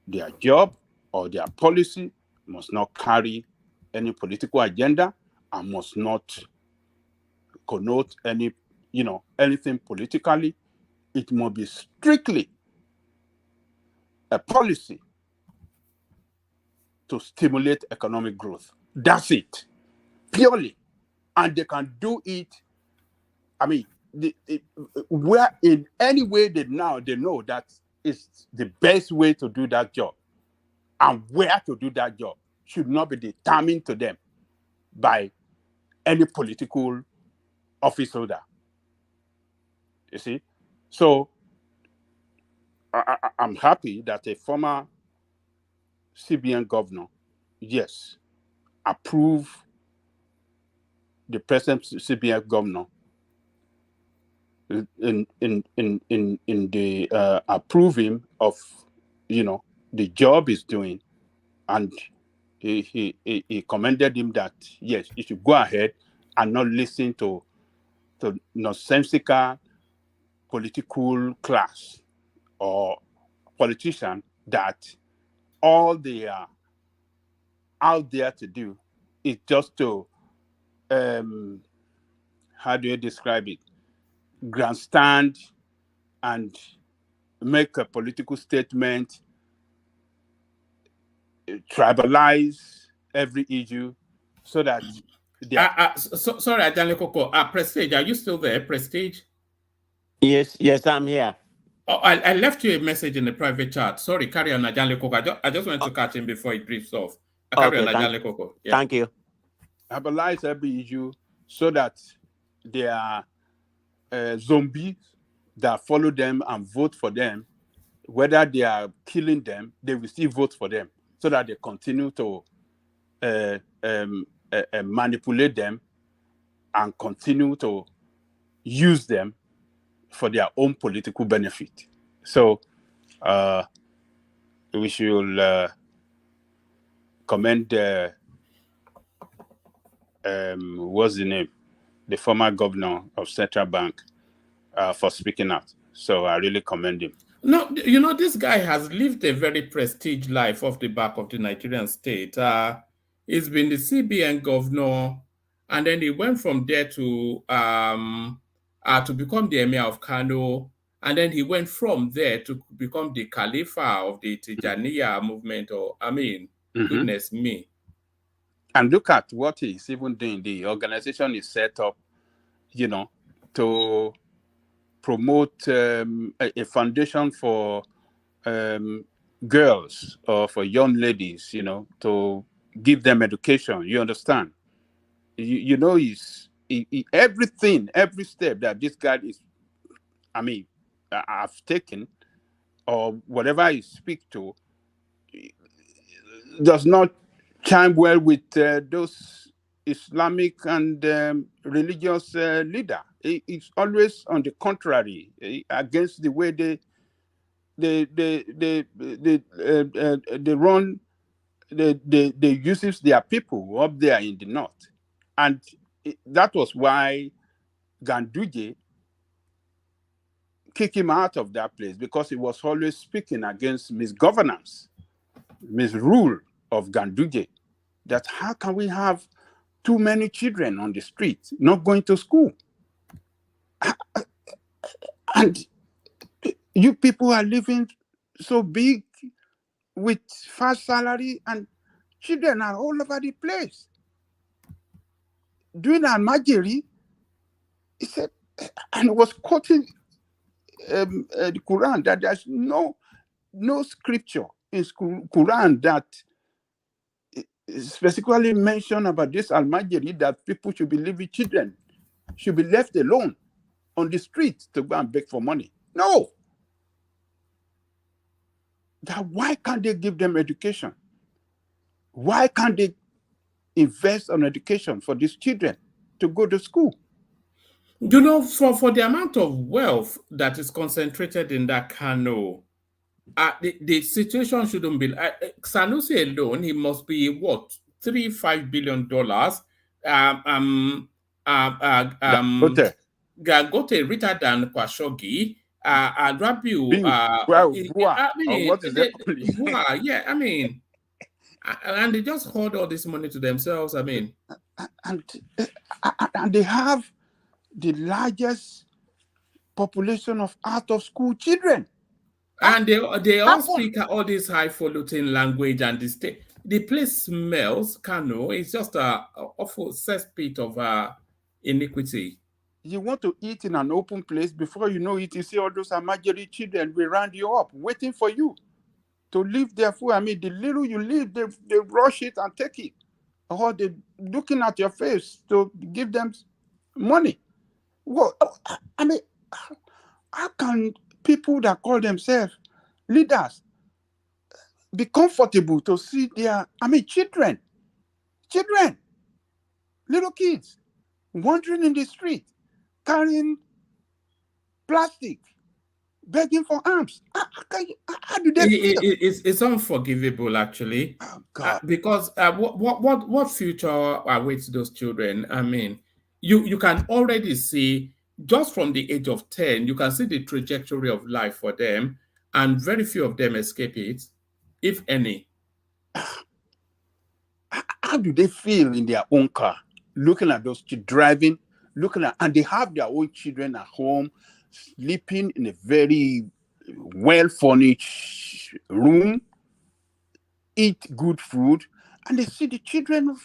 Their job or their policy must not carry any political agenda and must not connote anything politically. It must be strictly a policy to stimulate economic growth. That's it, purely. And they can do it. I mean, where in any way they know that it's the best way to do that job, and where to do that job should not be determined to them by any political office holder. You see? So I'm happy that a former CBN governor, yes, approved the present CBN governor in the approving of the job he's doing, and he commended him that yes, he should go ahead and not listen to nonsensical political class or politician that all they are out there to do is just to how do you describe it, grandstand and make a political statement, tribalize every issue so that they are... Sorry, Ajanle Koko. Prestige, are you still there? Prestige? Yes, I'm here. Oh, I left you a message in the private chat. Sorry, carry on, Ajanle Koko. I just wanted to catch him before he drifts off. Carry on, Ajanle Koko. Yeah. Thank you. Tribalize every issue so that they are zombies that follow them and vote for them. Whether they are killing them, they will still vote for them, so that they continue to manipulate them and continue to use them for their own political benefit. So we should commend what's the name? The former governor of Central Bank for speaking out. So I really commend him. No, this guy has lived a very prestige life off the back of the Nigerian state. He's been the CBN governor, and then he went from there to become the Emir of Kano, and then he went from there to become the Khalifa of the Tijaniya movement. Goodness me. And look at what he's even doing. The organization is set up, to promote a foundation for girls or for young ladies, to give them education. You understand? He's everything, every step that this guy I've taken, or whatever he speaks to, does not chime well with those Islamic and religious leader. It's always on the contrary, against the way they run. They uses their people up there in the north, and that was why Ganduje kicked him out of that place, because he was always speaking against misgovernance, misrule of Ganduje. That how can we have too many children on the street not going to school? And you people are living so big with fast salary, and children are all over the place. During Almajiri, he said, and he was quoting the Quran, that there's no scripture in Quran that specifically mention about this Almajiri, that people should be leaving children, should be left alone on the street to go and beg for money. No. That why can't they give them education? Why can't they invest on education for these children to go to school? You know, for the amount of wealth that is concentrated in that Kano, the situation shouldn't be. Sanusi alone, he must be what, $3-5 billion. Dangote richer than Khashoggi. And Rabiu, I mean, what is that? Yeah, I mean, and they just hoard all this money to themselves. I mean, and they have the largest population of out-of-school children. And they all speak all this highfalutin language, and the place smells. Kano, it's just a awful cesspit of iniquity. You want to eat in an open place, before you know it, you see all those Almajiri children will round you up, waiting for you to leave their food. I mean, the little you leave, they rush it and take it. Or they're looking at your face to give them money. Well, I mean, how can people that call themselves leaders be comfortable to see their, children, little kids, wandering in the street, carrying plastic, begging for alms? How do they feel? It's unforgivable, actually. Oh, God. Because what future awaits those children? I mean, you can already see, just from the age of 10, you can see the trajectory of life for them, and very few of them escape it, if any. How do they feel in their own car, looking at those driving, and they have their own children at home, sleeping in a very well-furnished room, eat good food, and they see the children.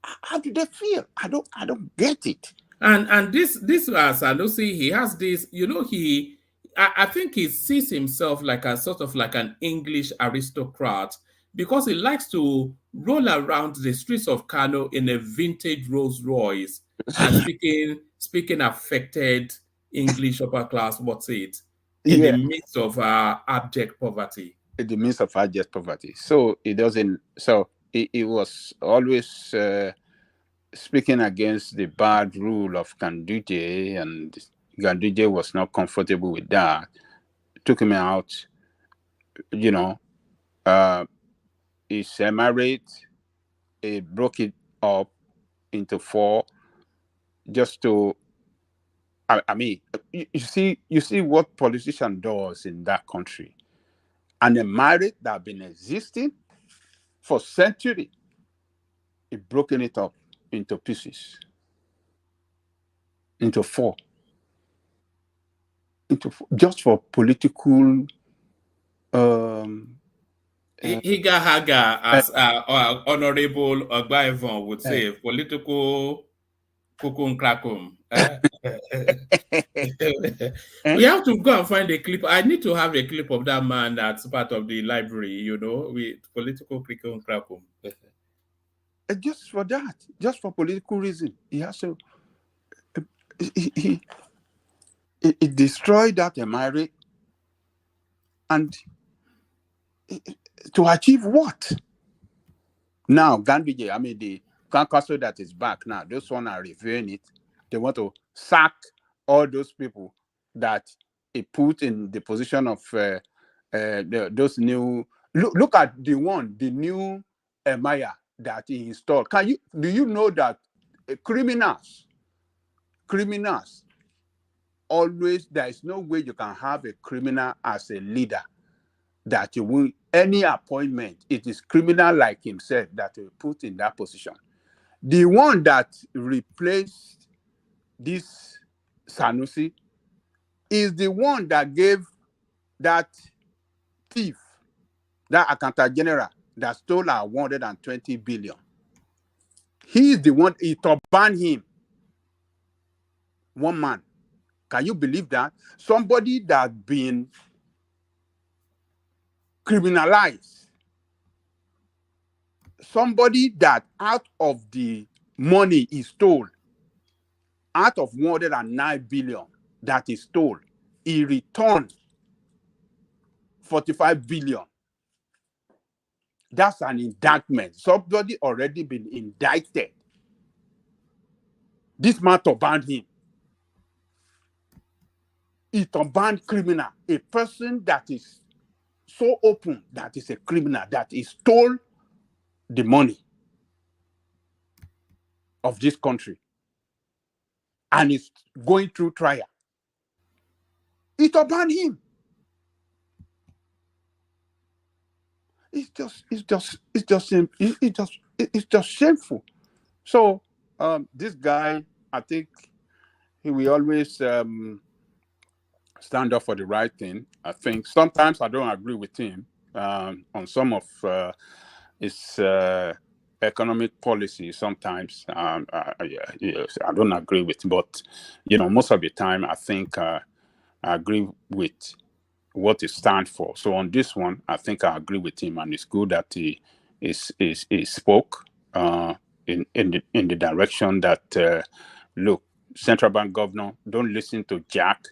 How do they feel? I don't get it. And this Sanusi, he has this, I think he sees himself like a sort of like an English aristocrat, because he likes to roll around the streets of Kano in a vintage Rolls Royce and speaking affected English upper class, in the midst of abject poverty. In the midst of abject poverty. So it doesn't. So it was always speaking against the bad rule of Ganduje, and Ganduje was not comfortable with that. Took him out. His emirate, it broke it up into 4, just to. You see what politician does in that country. An emirate that have been existing for centuries, it broken it up into pieces, into 4, just for political. Higa, as Honorable Ogbaivon would say, political kukum krakum. We have to go and find a clip. I need to have a clip of that man that's part of the library, with political kukum krakum. Just for that, just for political reason, he has to. He destroyed that emirate, and to achieve what? Now, Gandhi, I mean, the council that is back now, those one are reviewing it. They want to sack all those people that it put in the position of those new. Look at the new Maya that he installed. Do you know that criminals always, there is no way you can have a criminal as a leader that you will any appointment. It is criminal like himself that will put in that position. The one that replaced this Sanusi is the one that gave that thief, that accountant general that stole our 120 billion. He is the one, he banned him. One man. Can you believe that? Somebody that been criminalized. Somebody that out of the money he stole, out of 109 billion that he stole, he returned 45 billion. That's an indictment. Somebody already been indicted. This man banned him. He banned criminal. A person that is so open that is a criminal, that he stole the money of this country and is going through trial. He banned him. It's just shameful. So this guy, I think he will always stand up for the right thing. I think sometimes I don't agree with him on some of his economic policy. Sometimes I don't agree with, but most of the time I think I agree with what it stands for. So on this one, I think I agree with him, and it's good that he spoke in the direction that look, central bank governor, don't listen to Jack.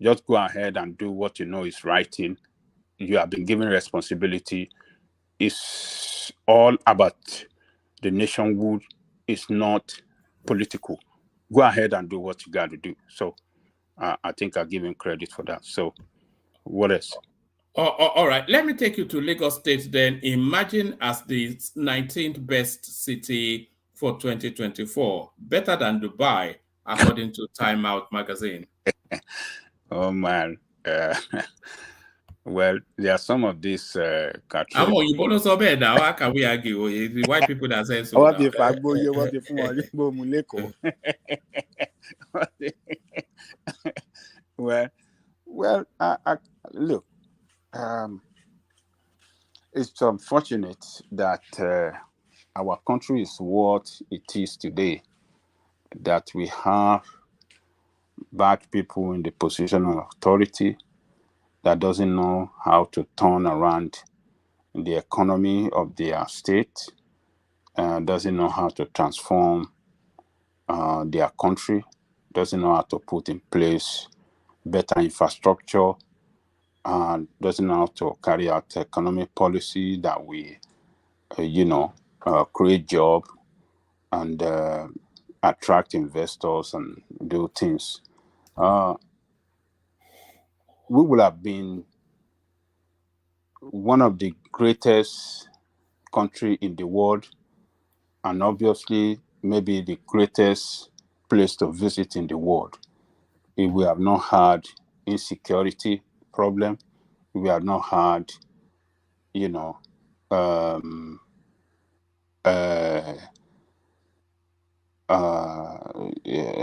Just go ahead and do what you know is right in. You have been given responsibility. It's all about the nationhood. It's not political. Go ahead and do what you got to do. So I think I give him credit for that. So what else? All right. Let me take you to Lagos State then. Imagine as the 19th best city for 2024. Better than Dubai, according to Time Out magazine. Oh, man. Well, there are some of these countries. I'm on you so bad now. How can we argue? The white people that say so. What if I go here? What if Muleko? Well, look, it's unfortunate that our country is what it is today, that we have bad people in the position of authority that doesn't know how to turn around the economy of their state, doesn't know how to transform their country, doesn't know how to put in place better infrastructure, and doesn't know how to carry out economic policy that we, create job and attract investors and do things. We will have been one of the greatest country in the world, and obviously maybe the greatest place to visit in the world if we have not had insecurity problem, if we have not had,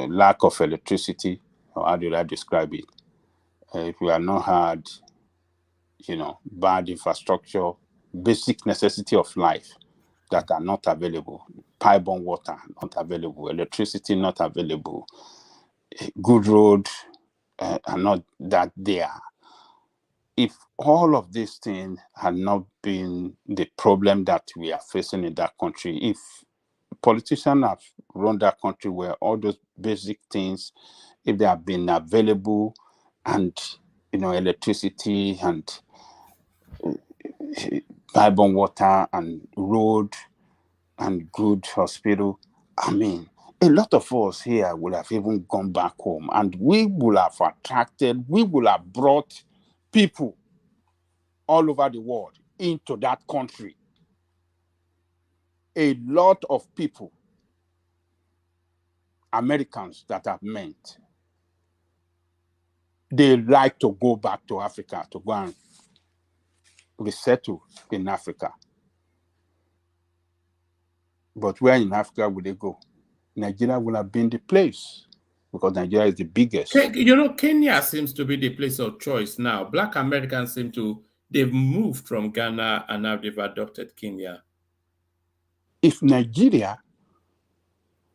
lack of electricity, or how did I describe it? If we have not had, bad infrastructure, basic necessity of life that are not available, pipe-borne water not available, electricity not available, good road are not that there. If all of these things had not been the problem that we are facing in that country, if politicians have run that country where all those basic things, if they have been available, and electricity and pipe-borne water and road and good hospital. I mean, a lot of us here would have even gone back home, and we will have brought people all over the world into that country. A lot of people, Americans that I've met, they like to go back to Africa to go and resettle in Africa. But where in Africa would they go? Nigeria will have been the place because Nigeria is the biggest. Kenya seems to be the place of choice now. Black Americans they've moved from Ghana and now they've adopted Kenya. If Nigeria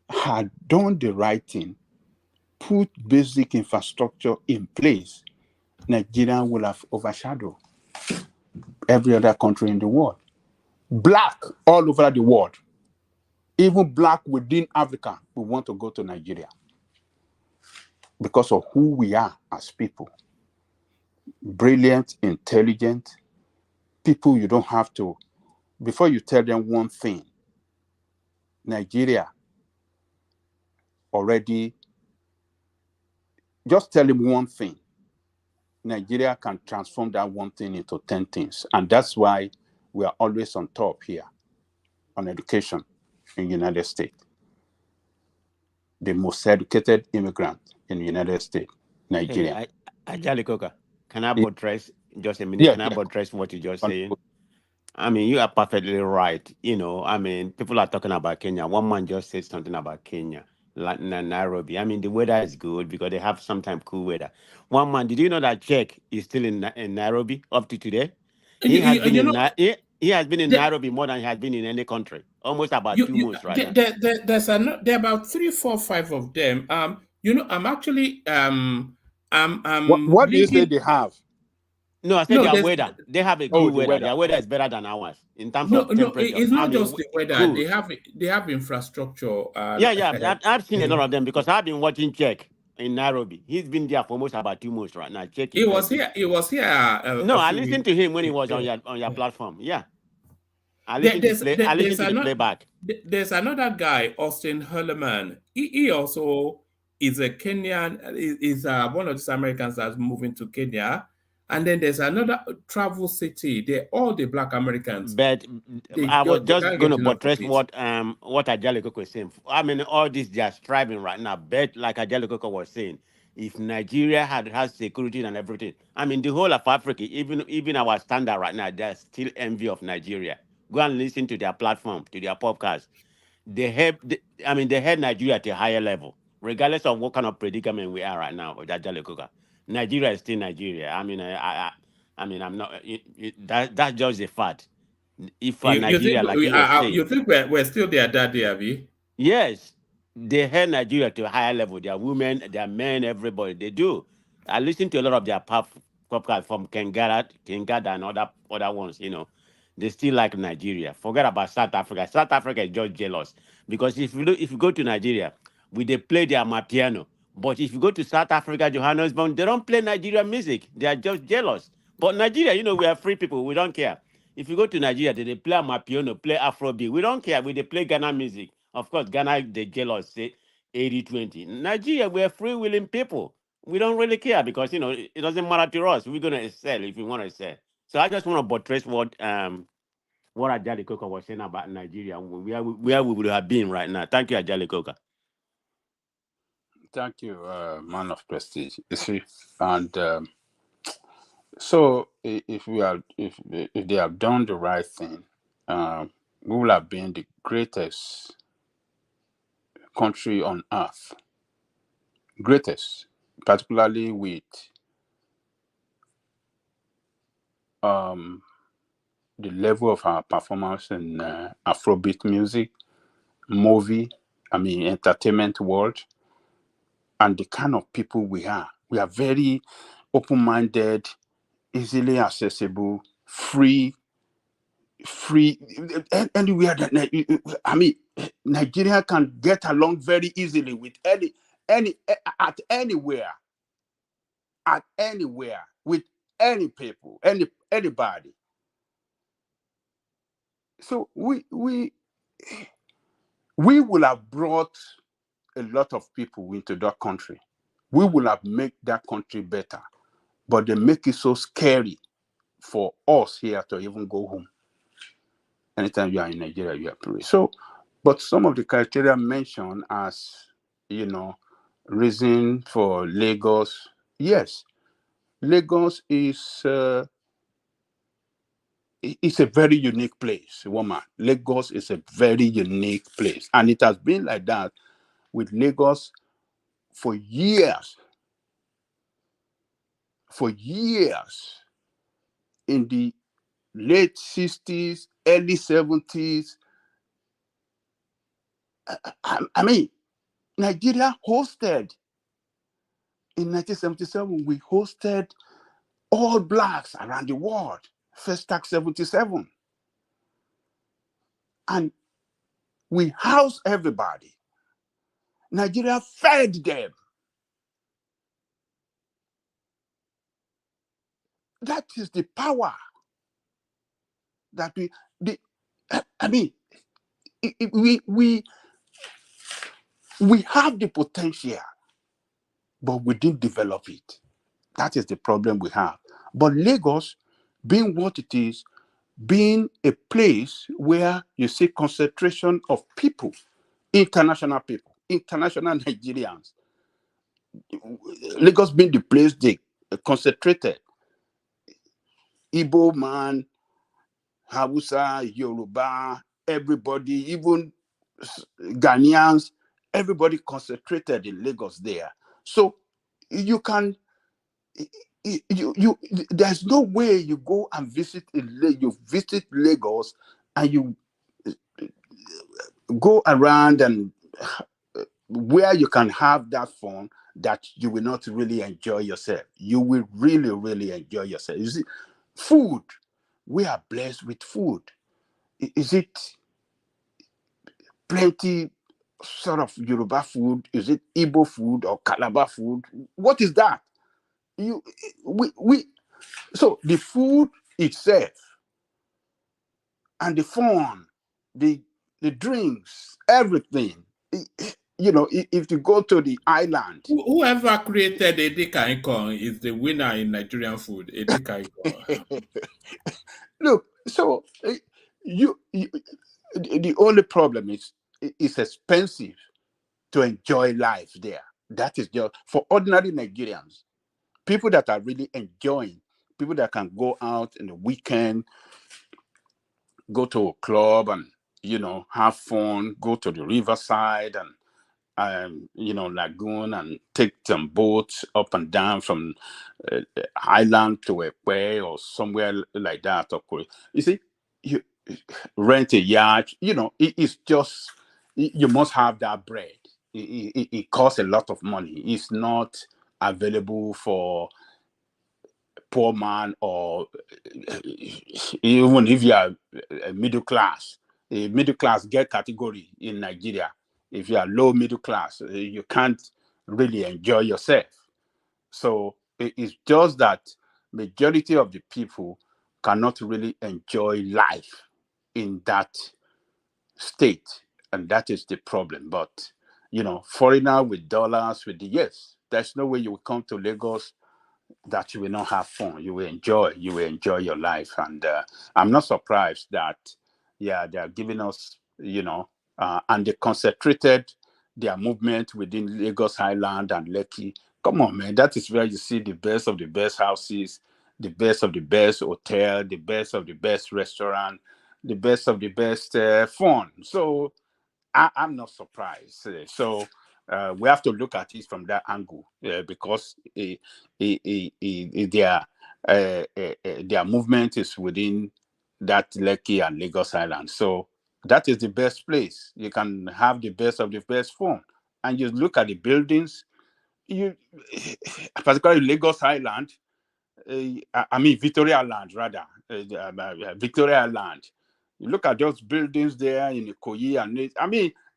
had done the right thing, put basic infrastructure in place, Nigeria will have overshadowed every other country in the world. Black all over the world, even black within Africa, we want to go to Nigeria because of who we are as people. Brilliant, intelligent people. You don't have to, before you tell them one thing, Nigeria already, just tell them one thing. Nigeria can transform that one thing into 10 things. And that's why we are always on top here on education in the United States. The most educated immigrant in the United States, Nigeria. Hey, Ajali Koka, can I buttress just a minute? Yeah, Can I buttress what you're just saying? I mean, you are perfectly right. I mean, people are talking about Kenya. One man just said something about Kenya, like Nairobi. I mean, the weather is good because they have sometimes cool weather. One man, did you know that Czech is still in Nairobi up to today? He has been he has been in Nairobi more than he has been in any country. Almost about 2 months right now. There are about 3, 4, 5 of them. I'm actually what do you say they have? No, I said their weather. They have a good weather. Their weather is better than ours in terms of temperature. It's not just the weather. Cool. They have infrastructure. Yeah. I've seen a lot of them because I've been watching Czech in Nairobi. He's been there for almost about 2 months right now. Czech. He was here. No, I listened to him when he was on your platform. Yeah. I listened to the playback. There's another guy, Austin Herleman. He also is a Kenyan. Is one of these Americans that's moving to Kenya. And then there's another travel city. They're all the Black Americans. But I was just going to buttress what Ajali Koko was saying. I mean, all this they are striving right now. But like Ajali Koko was saying, if Nigeria has security and everything, I mean, the whole of Africa, even our standard right now, they're still envy of Nigeria. Go and listen to their platform, to their podcast. They have Nigeria at a higher level, regardless of what kind of predicament we are right now. Ajali Koko. Nigeria is still Nigeria. I mean, I'm not. That's just a fact. If Nigeria, like you were saying, you think we're still there that day, Abby? Yes, they held Nigeria to a higher level. Their women, their men, everybody. They do. I listen to a lot of their podcasts from Kengada and other ones. They still like Nigeria. Forget about South Africa. South Africa is just jealous because if you go to Nigeria, they play their Amapiano. But if you go to South Africa, Johannesburg, they don't play Nigerian music. They are just jealous. But Nigeria, we are free people. We don't care. If you go to Nigeria, they play Amapiano, play Afrobeat. We don't care. They play Ghana music. Of course, Ghana, they jealous, say 80-20. Nigeria, we're free-willing people. We don't really care because, it doesn't matter to us. We're going to excel if we want to excel. So I just want to buttress what Ajali Koka was saying about Nigeria, where we would have been right now. Thank you, Ajali Koka. Thank you, man of prestige. You see, and so if they have done the right thing, we will have been the greatest country on earth. Greatest, particularly with the level of our performance in Afrobeat music, movie, entertainment world, and the kind of people we are. We are very open-minded, easily accessible, free, anywhere that Nigeria can get along very easily with anywhere with any people, anybody. So we we will have brought a lot of people into that country. We will have made that country better, but they make it so scary for us here to even go home. Anytime you are in Nigeria, you are free. So, but some of the criteria mentioned as, reason for Lagos, yes, Lagos is it's a very unique place, woman. Lagos is a very unique place, and it has been like that with Lagos for years. For years, in the late 60s, early 70s, I mean, Nigeria hosted, in 1977, we hosted all blacks around the world, Festac 77. And we housed everybody. Nigeria fed them. That is the power that we have the potential, but we didn't develop it. That is the problem we have. But Lagos, being what it is, being a place where you see concentration of people, international Nigerians, Lagos being the place they concentrated, Igbo man, Hausa, Yoruba, everybody, even Ghanaians, everybody concentrated in Lagos there. So you can, there's no way you go and you visit Lagos and you go around and where you can have that fun that you will not really enjoy yourself. You will really, really enjoy yourself. You see, food, we are blessed with food. Is it plenty sort of Yoruba food? Is it Igbo food or Calabar food? What is that? So the food itself and the fun, the drinks, everything. If you go to the island, whoever created Edika Ikon is the winner in Nigerian food. Edika Ikon. Look, so the only problem is it's expensive to enjoy life there. That is just for ordinary Nigerians, people that are really enjoying, people that can go out in the weekend, go to a club and have fun, go to the riverside and lagoon and take some boats up and down from island to Ekwe or somewhere like that. You see, you rent a yacht. It's just you must have that bread. It costs a lot of money. It's not available for poor man, or even if you are a middle class get category in Nigeria. If you are low middle class, you can't really enjoy yourself. So it's just that majority of the people cannot really enjoy life in that state, and that is the problem. But foreigner with dollars, yes, there's no way you will come to Lagos that you will not have fun. You will enjoy your life. And I'm not surprised that they are giving us, and they concentrated their movement within Lagos Island and Lekki. Come on, man, that is where you see the best of the best houses, the best of the best hotel, the best of the best restaurant, the best of the best fun. So I'm not surprised. So we have to look at it from that angle, because their movement is within that Lekki and Lagos Island. So that is the best place. You can have the best of the best fun. And you look at the buildings, particularly Lagos Island, Victoria Land, rather. Victoria Land. You look at those buildings there in Ikoyi, and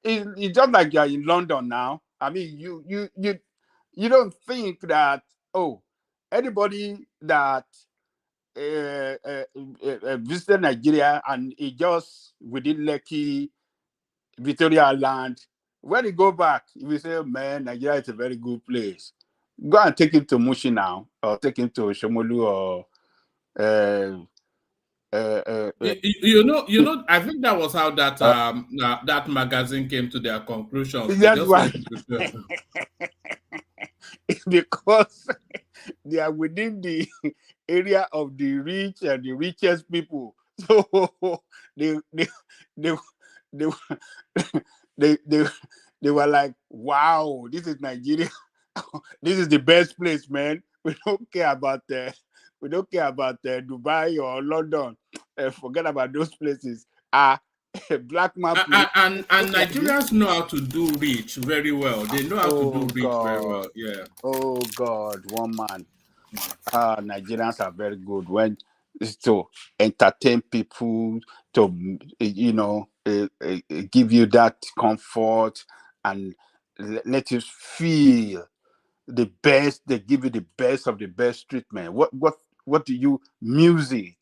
it's just like you're in London now. You don't think that anybody that visited Nigeria and it just within Lekki Victoria Land. When he go back, he will say, man, Nigeria is a very good place. Go and take him to Mushi now, or take him to Shomolu, or I think that was how that magazine came to their conclusions. They that's just why. went to Because they are within the area of the rich and the richest people. So they they they they, they were like, wow, this is Nigeria. This is the best place, man. We don't care about Dubai or London. Forget about those places. Black man place. and Nigerians know how to do rich very well. They know how to do Oh rich very well. God. Yeah. Oh God, one man. Nigerians are very good when to entertain people, to give you that comfort and let you feel the best. They give you the best of the best treatment. What do you music?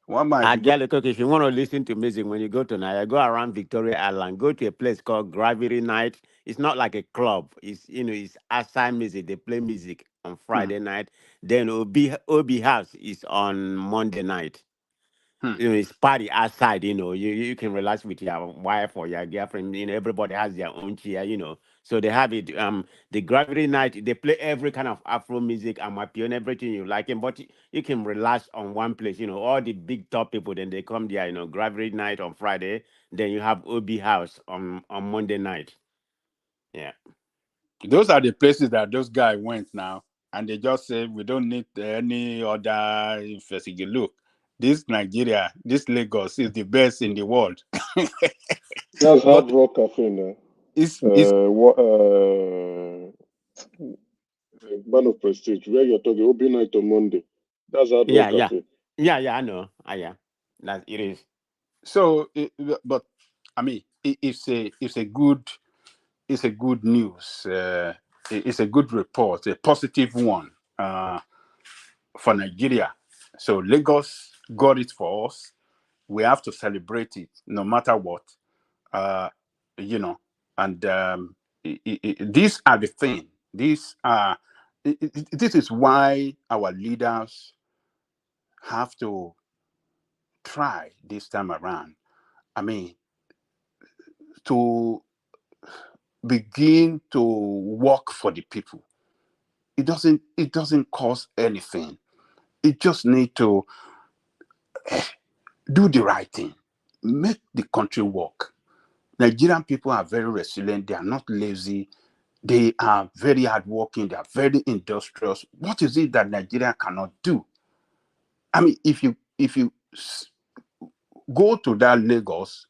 One man, If you want to listen to music when you go to Nigeria, go around Victoria Island, go to a place called Gravity Night. It's not like a club. It's outside music. They play music on Friday night. Then OB House is on Monday night. It's party outside. You can relax with your wife or your girlfriend. Everybody has their own chair. So they have it. The Gravity Night. They play every kind of Afro music, Amapiano, everything you like. But you can relax on one place. All the big top people. Then they come there. Gravity Night on Friday. Then you have OB House on Monday night. Yeah. those are the places that those guys went now, and they just say we don't need any other investigate. Look, this Nigeria, this Lagos is the best in the world. That's But Hard Rock Cafe now. it's Man of Prestige, where you're talking, Obi night on Monday. That's Hard Rock Yeah. Cafe. Yeah. I know. Yeah. That it is. so. But I mean, it's a good news. It's a good report, a positive one for Nigeria. So Lagos got it for us. We have to celebrate it no matter what. Uh, and these are the thing. This is why our leaders have to try this time around. I mean, to begin to work for the people. It doesn't cost anything. It just need to do the right thing, make the country work. Nigerian people are very resilient. They are not lazy. They are very hardworking. They are very industrious. What is it that Nigeria cannot do? I mean, if you go to that Lagos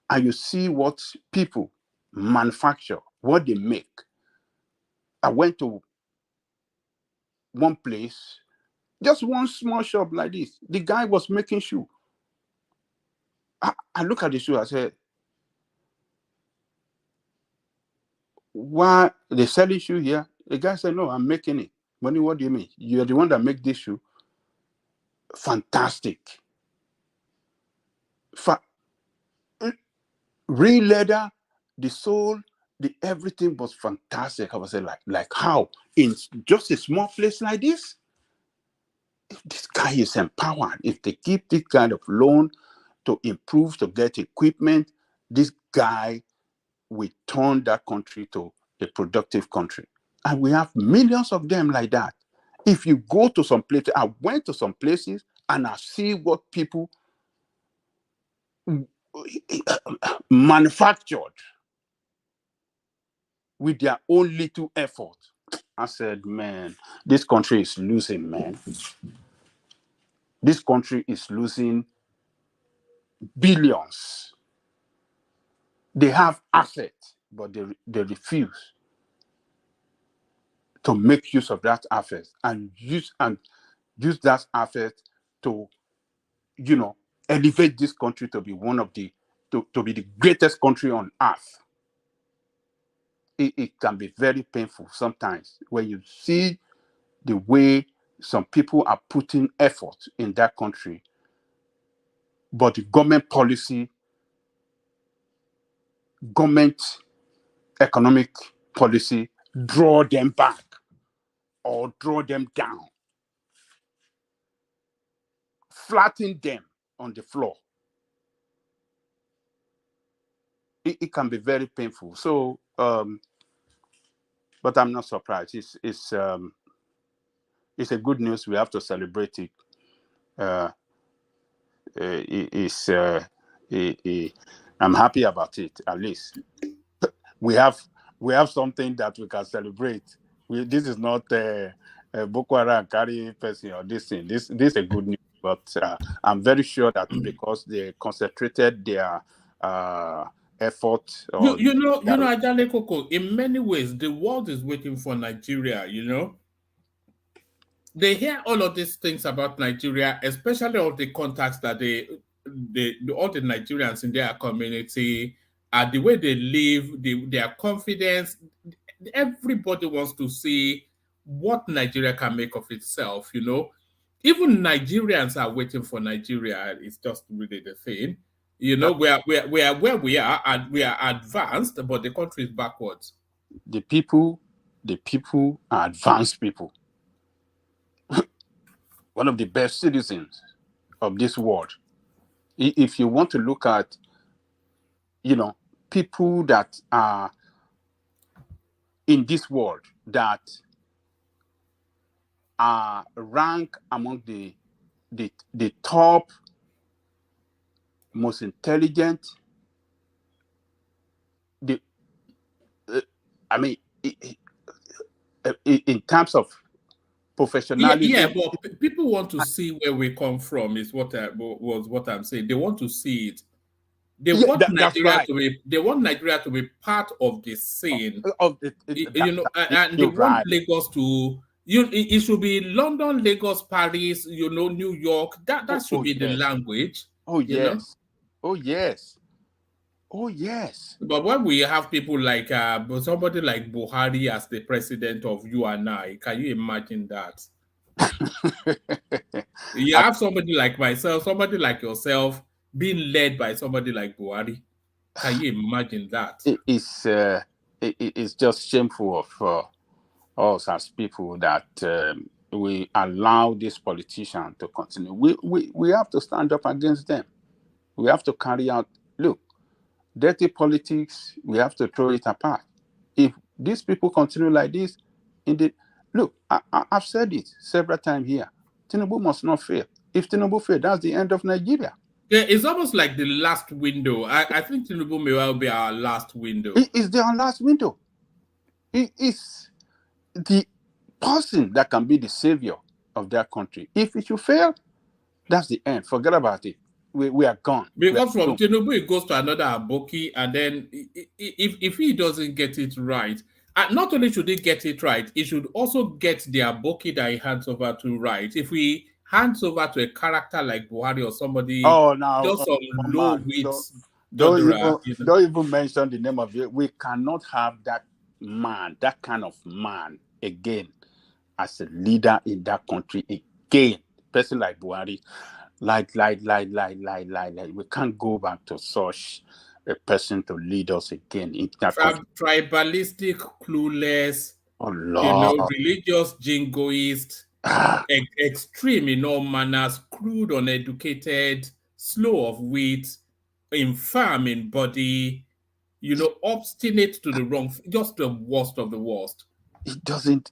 and you see what people manufacture, what they make. I went to one place, just one small shop like this. The guy was making shoe. I look at the shoe, I said, why they selling shoe here? The guy said, no, I'm making it. Money, what do you mean? You're the one that make this shoe? Fantastic. Real leather, the sole, the everything was fantastic. I was like how? In just a small place like this? If this guy is empowered, if they give this kind of loan to improve, to get equipment, this guy will turn that country to a productive country. And we have millions of them like that. If you go to some places, I went to some places and I see what people manufactured with their own little effort. I said, man, this country is losing, man. This country is losing billions. They have assets, but they refuse to make use of that asset and use that asset to, elevate this country to be one of the to be the greatest country on earth. It can be very painful sometimes when you see the way some people are putting effort in that country, but the government policy government economic policy draw them back or draw them down, flatten them on the floor. It can be very painful. So, but I'm not surprised. It's a good news. We have to celebrate it. I'm happy about it. At least we have something that we can celebrate. This is not Boko Haram carry person or this thing. This is a good news. But I'm very sure that because they concentrated their effort. You know, Ajale Koko, in many ways, the world is waiting for Nigeria, They hear all of these things about Nigeria, especially all the contacts that all the Nigerians in their community, the way they live, their confidence. Everybody wants to see what Nigeria can make of itself, Even Nigerians are waiting for Nigeria. It's just really the thing. We are where we are, and we are advanced, but the country is backwards. The people are advanced people. One of the best citizens of this world. If you want to look at, people that are in this world that are ranked among the top most intelligent, in terms of professionalism. Yeah, but people want to see where we come from. Is what I'm saying. They want to see it. They want Nigeria to be part of the scene. And they want Lagos to. It should be London, Lagos, Paris. New York. That should be the language. Oh yes. Oh yes. Oh yes. But when we have people like somebody like Buhari as the president of you and I, can you imagine that? You have somebody like myself, somebody like yourself, being led by somebody like Buhari. Can you imagine that? It's just shameful of us as people that we allow this politician to continue. We have to stand up against them. We have to carry out. Look, dirty politics. We have to throw it apart. If these people continue like this, I've said it several times here. Tinubu must not fail. If Tinubu fails, that's the end of Nigeria. Yeah, it's almost like the last window. I think Tinubu may well be our last window. It's our last window. It is the person that can be the savior of that country. If it should fail, that's the end. Forget about it. We are gone. Because from Tinubu, it goes to another Aboki, and then if he doesn't get it right, not only should he get it right, he should also get the Aboki that he hands over to right. If we hands over to a character like Buhari or somebody, just some low wits. Don't even mention the name of it. We cannot have that man, that kind of man again as a leader in that country again. Person like Buhari, like. We can't go back to such a person to lead us again. Tribalistic, clueless, religious jingoist, extreme in all manners, crude, uneducated, slow of wit, infirm in body, obstinate to the wrong, just the worst of the worst. It doesn't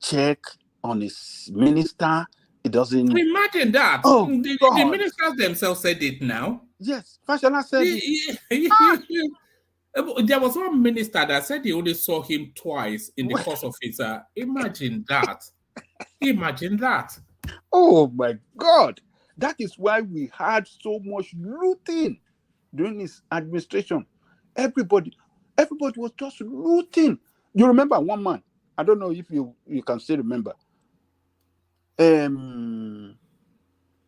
check on his minister. It doesn't. Imagine that. Oh, the ministers themselves said it now. Yes, Fashola said it. There was one minister that said he only saw him twice in the course of his. Imagine that. Imagine that. Oh my God. That is why we had so much looting during his administration. Everybody was just looting. You remember one man? I don't know if you can still remember.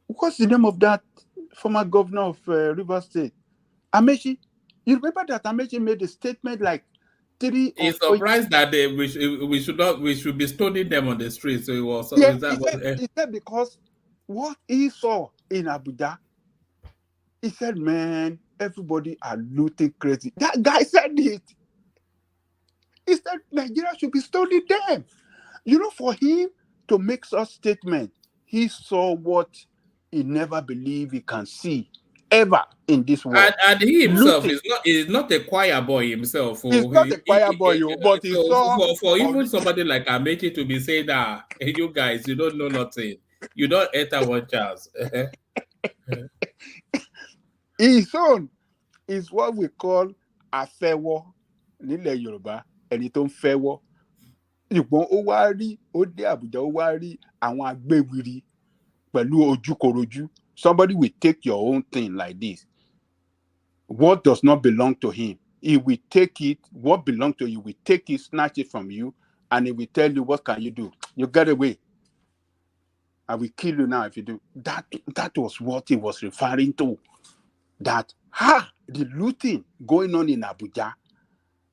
What's the name of that former governor of Rivers State? Amechi. You remember that Amechi made a statement like 3 or 4 He's surprised that we should be stoning them on the street. So he was. He said because what he saw in Abuja He said, man, everybody are looting crazy. That guy said it. He said Nigeria should be stoning them. You know, for him to make such statement, he saw what he never believed he can see ever in this world. And he himself Looting. is not a choir boy himself. He's not a choir boy, but he So saw for even somebody like Amechi to be saying that, hey, you guys, you don't know nothing. You don't enter one chance. his own is what we call afẹ́wọ́ nílẹ̀ Yorùbá, ẹni tó ń fẹ́wọ́. Ṣùgbọ́n ó wá rí, ó dé Àbújá, ó wá rí àwọn agbéwiri pẹ̀lú ojúkorojú. Somebody will take your own thing like this. What does not belong to him, he will take it. What belongs to you, will take it, snatch it from you, and he will tell you, what can you do? You get away. I will kill you now if you do. That was what he was referring to. That, the looting going on in Abuja,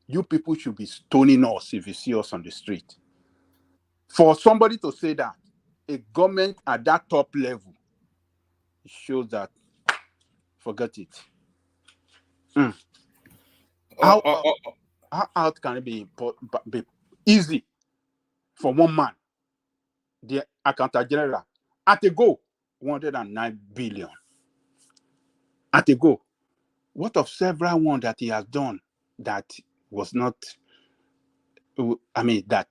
you people should be stoning us if you see us on the street. For somebody to say that, a government at that top level, it shows that, forget it. How out can it be easy for one man, the accountant general, at a go, 109 billion. At a go. What of several ones that he has done that was not, that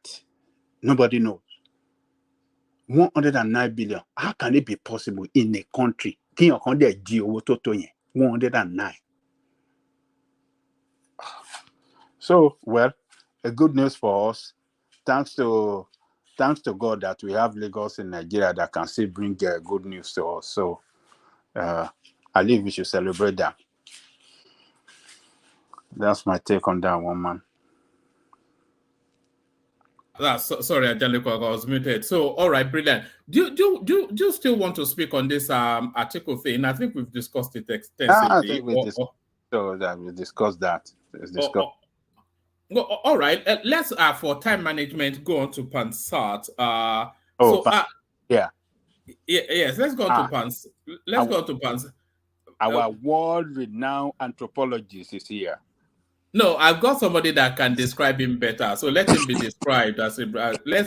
nobody knows? 109 billion. How can it be possible in a country? 109. So, well, a good news for us. Thanks to God that we have Lagos in Nigeria that can still bring good news to us. So, I think we should celebrate that. That's my take on that one, man. Sorry, Angelico, I was muted. So, all right, brilliant. Do you still want to speak on this article thing? I think we've discussed it extensively. I think we discussed that. All right, let's for time management go on to Pansat. Yes, let's go to Pans. Let's go to Pans. Our world-renowned anthropologist is here. No, I've got somebody that can describe him better. So let him be described as a. Let's bring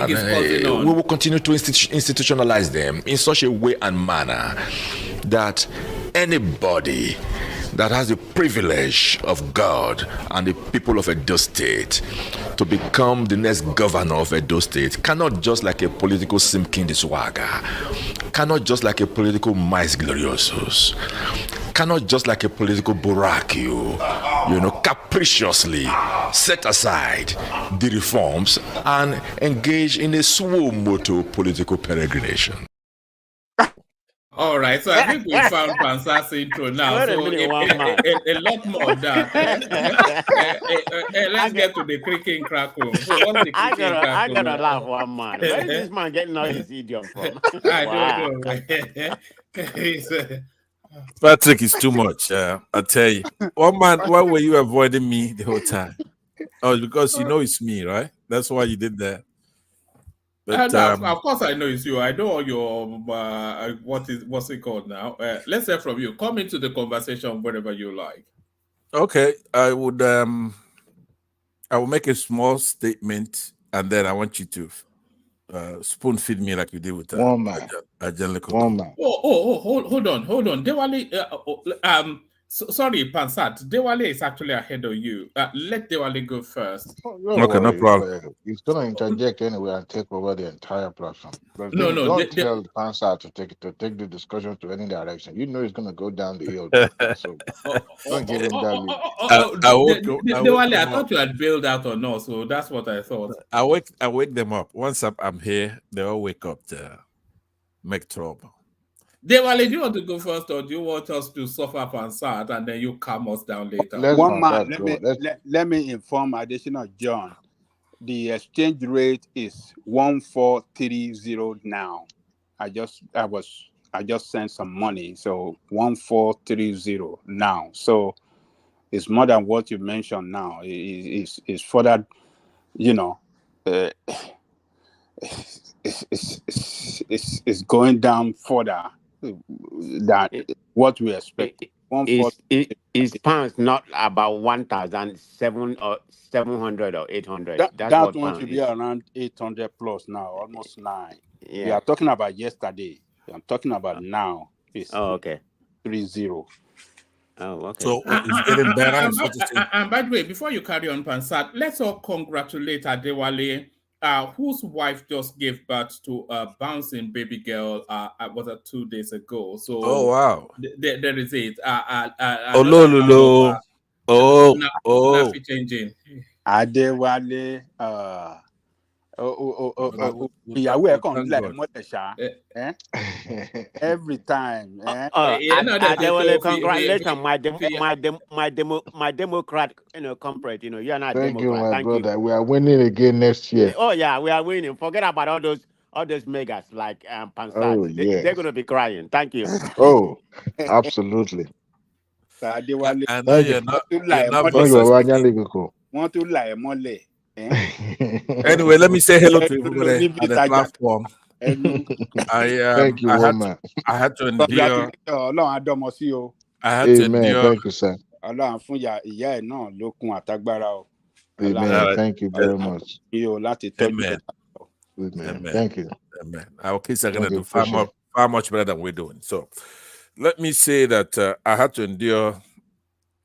his cousin on. We will continue to institutionalize them in such a way and manner that anybody that has the privilege of God and the people of Edo State to become the next governor of Edo State cannot just like a political Simkin de Swagger, cannot just like a political Mais Gloriosos, cannot just like a political Burakio, capriciously set aside the reforms and engage in a suo moto political peregrination. All right, so I think we found Pansat's intro now. So a lot more of that. Let's get to the creaking crackle. So what's the creaking crackle? I gotta laugh, one man. Where is this man getting all his idiom from? I don't know. Patrick is too much. I tell you, one man. Why were you avoiding me the whole time? Oh, because you know it's me, right? That's why you did that. But, of course, I know it's you. I know your what's it called now. Let's hear from you. Come into the conversation wherever you like. Okay, I will make a small statement, and then I want you to spoon feed me like you did with Angelico. Hold on. Dewale, sorry, Pansat. Dewale is actually ahead of you. Let Dewale go first. Okay, no problem. He's gonna interject anyway and take over the entire platform. No. Don't tell Pansat to take the discussion to any direction. You know he's gonna go down the hill. So don't give him that lead. Dewale, I thought you had bailed out or no, so that's what I thought. I wake them up. Once I'm here, they all wake up to make trouble. Dewale, do you want to go first, or do you want us to suffer Pansat and then you calm us down later? Let me inform additional John. The exchange rate is 1430 now. I just sent some money, so 1430 now. So it's more than what you mentioned now. It's further, it's going down further than what we expect. Is pounds not about 1,700 or 800? That's That what one pound should be is. around 800 plus now, almost 9. We Yeah. are talking about yesterday. I'm talking about now. It's okay. 3-0. Oh, okay. So it's getting better. And by the way, before you carry on, Pansat, let's all congratulate Adewale, whose wife just gave birth to a bouncing baby girl. Was it 2 days ago? So, oh wow! There is it. Oh no! Oh! Changing. Adewale. Ìyàwó ẹ̀ kàn ń lẹ̀ mọ́lẹ̀ ṣá. Every time. Adewale, congratulations, my Democrat, comrade. You're not Thank Democrat. you, my Thank brother. you. We are winning again next year. Oh yeah, we are winning. Forget about all those megas like Pansat. Oh, yes. They're gonna be crying. Thank you. Oh, absolutely. I know Thank you're you. not Want to lie mọ́lẹ̀. Anyway, let me say hello to everybody on the platform. Thank you, I had to endure. Ọlọ́run adọ́mọ sí o. I had to Amen. endure. Thank you, sir. Ọlọ́run fún ìyá ẹ̀ náà lókun àtagbára o. Amen. Thank you very much. Amen. Amen. Thank you. Amen. Our kids are going to do far much better than we're doing. So let me say that I had to endure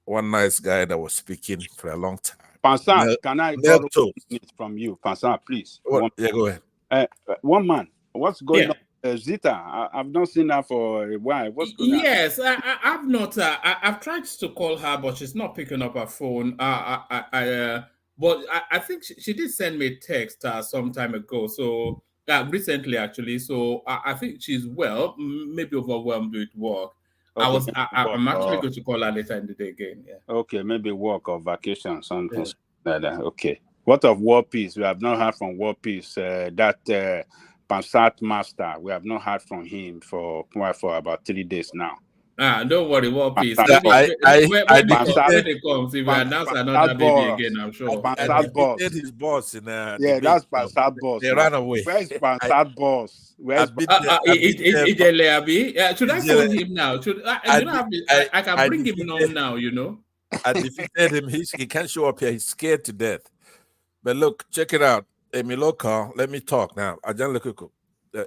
one nice guy that was speaking for a long time. Pansat, can I borrow it from you? Pansat, please. Yeah, go ahead. One man, what's going on? Zita, I've not seen her for a while. What's going on? Yes, I've not. I've tried to call her, but she's not picking up her phone. But I think she did send me a text some time ago. So recently, actually. So I think she's well, maybe overwhelmed with work. Okay, I'm actually going to call her later in the day again. Yeah. Okay, maybe work or vacation, something like that. Okay. What of War Peace? We have not heard from War Peace. That Pansat Master, we have not heard from him for about 3 days now. Don't worry, War Peace. When it comes, if we announce another baby again, I'm sure. Pansat boss. His boss in that's Pansat boss. They ran away. Where's Pansat boss? Where's should I phone him now? I can bring him on now, I defeated him. He can't show up here. He's scared to death. But look, check it out. Emir Sanusi, let me talk now.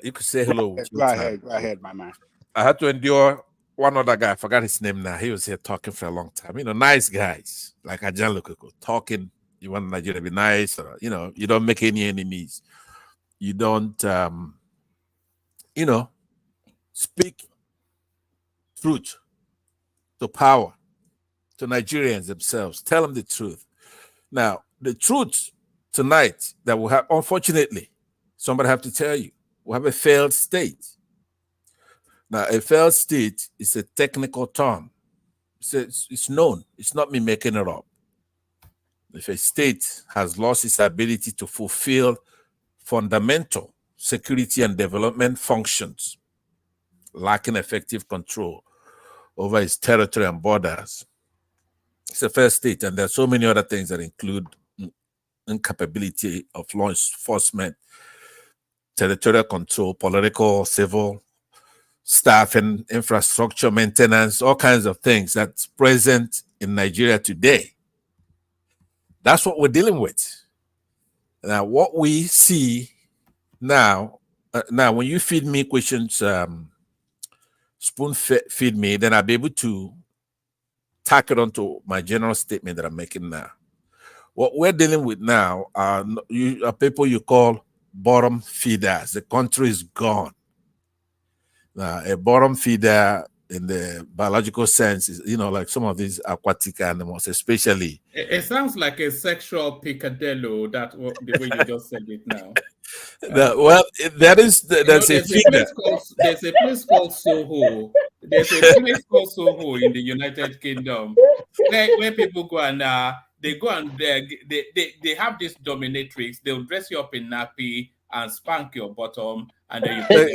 You could say hello. Go ahead, my man. I had to endure one other guy. I forgot his name now. He was here talking for a long time. Nice guys like Ajan Lukuku talking. You want Nigeria to be nice, or, you don't make any enemies. You don't, speak truth to power, to Nigerians themselves. Tell them the truth. Now, the truth tonight that we have, unfortunately, somebody have to tell you, we have a failed state. Now, a failed state is a technical term. It's known. It's not me making it up. If a state has lost its ability to fulfill fundamental security and development functions, lacking effective control over its territory and borders, it's a failed state. And there are so many other things that include incapability of law enforcement, territorial control, political, civil, staff and infrastructure maintenance, all kinds of things that's present in Nigeria today. That's what we're dealing with. Now, what we see now, when you feed me questions, spoon feed me, then I'll be able to tack it onto my general statement that I'm making now. What we're dealing with now are people you call bottom feeders. The country is gone. A bottom feeder in the biological sense is, like some of these aquatic animals, especially. It sounds like a sexual picadillo, the way you just said it now. There's a feeder. There's a place called Soho. There's a place called Soho in the United Kingdom where people go and they have this dominatrix. They'll dress you up in nappy and spank your bottom, and then you pay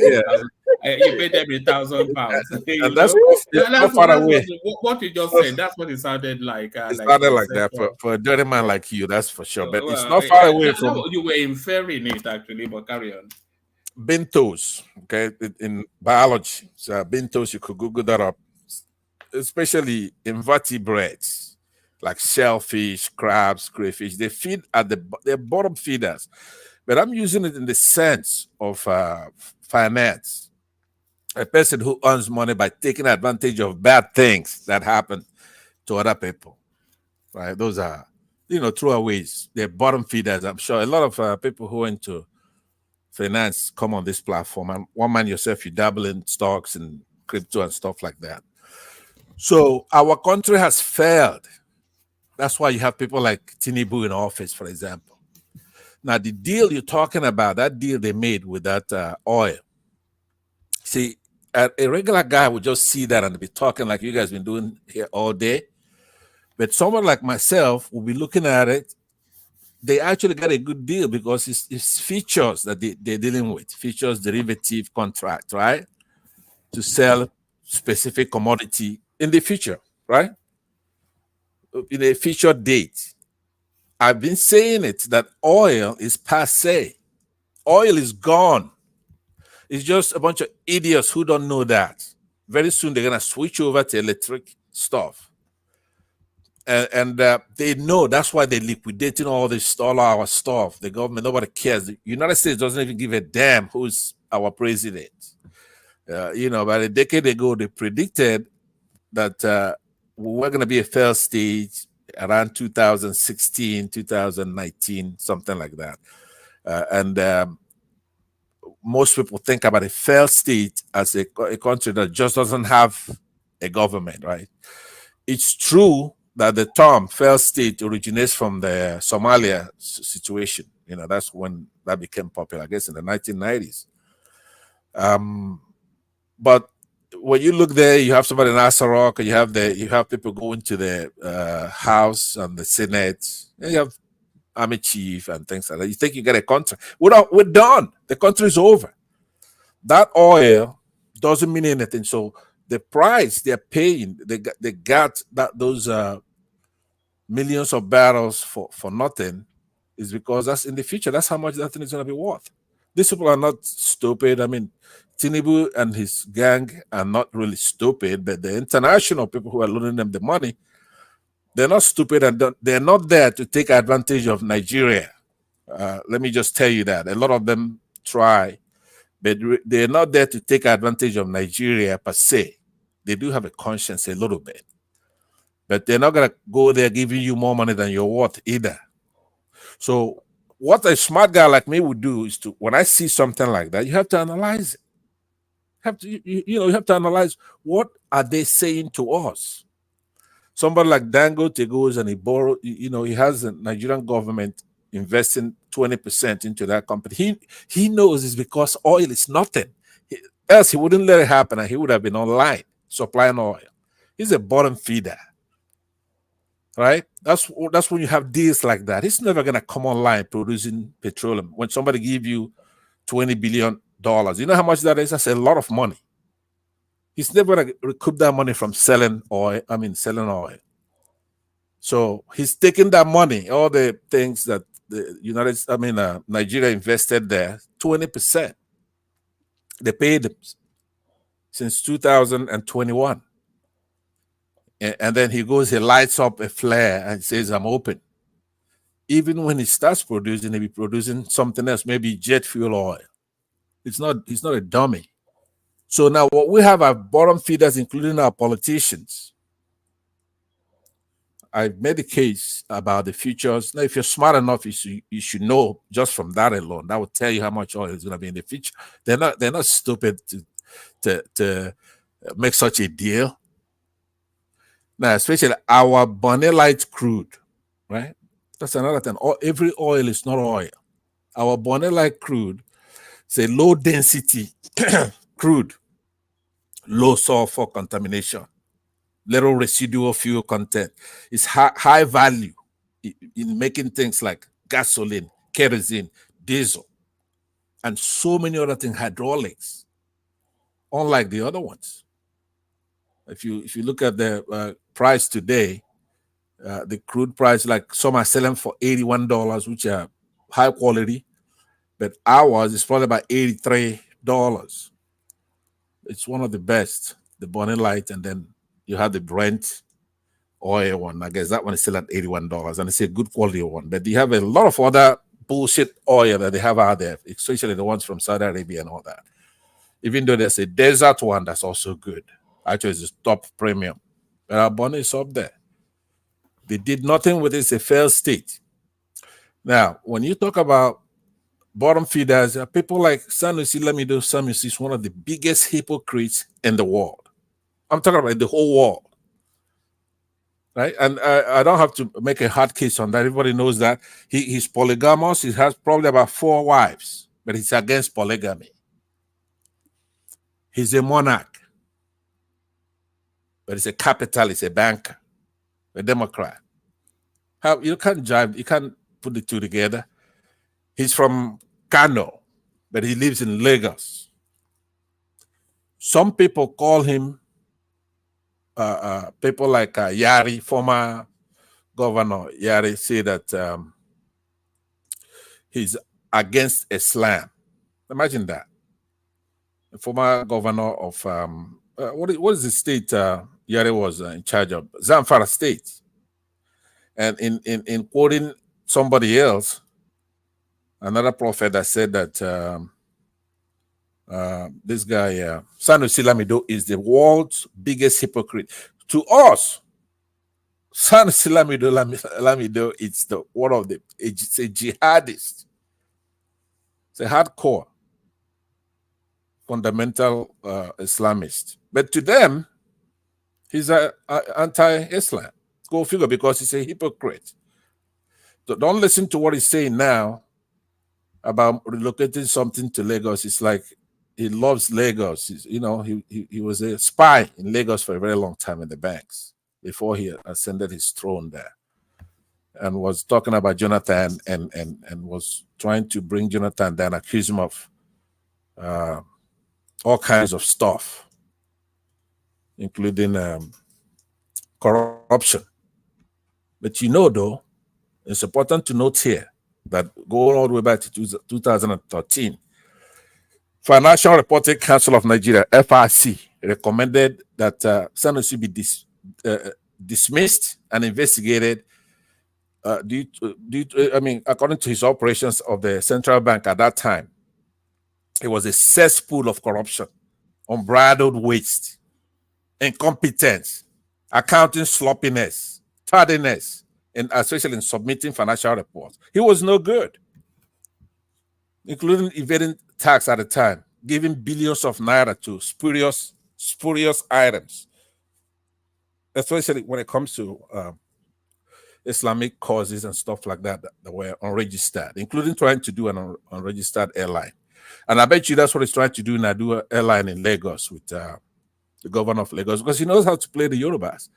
them £1,000. And that's not far away. What you just said, that's what it sounded like. It sounded like that for a dirty man like you, that's for sure. But it's not far away from. You were inferring it actually, but carry on. Bentos, okay, in biology. So bentos, you could Google that up. especially invertebrates like shellfish, crabs, crayfish. They feed at they're bottom feeders, but I'm using it in the sense of finance. A person who earns money by taking advantage of bad things that happen to other people, right? Those are, throwaways. They're bottom feeders. I'm sure a lot of people who are into finance come on this platform, and one man yourself, you dabble in stocks and crypto and stuff like that. So our country has failed. That's why you have people like Tinubu in office, for example. Now, the deal you're talking about, that deal they made with that oil, see, a regular guy would just see that and be talking like you guys been doing here all day. But someone like myself will be looking at it. They actually got a good deal because it's features that they're dealing with, features derivative contract, right? To sell specific commodity in the future, right? In a future date. I've been saying it that oil is passe. Oil is gone. It's just a bunch of idiots who don't know that. Very soon they're gonna switch over to electric stuff, and they know that's why they're liquidating all our stuff. The government, nobody cares. The United States doesn't even give a damn who's our president. About a decade ago, they predicted that we're gonna be a failed state around 2016, 2019, something like that, and most people think about a failed state as a country that just doesn't have a government, right? It's true that the term failed state originates from the Somalia situation. That's when that became popular, I guess, in the 1990s. But when you look there, you have somebody in Asarok, and you have people going to the House and the Senate, and you have army chief and things like that. You think you get a country? We're done. The country's over. That oil doesn't mean anything. So the price they're paying, they got those millions of barrels for nothing, is because that's in the future. That's how much that thing is going to be worth. These people are not stupid. I mean, Tinubu and his gang are not really stupid, but the international people who are loaning them the money, they're not stupid, and they're not there to take advantage of Nigeria. Let me just tell you that. A lot of them try, but they're not there to take advantage of Nigeria per se. They do have a conscience a little bit, but they're not going to go there giving you more money than you're worth either. So what a smart guy like me would do is when I see something like that, you have to analyze it. You have to analyze, what are they saying to us? Somebody like Dangote goes and he borrows, he has the Nigerian government investing 20% into that company. He knows it's because oil is nothing. Else he wouldn't let it happen, and he would have been online supplying oil. He's a bottom feeder, right? That's when you have deals like that. He's never gonna come online producing petroleum. When somebody give you $20 billion, you know how much that is? That's a lot of money. He's never gonna recoup that money from selling oil. So he's taking that money, all the things that Nigeria invested there, 20%. They paid them since 2021. And then he lights up a flare and says, I'm open. Even when he starts producing, he'll be producing something else, maybe jet fuel oil. He's not a dummy. So now what we have are bottom feeders, including our politicians. I've made a case about the futures. Now, if you're smart enough, you should know just from that alone. That will tell you how much oil is going to be in the future. They're not stupid to make such a deal. Now, especially our Bonnet crude, right? That's another thing. Every oil is not oil. Our Bonnet crude is a low density crude, low sulfur contamination, little residual fuel content. It's high value in making things like gasoline, kerosene, diesel, and so many other things, hydraulics, unlike the other ones. If you look at the price today, the crude price, like some are selling for $81, which are high quality, but ours is probably about $83. It's one of the best, the Bonnet Light, and then You have the Brent oil one. I guess that one is still at $81, and it's a good quality one. But you have a lot of other bullshit oil that they have out there, especially the ones from Saudi Arabia and all that. Even though there's a desert one that's also good. Actually, it's a top premium. But our money is up there. They did nothing with it. It's a failed state. Now, when you talk about bottom feeders, people like Sanusi Lamido. Sanusi is one of the biggest hypocrites in the world. I'm talking about the whole world. Right? And I don't have to make a hard case on that. Everybody knows that. He's polygamous. He has probably about 4 wives, but he's against polygamy. He's a monarch, but he's a capitalist, a banker, a Democrat. You can't jive, you can't put the two together. He's from Kano, but he lives in Lagos. Some people call him, people like Yari, former governor Yari, say that he's against Islam. Imagine that. The former governor of, what is the state Yari was in charge of? Zamfara State. And in quoting somebody else, another prophet that said that this guy, Sanusi Lamido, is the world's biggest hypocrite. To us, Sanusi Lamido is it's a jihadist. It's a hardcore, fundamental Islamist. But to them, he's an anti-Islam. Go figure, because he's a hypocrite. So don't listen to what he's saying now about relocating something to Lagos. It's like he loves Lagos. He was a spy in Lagos for a very long time in the banks before he ascended his throne there, and was talking about Jonathan and was trying to bring Jonathan down, accuse him of all kinds of stuff, including corruption. But though, it's important to note here that going all the way back to 2013, Financial Reporting Council of Nigeria, FRC, recommended that Sanusi be dismissed and investigated according to his operations of the central bank at that time. It was a cesspool of corruption, unbridled waste, incompetence, accounting sloppiness, tardiness, and especially in submitting financial reports. He was no good, including evading tax at the time, giving billions of naira to spurious items, especially when it comes to Islamic causes and stuff like that were unregistered, including trying to do an unregistered airline. And I bet you that's what he's trying to do now, do an airline in Lagos with the governor of Lagos, because he knows how to play the Yorubas.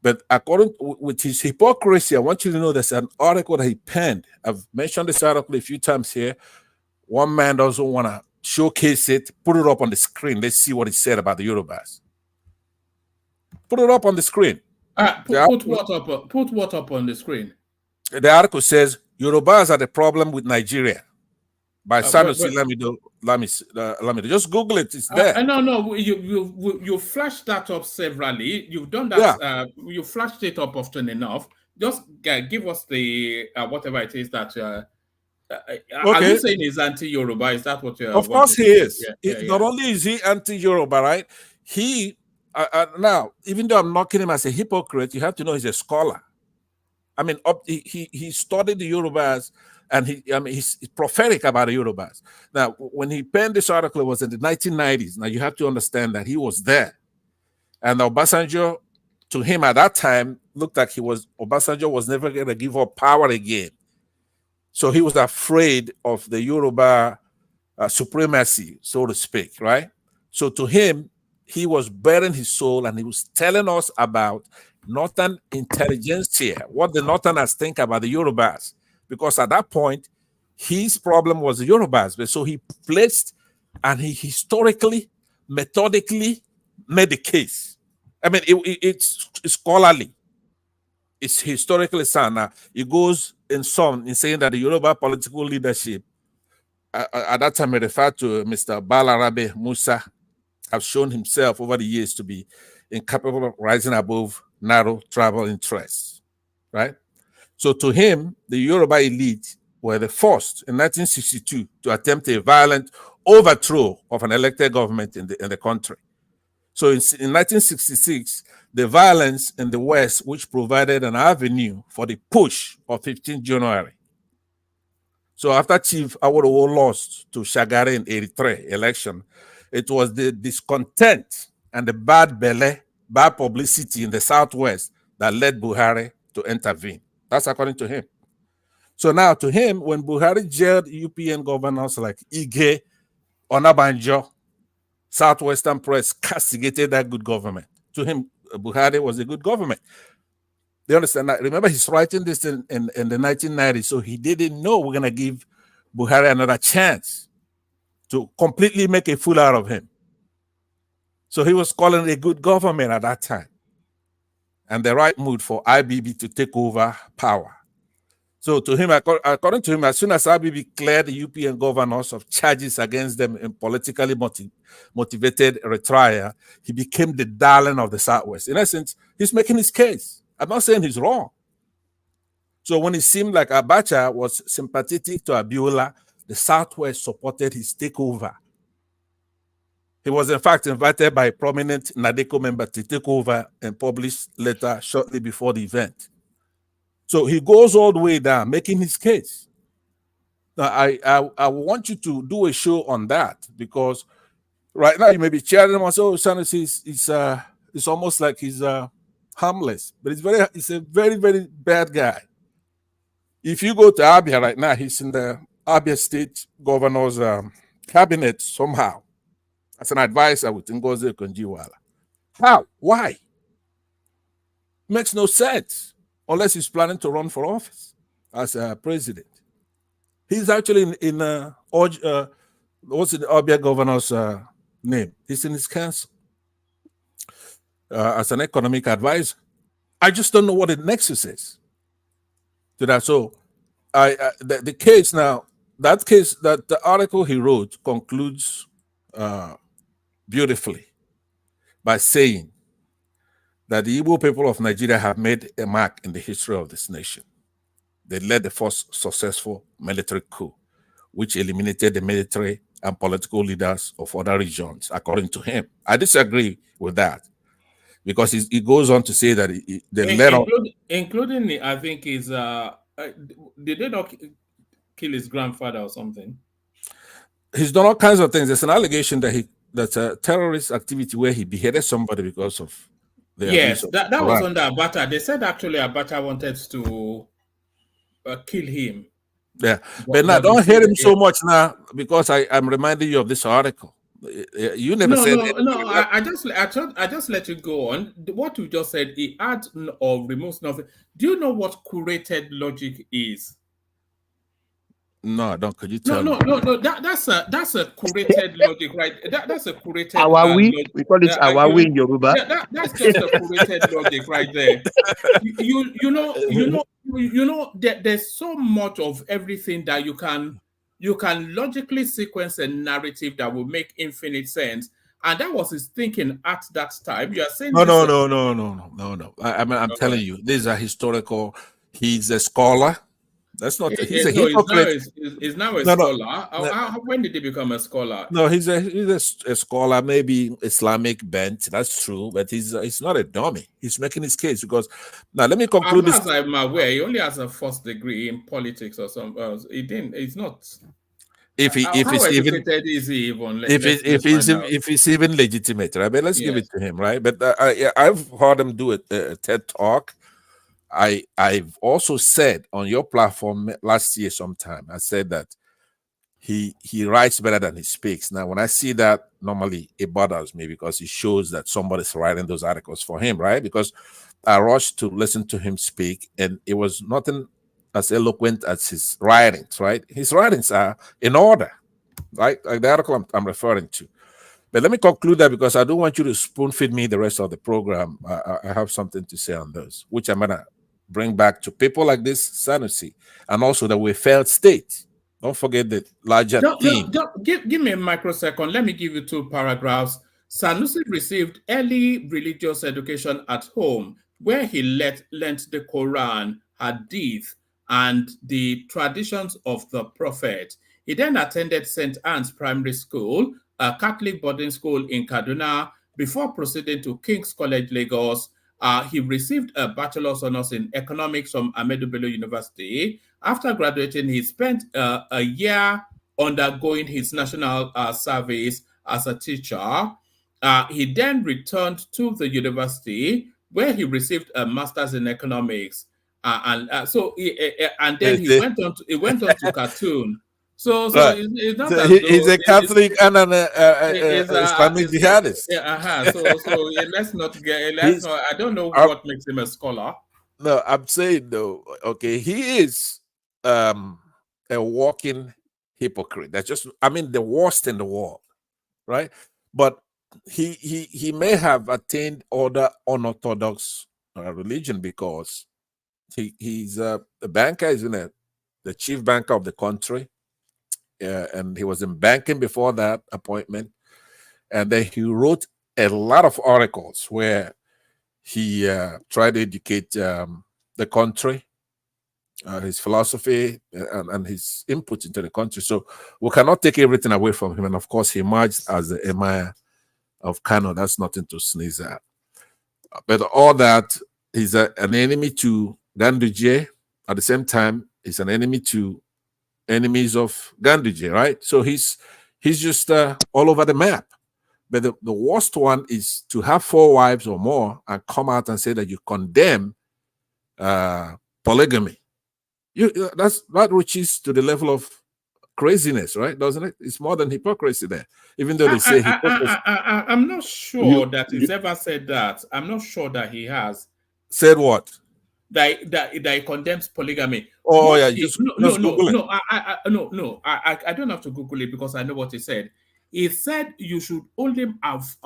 But according with his hypocrisy, I want you to know there's an article that he penned. I've mentioned this article a few times here. One man doesn't want to showcase it. Put it up on the screen. Let's see what he said about the Yorubas. Put it up on the screen. Put what up on the screen? The article says Yorubas are the problem with Nigeria by Sanusi Lamido. Just Google it. It's there. No. You flashed that up severally. You've done that. Yeah. You flashed it up often enough. Just give us the whatever it is that. Okay. Are you saying he's anti-Yoruba? Is that what you're? Of course, he is. Not only is he anti-Yoruba, right? He now, even though I'm knocking him as a hypocrite, you have to know he's a scholar. I mean, he studied the Yorubas, and he's prophetic about the Yorubas. Now, when he penned this article, it was in the 1990s. Now, you have to understand that he was there. And Obasanjo, to him at that time, looked like Obasanjo was never going to give up power again. So he was afraid of the Yoruba supremacy, so to speak, right? So to him, he was bearing his soul, and he was telling us about Northern intelligentsia, what the Northerners think about the Yorubas. Because at that point, his problem was the Yorubas. But so he placed, and he historically, methodically made the case. I mean, it's scholarly. It's historically sound. Now, it goes in saying that the Yoruba political leadership, at that time, I referred to Mr. Balarabe Musa, have shown himself over the years to be incapable of rising above narrow tribal interests, right? So to him, the Yoruba elite were the first in 1962 to attempt a violent overthrow of an elected government in the country. So in 1966, the violence in the West, which provided an avenue for the push of 15th January. So after Chief Awolowo lost to Shagari in 83 election, it was the discontent and the bad publicity in the Southwest that led Buhari to intervene. That's according to him. So now to him, when Buhari jailed UPN governors like Ige, Onabanjo, Southwestern press castigated that good government. To him, Buhari was a good government. They understand that? Remember, he's writing this in the 1990s, so he didn't know we're going to give Buhari another chance to completely make a fool out of him. So he was calling it a good government at that time and the right mood for IBB to take over power. So to him, according to him, as soon as IBB cleared the UPN governors of charges against them in politically motivated retrial, he became the darling of the Southwest. In essence, he's making his case. I'm not saying he's wrong. So when it seemed like Abacha was sympathetic to Abiola, the Southwest supported his takeover. He was in fact invited by a prominent Nadeko member to take over and publish later shortly before the event. So he goes all the way down, making his case. Now, I want you to do a show on that because right now you may be cheering him and say, "Oh, Sanusi it's almost like he's harmless," but he's a very, very bad guy. If you go to Abia right now, he's in the Abia State Governor's cabinet somehow as an advisor with Ngozi Okonjo-Iweala. How? Why? Makes no sense unless he's planning to run for office as a president. He's actually in what's the Abia Governor's name? He's in his council as an economic advisor. I just don't know what the nexus is to that. So the case now, that the article he wrote concludes beautifully by saying that the Igbo people of Nigeria have made a mark in the history of this nation. They led the first successful military coup, which eliminated the military and political leaders of other regions, according to him. I disagree with that because he goes on to say that they led on, including I think is did they not kill his grandfather or something? He's done all kinds of things. There's an allegation that that's a terrorist activity where he beheaded somebody because of the yes, that was under Abacha. They said actually Abacha wanted to kill him. Yeah, but now don't hate him so much now because I'm reminding you of this article. You never said no. I just let you go on. What you just said, he adds or removes nothing. Do you know what curated logic is? No, I don't. Could you tell me? No. That's a curated logic, right? That's a curated. Awawi, we call it Awawi in Yoruba. That's just a curated logic right there. You know there's so much of everything that you can logically sequence a narrative that will make infinite sense. And that was his thinking at that time. You are saying no. I'm telling you, these are historical. He's a scholar. That's not. He's a hypocrite. He's now a scholar. When did he become a scholar? No, he's a scholar, maybe Islamic bent. That's true, but he's not a dummy. He's making his case because now let me conclude this. As I'm aware, he only has a first degree in politics or something. He didn't. It's not. If he's even legitimate, right? But let's give it to him, right? But I've heard him do a TED talk. I've also said on your platform last year sometime, I said that he writes better than he speaks. Now, when I see that, normally it bothers me because it shows that somebody's writing those articles for him, right? Because I rushed to listen to him speak, and it was nothing as eloquent as his writings, right? His writings are in order, right? Like the article I'm referring to. But let me conclude that because I don't want you to spoon feed me the rest of the program. I have something to say on those, which I'm gonna bring back to people like this Sanusi, and also that we failed state. Don't forget the larger theme. Give me a microsecond. Let me give you 2 paragraphs. Sanusi received early religious education at home, where he learnt the Quran, Hadith, and the traditions of the Prophet. He then attended St. Anne's Primary School, a Catholic boarding school in Kaduna, before proceeding to King's College, Lagos. He received a bachelor's honors in economics from Ahmadu Bello University. After graduating, he spent a year undergoing his national service as a teacher. He then returned to the university where he received a master's in economics, and then he went on to cartoon. So Right. it's not So as he's though a Catholic and an Islamic it's jihadist. let's not get let's He's, not. I don't know I'm, what makes him a scholar. no, I'm saying though, okay, he is a walking hypocrite. That's just, I mean, the worst in the world, right? But he may have attained other unorthodox religion because he's a banker, isn't it? The chief banker of the country. And he was in banking before that appointment. And then he wrote a lot of articles where he tried to educate the country, his philosophy, and his input into the country. So we cannot take everything away from him. And of course, he emerged as the Emir of Kano. That's nothing to sneeze at. But all that, he's an enemy to Ganduje. At the same time, he's an enemy to enemies of Ganduje, right? So he's just all over the map. But the worst one is to have 4 wives or more and come out and say that you condemn polygamy. That reaches to the level of craziness, right? Doesn't it? It's more than hypocrisy there. Even though they say hypocrisy. I'm not sure that he's ever said that. I'm not sure that he has said what. That he condemns polygamy. Oh yeah, no, I don't have to Google it because I know what he said. He said you should only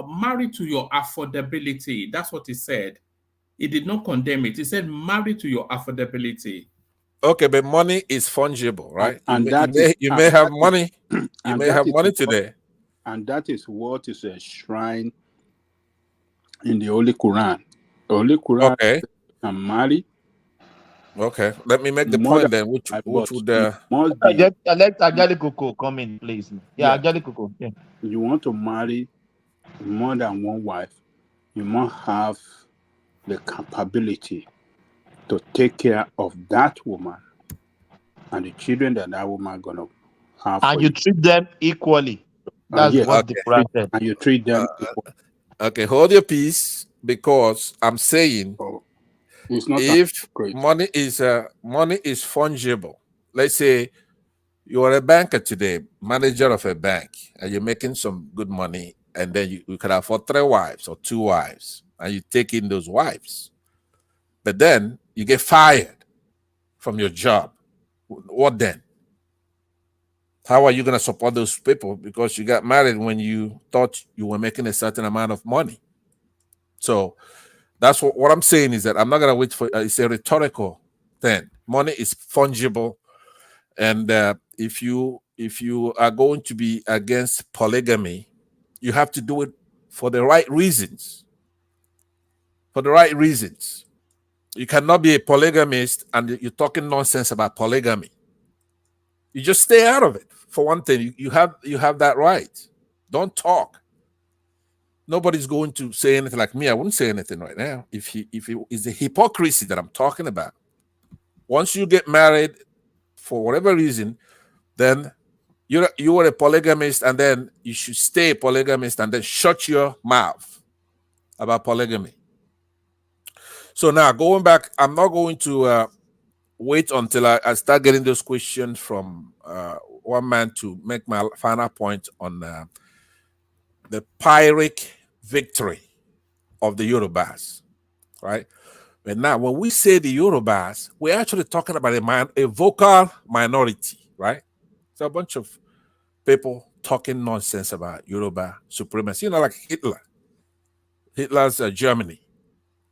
marry to your affordability. That's what he said. He did not condemn it. He said marry to your affordability. Okay, but money is fungible, right? You may have money. You may have money today. And that is what is enshrined in the Holy Quran. The Holy Quran can marry. Okay, let me make the point then, which would must be. Let Ajalikoko come in, please. Yeah, Ajalikoko. Yeah. You want to marry more than one wife, you must have the capability to take care of that woman and the children that woman gonna have. And you treat them equally. That's what the Quran said. And you treat them equally. Okay, hold your peace, because I'm saying it's not if money is fungible. Let's say you are a banker today, manager of a bank, and you're making some good money, and then you can afford 3 wives or 2 wives, and you take in those wives. But then you get fired from your job. What then? How are you going to support those people? Because you got married when you thought you were making a certain amount of money. So that's what I'm saying is that I'm not going to wait for it's a rhetorical thing. Money is fungible. And if you are going to be against polygamy, you have to do it for the right reasons. For the right reasons. You cannot be a polygamist and you're talking nonsense about polygamy. You just stay out of it. For one thing, you have that right. Don't talk. Nobody's going to say anything like me. I wouldn't say anything right now. If it is the hypocrisy that I'm talking about. Once you get married, for whatever reason, then you are a polygamist, and then you should stay a polygamist and then shut your mouth about polygamy. So now going back, I'm not going to wait until I start getting those questions from one man to make my final point on the Pyrrhic victory of the Yorubas, right? But now, when we say the Yorubas, we're actually talking about a vocal minority, right? So a bunch of people talking nonsense about Yoruba supremacy, like Hitler's Germany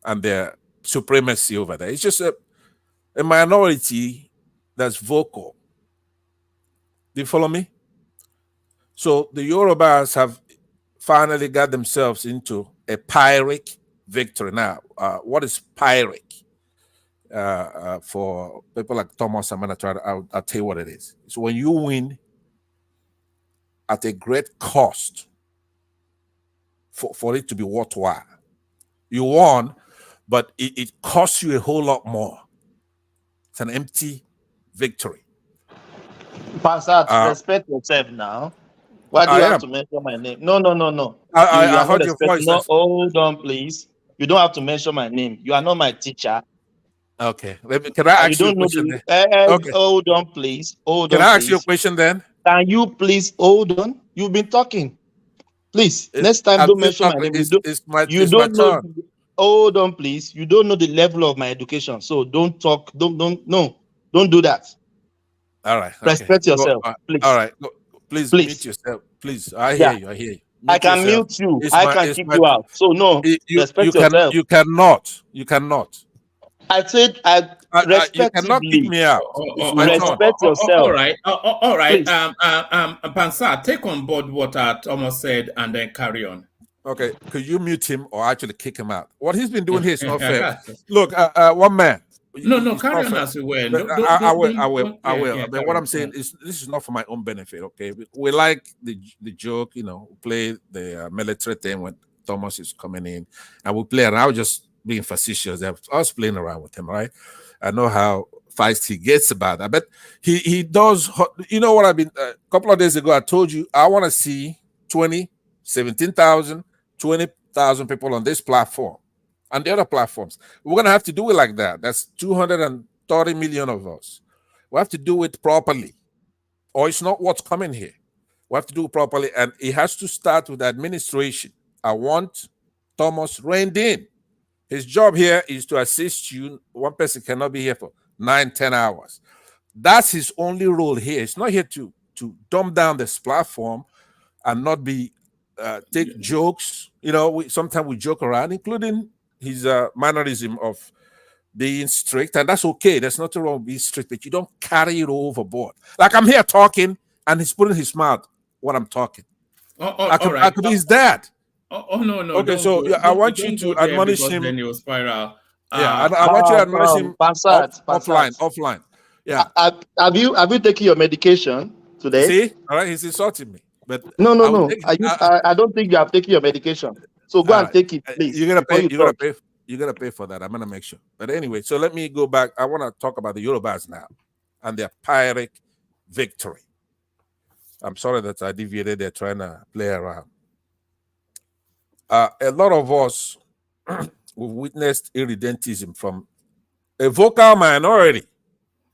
and their supremacy over there. It's just a minority that's vocal. Do you follow me? So the Yorubas have finally got themselves into a Pyrrhic victory. Now, what is Pyrrhic? For people like Thomas, I'll tell you what it is. It's when you win at a great cost for it to be worthwhile. You won, but it costs you a whole lot more. It's an empty victory. Pastor, respect yourself now. Why do you have to mention my name? No. I are heard not your respecting. voice. No, hold on, please. You don't have to mention my name. You are not my teacher. Okay. Can I ask you a question then? Okay. Hold on, please. Can I ask you a question then? Can you please hold on? You've been talking. Please, next time I'm don't still mention my talking. name. It's my know. turn. Hold on, please. You don't know the level of my education, so don't talk. Don't do that. All right. Respect yourself, please. All right. Please mute yourself. Please. I hear you. Mute I can yourself. mute you. I can kick you out. So no, respect you yourself. You cannot. You cannot. I said you cannot kick me out. It's my turn. Respect yourself. All right. All right. Please. Pansar, take on board what Thomas said and then carry on. Okay. Could you mute him or actually kick him out? What he's been doing here is not fair. Look, one man. No, carry on as you were. I will. But what I'm saying is, this is not for my own benefit. Okay, we like the joke, play the military thing when Thomas is coming in, and we play. And I was just being facetious. I was playing around with him, right? I know how feisty he gets about that, but he does. You know what I've been? A couple of days ago, I told you I want to see 17,000, 20,000 people on this platform. And the other platforms, we're going to have to do it like that. That's 230 million of us. We have to do it properly, or it's not what's coming here. We have to do it properly, and it has to start with administration. I want Thomas reined in. His job here is to assist you. One person cannot be here for 9-10 hours. That's his only role here. It's not here to dumb down this platform and not be take jokes. Sometimes we joke around, including his mannerism of being strict, and that's okay. There's nothing wrong with being strict, but you don't carry it overboard. Like I'm here talking, and he's putting his mouth when I'm talking. I could be his dad. No. Okay, so I want you to admonish him. Then you'll spiral. I want you to admonish him offline. Yeah. Have you taken your medication today? See, all right, he's insulting me. But no. I don't think you have taken your medication. So go and take it, please. You're gonna pay for that. I'm gonna make sure. But anyway, so let me go back. I want to talk about the Yorubas now and their Pyrrhic victory. I'm sorry that I deviated. They're trying to play around. A lot of us we've witnessed irredentism from a vocal minority.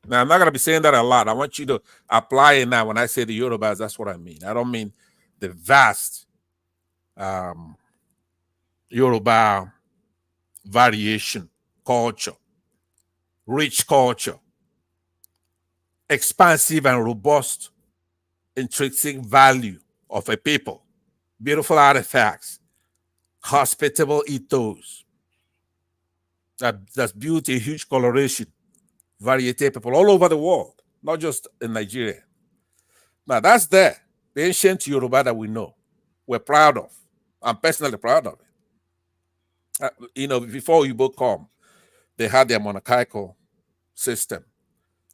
Now, I'm not going to be saying that a lot. I want you to apply it now. When I say the Yorubas, that's what I mean. I don't mean the vast Yoruba variation, culture, rich culture, expansive and robust intrinsic value of a people, beautiful artifacts, hospitable ethos that's built a huge coloration, variety of people all over the world, not just in Nigeria. Now that's there, the ancient Yoruba that we know, we're proud of. I'm personally proud of it. Before Igbo come, they had their monarchical system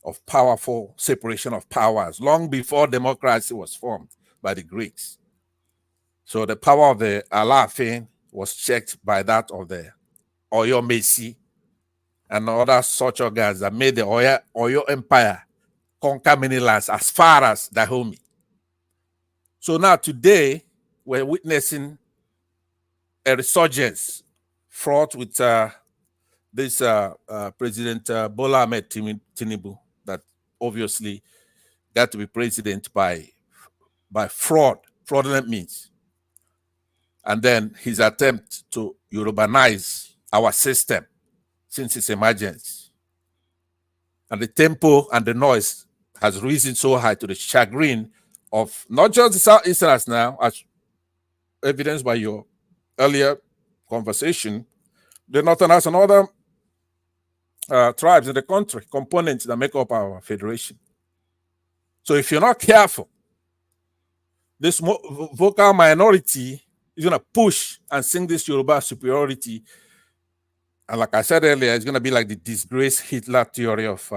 of powerful separation of powers long before democracy was formed by the Greeks. So the power of the Alaafin was checked by that of the Oyo Messi and other such organs that made the Oyo Empire conquer many lands as far as Dahomey. So now today, we're witnessing a resurgence fraught with this President Bola Ahmed Tinubu that obviously got to be president by fraudulent means. And then his attempt to Yorubanize our system since its emergence. And the tempo and the noise has risen so high to the chagrin of not just the Southeasterners now, as evidenced by your earlier conversation, the Northerners and other tribes in the country, components that make up our federation. So if you're not careful, this vocal minority He's going to push and sing this Yoruba superiority. And like I said earlier, it's going to be like the disgraced Hitler theory of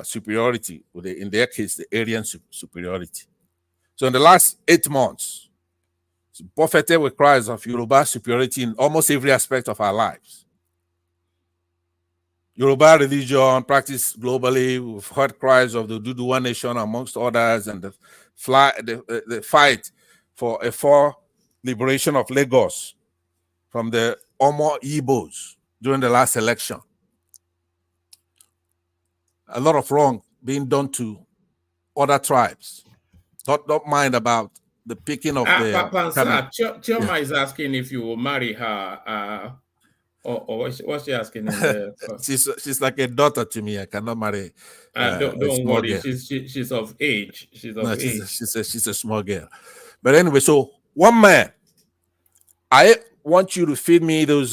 superiority, in their case, the Aryan superiority. So in the last 8 months, it's buffeted with cries of Yoruba superiority in almost every aspect of our lives. Yoruba religion practiced globally. We've heard cries of the Duduwa nation, amongst others, and the fight for a full liberation of Lagos from the Omo Igbos during the last election. A lot of wrong being done to other tribes. Don't mind about the picking of the... Chioma is asking if you will marry her. Or what's she asking in there? she's like a daughter to me. I cannot marry don't worry. Girl. She's of age. She's a small girl. But anyway, so one man, I want you to feed me those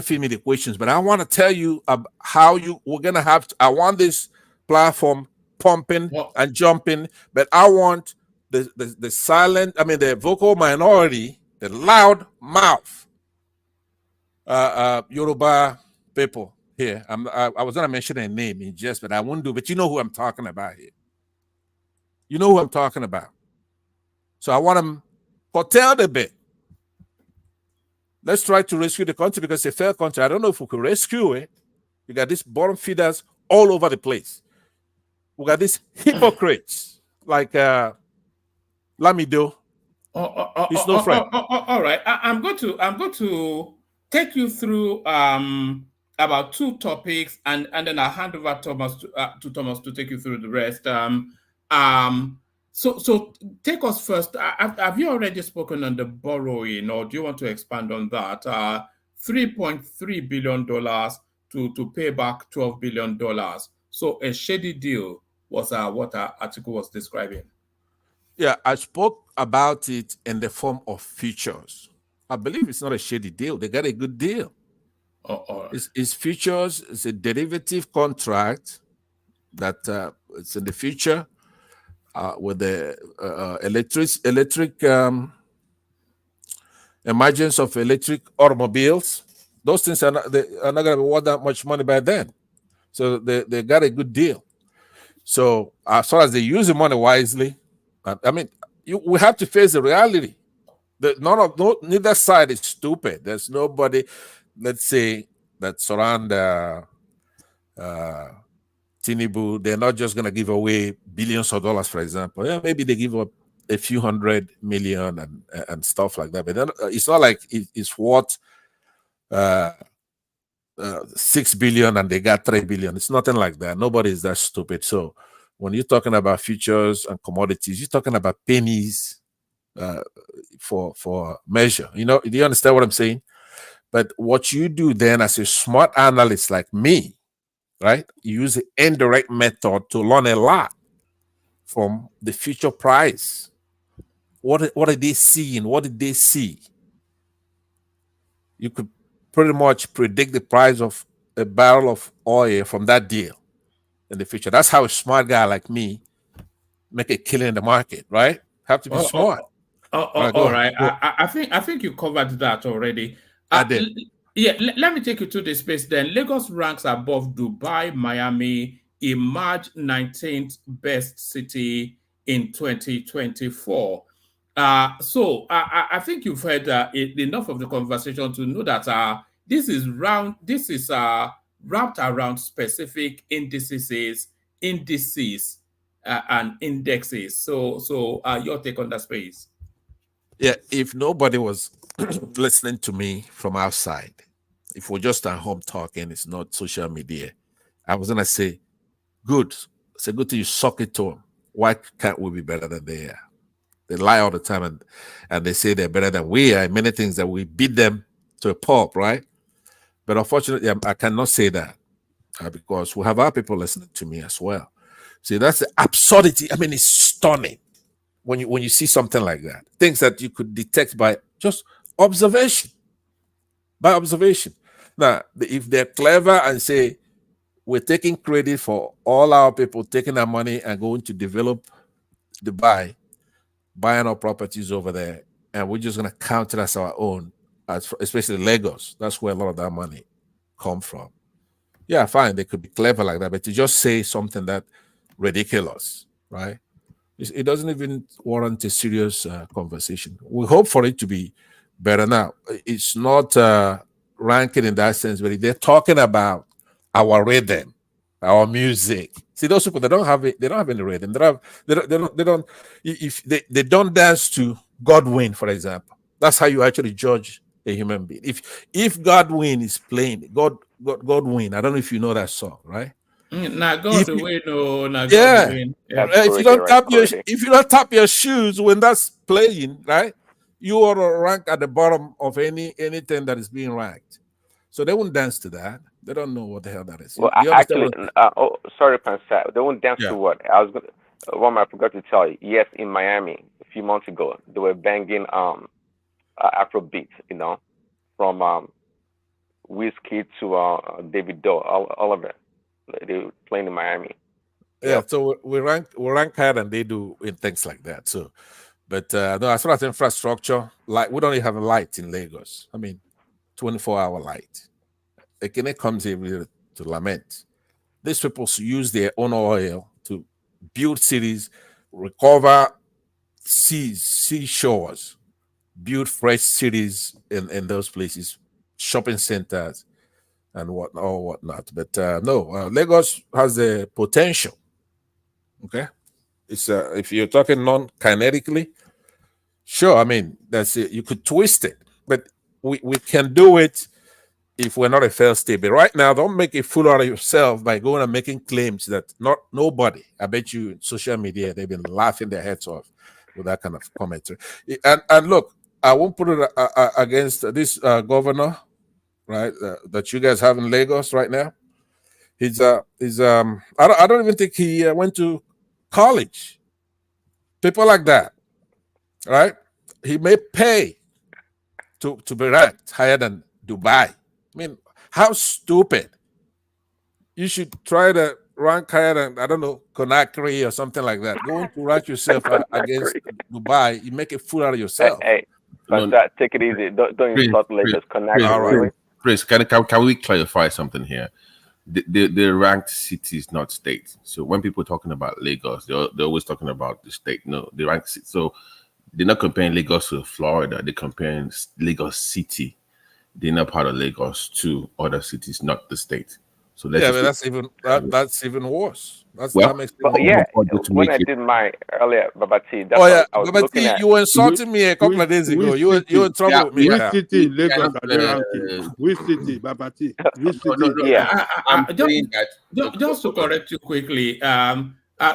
feed me the questions, but I want to tell you how we're gonna have I want this platform pumping and jumping, but I want the silent, the vocal minority, the loud mouth Yoruba people here. I was gonna mention a name in jest, but I won't do. But you know who I'm talking about here. You know who I'm talking about. So I want them curtailed a bit. Let's try to rescue the country because it's a fair country. I don't know if we could rescue it. You got these bottom feeders all over the place. We got these hypocrites like Lamido. He's no friend. All right. I'm going to take you through about 2 topics, and then I'll hand over to Thomas to take you through the rest. So take us first. Have you already spoken on the borrowing, or do you want to expand on that? $3.3 billion to pay back $12 billion. So a shady deal was what our article was describing. Yeah, I spoke about it in the form of futures. I believe it's not a shady deal. They got a good deal. It's futures. It's a derivative contract that it's in the future with the electric emergence of electric automobiles. Those things are not going to be worth that much money by then. So they got a good deal. So as far as they use the money wisely, we have to face the reality. Neither side is stupid. There's nobody, let's say, that's around Tinubu. They're not just going to give away billions of dollars, for example. Yeah, maybe they give up a few $100 million and stuff like that. But then, it's not like it's worth $6 billion and they got $3 billion. It's nothing like that. Nobody is that stupid. So when you're talking about futures and commodities, you're talking about pennies for measure. Do you understand what I'm saying? But what you do then as a smart analyst like me, right? You use the indirect method to learn a lot from the future price. What are they seeing? What did they see? You could pretty much predict the price of a barrel of oil from that deal in the future. That's how a smart guy like me make a killing in the market, right? Have to be smart. All right. I think you covered that already. I did. Let me take you to the space then. Lagos ranks above Dubai, Miami, emerged 19th best city in 2024. So I think you've heard enough of the conversation to know that this is wrapped around specific indices and indexes. So your take on that space. Yeah, if nobody was listening to me from outside, if we're just at home talking, it's not social media, I was gonna say, good. It's a good thing you suck it to them. Why can't we be better than they are? They lie all the time and they say they're better than we are in many things, that we beat them to a pulp, right? But unfortunately, I cannot say that because we have our people listening to me as well. See, that's the absurdity. It's stunning when you see something like that. Things that you could detect by just observation. By observation. Now, if they're clever and say, we're taking credit for all our people taking our money and going to develop Dubai, buying our properties over there, and we're just going to count it as our own, especially Lagos. That's where a lot of that money come from. Yeah, fine, they could be clever like that, but to just say something that ridiculous, right? It doesn't even warrant a serious conversation. We hope for it to be better now. It's not ranking in that sense, but they're talking about our rhythm, our music. See, those people, they don't have it. They don't have any rhythm. They don't. If they don't dance to Godwin, for example, that's how you actually judge a human being. If Godwin is playing, Godwin. I don't know if you know that song, right? Now God the way, no, now God Yeah. the way. If you don't tap your shoes when that's playing, right, you are to rank at the bottom of anything that is being ranked. So they won't dance to that. They don't know what the hell that is. Well, You understand actually, sorry, Pansat. They won't dance Yeah. to what? I was gonna. One I forgot to tell you. Yes, in Miami a few months ago, they were banging Afrobeat. You know, from Whiskey to David Doe, all of it. They were playing in Miami. Yeah, so we rank higher than they do in things like that. So, but no, as far as infrastructure, like we don't even have a light in Lagos. I mean, 24-hour light. Again, it comes here to lament. These people use their own oil to build cities, recover seashores, build fresh cities in those places, shopping centers, and whatnot. But no, Lagos has the potential. Okay, it's if you're talking non-kinetically, sure. I mean, that's it. You could twist it, but we can do it if we're not a failed state. But right now, don't make a fool out of yourself by going and making claims that nobody. I bet you in social media they've been laughing their heads off with that kind of commentary. And look, I won't put it against this governor, right? That you guys have in Lagos right now. I don't even think he went to college. People like that, right? He may pay to be ranked higher than Dubai. I mean, how stupid. You should try to rank higher than, I don't know, Conakry or something like that. Going to rank yourself against Dubai, you make a fool out of yourself. Hey, Pansat, take it easy. Don't insult Lagos. Conakry, Chris, can we clarify something here? The ranked cities, not states. So when people are talking about Lagos, they're always talking about the state. No, the ranked city. So they're not comparing Lagos to Florida. They're comparing Lagos City. They're not part of Lagos to other cities, not the state. So yeah, but that's even worse. That makes it well, worse. yeah. When I did my earlier Babati, that's I was looking Babati, at. you were insulting me a couple of days ago. You were in trouble with me. Which city in Lagos are they ranking? Which city, Babati? Which city? Yeah. Just to correct you quickly,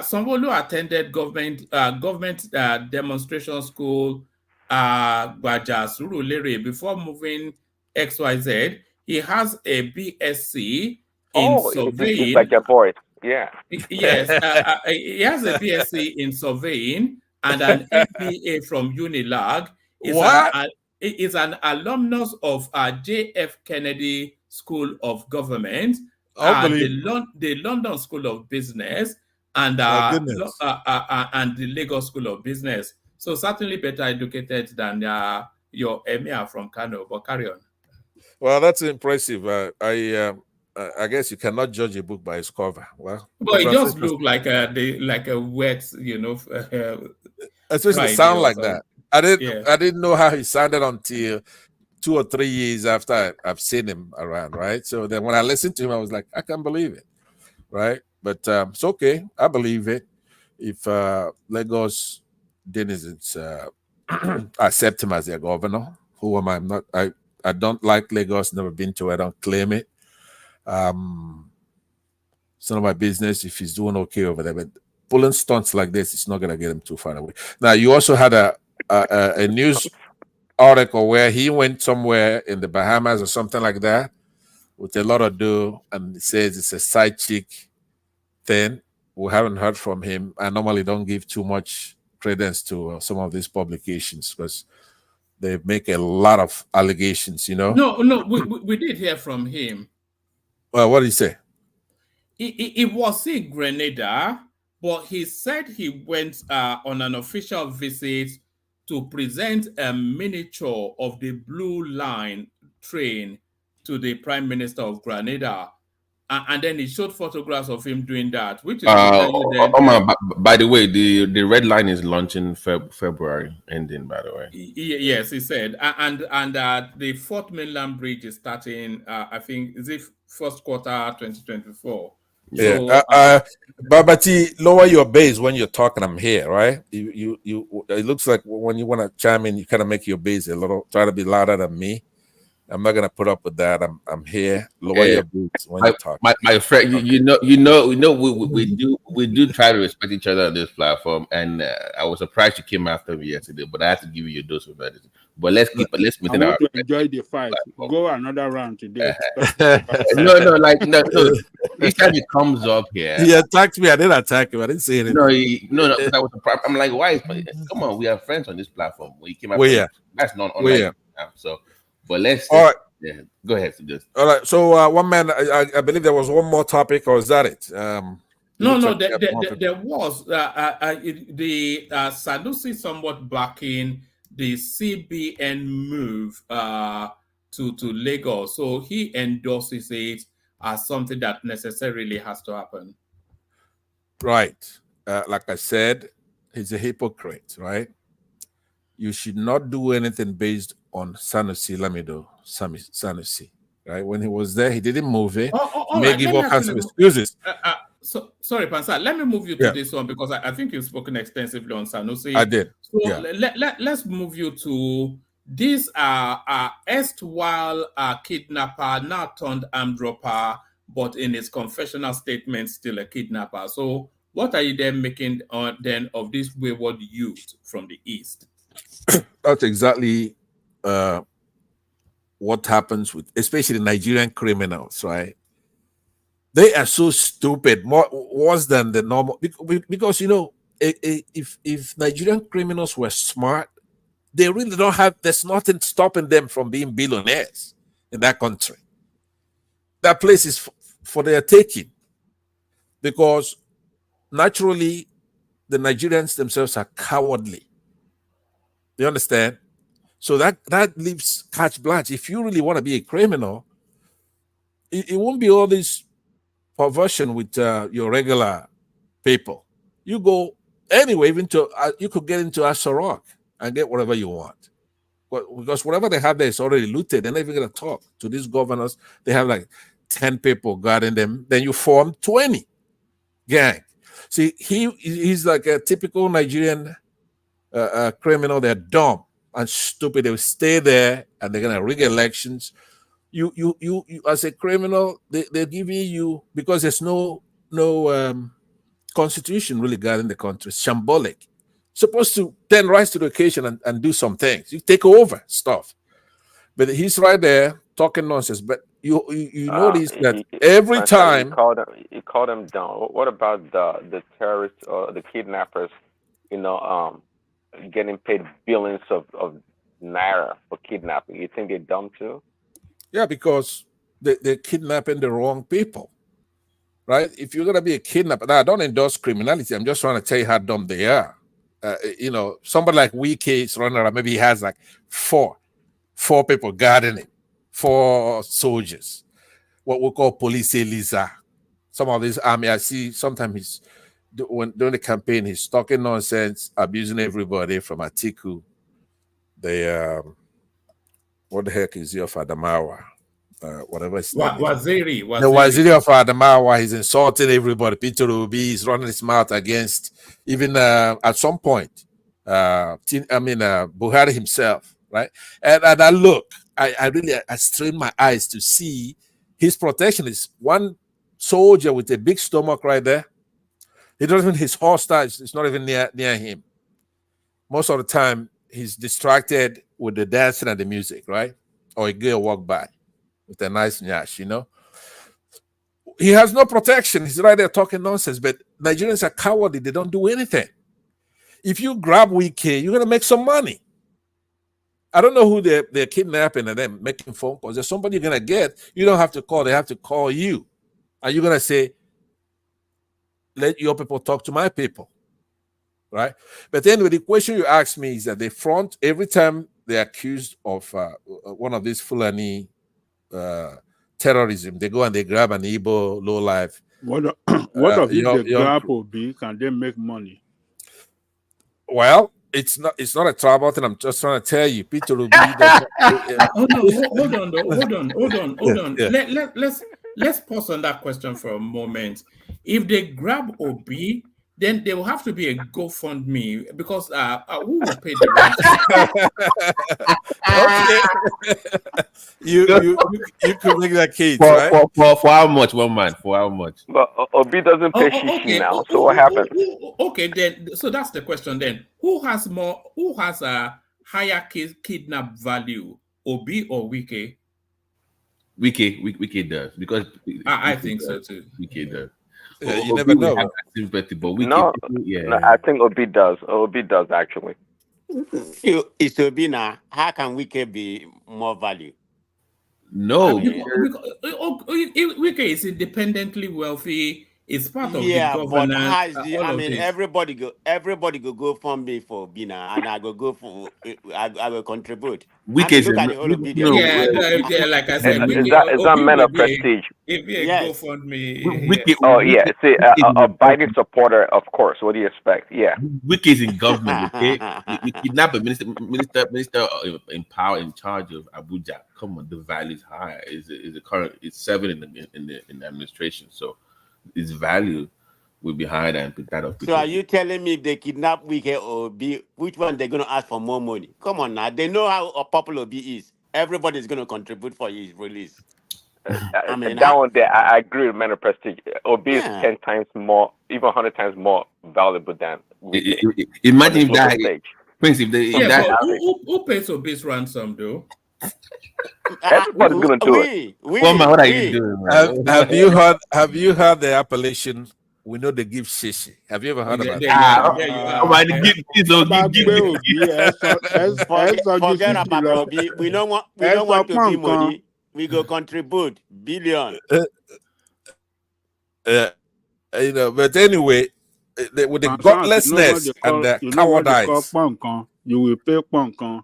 someone who attended government demonstration school, Gbaja Surulere, before moving XYZ, he has a BSc in surveying. Like your boys, yeah. Yes, he has a BSc in surveying and an MBA from Unilag. Is an alumnus of J.F. Kennedy School of Government, the London School of Business, and the Lagos School of Business. So certainly better educated than your Emir from Kano. But carry on. Well, that's impressive. I guess you cannot judge a book by its cover. Well, but it just looked like a wet, especially sound like that. I didn't know how he sounded until 2 or 3 years after I've seen him around, right? So then when I listened to him, I was like, I can't believe it, right? But it's okay. I believe it. If Lagos denizens accept him as their governor, who am I? I'm not. I don't like Lagos. Never been to it. I don't claim it. It's none of my business if he's doing okay over there. But pulling stunts like this, it's not going to get him too far away. Now, you also had a news article where he went somewhere in the Bahamas or something like that with a lot of dough, and it says it's a side chick thing. We haven't heard from him. I normally don't give too much credence to some of these publications because they make a lot of allegations, No, we did hear from him. Well, what did he say? He was in Grenada, but he said he went on an official visit to present a miniature of the Blue Line train to the Prime Minister of Grenada. And then he showed photographs of him doing that, which is to tell you then. By the way, the red line is launching February ending. By the way, yes, he said, and the Fourth Mainland Bridge is starting. I think is it first quarter 2024. Yeah. So, Babati, lower your bass when you're talking. I'm here, right? You. It looks like when you want to chime in, you kind of make your bass a little. Try to be louder than me. I'm not gonna put up with that. I'm here. Lower your bass when you talk. My friend, you know, we do try to respect each other on this platform, and I was surprised you came after me yesterday, but I had to give you a dose of medicine. But let's maintain I our. want to enjoy the fight. Go another round today. No. Each time it comes up here, he attacked me. I didn't attack him. I didn't say anything. No. Because I was surprised. I'm like, why? Come on, we are friends on this platform. We came after. Yeah. That's not online. So. But let's all right. Yeah, go ahead. All right. So one man, I believe there was one more topic, or is that it? No. There was the Sanusi somewhat backing the CBN move to Lagos, so he endorses it as something that necessarily has to happen. Right. Like I said, he's a hypocrite, right? You should not do anything based on Sanusi Lamido, Sanusi, right? When he was there, he didn't move it. He may give all kinds of excuses. Sorry, Pansa, let me move you to this one because I think you've spoken extensively on Sanusi. I did. So let's move you to this erstwhile kidnapper, now turned armed robber, but in his confessional statement, still a kidnapper. So what are you then making then of this wayward youth from the East? That's exactly what happens with, especially Nigerian criminals, right? They are so stupid, worse than the normal. Because you know, if Nigerian criminals were smart, they really don't have. There's nothing stopping them from being billionaires in that country. That place is for their taking, because naturally, the Nigerians themselves are cowardly. You understand? So that leaves carte blanche. If you really want to be a criminal, it won't be all this perversion with your regular people. You go anyway, even to you could get into Asarok and get whatever you want. But because whatever they have there is already looted, they're not even gonna talk to these governors. They have like 10 people guarding them. Then you form 20 gang. See, he's like a typical Nigerian criminal. They're dumb and stupid. They will stay there and they're gonna rig elections. You as a criminal, they're giving you, because there's no constitution really guiding the country. It's shambolic. Supposed to then rise to the occasion and do some things. You take over stuff. But he's right there talking nonsense. But you notice that every time you called them dumb. What about the terrorists or the kidnappers? Getting paid billions of naira for kidnapping. You think they're dumb too? Yeah, because they're kidnapping the wrong people, right? If you're gonna be a kidnapper, now I don't endorse criminality. I'm just trying to tell you how dumb they are. Somebody like Wike is running around. Maybe he has like four people guarding him, 4 soldiers, what we call police Elisa. Some of this army, I see sometimes during the campaign, he's talking nonsense, abusing everybody from Atiku. What the heck is he of Adamawa? Whatever his name is. Waziri. The Waziri of Adamawa, he's insulting everybody. Peter Obi is running his mouth against, even at some point, Buhari himself, right? And I look, I really strain my eyes to see his protection is one soldier with a big stomach right there. He doesn't even, his horse is not even near him. Most of the time, he's distracted with the dancing and the music, right? Or a girl walk by with a nice nyash, He has no protection. He's right there talking nonsense. But Nigerians are cowardly. They don't do anything. If you grab Wike, you're going to make some money. I don't know who they're kidnapping and then making phone calls. There's somebody you're going to get. You don't have to call. They have to call you. Are you going to say, let your people talk to my people? right? But anyway, the question you asked me is that they front every time they're accused of one of these Fulani terrorism, they go and they grab an Igbo low life. What of if they young grab Obi? Can they make money? Well, it's not a tribal thing. I'm just trying to tell you, Peter Obi doesn't. Hold on, though. Hold on. Yeah. Let's pause on that question for a moment. If they grab Obi, then there will have to be a GoFundMe because who will pay the rent? Okay. you could make that case, for, right? For how much, one man? For how much? But Obi doesn't pay shishi now. So what happened? Okay, then. So that's the question. Then, who has a higher kidnap value, Obi or Wike? Wike does, because I think so too. Wike does. Yeah, you never know. Have that sympathy, but Wike, No, yeah. I think Obi does. Obi does actually. It's Obi now. How can Wike be more value? No, Wike is independently wealthy. It's part of the but governance. everybody go fund me for Bina, and I I will contribute. Wike is look at the whole of video. Yeah, like I said, is that men of prestige? If you GoFundMe, yeah. See, a Biden supporter, of course. What do you expect? Yeah. Wike is in government. Okay, we kidnap a minister in power, in charge of Abuja. Come on, the value is higher. Is the current? It's 7 in the administration. So its value will be higher than that of. So are you telling me if they kidnap Wike or Obi, which one they're going to ask for more money? Come on now, they know how popular Obi is. Everybody's going to contribute for his release. That one there, I agree with men of prestige. Obi is 10 times more, even 100 times more valuable than Wike. Imagine if that Prince, who pays Obi's ransom though? Everybody's gonna do it. What are you doing, man? Have you heard the appellation? We know they give shishi. Have you ever heard about that? Forget about Obi. We don't want to be money. We go contribute billion. But anyway, with the godlessness and the cowardice, you will pay Ponkan.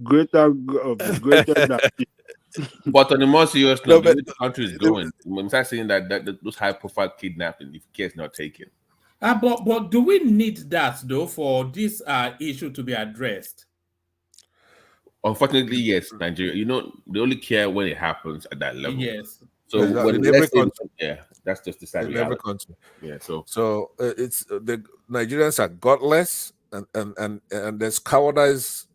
Greater than. But on the more serious note, the way the country is going, I'm start saying that those high-profile kidnapping, if care is not taken. But do we need that though for this issue to be addressed? Unfortunately, yes, Nigeria. They only care when it happens at that level. Yes. So in every country, that's just the sad in reality. every country. Yeah. So it's the Nigerians are godless, and there's cowardice.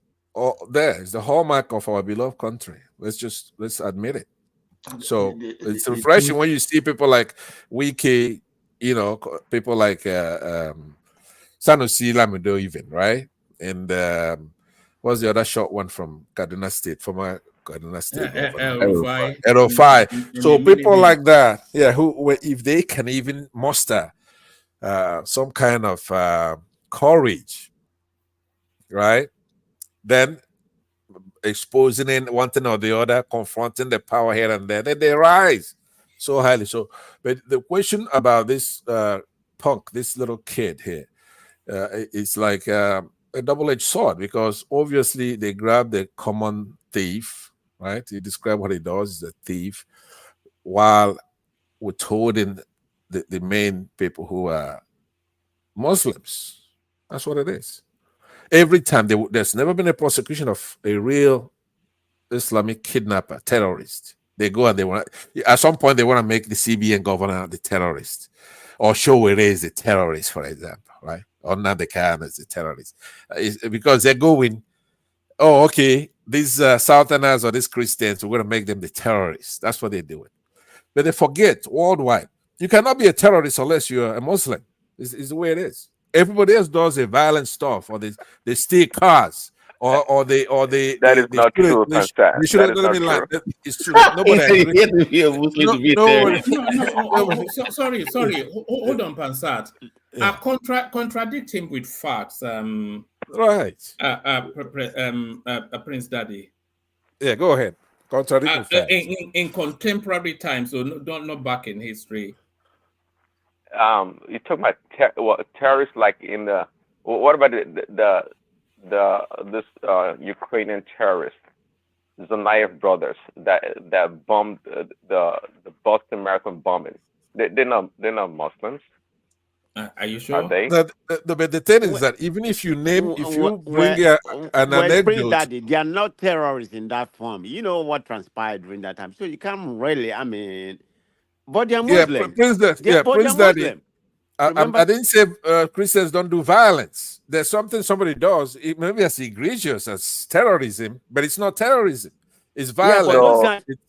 There is the hallmark of our beloved country. Let's admit it. So it's refreshing when you see people like Wike, people like Sanusi Lamido, even, right? And what's the other short one from Kaduna State, former Kaduna State? El-Rufai. So people like that, who if they can even muster some kind of courage, right? Then exposing in one thing or the other, confronting the power here and there, then they rise so highly. So, but the question about this punk, this little kid here, it's like a double-edged sword, because obviously they grab the common thief, right? He described what he does, he's a thief, while withholding the main people who are Muslims. That's what it is. Every time there's never been a prosecution of a real Islamic kidnapper, terrorist. They go and they want at some point they want to make the CBN governor the terrorist, or Showere is the terrorist, for example, right? Or Nnamdi Kanu is the terrorist, because they're going, oh, okay, these Southerners or these Christians, we're going to make them the terrorists. That's what they're doing. But they forget worldwide, you cannot be a terrorist unless you're a Muslim. It's the way it is. Everybody else does the violent stuff, or they steal cars, or they. That is not true, Pansat. They shouldn't let me lie. It's true. Nobody. No. Sorry. Hold on, Pansat. Contradict him with facts. Right. Prince Daddy. Yeah, go ahead. Contradict with facts. In contemporary times, so not back in history. You talk about terrorists like in the What about this Ukrainian terrorist, Zanayev brothers that bombed the Boston Marathon bombing? They're not Muslims. Are you Are sure? they? But the thing is that even if you bring an Prince anecdote, Daddy, they are not terrorists in that form. You know what transpired during that time, so you can't really. I mean, but they are Muslim. But they Prince are Daddy. Muslim. I Remember? didn't say Christians don't do violence. There's something somebody does, it maybe as egregious as terrorism, but it's not terrorism. It's Yeah, but those violence. guys, It's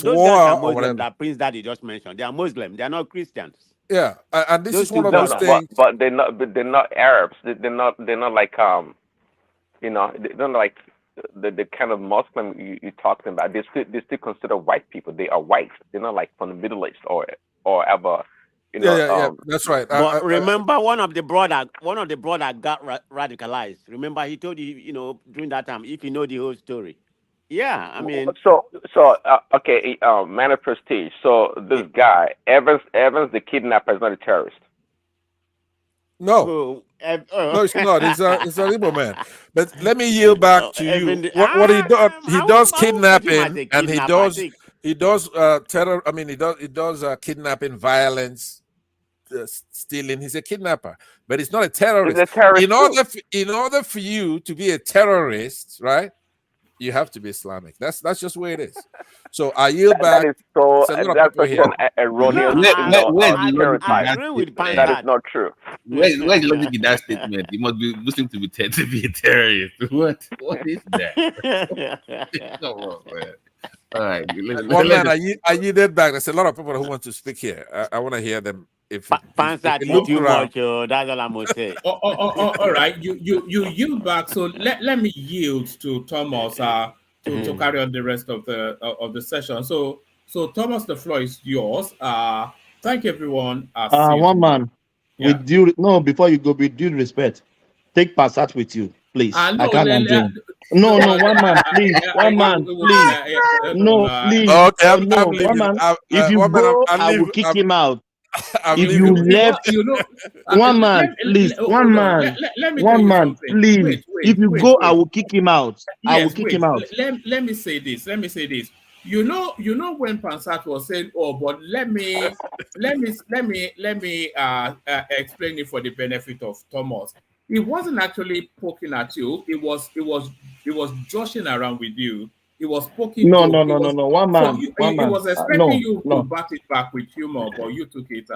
those guys are war or Muslim. whatever. That Prince Daddy just mentioned, they are Muslim. They are not Christians. Yeah, and this Those is two one of No, those no, brothers. things. but they're not Arabs. They're not like they're not like the kind of Muslim you're talking about. They still consider white people. They are white. They're not like from the Middle East or ever, Yeah. That's right. But remember, one of the brother got radicalized. Remember, he told you, during that time, if you know the whole story. Yeah, I mean. So okay, man of prestige. So this guy Evans, the kidnapper, is not a terrorist. No, it's not. It's a Igbo man. But let me yield back to you. What he does? He does I won't put him as kidnapping, a and kidnapper. I think. he does terror. I mean, he does kidnapping, violence, stealing. He's a kidnapper, but he's not a He's terrorist. a terrorist too. In order for you to be a terrorist, right? You have to be Islamic. That's just the way it is. So I yield back. That is so. There's a lot of That's people such here. an erroneous, Where's the logic in I that agree with Pine statement? That is Dad. not true. Where's the logic in that statement? You must be Muslim to be to be a terrorist. What is that? Come on, man. All right. One man, I yielded back. There's a lot of people who want to speak here. I want to hear them. If Pine they Dad, you look too around. much. That's all I'm gonna say. All right. You yield back. So let me yield to Thomas to carry on the rest of the session. So Thomas, the floor is yours. Thank you, everyone. See you One tomorrow. man, with due before you go, with due respect, take Passat with you, please. No, I can't handle. No, one man, please. One man, please. No, please. Okay, I'm No, leaving. one man. If you One man, go, I'm I will leaving. kick him out. I'm If leaving. you left, one man, please. One man, let me tell you something. please. Wait, If you go, I will kick him out. I will Yes, kick wait. him out. Let me say this. You know when Pansat was saying, "Oh, but let me explain it for the benefit of Thomas." He wasn't actually poking at you. It was joshing around with you. He was poking No. joke. One So man, he was expecting no, you to no. bat it back with humor, but you took it.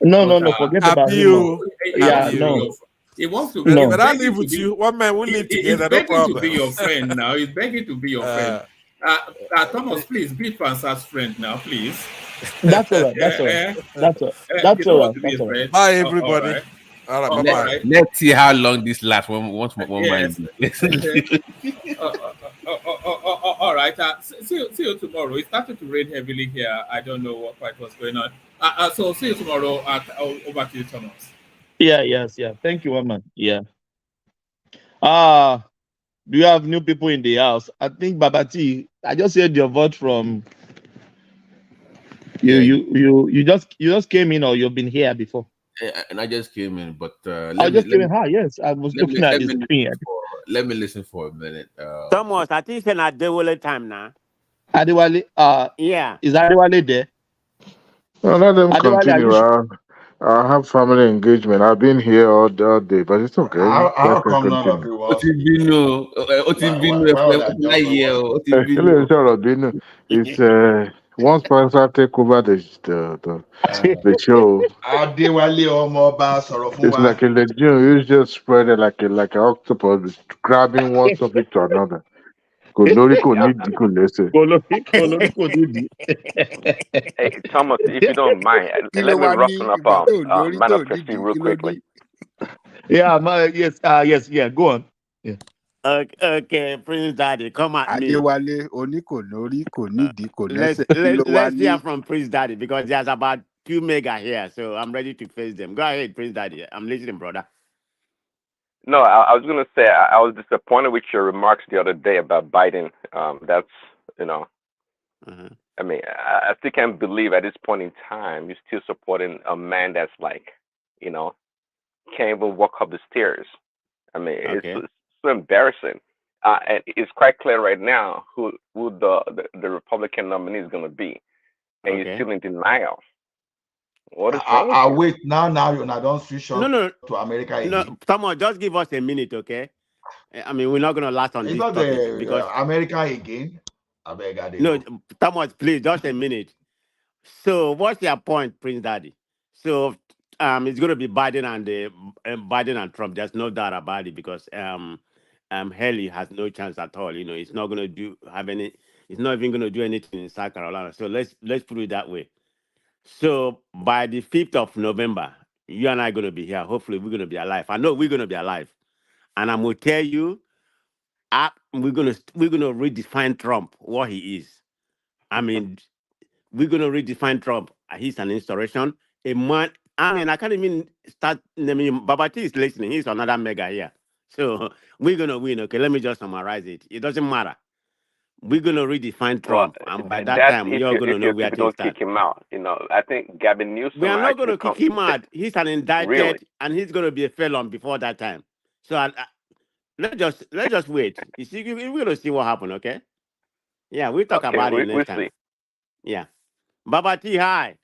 No. Forget about him. Yeah, no. He wants to. No. But I live with you. One man, we live together. He's No begging to problem. be your friend now. He's begging to be your friend. Thomas, please be Francis' friend now, please. That's all right. That's all right. That's all. That's all right. That's all right. Bye, everybody. All right, bye-bye. Let's see how long this lasts. Once one Yes. mind. All right. See you tomorrow. It started to rain heavily here. I don't know what's going on. So see you tomorrow. Over to you, Thomas. Yes. Thank you, one man. Yeah. Do you have new people in the house? I think Babati, I just heard your vote from you just came in, or you've been here before. And I just came in, but I just came in. Yes, I was looking at this screen. Let me listen for a minute. Thomas, I think it's not Adewale time now. Adewale, yeah. Is Adewale there? No, let them Adewale, continue. I have family engagement. I've been here all day, but it's okay. How come none of you was? It's once Pastor take over the show. Adewale Omoba sọ̀rọ̀ fún It's wa. like a legion. You just spread it like an octopus, grabbing one topic to another. Hey, Thomas, if you don't mind, let me roughen up Man of Prestige real quickly. Yeah, go on. Yeah. Okay, Prince Daddy, come at me. Adewale oni kò lórí kò nídìí kò Let's lẹ́sẹ̀ hear from Prince Daddy, because there's about 2 mega here, so I'm ready to face them. Go ahead, Prince Daddy. I'm listening, brother. No, I was gonna say I was disappointed with your remarks the other day about Biden. That's I mean, I still can't believe at this point in time you're still supporting a man that's like, can't even walk up the stairs. I mean, Okay. it's so embarrassing. And it's quite clear right now who the Republican nominee is going to be, and you're Okay. still in denial. What is wrong with I you? wait now. You don't switch No, on no, to America no. again. Someone just give us a minute, okay? I mean, we're not gonna last on It's this not topic the because America again. I beg I dey no, go. Thomas, please, just a minute. So, what's your point, Prince Daddy? So, it's going to be Biden and Biden and Trump. There's no doubt about it because Haley has no chance at all. You know, it's not going to have any. It's not even going to do anything in South Carolina. So let's put it that way. So by the 5th of November, you and I are going to be here. Hopefully, we're going to be alive. I know we're going to be alive, and I'm going to tell you, we're gonna redefine Trump what he is. I mean, we're going to redefine Trump. He's an inspiration. A man, I mean, I can't even start naming him. Babati is listening. He's another mega here. So we're going to win. Okay, let me just summarize it. It doesn't matter. We're going to redefine Well, Trump. And by that that's time, you're going to if know your where people things don't start. kick him out. You know, I think Gavin We Newsom are not going actually to kick him out. He's an really. indicted and he's going to be a felon before that time. So let's just wait. You see, we're going to see what happens, okay? Yeah, we'll talk Okay, about it we next time. see. Yeah. Babati, hi.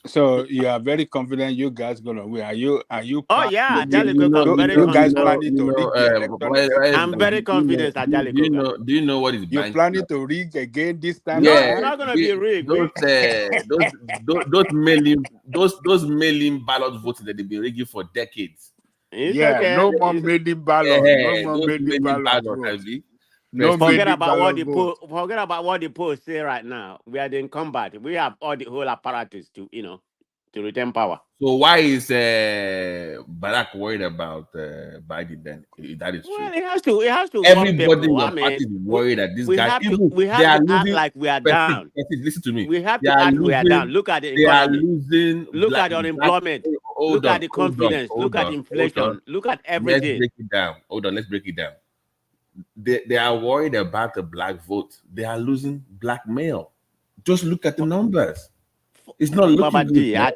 So you are very confident you guys gonna win. Are you Oh planning yeah, to Ajali Coco, I'm very you guys confident. planning to rig the election again? I'm very confident, Ajali Coco. Do you know what is You're bank? planning to rig again this time No, it's Yeah, around? not gonna be rigged. those mailing ballot voting that they've been rigging for decades. It's Yeah, okay. no more maiden ballot. No more Those maiden mailing ballot ballot vote. have been No Forget maiden about what ballot the vote. forget about what the polls say right now. We are in combat. We have all the whole apparatus to to retain power. So why is Barack worried about Biden then? If that is true. Well, it has to warn Everybody in people. I your party mean, is worried that this we guy, have to even we they have are to act losing. like we are Prestige, down. listen to me. We have They to are act we are down. losing. Look at the They are economy. losing. Look at the unemployment. Hold Look at on, the hold on, confidence. hold Look at on, hold on. inflation. Look at Let's everything. break it down. Hold on, let's break it down. They are worried about the black vote. They are losing black male. Just look at the numbers. It's not looking Baba good. D, Man. I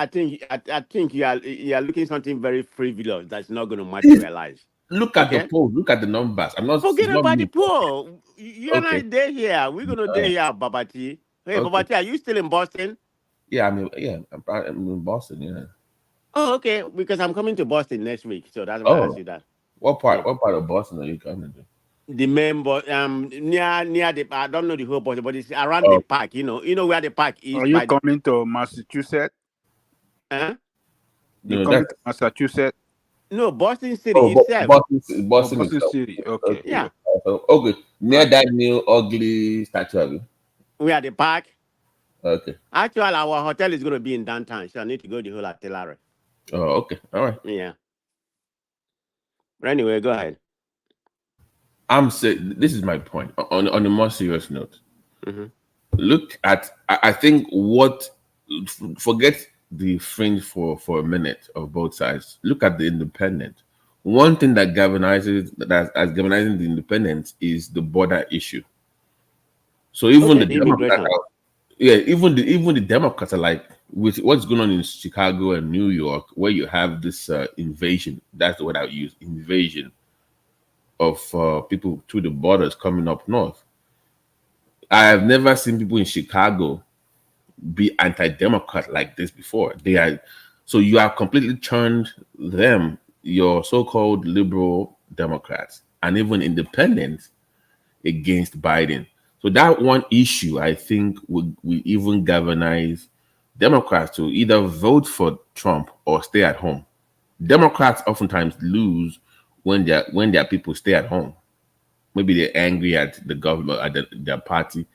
think you are looking something very frivolous that's not going to materialize. Look at the poll. Look at the numbers. I'm not. Forget It's not about the me. poll. You and I Okay. there here. We're gonna day here, Baba T. Hey, Okay. Baba T, are you still in Boston? Yeah, I'm in Boston. Yeah. Oh, okay. Because I'm coming to Boston next week, so that's why I asked you that. What part? Yeah. What part of Boston are you coming to? The main, near the. I don't know the whole Boston, but it's around the park. You know where the park is. Are you coming to Massachusetts? Huh? You coming to Massachusetts? No, Boston City itself. Boston City. Okay. Yeah. Okay. Near that new ugly statue of you. We are the park. Okay. Actually, our hotel is going to be in downtown, so I need to go the whole artillery. Oh, okay. All right. Yeah. But anyway, go ahead. I'm saying this is my point. On a more serious note, look at. I think forget the fringe for a minute of both sides. Look at the independent. One thing that galvanizing the independents is the border issue. So even the Democrats, even the Democrats are like, with what's going on in Chicago and New York, where you have this invasion. That's the word I would use, invasion of people through the borders coming up north. I have never seen people in Chicago be anti-democrat like this before. So you have completely turned them, your so-called liberal Democrats and even independents, against Biden. So that one issue, I think, will even galvanize Democrats to either vote for Trump or stay at home. Democrats oftentimes lose when their people stay at home. Maybe they're angry at the government, at their party.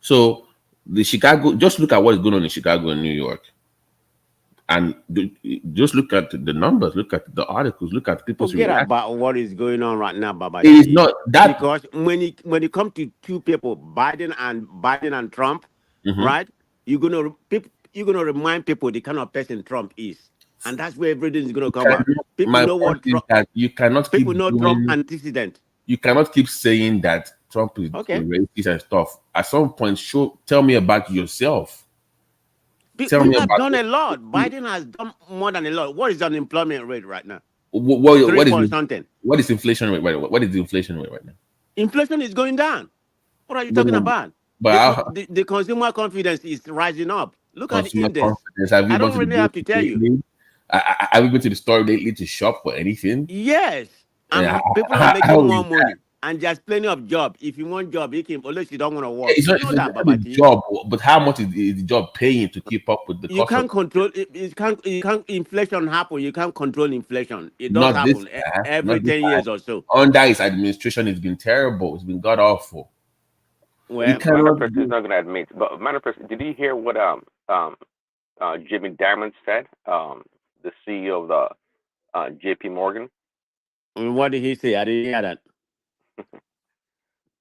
So just look at what's going on in Chicago and New York. And just look at the numbers, look at the articles, look at people's Forget reaction. about what is going on right now, Baba. It is not that, because when it comes to two people, Biden and Trump, right? You're gonna remind people the kind of person Trump is, and that's where everything is gonna come out. People know what Trump. You cannot. People know Trump antecedent. You cannot keep saying that Trump is racist and stuff. At some point, tell me about yourself. Tell me have about done it. a lot. Biden has done more than a lot. What is the unemployment rate right now? What, 3 what is point something. what is inflation rate right now? What is the inflation rate right now? Inflation is going down. What are you But, talking about? The consumer confidence is rising up. Look at the consumer index. confidence. Have you I gone don't to the really have to tell grocery you. lately? Have you been to the store lately to shop for anything? Yes. Yeah, People are making more money. And there's plenty of job. If you want job, you can, unless you don't want to work. It's You not, know it's that, not the Babati. job, but how much is the job paying to keep up with the You cost of can't control it. You can't inflation happen. You can't control inflation. It does not this happen guy, every not this 10 guy. years or so. Under his administration, it's been terrible. It's been god awful. Well, Manifest is not going to admit, but Manifest, did you hear what Jimmy Dimon said? The CEO of the J.P. Morgan. What did he say? I didn't hear that.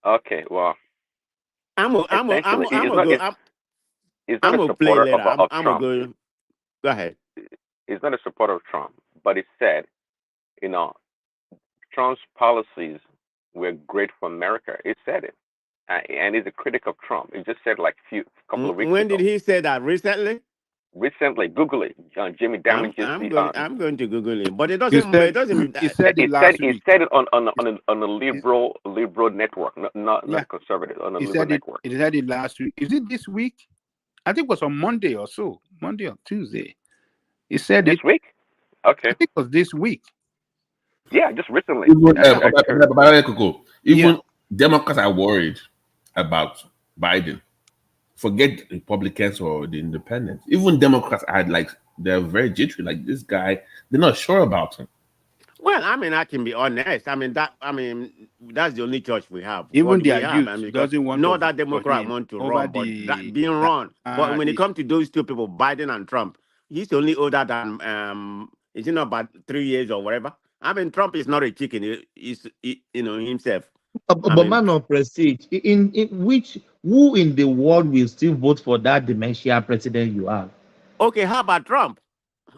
Okay, well, I'm a play supporter later. of I'm a Trump. go. Go ahead. He's not a supporter of Trump, but he said, Trump's policies were great for America. He said it, and he's a critic of Trump. He just said like couple of weeks ago. When did he say that? Recently? Recently, Google it. Jimmy Dimon I'm going to Google it, but it He doesn't. he said it last He week. said it on a liberal network, not conservative, on a liberal network. He said it last week. Is it this week? I think it was on Monday or so. Monday or Tuesday. He said this week. Okay. I think it was this week. Yeah, just recently. Even Democrats are worried about Biden. Forget Republicans or the independents. Even Democrats are they're very jittery. Like this guy, they're not sure about him. Well, I can be honest. That's the only choice we have. Even their youth doesn't want not that Democrat want to run, but being run. But when it comes to those two people, Biden and Trump, he's only older than is it not about 3 years or whatever? Trump is not a chicken. He's himself. But man of prestige, who in the world will still vote for that dementia president you have? Okay, how about Trump?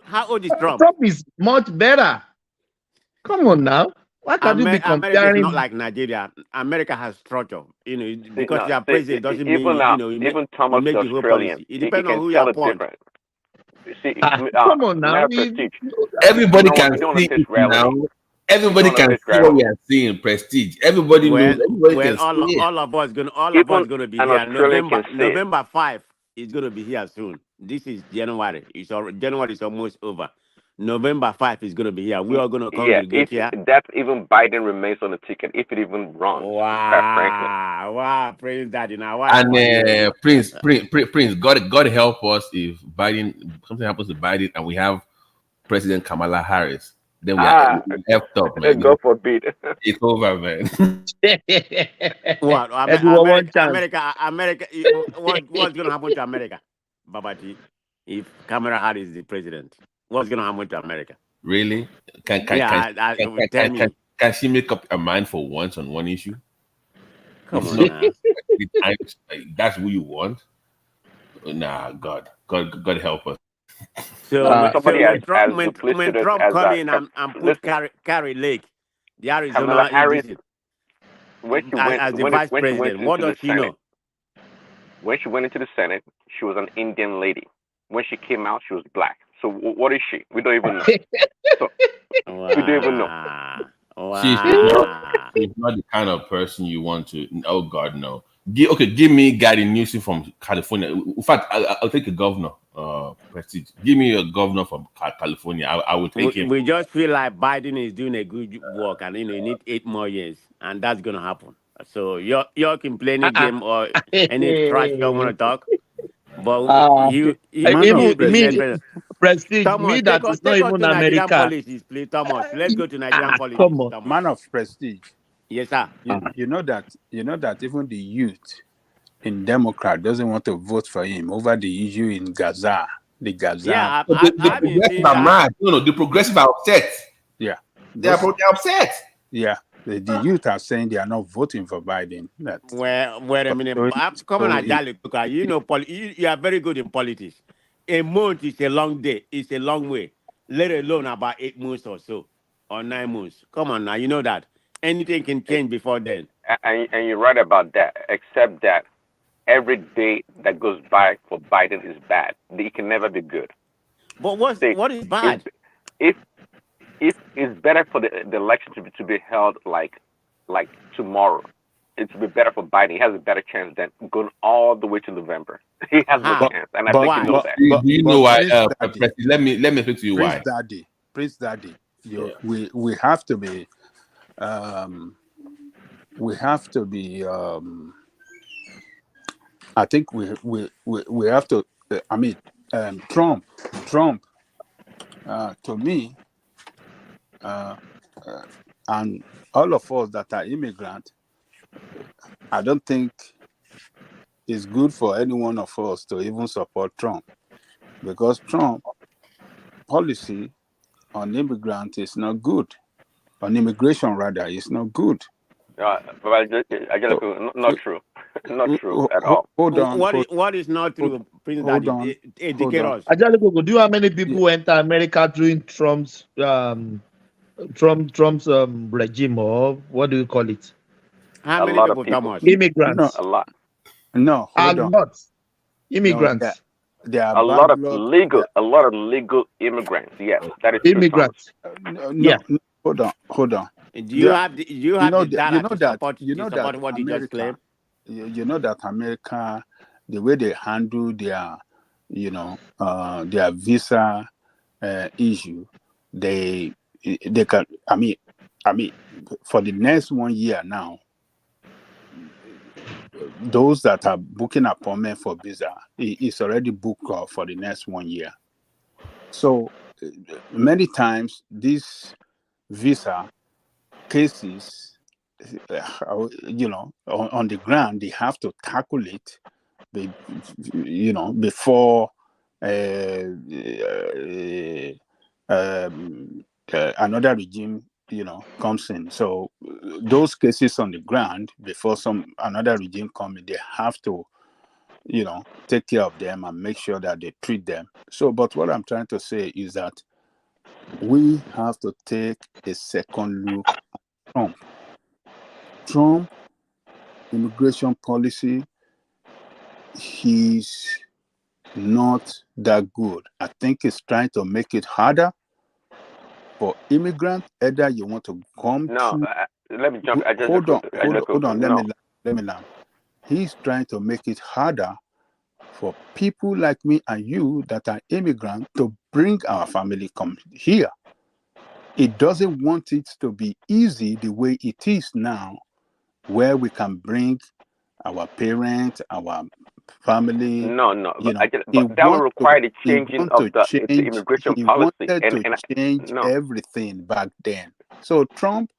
How old is Trump? Trump is much better. Come on now. Why can't you be comparing? America is not like Nigeria. America has structure. Because your president doesn't mean even Thomas make the the whole Australian. policy. It depends on who you appoint. Come on now. Everybody can see it now. Everybody can see what we are seeing. Prestige. Everybody knows. Everybody can see it. All of us gonna be here. November 5 is gonna be here soon. This is January. January is almost over. November 5 is gonna be here. We are gonna congregate here. That's even Biden remains on the ticket, if it even runs. Wow, praise Daddy now. And Prince, God help us if something happens to Biden and we have President Kamala Harris. Then we are effed up, man. God forbid. It's over, man. What? America. What's going to happen to America, Babati, if Kamala Harris is the president? What's going to happen to America? Really? Can she make up her mind for once on one issue? Come on, now. That's who you want? Nah, God help us. So when Trump come in and put Carrie Lake, the Arizona Harris, as the vice president, what does she know? When she went into the Senate, she was an Indian lady. When she came out, she was black. So what is she? We don't even know. We don't even know. Wow. She's not the kind of person you want to. Oh God, no. Give me Gary Newsom from California. In fact, I'll take a governor. Prestige. Give me a governor from California. I will take him. We just feel like Biden is doing a good work, and you need 8 more years, and that's gonna happen. So you're complaining game or any trash you want to talk, but Prestige. Thomas, Me that is not even America. Policies, please, Thomas. Let's go to Nigerian politics. Come on, Thomas. Man of prestige. Yes, sir. You know that even the youth in Democrat doesn't want to vote for him over the issue in Gaza. The Gaza. Yeah, the progressive are mad. No, the progressive are upset. Yeah, they're upset. Yeah, the youth are saying they are not voting for Biden. Well, wait a minute. Come on, you are very good in politics. A month is a long day. It's a long way. Let alone about 8 months or so, or 9 months. Come on now, you know that anything can change before then. And you're right about that. Except that every day that goes by for Biden is bad. It can never be good. But what is bad? If it's better for the election to be held like tomorrow, it would be better for Biden. He has a better chance than going all the way to November. He has no chance, and I think he knows that. Do you know why? Prince Daddy, let me explain to you why. Prince Daddy, we have to be I think we have to Trump to me and all of us that are immigrant, I don't think it's good for any one of us to even support Trump, because Trump policy on immigrant is not good. On immigration, rather, is not good. But not true. Not true at all. Hold on. What is not true, Prince Daddy? Educate us. Ajalico, do you know how many people enter America during Trump's regime, or what do you call it? How many people, Thomas? Immigrants. A lot. No, hold on. Not immigrants. There are a lot of legal immigrants. Yes, that is immigrants. No, hold on. Do you have the data to support what you just claimed? You know that America, the way they handle their visa issue, they can. I mean, for the next 1 year now, those that are booking appointment for visa, it's already booked for the next 1 year. So many times these visa cases, on the ground, they have to tackle it, before another regime comes in. So those cases on the ground, before another regime comes in, they have to take care of them and make sure that they treat them. So, but what I'm trying to say is that we have to take a second look at Trump immigration policy. He's not that good. I think he's trying to make it harder for immigrants. Either you want to come let me jump. Hold on. Let me learn. He's trying to make it harder for people like me and you that are immigrants to bring our family come here. It doesn't want it to be easy the way it is now, where we can bring our parents, our family. But that will require the changing of the immigration policy. He wanted to change everything back then. So Trump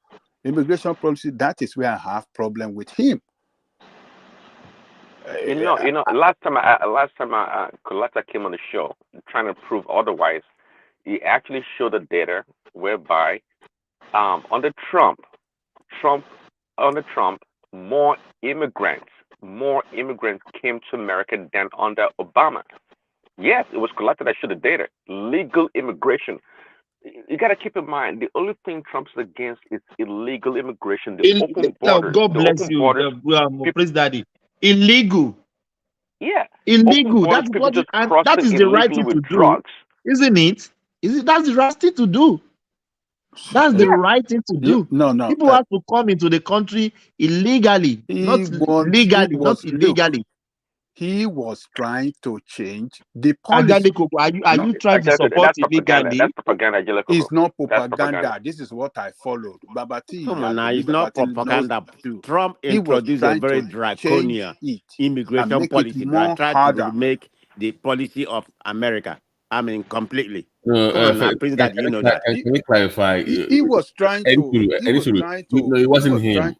immigration policy, that is where I have problem with him. Last time Coletta came on the show trying to prove otherwise. He actually showed the data whereby under Trump, more immigrants came to America than under Obama. Yes, it was Coletta that showed the data. Legal immigration. You got to keep in mind, the only thing Trump's against is illegal immigration. The open borders. God bless you, Prince Daddy. Illegal. Yeah. Illegal. That is the right thing to do, isn't it? That's the right thing to do. That's the right thing to do. No. People have to come into the country illegally, not legally, not illegally. He was trying to change the policy. Are you trying to support illegally? That's propaganda. It's not propaganda. This is what I followed. Babati. Come on now, it's not propaganda. Trump introduced a very draconian immigration policy that tried to make the policy of America. I mean, completely. Prince Daddy, you know that. Can we clarify? He was trying to. No, it wasn't him.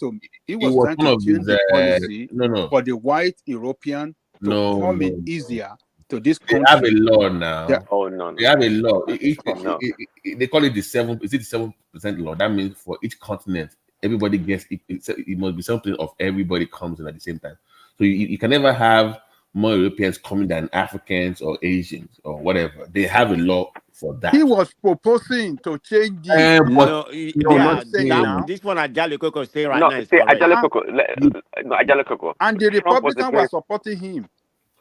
He was trying to change the policy for the white European to come in easier to this country. They have a law now. No. They have a law. They call it the 7% law. That means for each continent, everybody gets it must be something of everybody comes in at the same time. So you can never have more Europeans coming than Africans or Asians or whatever. They have a law for that. He was proposing to change this. This one Ajale Koko say right No, now is say correct. Ajale Koko. No, Ajale Koko. And the Trump was Republicans were supporting him.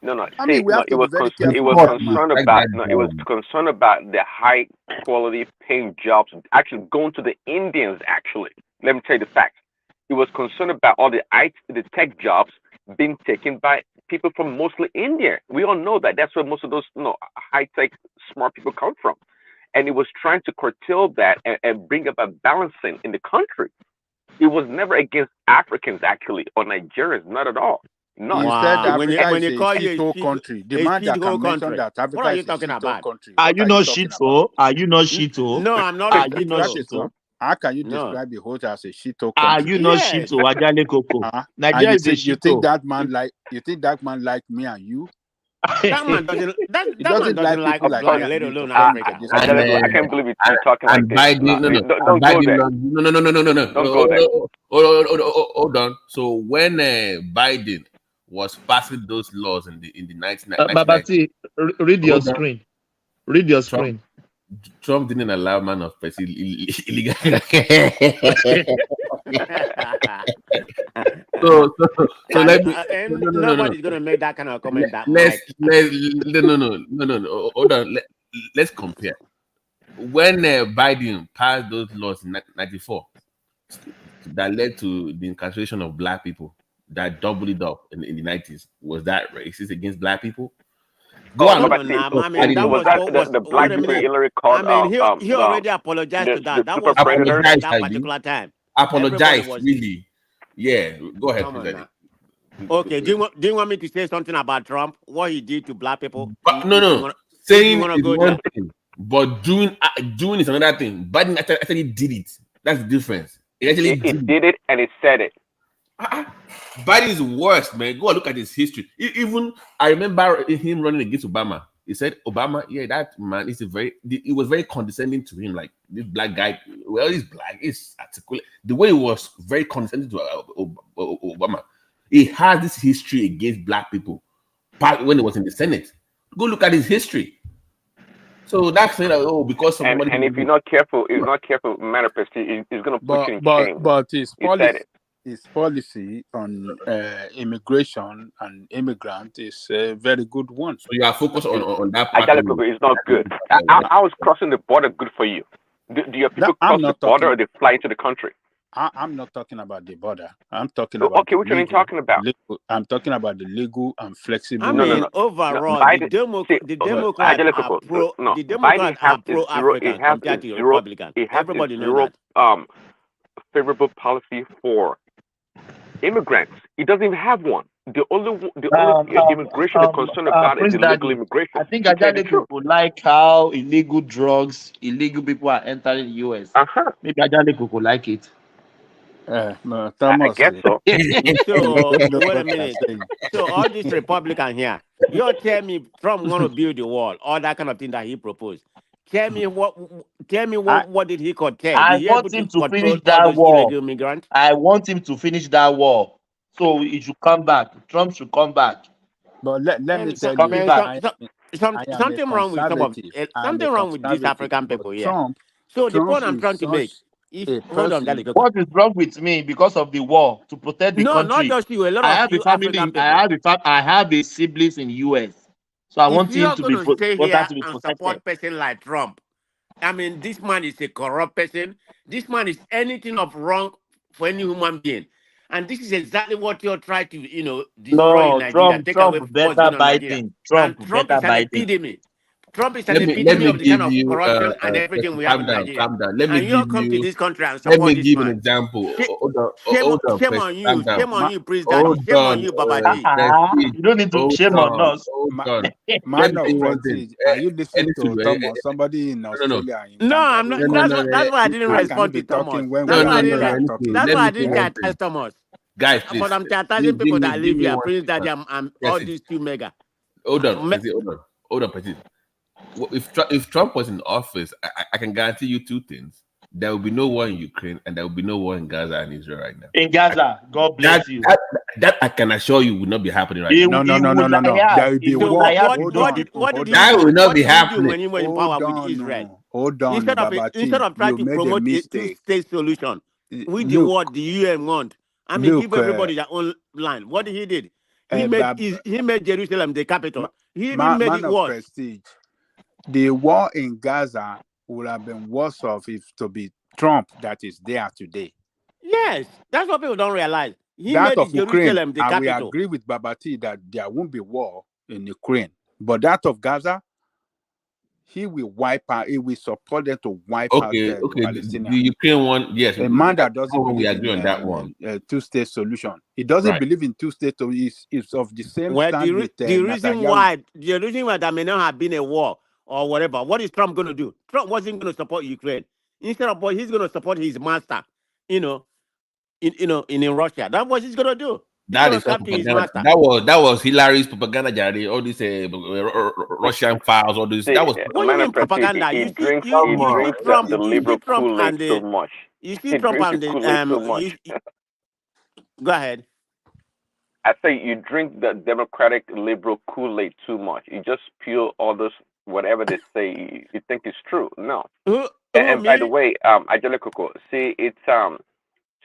No. I mean, we have to be very careful. It was concerned about the high quality paying jobs actually going to the Indians. Actually, let me tell you the facts. It was concerned about all the tech jobs being taken by people from mostly India. We all know that. That's where most of those high tech smart people come from. And it was trying to curtail that and bring about balancing in the country. It was never against Africans actually or Nigerians, not at all. No. He said Africa is a shithole country. The man that can mention that Africa is a shithole country. Are you not shithole? Are you not shithole? No, I'm not. Are you not shithole? How can you describe the whole as a shithole country? Are you not shithole? Ajale Koko. Nigeria is a shithole. You think that man like me and you? That man doesn't. That man doesn't like us, let alone Africa. I can't believe you're talking like this. Biden, Don't go there. No. Don't go there. Hold on. So when Biden was passing those laws in the 1990s, Babati, read your screen. Read your screen. Trump didn't allow man of person illegal. so nobody's gonna make that kind of comment. No. Hold on. Let's compare. When Biden passed those laws in 1994, that led to the incarceration of black people, that doubled it up in the 90s. Was that racist against black people? The black people Hillary called. He already apologized to that. That was that particular time. Apologize, really? Yeah. Go ahead, please. Okay. Do you want me to say something about Trump? What he did to black people? No. Saying is one thing, but doing is another thing. Biden actually did it. That's the difference. He did it and he said it. Biden is worse, man. Go and look at his history. Even I remember him running against Obama. He said, Obama, that man is it was very condescending to him. Like, this black guy, well, he's black, he's articulate. The way he was very condescending to Obama. He has this history against black people when he was in the Senate. Go look at his history. So that's saying that, because somebody... And if you're not careful, manifest, he's going to put you in shame. But his policy on immigration and immigrant is a very good one. So you are focused on that part. It's not good. I was crossing the border good for you. Do your people cross the border or they fly into the country? I'm not talking about the border. I'm talking about... Okay, which one are you talking about? I'm talking about the legal and flexible... Overall, the Democrats are pro-African compared to the Republicans. Everybody knows that. Favorable policy for immigrants. He doesn't even have one. The only immigration is concerned about is illegal immigration. I think Ajale people like how illegal people are entering the US. Maybe Ajale people like it. I guess so. So wait a minute. So all these Republicans here, you tell me Trump want to build the wall, all that kind of thing that he proposed. Tell me what did he contend? I want him to finish that war. I want him to finish that war. So he should come back. Trump should come back. But let me tell you, something wrong with these African people here. So the point I'm trying to make. What is wrong with me because of the war to protect the country? No, not just you. A lot of you African people. I have a siblings in US. So I want him to be protected. Support person like Trump. I mean, this man is a corrupt person. This man is anything of wrong for any human being. And this is exactly what you're trying to, destroy in Nigeria. Trump better Biden. Trump is an epidemic. Trump is an epidemic of the kind of corruption and everything we have in Nigeria. Calm down. And you come to this country and support this man. Let me give an example. Shame on you. Shame on you, President. Shame on you, Babaji. You don't need to shame on us. Man of prestige, are you listening to Thomas? Somebody in Australia? No, I'm not. That's why I didn't respond to Thomas. That's why I didn't attach Thomas. Guys, please. But I'm attaching people that live here. Prince Daddy, I'm all these two mega. Hold on, Petit. If Trump was in office, I can guarantee you two things. there will be no war in Ukraine and there will be no war in Gaza and Israel right now. In Gaza, God bless you. That I can assure you will not be happening right now. No. There will be So war. what did That will not be he do happening. when he was in power with Israel? Hold on, Instead of trying to promote a two-state solution, which is what the UN want. I mean, give everybody their own land. What he did? He made Jerusalem the capital. He even made it worse. Prestige. The war in Gaza would have been worse off if to be Trump that is there today. Yes, that's what people don't realize. He that made of Jerusalem Ukraine, the I will capital. agree with Babati that there won't be war in Ukraine. But that of Gaza, he will wipe out, he will support them to wipe out the Palestinians. The Ukraine one, yes. A man that doesn't believe agree on that one. A two-state solution. He doesn't believe in two-state, is of the same stand with the reason why there may not have been a war or whatever, what is Trump going to do? Trump wasn't going to support Ukraine. Instead of he's going to support his master, in Russia. That's what he's going to do. That is propaganda. That was Hillary's propaganda, Jerry. All these Russian files, all this. That was what do you mean propaganda? He You drinks Trump the liberal Kool-Aid and so much. You see Trump and the so much. Go ahead. I say you drink the Democratic liberal Kool-Aid too much. You just spew all this whatever they say you think is true. No. And by the way, Ajele see it's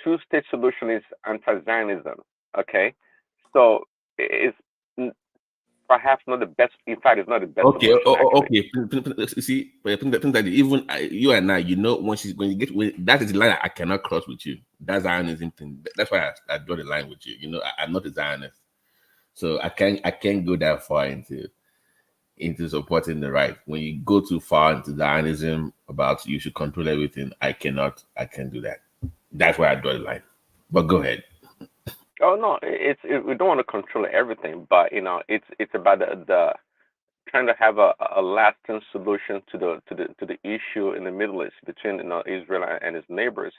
two-state solution is anti-Zionism. Okay, so it's perhaps not the best. In fact, it's not the best. Okay, see, but I think that even you and I, when you get that is the line I cannot cross with you. That's Zionism thing. That's why I draw the line with you. I'm not a Zionist, so I can't go that far into supporting the right. When you go too far into Zionism about you should control everything, I can't do that. That's why I draw the line. But go ahead. Oh no, we don't want to control everything, but it's about the trying to have a lasting solution to the issue in the Middle East between Israel and its neighbors.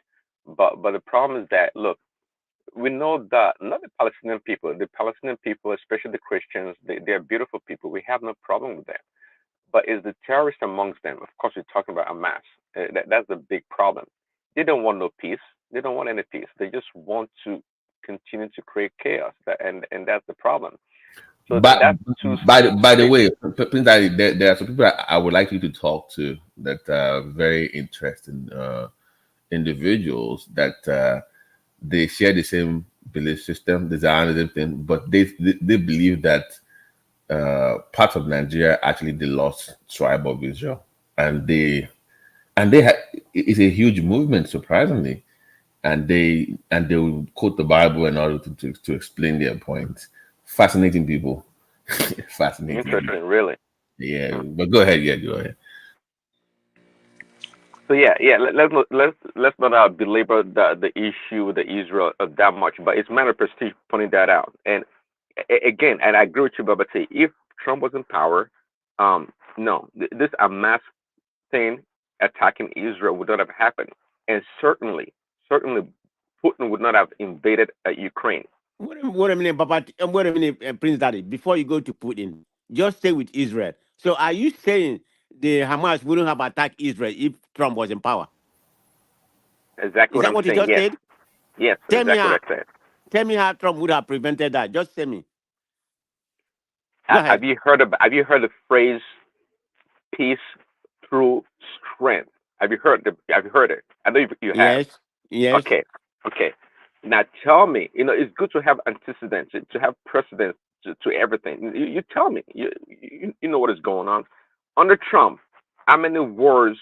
But the problem is that look, we know that not the Palestinian people, especially the Christians, they are beautiful people. We have no problem with them. But it's the terrorists amongst them. Of course, we're talking about Hamas. That's the big problem. They don't want no peace. They don't want any peace. They just want to continue to create chaos, and that's the problem. So by the way, there are some people I would like you to talk to that are very interesting individuals that they share the same belief system, the Zionism thing, but they believe that part of Nigeria actually the lost tribe of Israel, and it's a huge movement, surprisingly. And they will quote the Bible in order to explain their point. Fascinating people. Fascinating. Interesting, really. Yeah, but go ahead. Yeah, go ahead. So let's not belabor the issue with the Israel that much, but it's a matter of prestige pointing that out. And again, and I agree with you, but say if Trump was in power, no, this Hamas thing attacking Israel would not have happened, and certainly Putin would not have invaded Ukraine. Wait a minute, Prince Daddy. Before you go to Putin, just stay with Israel. So are you saying the Hamas wouldn't have attacked Israel if Trump was in power? Exactly. Is that what you just said? Yes, exactly what I said. Tell me how Trump would have prevented that. Just tell me. Have you heard the phrase "peace through strength"? Have you heard it? I know you have. Yes. Okay. Now tell me. It's good to have antecedents, to have precedents to everything. You tell me. You know what is going on under Trump. How many wars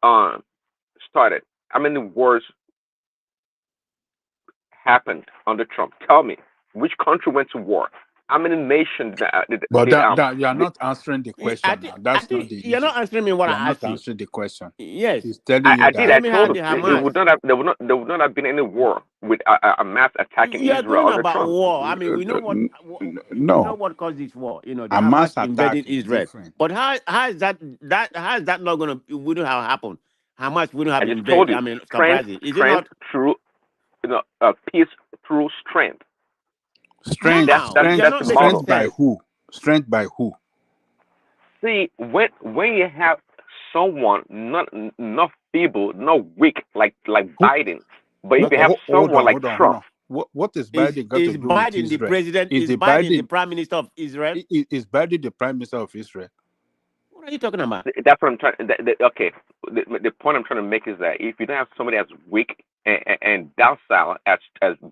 started? How many wars happened under Trump? Tell me. Which country went to war? How many nations did? But you are not answering the question. That's not the issue. You're not answering me what I asked you. Not answering the question. Yes, he's telling you I that. did. I told him there would not have been any war with a mass attacking Israel under about Trump. war. I mean, we know what. We know what caused this war. The Hamas invading Israel. Different. But how is that not gonna wouldn't have happened? Hamas wouldn't have invaded. Told you, I mean, surprising. Is it not through peace through strength? Strength by who? Strength by who? See, when you have someone not feeble, not weak like Biden. But if you have someone like Trump, what is Biden got to do with Israel? The president? Is Biden the prime minister of Israel? Is Biden the prime minister of Israel? What are you talking about? That's what I'm trying. Okay, the point I'm trying to make is that if you don't have somebody as weak and docile as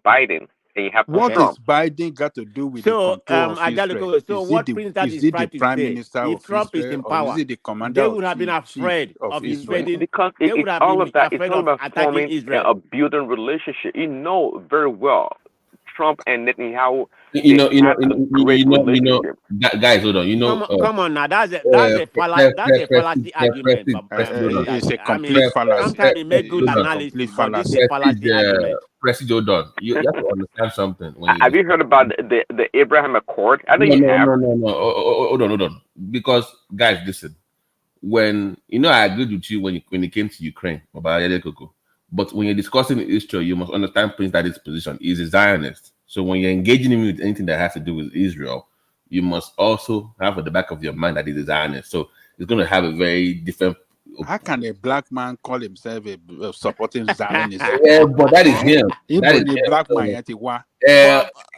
Biden, and you have what Trump, is Biden got to do with the control of Israel? So what Prince Dad is trying to prime say, minister if of Trump Israel, is in or power, is he the commander they would have been afraid of Israel because it's all of that. It's all about forming a building relationship. You know very well, Trump and Netanyahu. Guys, hold on. Come on now, that's a fallacy argument. It's a complete fallacy. Sometimes you make good analysis, but this is a fallacy argument. Prestige, hold on. You have to understand something. Have you heard about the Abraham Accord? I know you have. No. Hold on. Because guys, listen. When I agreed with you when it came to Ukraine about Coco. But when you're discussing Israel, you must understand Prince Daddy's position. He's a Zionist. So when you're engaging him with anything that has to do with Israel, you must also have at the back of your mind that he's a Zionist. So he's going to have a very different. How can a black man call himself a supporting Zionism? Yeah, but that is him. That is a black man.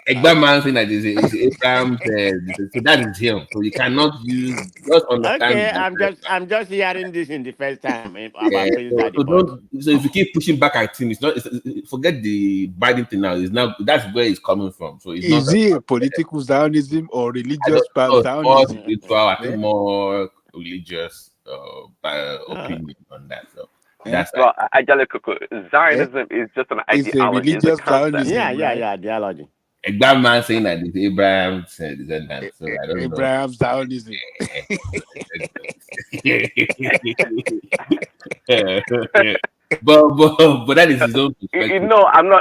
A black man saying that is Abraham. So that is him. So you cannot just understand. Okay, I'm just hearing this in the first time about Prince Daddy. So if you keep pushing back at him, forget the Biden thing now. That's where it's coming from. So is he a political Zionism or religious Zionism? I think more religious opinion on that. So that's Zionism is just an ideology. It's a religious Zionism. Yeah, ideology. A black man saying that it's Abraham said that. So I don't Abraham Zionism. but that is his own perspective.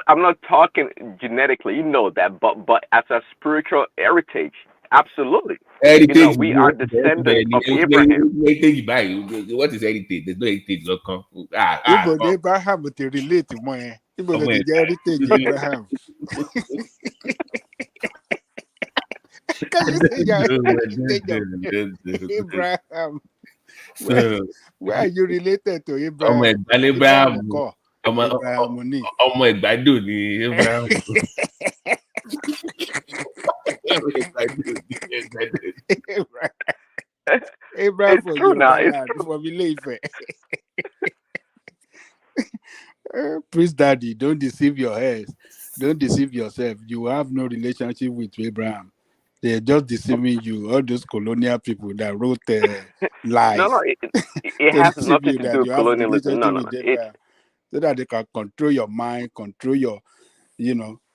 I'm not talking genetically. You know that, but as a spiritual heritage, absolutely. Heritage, we are descendants of Abraham. What is heritage? There's no heritage. Abraham would relate to me. Heritage Abraham. Can you say Abraham? Where are you related to Abraham? Abraham. Abraham it's true now. Please, Daddy, don't deceive your heads. Don't deceive yourself. You have no relationship with Abraham. They're just deceiving you. All those colonial people that wrote lies. No, it has nothing to do with colonialism. No. So that they can control your mind, control your,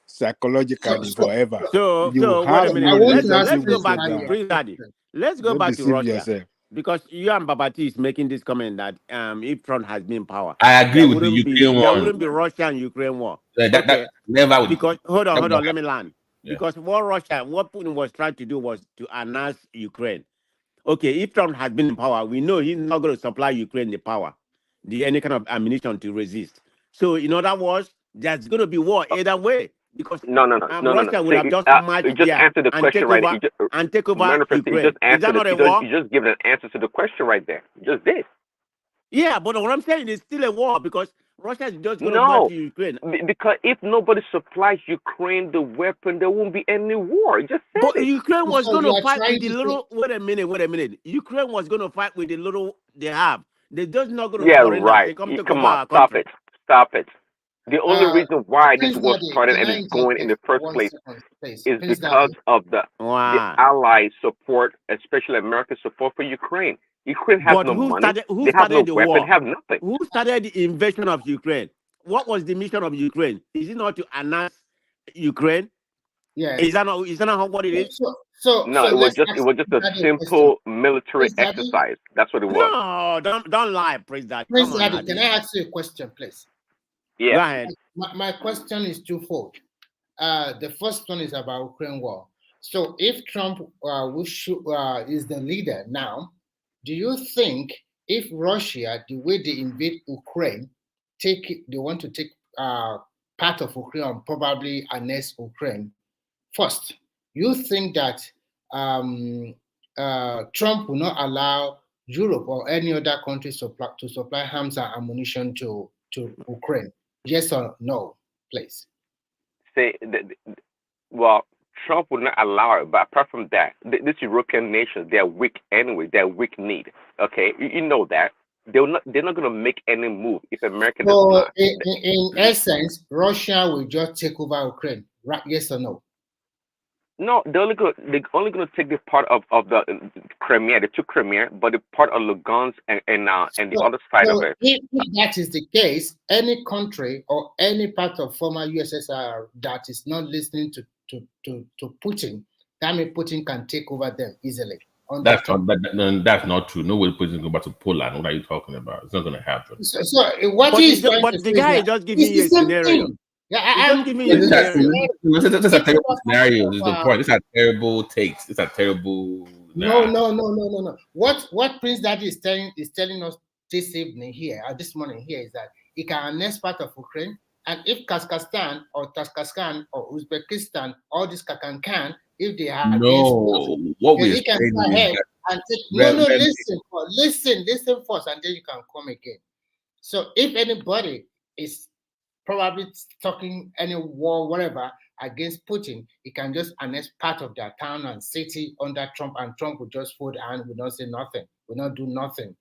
psychologically forever. So wait a minute. Let's go back to Prince Daddy. Let's go back to Russia. Yourself. Because you and Babati is making this comment that if Trump has been in power, I agree with the Ukraine war. There wouldn't be Russia and Ukraine war. That never would. Because hold on, let me land. Yeah. Because what Putin was trying to do was to announce Ukraine. Okay, if Trump has been in power, we know he's not going to supply Ukraine the power, any kind of ammunition to resist. So in other words, there's going to be war either way. Because Russia would have just marched answer the question right and take over Ukraine. Is that not a war? You just give an answer to the question right there. You just did. Yeah, but what I'm saying is still a war because Russia is just going to march to Ukraine. Because if nobody supplies Ukraine the weapon, there won't be any war. You just said it. Ukraine was going to fight with the little. Wait a minute. Ukraine was going to fight with the little they have. They're just not going to. Yeah, right. Come on, stop it. The only reason why this was started and is going in the first place is because of the Allies' support, especially America's support for Ukraine. Ukraine has no money. They have no weapon, have nothing. Who started the invasion of Ukraine? What was the mission of Ukraine? Is it not to announce Ukraine? Yeah. Is that not what it is? It was just a simple military exercise. That's what it was. No, don't lie, Prince Daddy. Prince Daddy, can I ask you a question, please? Yeah. Go ahead. My question is twofold. The first one is about Ukraine war. So if Trump is the leader now, do you think if Russia, the way they invade Ukraine, they want to take part of Ukraine and probably annex Ukraine first, you think that Trump will not allow Europe or any other country to supply arms and ammunition to Ukraine? Yes or no, please? Say, well, Trump would not allow it. But apart from that, these European nations, they're weak anyway. They're weak need. Okay, you know that. They're not going to make any move if America does not. In essence, Russia will just take over Ukraine, right? Yes or no? No, they're only going to take the part of the Crimea. They took Crimea, but the part of Lugansk and the other side of it. If that is the case, any country or any part of former USSR that is not listening to Putin, that means Putin can take over them easily. That's not true. Nobody Putin can go back to Poland. What are you talking about? It's not going to happen. So what is the guy is just giving you a scenario. Yeah, I'm giving you a scenario. This is a terrible scenario. This is the point. This is a terrible takes. It's a terrible. No. What Prince Daddy is telling us this evening here, or this morning here, is that he can annex part of Ukraine, and if Kazakhstan or Tajikistan or Uzbekistan, all this can, if they are what we he can go ahead and take. Listen first, and then you can come again. So if anybody is probably talking any war, whatever, against Putin, he can just annex part of their town and city under Trump, and Trump will just fold and will not say nothing, will not do nothing.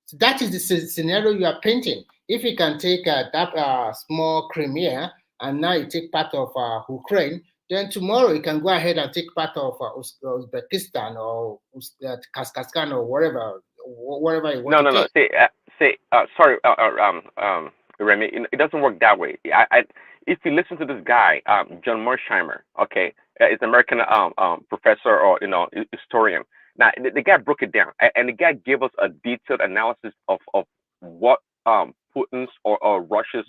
So that is the scenario you are painting. If you can take that small Crimea and now you take part of Ukraine, then tomorrow you can go ahead and take part of Uzbekistan or Kazakhstan or whatever you want to take. Sorry, Remy, it doesn't work that way. If you listen to this guy, John Mersheimer, okay, is an American professor or historian. Now the guy broke it down, and the guy gave us a detailed analysis of what Putin's or Russia's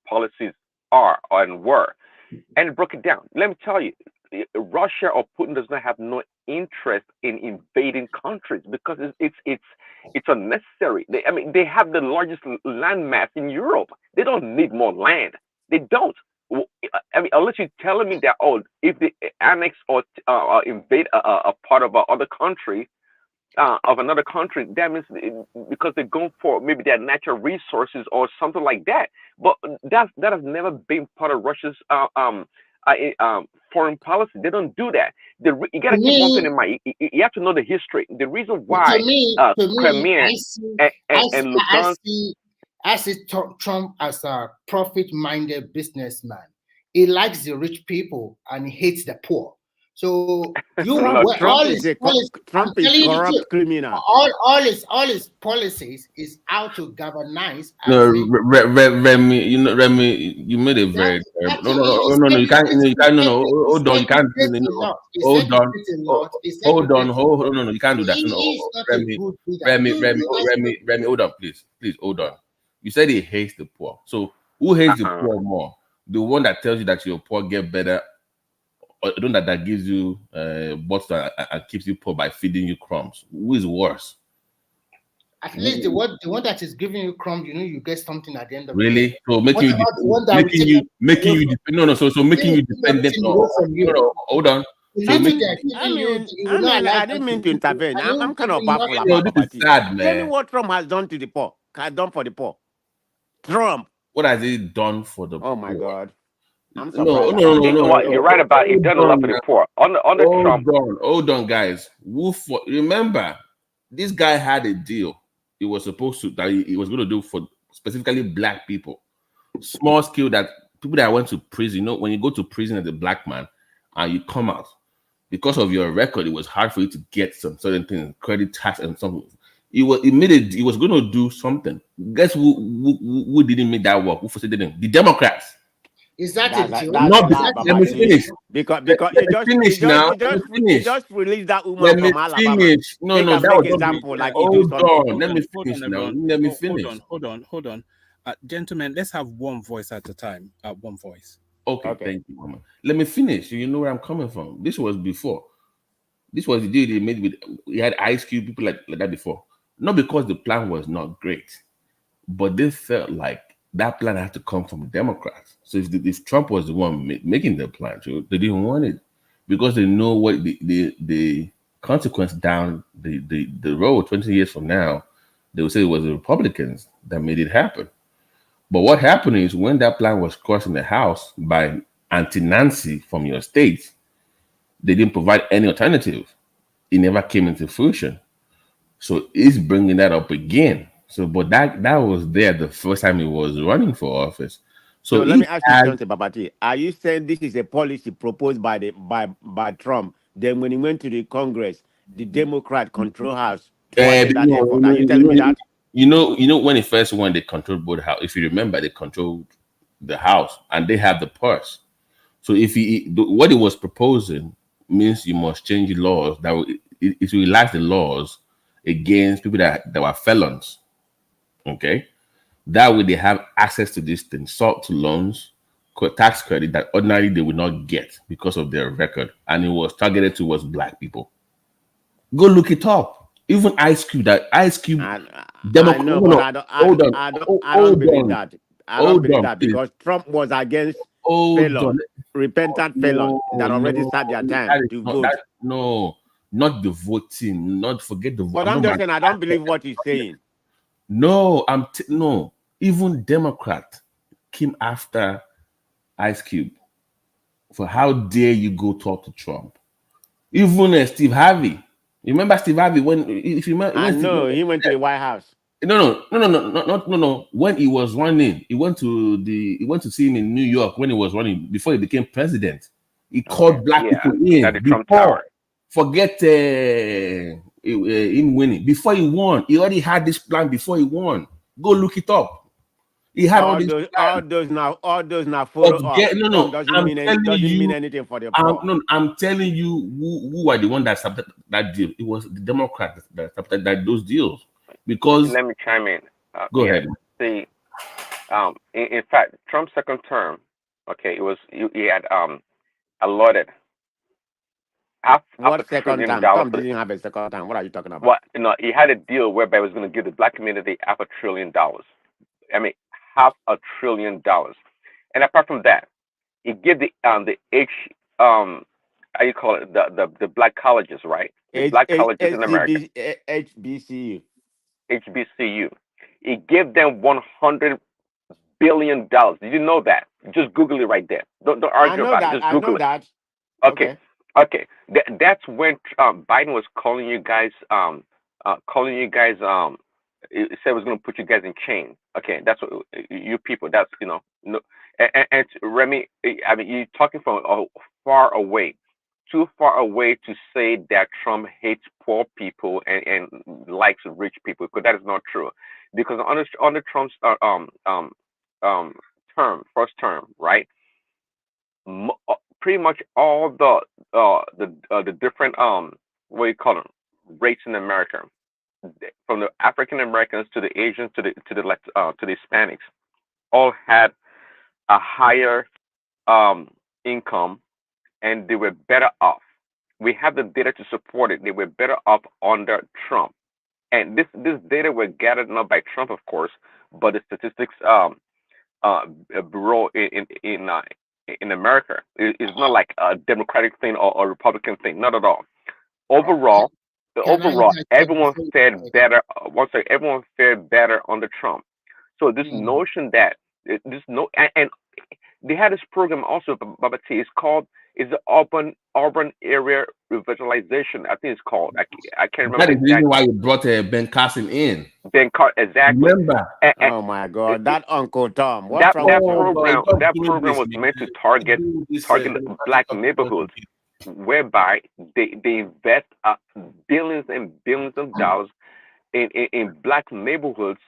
policies are and were, and it broke it down. Let me tell you, Russia or Putin does not have no interest in invading countries because it's unnecessary. They have the largest land mass in Europe. They don't need more land. They don't. Unless you're telling me that if they annex or invade a part of other country, of another country, that means because they're going for maybe their natural resources or something like that. But that has never been part of Russia's foreign policy. They don't do that. You gotta keep one thing in mind. You have to know the history. The reason why Crimea and Lugansk. I see Trump as a profit-minded businessman. He likes the rich people and he hates the poor. So Trump is corrupt criminal. All his policies is how to galvanize. No, Remy, you made it very terrible. No, you can't. No, hold on, you can't. Hold on, no, you can't do that. Remy, hold on, please, hold on. You said he hates the poor. So who hates the poor more? The one that tells you that your poor get better, or the one that gives you butter and keeps you poor by feeding you crumbs? Who is worse? At least the one that is giving you crumbs, you get something at the end of the day. So making you dependent on. Hold on. I didn't mean to intervene. I'm kind of baffled about this. Is sad, man. Tell me what Trump has done to the poor. Has done for the poor. Trump. What has he done for the poor? Oh my God. I'm no. You're right about it. He's done a lot for the poor. On Trump. Hold on, guys. Remember, this guy had a deal. He was supposed to that he was going to do for specifically black people. Small scale that people that went to prison. When you go to prison as a black man and you come out, because of your record, it was hard for you to get some certain things, credit tax and something. He was going to do something. Guess who didn't make that work? Who facilitated him? The Democrats. Is that it? Let me finish. Because you just released that woman from Alabama. No, that was example. Like hold on. Let me finish now. Let me finish. Hold on. Gentlemen, let's have one voice at a time. One voice. Okay. Thank you, Mama. Let me finish. You know where I'm coming from. This was before. This was the deal they made with. We had Ice Cube, people like that before. Not because the plan was not great, but they felt like that plan had to come from Democrats. So if Trump was the one making the plan, they didn't want it because they know what the consequence down the road 20 years from now, they will say it was the Republicans that made it happen. But what happened is when that plan was crossed in the House by anti-Nancy from your state, they didn't provide any alternative. It never came into fruition. So he's bringing that up again. So, but that was there the first time he was running for office. So let me ask you something, Babati. Are you saying this is a policy proposed by Trump? Then when he went to the Congress, the Democrat control House thwarted that effort. Are you telling me that? You know, when he first won, they controlled both house. If you remember, they controlled the House and they have the purse. So if what he was proposing means you must change laws that it will relax the laws against people that were felons. Okay, that way they have access to these things, salt to loans, tax credit that ordinarily they would not get because of their record, and it was targeted towards black people. Go look it up. Even Ice Cube, I know, but I don't believe that. I don't believe that because Trump was against felons, repentant felons that already sat their time to vote. No, not the voting. Not forget the vote. But I'm just saying, I don't believe what he's saying. No, no. Even Democrat came after Ice Cube for how dare you go talk to Trump. Even Steve Harvey. You remember Steve Harvey if you remember? I know he went to the White House. No. When he was running, he went to see him in New York when he was running before he became president. He called black people in before. Forget him winning. Before he won, he already had this plan before he won. Go look it up. He had all those now photo doesn't mean anything for the poor. I'm telling you who are the one that stopped that deal. It was the Democrats that stopped those deals. Because let me chime in. Go ahead. See, in fact, Trump's second term, okay, he had allotted what second time? Trump didn't have a second time. What are you talking about? Well, he had a deal whereby he was going to give the black community $500 billion. I mean, $500 billion. And apart from that, he gave the how you call it, the black colleges, right? The black colleges in America. HBCU. He gave them $100 billion. Did you know that? Just Google it right there. Don't argue about it. Just Google it. Okay. That's when Biden was calling you guys. He said he was going to put you guys in chains. Okay, that's what you people. That's no. And Remy, I mean, you're talking from far away, too far away to say that Trump hates poor people and likes rich people, because that is not true. Because under Trump's first term, right? Pretty much all the different what do you call them, race in America, from the African Americans to the Asians to the Hispanics, all had a higher income, and they were better off. We have the data to support it. They were better off under Trump, and this data were gathered not by Trump, of course, but the statistics bureau in America. It's not like a Democratic thing or a Republican thing, not at all. Overall, everyone fared better. Everyone fared better under Trump. So this notion that and they had this program also, Babati. It's the urban area revitalization. I think it's called. I can't remember. That is the reason why you brought Ben Carson in. Exactly. Remember? Oh my God, that Uncle Tom. That program was meant to target black neighborhoods, whereby they invest billions and billions of dollars in black neighborhoods,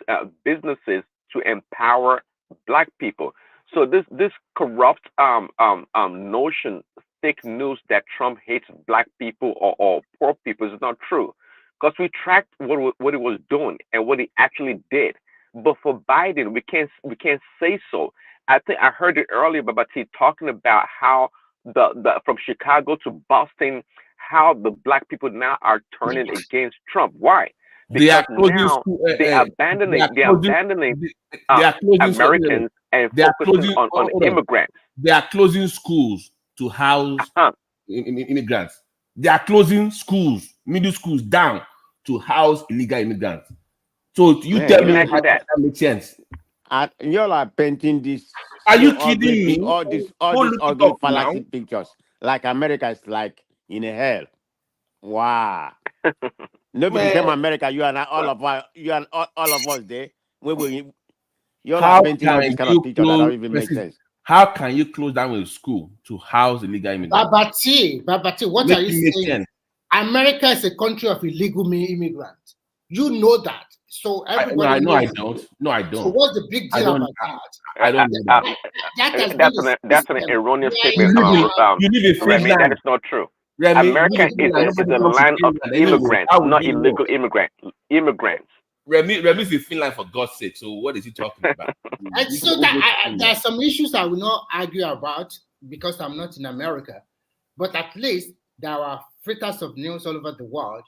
businesses to empower black people. So this corrupt notion, fake news that Trump hates black people or poor people is not true, because we tracked what he was doing and what he actually did. But for Biden, we can't say so. I think I heard it earlier, Babati, talking about how the from Chicago to Boston, how the black people now are turning against Trump. Why? Because now they are abandoning Americans and focusing on immigrants. They are closing schools to house immigrants. They are closing schools, middle schools down to house illegal immigrants. So you tell me how that makes sense. You're like painting this. Are you ugly kidding me? All these look it ugly up fallacy now. pictures. Like America is like in a hell. Wow. Nobody the same America. You and all of us. You and all of us there. You're like painting all these kind of pictures that don't even make sense. How can you close down a school to house illegal immigrants? Babati, what are you saying? America is a country of illegal immigrants. You know that. So everybody I don't. No, I don't. So what's the big deal about that? I don't know that. That's an erroneous statement. Remy, that is not true. Remy, America is a land of immigrants, not illegal immigrants. Remy is in Finland, for God's sake. So what is he talking about? And so there are some issues I will not argue about because I'm not in America. But at least there are fritters of news all over the world.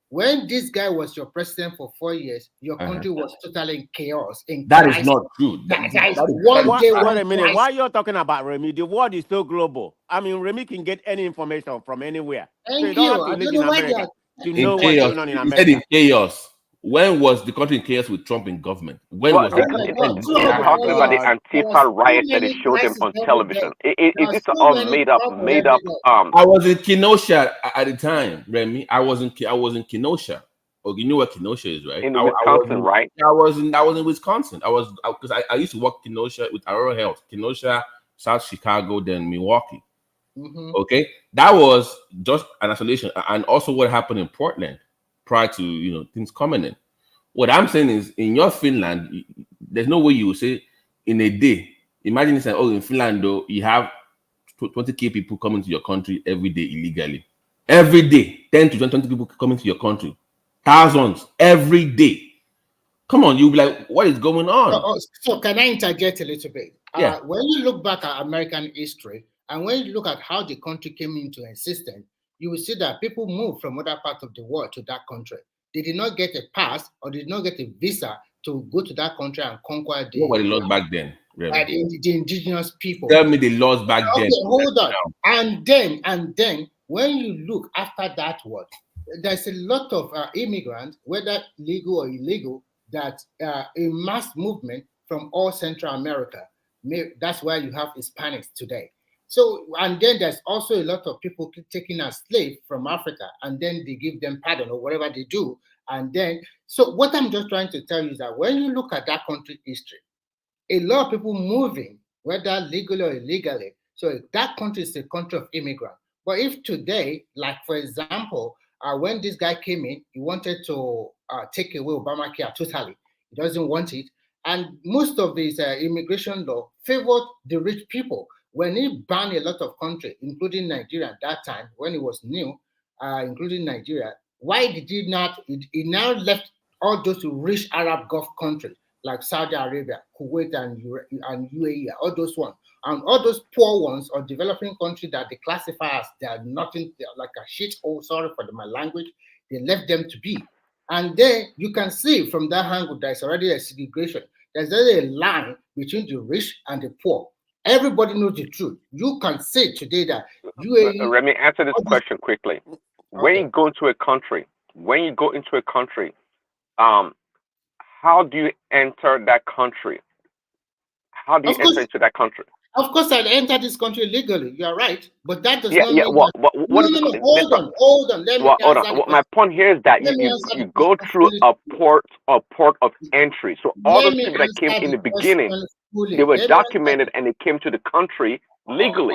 When this guy was your president for 4 years, your country was totally in chaos. That is not true. Wait a minute. Why are you talking about Remy? The world is so global. I mean, Remy can get any information from anywhere. So you don't have to live in America to know what's going on in America. You said in chaos. When was the country in chaos with Trump in government? When was that? He's talking about the Antifa riot that they showed them on television. It's all made up. I was in Kenosha at the time, Remy. I was in Kenosha. Oh, you know what Kenosha is, right? In Wisconsin, right? I was in Wisconsin. Because I used to work Kenosha with Aurora Health, Kenosha, South Chicago, then Milwaukee. Okay, that was just an isolation, and also what happened in Portland prior to things coming in. What I'm saying is, in your Finland, there's no way you will say in a day. Imagine saying, in Finland, though, you have 20,000 people coming to your country every day illegally. Every day, 10 to 20 people coming to your country. Thousands every day. Come on, you'll be like, what is going on? So can I interject a little bit? Yeah. When you look back at American history, and when you look at how the country came into existence, you will see that people moved from other parts of the world to that country. They did not get a pass or did not get a visa to go to that country and conquer the... What were the laws back then? The indigenous people. Tell me the laws back then. Hold on. And then, when you look after that word, there's a lot of immigrants, whether legal or illegal, that a mass movement from all Central America. That's why you have Hispanics today. So, and then there's also a lot of people taken as slaves from Africa, and then they give them pardon or whatever they do. And then, so what I'm just trying to tell you is that when you look at that country history, a lot of people moving, whether legally or illegally, so that country is a country of immigrants. But if today, like for example, when this guy came in, he wanted to take away Obamacare totally. He doesn't want it. And most of his immigration law favored the rich people. When he banned a lot of countries, including Nigeria at that time, when it was new, including Nigeria, why did he not? He now left all those rich Arab Gulf countries like Saudi Arabia, Kuwait, and UAE, all those ones. And all those poor ones or developing countries that they classify as they are nothing, they are like a shit hole, sorry for my language, they left them to be. And then you can see from that angle, there's already a segregation. There's already a line between the rich and the poor. Everybody knows the truth. You can say today that UAE... Let me answer this question quickly. When you go into a country, how do you enter that country? How do you enter into that country? Of course, I'd enter this country legally. You're right, but that does not mean that... Hold on. My point here is that you go through a port of entry. So all those people that came in the beginning, they were documented and they came to the country legally.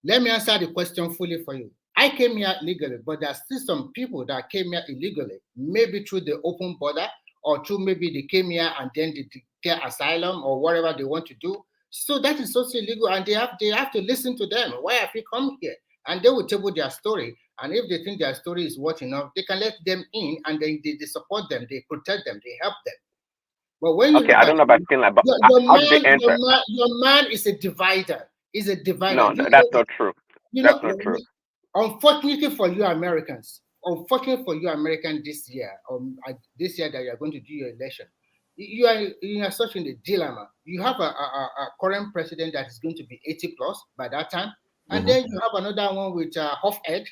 Let me answer the question fully for you. I came here legally, but there are still some people that came here illegally, maybe through the open border or through maybe they came here and then they get asylum or whatever they want to do. So that is also illegal, and they have to listen to them. Why have you come here? And they will tell their story. And if they think their story is worth enough, they can let them in, and they support them, they protect them, they help them. But when you I don't know about Finland, but your man is a divider. Is a divider. No, that's not true. That's not true. Unfortunately for you Americans, this year that you are going to do your election, you are such in a dilemma. You have a current president that is going to be 80 plus by that time, and then you have another one with Hofed,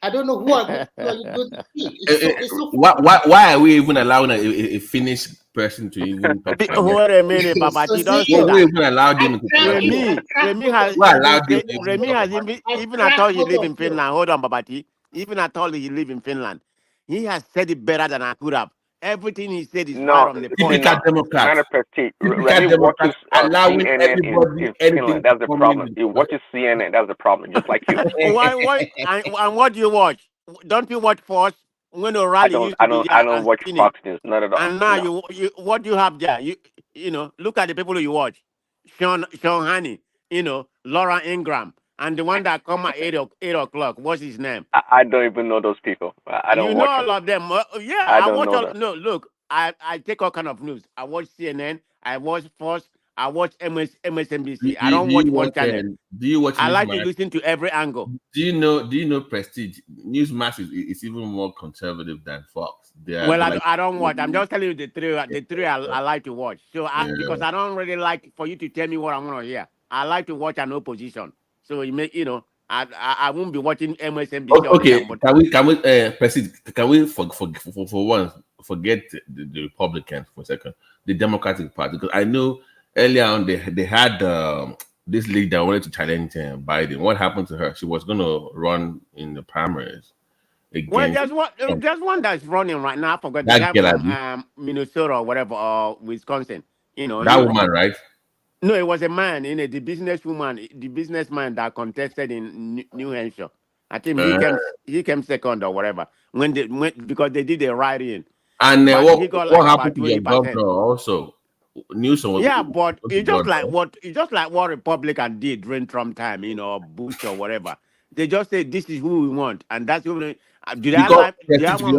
I don't know who are going to speak. It's so why are we even allowing a Finnish person to even talk? Wait a minute, Babati, don't say we that. even allowed him to Remy has even I told he live in Finland. Hold on, Babati. Even I told he live in Finland. He has said it better than I could have. Everything he said is right on the point. Typical Democrat. Remy watches allowing CNN in Finland. That's the problem. He watches CNN. That's the problem. Just like you. And what do you watch? Don't you watch Fox? When O'Reilly I don't watch Fox News. Not at all. And now you what do you have there? You know, look at the people you watch. Sean Hannity, Laura Ingraham, and the one that come at 8 o'clock. What's his name? I don't even know those people. I don't watch all of them. Yeah, I watch all. No, look, I take all kind of news. I watch CNN. I watch Fox. I watch MSNBC. I don't watch one channel. Do you watch? I like to listen to every angle. Do you know Prestige? Newsmax is even more conservative than Fox. I don't watch. I'm just telling you the three I like to watch. So because I don't really like for you to tell me what I'm gonna hear. I like to watch an opposition. So I won't be watching MSNBC. Okay, can we Prestige? Can we for once forget the Republicans for a second, the Democratic Party? Because I know earlier on they had this lady that wanted to challenge Biden. What happened to her? She was going to run in the primaries. Well, there's one that's running right now. I forgot that the guy from Minnesota or whatever, or Wisconsin. That woman, right? No, it was a man, the businessman that contested in New Hampshire. I think he came second or whatever because they did a write-in. And what happened to your governor also? Newsom was, but it's just like what Republican did during Trump time, Bush or whatever. They just say this is who we want, and that's who. Do I want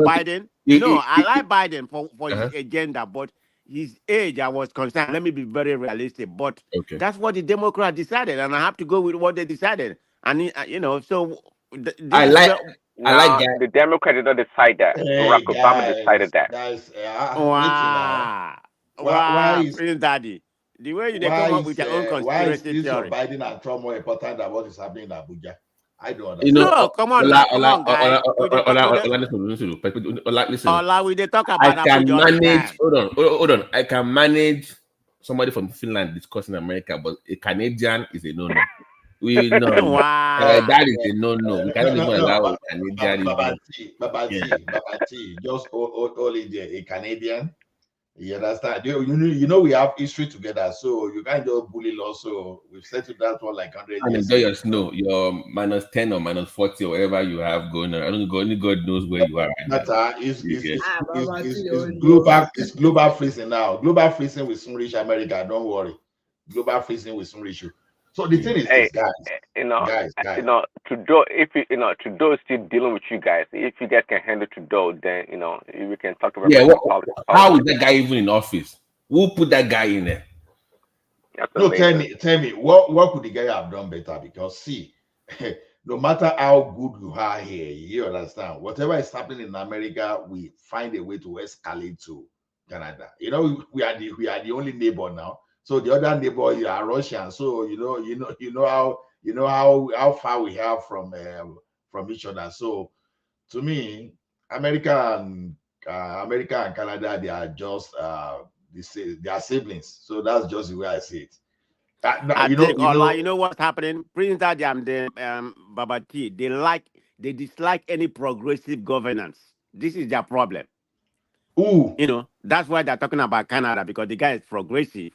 Biden? I like Biden for his agenda, but his age, I was concerned. Let me be very realistic, but that's what the Democrats decided, and I have to go with what they decided. And so I like that. The Democrats did not decide that. Barack Obama decided that. Wow, Prince Daddy. The way they come up with your own conspiracy theory. Biden and Trump more important than what is happening in Abuja? I don't understand. Come on, guys. Listen, we talk about I can manage. Hold on. I can manage somebody from Finland discussing America, but a Canadian is a no-no. We know that is a no-no. We cannot even allow a Canadian. Babati, just only a Canadian. You understand? You know we have history together, so you can't just bully us. So we've settled that one like 100 years. Enjoy your snow, your -10 or -40 or whatever you have going on. I don't know. Only God knows where you are right now. It's global freezing now. Global freezing will soon reach America. Don't worry. Global freezing will soon reach you. So the thing is, guys, Trudeau. If Trudeau is still dealing with you guys. If you guys can handle Trudeau, then we can talk about. Yeah, how is that guy even in office? Who put that guy in there? No, tell me, what could the guy have done better? Because see, no matter how good you are here, you understand. Whatever is happening in America, we find a way to escalate to Canada. We are the only neighbor now. So the other neighbor are Russian. So you know how far we have from each other. So to me, America and Canada, they are just they are siblings. So that's just the way I see it. You know what's happening? Prince Daddy and Babati, they dislike any progressive governance. This is their problem. Ooh. That's why they're talking about Canada, because the guy is progressive.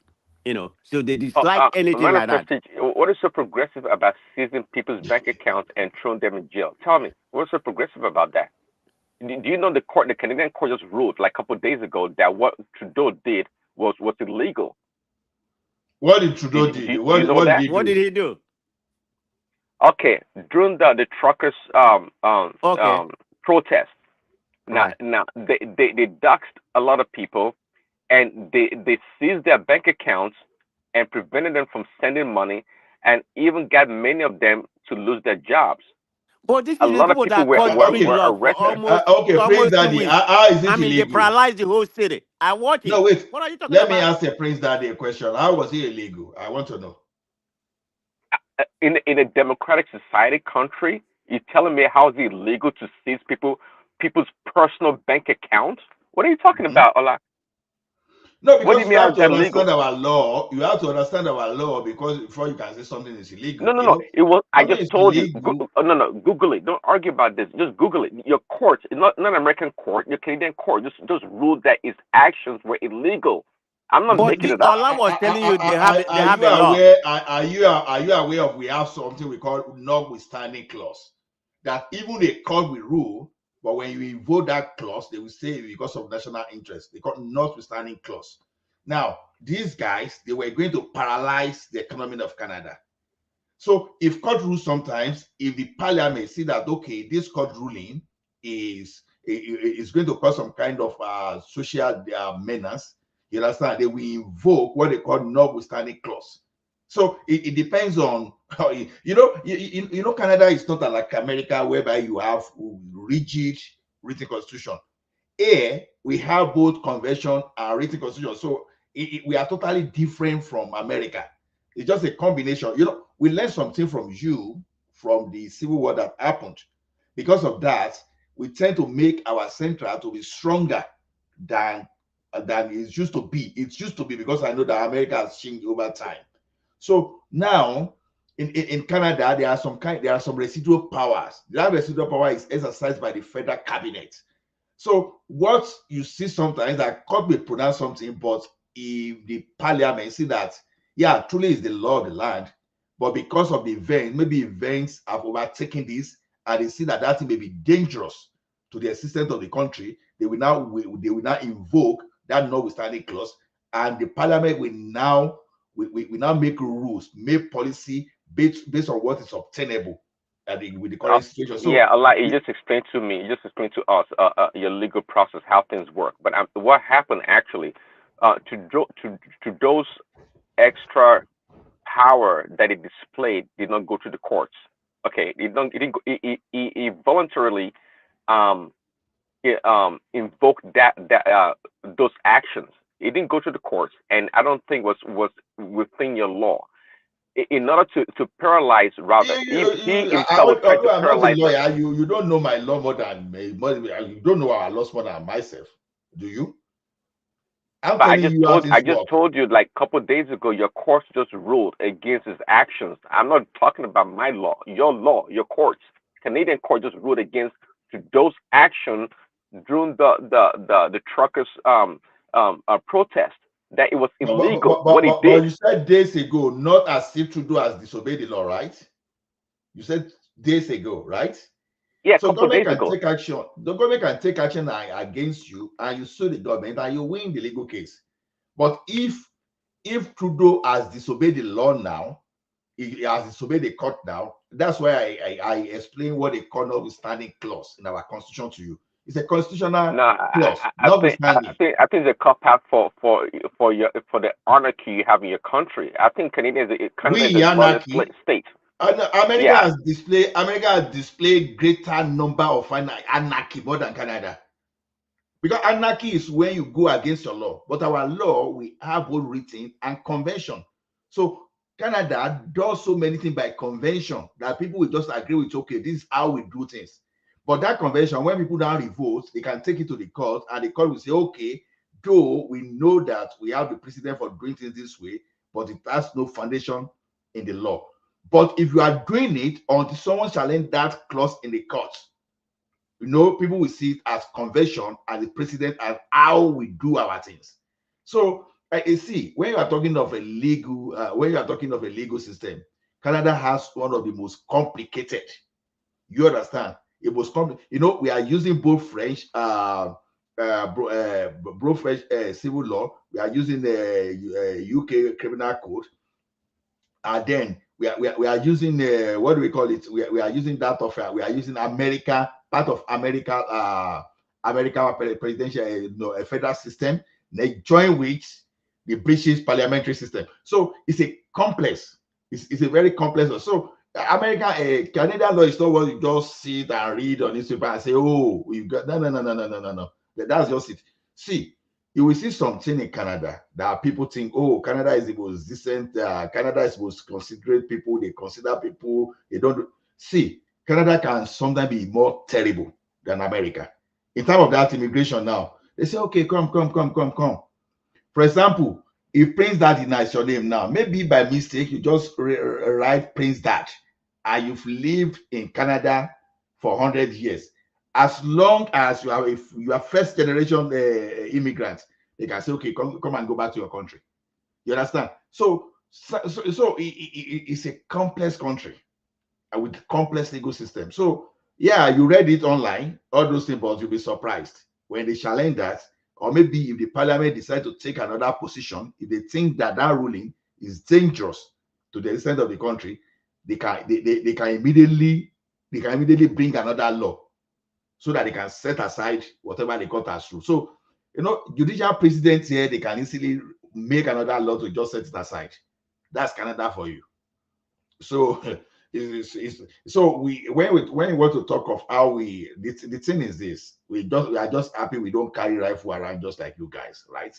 So they dislike anything like that. What is so progressive about seizing people's bank accounts and throwing them in jail? Tell me, what's so progressive about that? Do you know the Canadian court just ruled like a couple of days ago that what Trudeau did was illegal? What did Trudeau do? What did he do? Okay, during the truckers protest. Now they doxed a lot of people. And they seized their bank accounts and prevented them from sending money, and even got many of them to lose their jobs. But this a lot of people were arrested. Prince Daddy, how is it illegal? They paralyzed the whole city. I watch it. No, wait. What are you talking about? Let me ask Prince Daddy a question. How was it illegal? I want to know. In a democratic society country, You're telling me how it's illegal to seize people's personal bank accounts? What are you talking about, Ola? No, What do because you you mean how have is to that legal? understand our law. You have to understand our law because before you can say something is illegal. No, no, no. It was. I Something just is told you. illegal. No, no. Google it. Don't argue about this. Just Google it. Your court, not an American court, your Canadian court, just ruled that its actions were illegal. I'm not But making the it up. Ola was telling you they Are have you a law. aware? Are you aware of we have something we call notwithstanding clause? That even a court will rule, but when you invoke that clause, they will say because of national interest. They call notwithstanding clause. Now, these guys, they were going to paralyze the economy of Canada. So if court rules sometimes, if the parliament see that, okay, this court ruling is going to cause some kind of social menace, you understand, they will invoke what they call notwithstanding clause. So it depends on how, you know, Canada is not like America whereby you have rigid written constitution. Here, we have both convention and written constitution. So we are totally different from America. It's just a combination. You know, we learned something from you from the civil war that happened. Because of that, we tend to make our central to be stronger than it used to be. It used to be because I know that America has changed over time. So now in Canada, there are some residual powers. That residual power is exercised by the federal cabinet. So what you see sometimes that court may pronounce something, but if the parliament see that, yeah, truly is the law of the land, but because of the event, maybe events have overtaken this, and they see that that thing may be dangerous to the existence of the country, they will now invoke that notwithstanding clause, and the parliament will now make rules, make policy based on what is obtainable with the current situation. So Yeah, a lot. You just explained to me. You just explained to us your legal process, how things work. But what happened actually to those extra power that it displayed did not go to the courts. Okay, it voluntarily invoked those actions. It didn't go to the courts, and I don't think was within your law. In order to paralyze, rather, he himself was trying to I'm not a paralyze. lawyer. You don't know my law more than me. You don't know our laws more than myself. Do you? I'm But telling you how things I just work. told you like a couple of days ago, your courts just ruled against his actions. I'm not talking about my law, your courts. Canadian court just ruled against those actions during the truckers protest, that it was illegal what he But did. you said days ago, not as if Trudeau has disobeyed the law, right? You said days ago, right? Yeah, a So couple of government days can ago. take action. The government can take action against you, and you sue the government, and you win the legal case. But if Trudeau has disobeyed the law now, he has disobeyed the court now. That's why I explain what they call notwithstanding clause in our constitution to you. It's a constitutional No, clause, I think notwithstanding. the cop out for the anarchy you have in your country. I think Canada is a lawless state. America Yeah, has displayed greater number of anarchy more than Canada. Because anarchy is when you go against your law. But our law, we have both written and convention. So Canada does so many things by convention that people will just agree with, okay, this is how we do things. But that convention, when people don't revolt, they can take it to the court, and the court will say, okay, though we know that we have the precedent for doing things this way, but it has no foundation in the law. But if you are doing it until someone challenge that clause in the court, people will see it as convention, as the precedent, and how we do our things. So you see, when you are talking of a legal system, Canada has one of the most complicated. You understand? It was complicated. We are using both French, French civil law. We are using the UK criminal code, and then we are using what do we call it? We are using that of we are using America, part of America presidential a federal system. They join with the British parliamentary system. So it's a complex. It's a very complex. So Canadian law is not what you just sit and read on newspaper and say, oh, we've got no. That's just it. See, you will see something in Canada that people think, oh, Canada is the most decent, Canada is the most considerate people. They consider people, they don't see. Canada can sometimes be more terrible than America. In terms of that immigration now, they say, okay, come. For example, if Prince Daddy is your name now, maybe by mistake you just write Prince Dad, and you've lived in Canada for 100 years. As long as you are, if you are first generation immigrants, they can say, okay, come and go back to your country. You understand? So it's a complex country with complex legal system. So yeah, you read it online, all those things, but you'll be surprised when they challenge that, or maybe if the parliament decide to take another position, if they think that that ruling is dangerous to the extent of the country, they can immediately bring another law so that they can set aside whatever they got as rule. So judicial presidents here, they can easily make another law to just set it aside. That's Canada for you. So so when we want to talk of how the thing is this, we are just happy we don't carry rifle around just like you guys, right?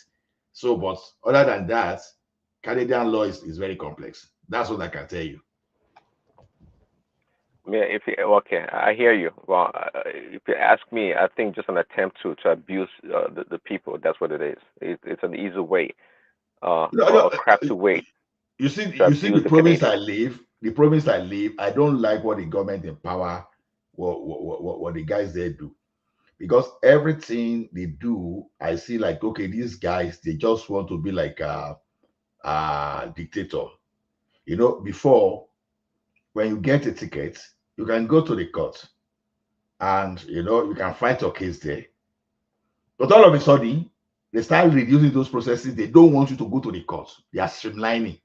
So, but other than that, Canadian law is very complex. That's what I can tell you. Yeah, okay, I hear you. Well, if you ask me, I think just an attempt to abuse the people. That's what it is. It's an easy way, or a crafty way. You see the province I live. The province I live, I don't like what the government in power, what the guys there do, because everything they do, I see like, okay, these guys, they just want to be like a dictator. Before, when you get a ticket, you can go to the court and you can fight your case there. But all of a sudden, they start reducing those processes. They don't want you to go to the court. They are streamlining.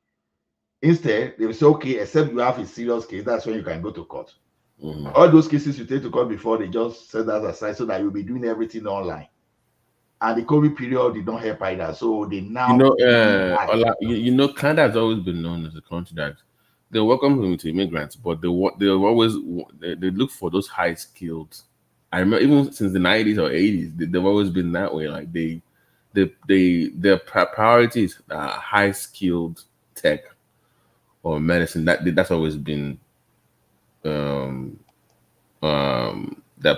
Instead, they will say, okay, except you have a serious case, that's when you can go to court. All those cases you take to court before, they just set that aside so that you'll be doing everything online. And the COVID period did not help either. So they now Canada has always been known as a country that they welcome to immigrants, but they look for those high skilled. I remember even since the 90s or 80s, they've always been that way. Like their priority is high skilled tech or medicine. That's always been their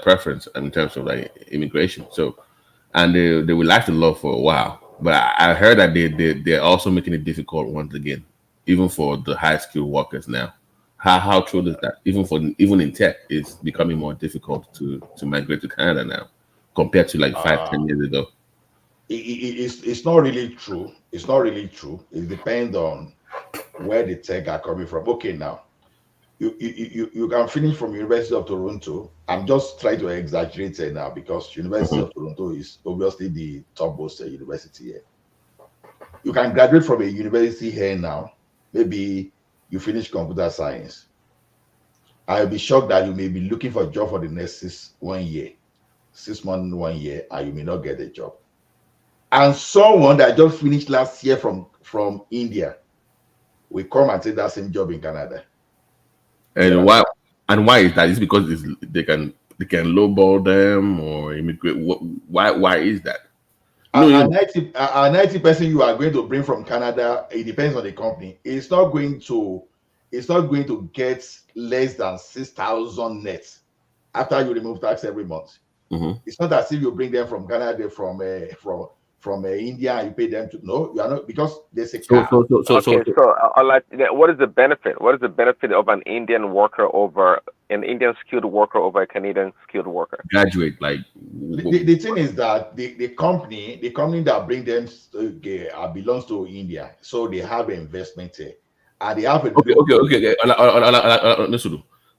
preference in terms of like immigration. So, and they relaxed the law for a while, but I heard that they're also making it difficult once again, even for the high skilled workers now. How true is that? Even in tech, it's becoming more difficult to migrate to Canada now compared to like 5-10 years ago. It's not really true. It's not really true. It depends on where the tech are coming from. Okay, now you can finish from University of Toronto. I'm just trying to exaggerate it now because University of Toronto is obviously the top most university here. You can graduate from a university here now. Maybe you finish computer science. I'll be shocked that you may be looking for a job for the next 6 months, 1 year, and you may not get a job. And someone that just finished last year from India will come and take that same job in Canada. And why is that? Is because they can lowball them or immigrate? Why is that? A 90% you are going to bring from Canada, it depends on the company. It's not going to get less than 6,000 net after you remove tax every month. It's not as if you bring them from Canada from India and you pay them to. No, you are not, because there's a cap. What is the benefit? What is the benefit of an Indian worker over an Indian skilled worker over a Canadian skilled worker? Graduate, like the thing is that the company that bring them belongs to India, so they have an investment here, and they have a okay.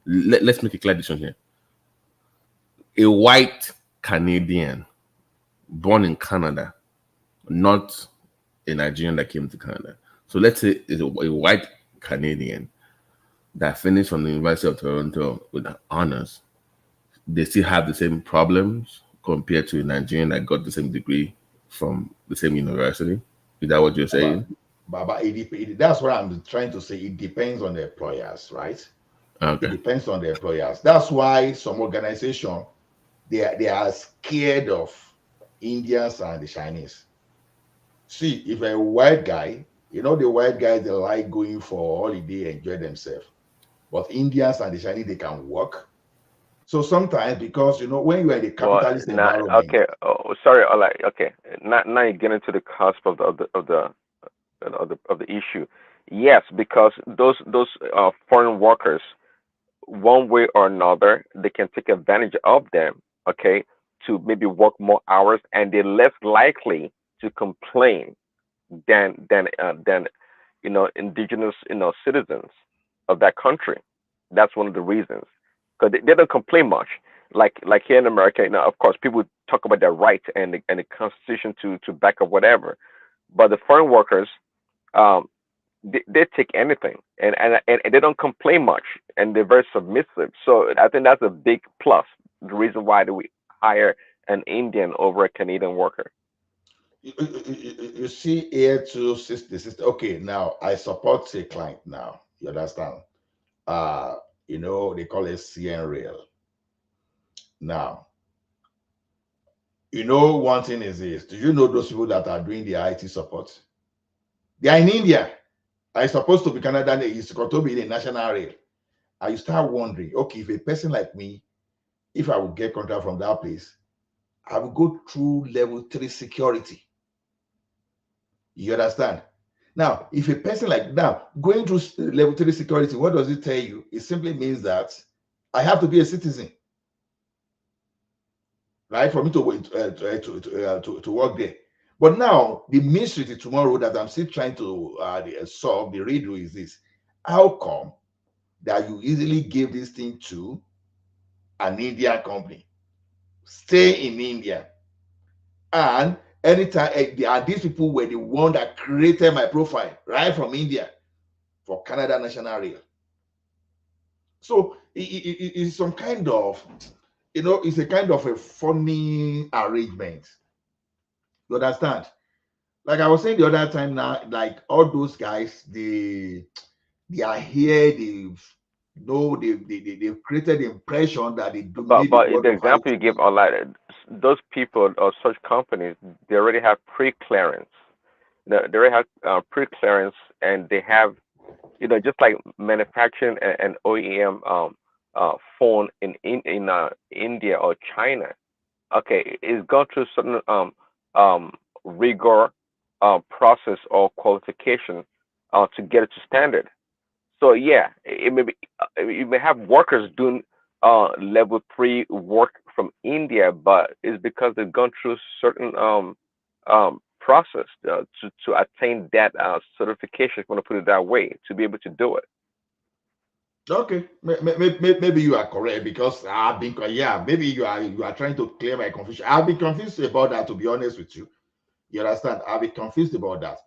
Let's make a clear distinction here. A white Canadian born in Canada, not a Nigerian that came to Canada. So let's say it's a white Canadian that finished from the University of Toronto with honors. They still have the same problems compared to a Nigerian that got the same degree from the same university. Is that what you're saying? That's what I'm trying to say. It depends on the employers, right? Okay. It depends on the employers. That's why some organization they are scared of Indians and the Chinese. See, if a white guy, the white guys, they like going for holiday, enjoy themselves. But Indians and the Chinese, they can work, So sometimes, because when you are in a capitalist environment, okay. Oh, sorry. All right. Okay. Now you get into the cusp of the issue. Yes, because those foreign workers, one way or another, they can take advantage of them. Okay, to maybe work more hours, and they're less likely to complain than indigenous citizens of that country. That's one of the reasons, because they don't complain much. Like here in America, of course, people talk about their rights and the Constitution to back up whatever, but the foreign workers, um, they take anything, and they don't complain much, and they're very submissive. So I think that's a big plus. The reason why do we hire an Indian over a Canadian worker? you see here too, sister. Okay, now I support a client now. You understand? They call it CN Rail. Now, one thing is this. Do you know those people that are doing the IT support? They are in India. I supposed to be Canadian. It's got to be the national rail. I start wondering, okay, if a person like me, if I would get contract from that place, I would go through level 3 security. You understand? Now, if a person going through level 3 security, what does it tell you? It simply means that I have to be a citizen, right? For me to work there. But now the mystery tomorrow that I'm still trying to solve, the riddle is this: how come that you easily give this thing to an Indian company, stay in India, and anytime these people were the one that created my profile right from India for Canada National Rail? So it's some kind of, it's a kind of a funny arrangement. You understand? Like I was saying the other time now, like all those guys, they are here, they've created the impression that they dominate the But world the of example you IT. give, those people or such companies, they already have pre-clearance. They already have pre-clearance, and they have, just like manufacturing an OEM phone in India or China. Okay, it's gone through certain rigor process or qualification to get it to standard. So yeah, you may have workers doing level 3 work from India, but it's because they've gone through certain process to attain that certification, if you want to put it that way, to be able to do it. Okay, maybe you are correct, because I've been, maybe you are trying to clear my confusion. I've been confused about that, to be honest with you. You understand? I've been confused about that.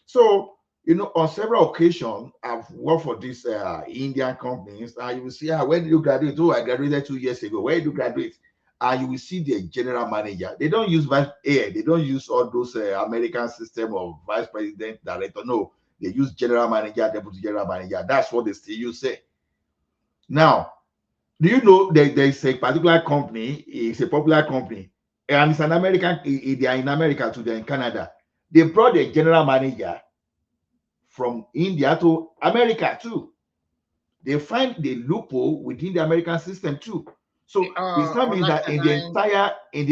So, on several occasions, I've worked for these Indian companies, and you will see, when did you graduate? Oh, I graduated 2 years ago. Where did you graduate? And you will see the general manager. They don't use they don't use all those American system of vice president, director. No, they use general manager, deputy general manager. That's what they still use. Now, do you know that there's a particular company, it's a popular company, and it's an American, they are in America too, they're in Canada. They brought the general manager from India to America too. They find the loophole within the American system too. So it's not mean that in the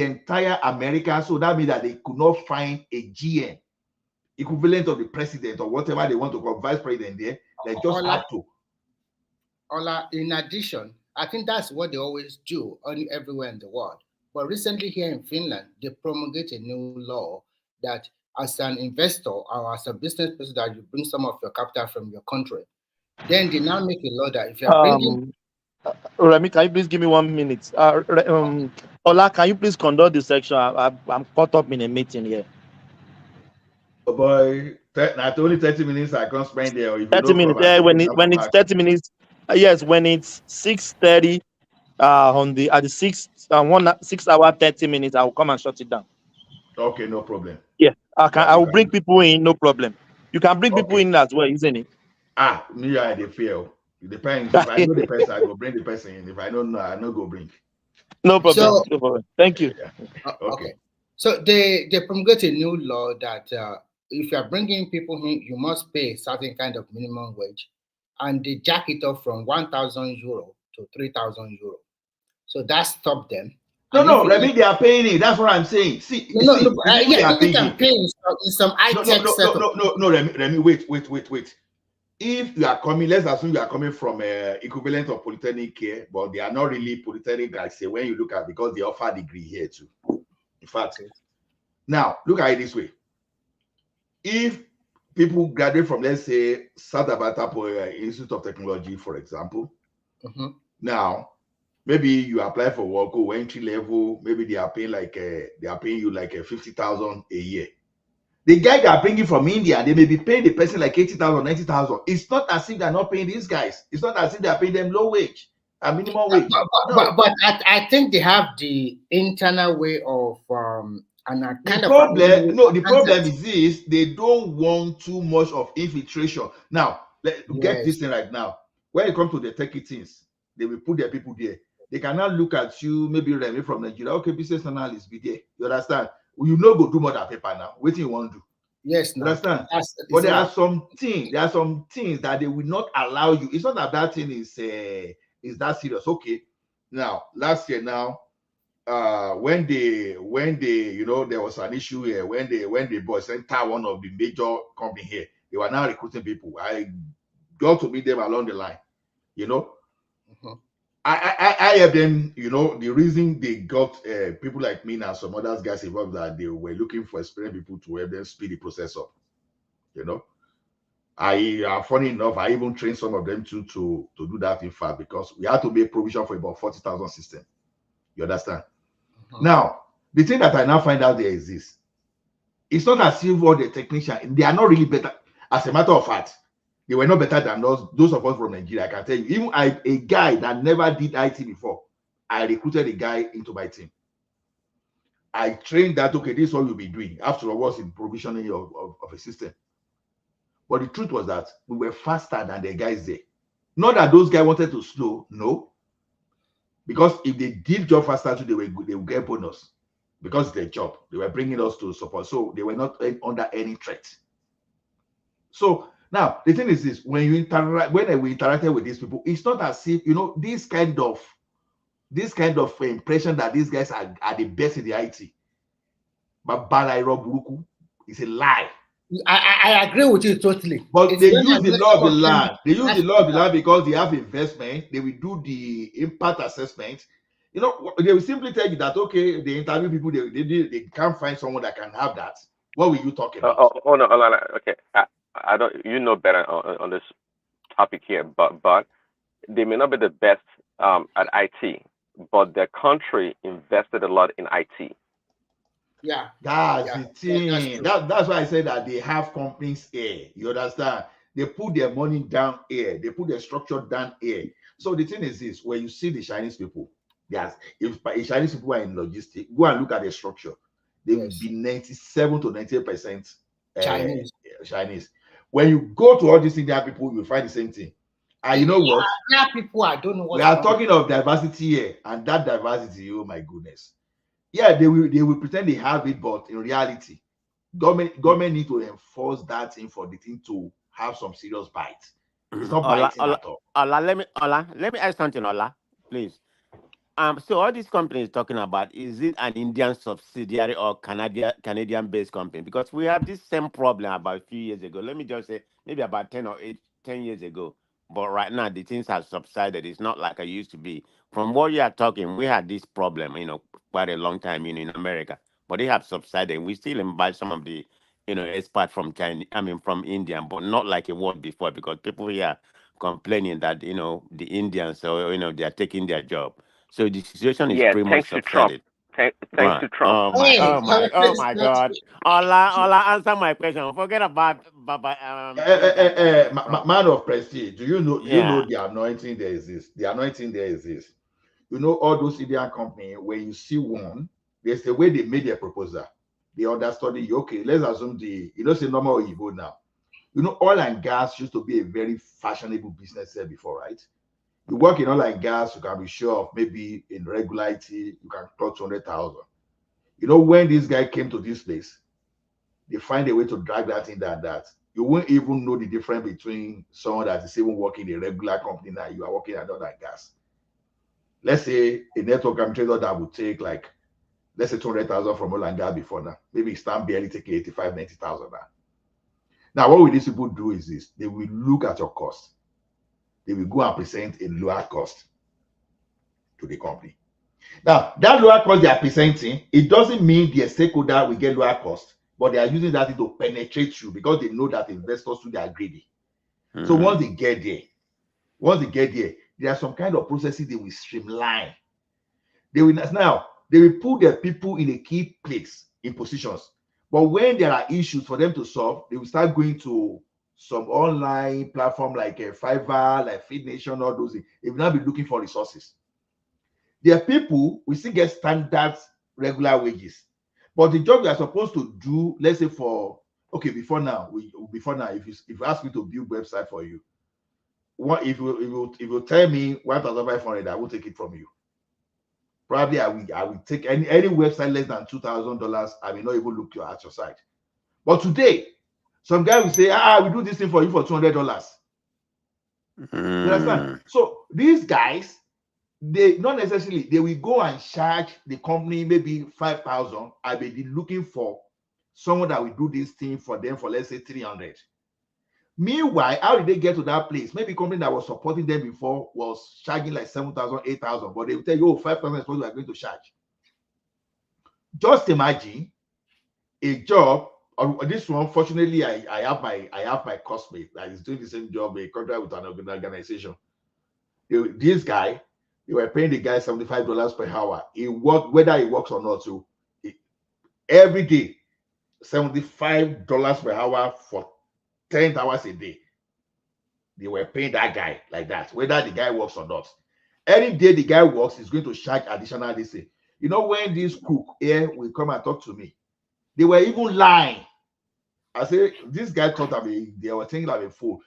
entire America, so that means that they could not find a GM equivalent of the president or whatever they want to call vice president there. They just have to. In addition, I think that's what they always do everywhere in the world. But recently here in Finland, they promulgated a new law that as an investor or as a business person, that you bring some of your capital from your country. Then they now make a law that if you're bringing... Remy, can you please give me 1 minute? Ola, can you please conduct this section? I'm caught up in a meeting here. Oh boy, not only 30 minutes I can't spend there. If 30 minutes. When it's 30 minutes, yes, when it's 6:30 at the 6 hour 30 minutes, I will come and shut it down. Okay, no problem. Yeah, I will bring people in, no problem. You can bring people in as well, isn't it? Me, I dey fear. It depends. If I know the person, I go bring the person in. If I don't know, I no go bring. No problem. No problem. Thank you. Yeah. Okay. So they promulgated a new law that if you are bringing people in, you must pay a certain kind of minimum wage, and they jack it up from 1,000 euro to 3,000 euro. So that stopped them. No, Remy, they are paying it. That's what I'm saying. See, yeah, they can pay in some high-tech setup. No, Remy, wait. If you are coming, let's assume you are coming from equivalent of polytechnic here, but they are not really polytechnic guys. Say when you look at, because they offer degree here too. In fact, now look at it this way: if people graduate from, let's say, South Africa Institute of Technology, for example, now maybe you apply for work or entry level, maybe they are paying you like 50,000 a year. The guy that bring you from India, they may be paying the person like 80,000, 90,000. It's not as if they're not paying these guys. It's not as if they're paying them low wage, a minimum wage. But I think they have the internal way of the problem is this: they don't want too much of infiltration. Now, get this thing right now. When it comes to the techie things, they will put their people there. They cannot look at you, maybe Remy from Nigeria. Okay, business analyst be there. You understand? You know, go do more than paper now. What do you want to do? Yes, you understand? But there are some things that they will not allow you. It's not that thing is that serious. Okay. Now, last year when they there was an issue here when the boss entered one of the major company here, they were now recruiting people. I got to meet them along the line. I have them, the reason they got people like me and some other guys involved, that they were looking for experienced people to help them speed the process up. Funny enough, I even trained some of them to do that, in fact, because we had to make provision for about 40,000 systems. You understand? Now, the thing that I now find out there is this: it's not as if all the technicians, they are not really better. As a matter of fact, they were not better than those of us from Nigeria. I can tell you, even a guy that never did IT before, I recruited a guy into my team. I trained that, okay, this is what you'll be doing. After all, I was in provisioning of a system. But the truth was that we were faster than the guys there. Not that those guys wanted to slow, no. Because if they did job faster, they would get bonus. Because it's their job. They were bringing us to support. So they were not under any threat. So now, the thing is this: when we interacted with these people, it's not as if, this kind of impression that these guys are the best in the IT. But Balai is a lie. I agree with you totally. But they use the law of the land. They use the law of the land because they have investment. They will do the impact assessment. They will simply tell you that, okay, they interview people, they can't find someone that can have that. What will you talk about? No, okay. I don't. You know better on this topic here, but they may not be the best at IT, but their country invested a lot in IT. Yeah, that's the thing. That's why I say that they have companies here. You understand? They put their money down here. They put their structure down here. So the thing is this: when you see the Chinese people, if Chinese people are in logistics, go and look at their structure. They will be 97 to 98% Chinese. When you go to all these Indian people, you'll find the same thing. And you know what? People, I don't know what. We are talking of diversity here, and that diversity, oh my goodness. Yeah, they will pretend they have it, but in reality, government need to enforce that thing for the thing to have some serious bite. It's not biting at all. Let me ask something, Ola, please. So all these companies talking about, is it an Indian subsidiary or Canadian-based company? Because we have this same problem about a few years ago. Let me just say, maybe about 10 years ago. But right now, the things have subsided. It's not like it used to be. From what you are talking, we had this problem, quite a long time in America. But they have subsided. We still invite some of the, experts from China, from India, but not like it was before, because people here complaining that, the Indians, they are taking their job. So the situation is pretty much subsided. Thanks to Trump. Oh my God. Ola, answer my question. Forget about man of prestige. Do you know the anointing there is this? The anointing there is this. All those Indian companies, when you see one, there's the way they made their proposal. They understood it. Okay, let's assume say normal Igbo now. Oil and gas used to be a very fashionable business there before, right? You work in oil and gas, you can be sure of maybe in regularity, you can clock 200,000. When this guy came to this place, they find a way to drag that in that you won't even know the difference between someone that is even working in a regular company now, you are working at oil and gas. let's say a network administrator that would take like, let's say 200,000 from Olanga before now, maybe stand barely taking 85, 90,000 now. Now, what will these people do is this: they will look at your cost. They will go and present a lower cost to the company. Now, that lower cost they are presenting, it doesn't mean the stakeholder will get lower cost, but they are using that to penetrate you because they know that investors too, they are greedy. So once they get there, there are some kind of processes they will streamline. They will put their people in a key place in positions. But when there are issues for them to solve, they will start going to some online platform like Fiverr, like Feed Nation, all those things. They will now be looking for resources. Their people will still get standard regular wages. But the job they are supposed to do, let's say before now, if you ask me to build website for you, if you tell me 1,500, I will take it from you. Probably I will take any website less than $2,000. I may not even look at your site. But today, some guy will say, we do this thing for you for $200. You understand? So these guys, they not necessarily, they will go and charge the company maybe 5,000. I may be looking for someone that will do this thing for them for, let's say, 300. Meanwhile, how did they get to that place? Maybe a company that was supporting them before was charging like 7,000, 8,000, but they will tell you, 5,000 is what we are going to charge. Just imagine a job. This one, fortunately, I have my costmate that is doing the same job, a contract with an organization. This guy, they were paying the guy $75 per hour. He worked, whether he works or not. So every day, $75 per hour for 10 hours a day. They were paying that guy like that, whether the guy works or not. Any day the guy works, he's going to charge additional. They say, you know, when this cook here will come and talk to me, they were even lying. I say, this guy thought they were thinking like a fool.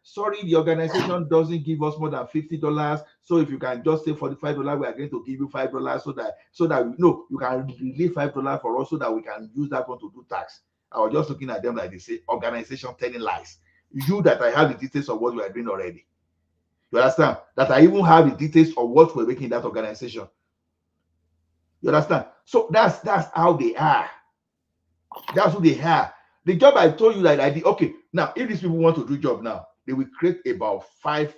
Sorry, the organization doesn't give us more than $50. So if you can just say $45, we are going to give you $5 so that you can relieve $5 for us so that we can use that one to do tax. I was just looking at them like they say, organization telling lies. You that I have the details of what we are doing already. You understand? That I even have the details of what we're making in that organization. You understand? So that's how they are. That's who they are. The job I told you that I did. Okay, now if these people want to do job now, they will create about 5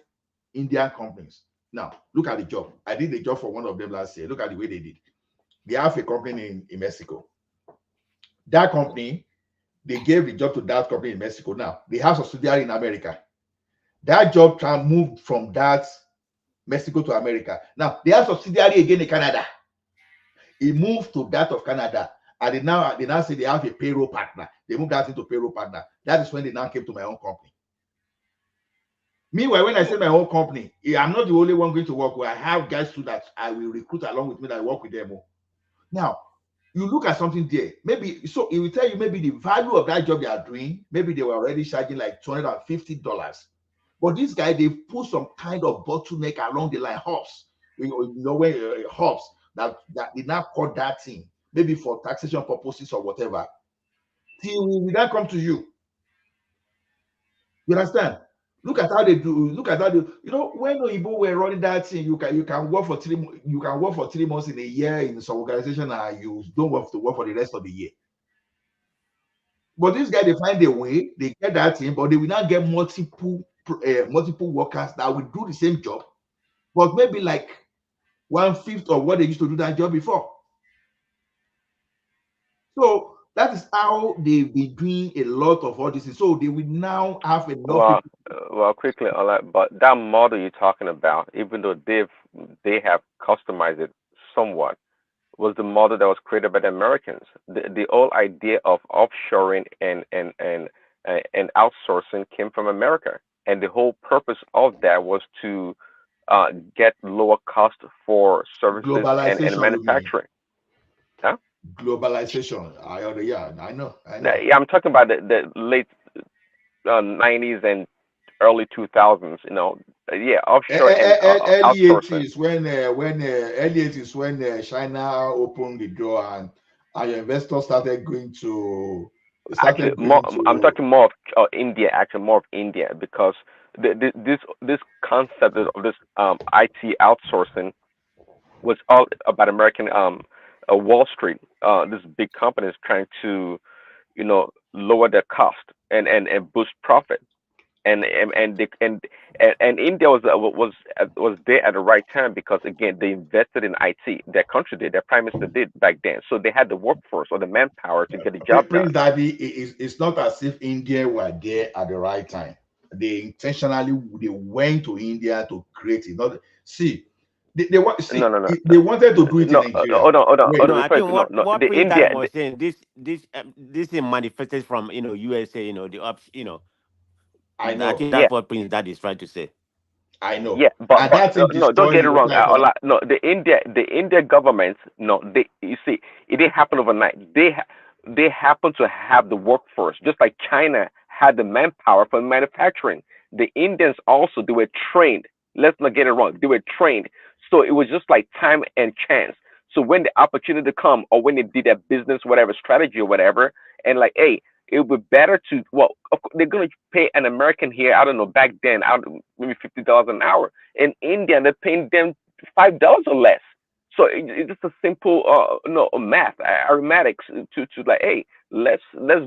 Indian companies. Now look at the job. I did the job for one of them last year. Look at the way they did. They have a company in Mexico. That company, they gave the job to that company in Mexico. Now they have a subsidiary in America. That job can move from that Mexico to America. Now they have a subsidiary again in Canada. It moved to that of Canada. And they now say they have a payroll partner. They moved that into payroll partner. That is when they now came to my own company. Meanwhile, when I say my own company, I'm not the only one going to work with. I have guys too that I will recruit along with me that I work with them. Now, you look at something there. Maybe so it will tell you maybe the value of that job they are doing. Maybe they were already charging like $250. But this guy, they put some kind of bottleneck along the line, hubs. When hubs that did not cut that thing. Maybe for taxation purposes or whatever, he will not come to you. You understand? Look at how they do. Look at how they. When Oyibo were running that thing, you can work for 3 months in a year in some organization, and you don't have to work for the rest of the year. But this guy, they find a way, they get that thing, but they will not get multiple workers that will do the same job, but maybe like 1/5 of what they used to do that job before. So that is how they've been doing a lot of all this. So they will now have enough. Well, quickly on that, but that model you're talking about, even though they have customized it somewhat, was the model that was created by the Americans. The whole idea of offshoring and outsourcing came from America, and the whole purpose of that was to get lower cost for services and manufacturing. Huh? Globalization. I know. Yeah, I'm talking about the late 90s and early 2000s. Offshore and outsourcing. Early 80s when China opened the door and investors started going to. I'm talking more of India. Actually, more of India, because this concept of this IT outsourcing was all about American Wall Street. This big companies trying to, lower their cost and boost profit. And India was there at the right time because again they invested in IT. Their country did, their prime minister did back then. So they had the workforce or the manpower to get the job done. Prince Daddy, it's not as if India were there at the right time. They intentionally went to India to create it. Not see. They wanted to do it in Nigeria. Hold on. No, I think what The Prince India, Daddy was saying, this is manifested from USA, the ups, I know. I think that's what Prince Daddy is trying to say. I know. Yeah, but no, don't get it wrong. No, the India government, no, you see, it didn't happen overnight. They happen to have the workforce, just like China had the manpower for manufacturing. The Indians also, they were trained. Let's not get it wrong. They were trained. So it was just like time and chance. So when the opportunity come, or when they did their business, whatever strategy or whatever, and like, hey, it would be better to, well, they're going to pay an American here, I don't know, back then, maybe $50 an hour. In India, they're paying them $5 or less. So it's just a simple, math, arithmetics to like, hey, let's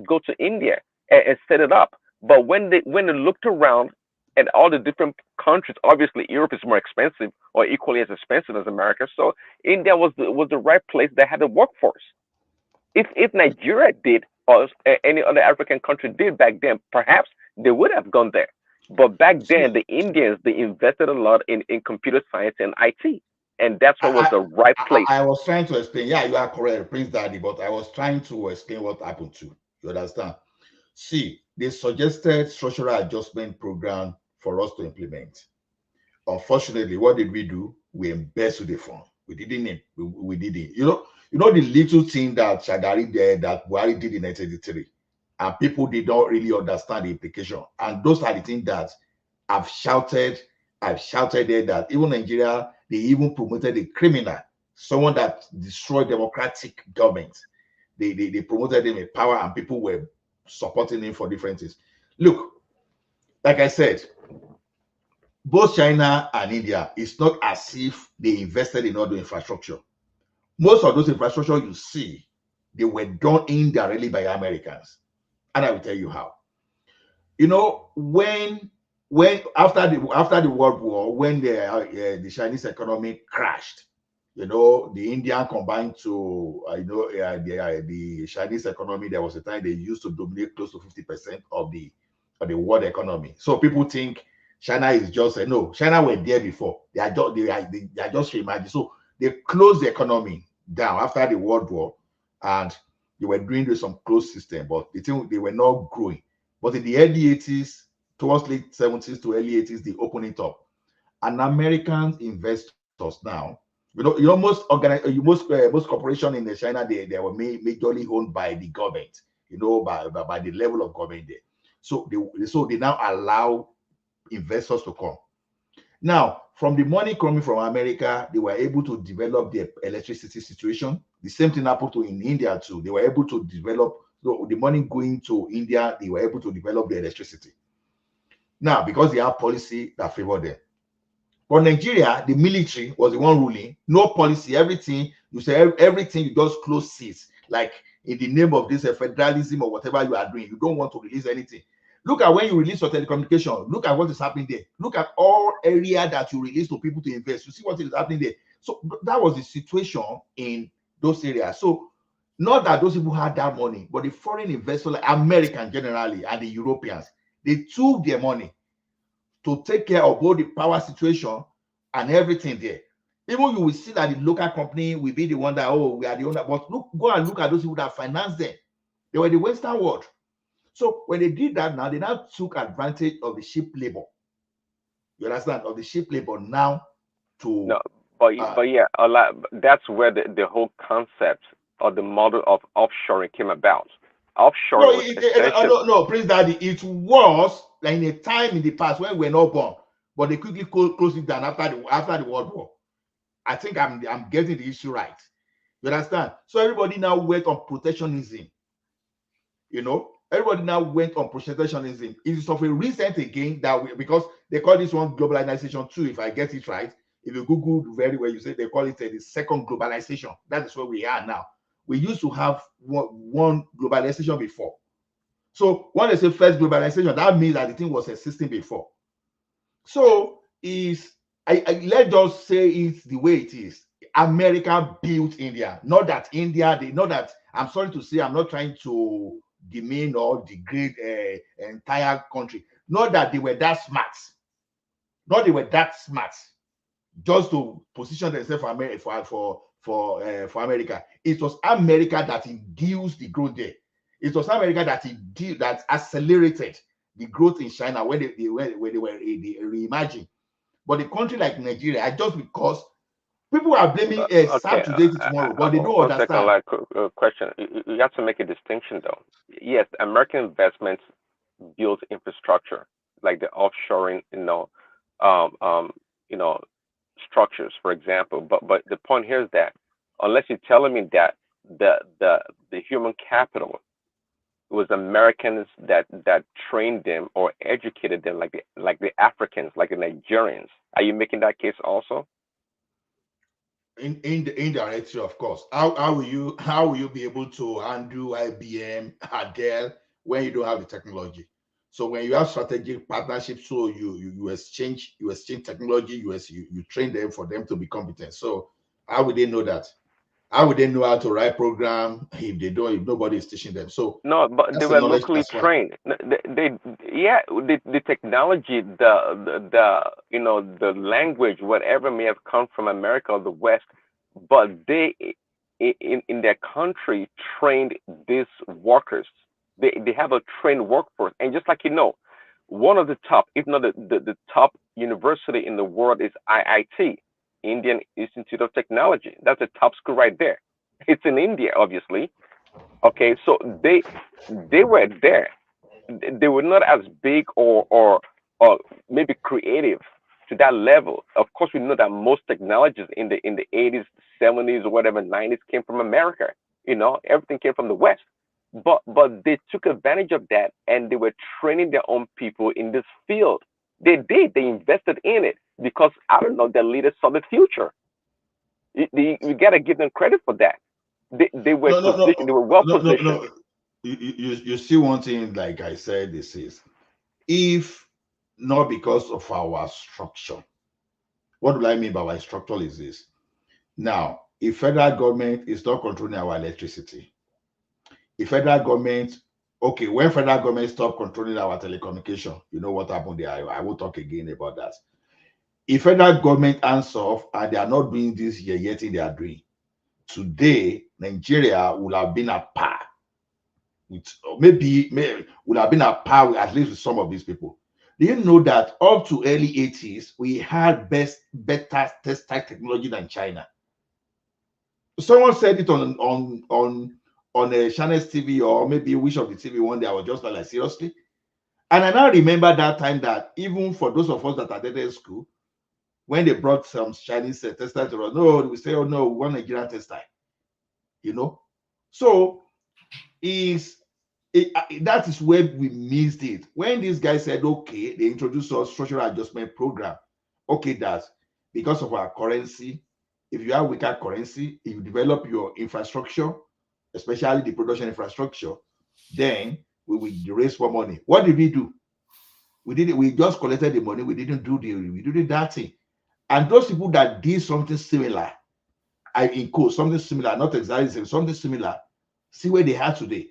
go to India and set it up. But when they looked around at all the different countries, obviously Europe is more expensive or equally as expensive as America. So India was the right place that had a workforce. If Nigeria did, or any other African country did back then, perhaps they would have gone there. But back then, the Indians, they invested a lot in computer science and IT. And that's what was the right place. I was trying to explain. Yeah, you are correct, Prince Daddy, but I was trying to explain what happened too. You understand? See, they suggested structural adjustment program for us to implement. Unfortunately, what did we do? We embezzled the fund. We didn't. We didn't. You know the little thing that Shagari did, that Buhari did in 1983, and people did not really understand the implication. And those are the things that I've shouted there, that even Nigeria, they even promoted a criminal, someone that destroyed democratic government. They promoted him in power, and people were supporting him for different things. Look, like I said, both China and India, it's not as if they invested in all the infrastructure. Most of those infrastructure you see, they were done indirectly by Americans. And I will tell you how. When after the World War, when the Chinese economy crashed, the Indian combined to the Chinese economy, there was a time they used to dominate close to 50% of the world economy. So people think China is just no. China were there before. They are just reimagined. So they closed the economy down after the World War, and they were doing some closed system, but they were not growing. But in the early 80s, towards late 70s to early 80s, they opened it up. And American investors now, most corporations in China, they were majorly owned by the government, by the level of government there. So they now allow investors to come. Now, from the money coming from America, they were able to develop their electricity situation. The same thing happened in India too. They were able to develop, the money going to India, they were able to develop the electricity. Now, because they have policy that favor them. But Nigeria, the military was the one ruling. No policy, everything, you just close seats. Like in the name of this federalism or whatever you are doing, you don't want to release anything. Look at when you release your telecommunication. Look at what is happening there. Look at all area that you release to people to invest. You see what is happening there. So that was the situation in those areas. So not that those people had that money, but the foreign investors, like Americans generally, and the Europeans, they took their money to take care of both the power situation and everything there. Even you will see that the local company will be the one that, we are the owner. But go and look at those people that financed them. They were the Western world. So when they did that now, they now took advantage of the cheap labor. You understand? Of the cheap labor now to... No, but yeah, that's where the whole concept or the model of offshoring came about. Offshoring No, Prince Daddy, it was like in a time in the past when we were not born, but they quickly closed it down after the World War. I think I'm getting the issue right. You understand? So everybody now went on protectionism. Everybody now went on protectionism. It is of a recent again that because they call this one globalization too, if I get it right. If you Google very well, you say they call it the second globalization. That is where we are now. We used to have one globalization before. So when they say first globalization, that means that the thing was existing before. So let's just say it's the way it is. America built India, not that I'm sorry to say, I'm not trying to demean or degrade entire country. Not that they were that smart. Not they were that smart just to position themselves for America. It was America that induced the growth there. It was America that accelerated the growth in China when they reimagined. But a country like Nigeria, just because people are blaming South today to tomorrow, but they don't understand. Like question. You have to make a distinction, though. Yes, American investments build infrastructure like the offshoring, structures, for example. But the point here is that unless you're telling me that the human capital was Americans that trained them or educated them, like the Africans, like the Nigerians, are you making that case also? Indirectly, of course. How will you be able to handle IBM, Adele when you don't have the technology? So when you have strategic partnerships, so you exchange technology, you train them for them to be competent. So how would they know that? How would they know how to write program if nobody is teaching them? So no, but they were locally trained. The technology, the language, whatever may have come from America or the West, but they in their country trained these workers. They have a trained workforce, and just like one of the top, if not the top university in the world is IIT, Indian Institute of Technology. That's a top school right there. It's in India, obviously. Okay, so they were there. They were not as big or maybe creative to that level. Of course, we know that most technologies in the 80s, 70s, or whatever 90s came from America. Everything came from the West. But they took advantage of that, and they were training their own people in this field. They did. They invested in it because I don't know, their leaders saw the future. You got to give them credit for that. They were positioned. They were well positioned. No. You see one thing, like I said, this is if not because of our structure. What do I mean by our structure is this? Now, if federal government is not controlling our electricity, if federal government, when federal government stop controlling our telecommunication, you know what happened there? I will talk again about that. If federal government hands off and they are not doing this here yet they are doing, today Nigeria would have been at par with, maybe would have been at par with, at least with some of these people. Do you know that up to early 80s we had better test type technology than China? Someone said it on a Channels TV or maybe which of the TV one day. I was just like seriously. And I now remember that time that even for those of us that attended school, when they brought some Chinese tester to us, no, we say, oh no, one Nigerian tester. So that is where we missed it. When this guy said, okay, they introduced a structural adjustment program. Okay, that's because of our currency. If you have weaker currency, if you develop your infrastructure, especially the production infrastructure, then we will raise more money. What did we do? We just collected the money. We didn't do that thing. And those people that did something similar, something similar, not exactly the same, something similar, see where they are today.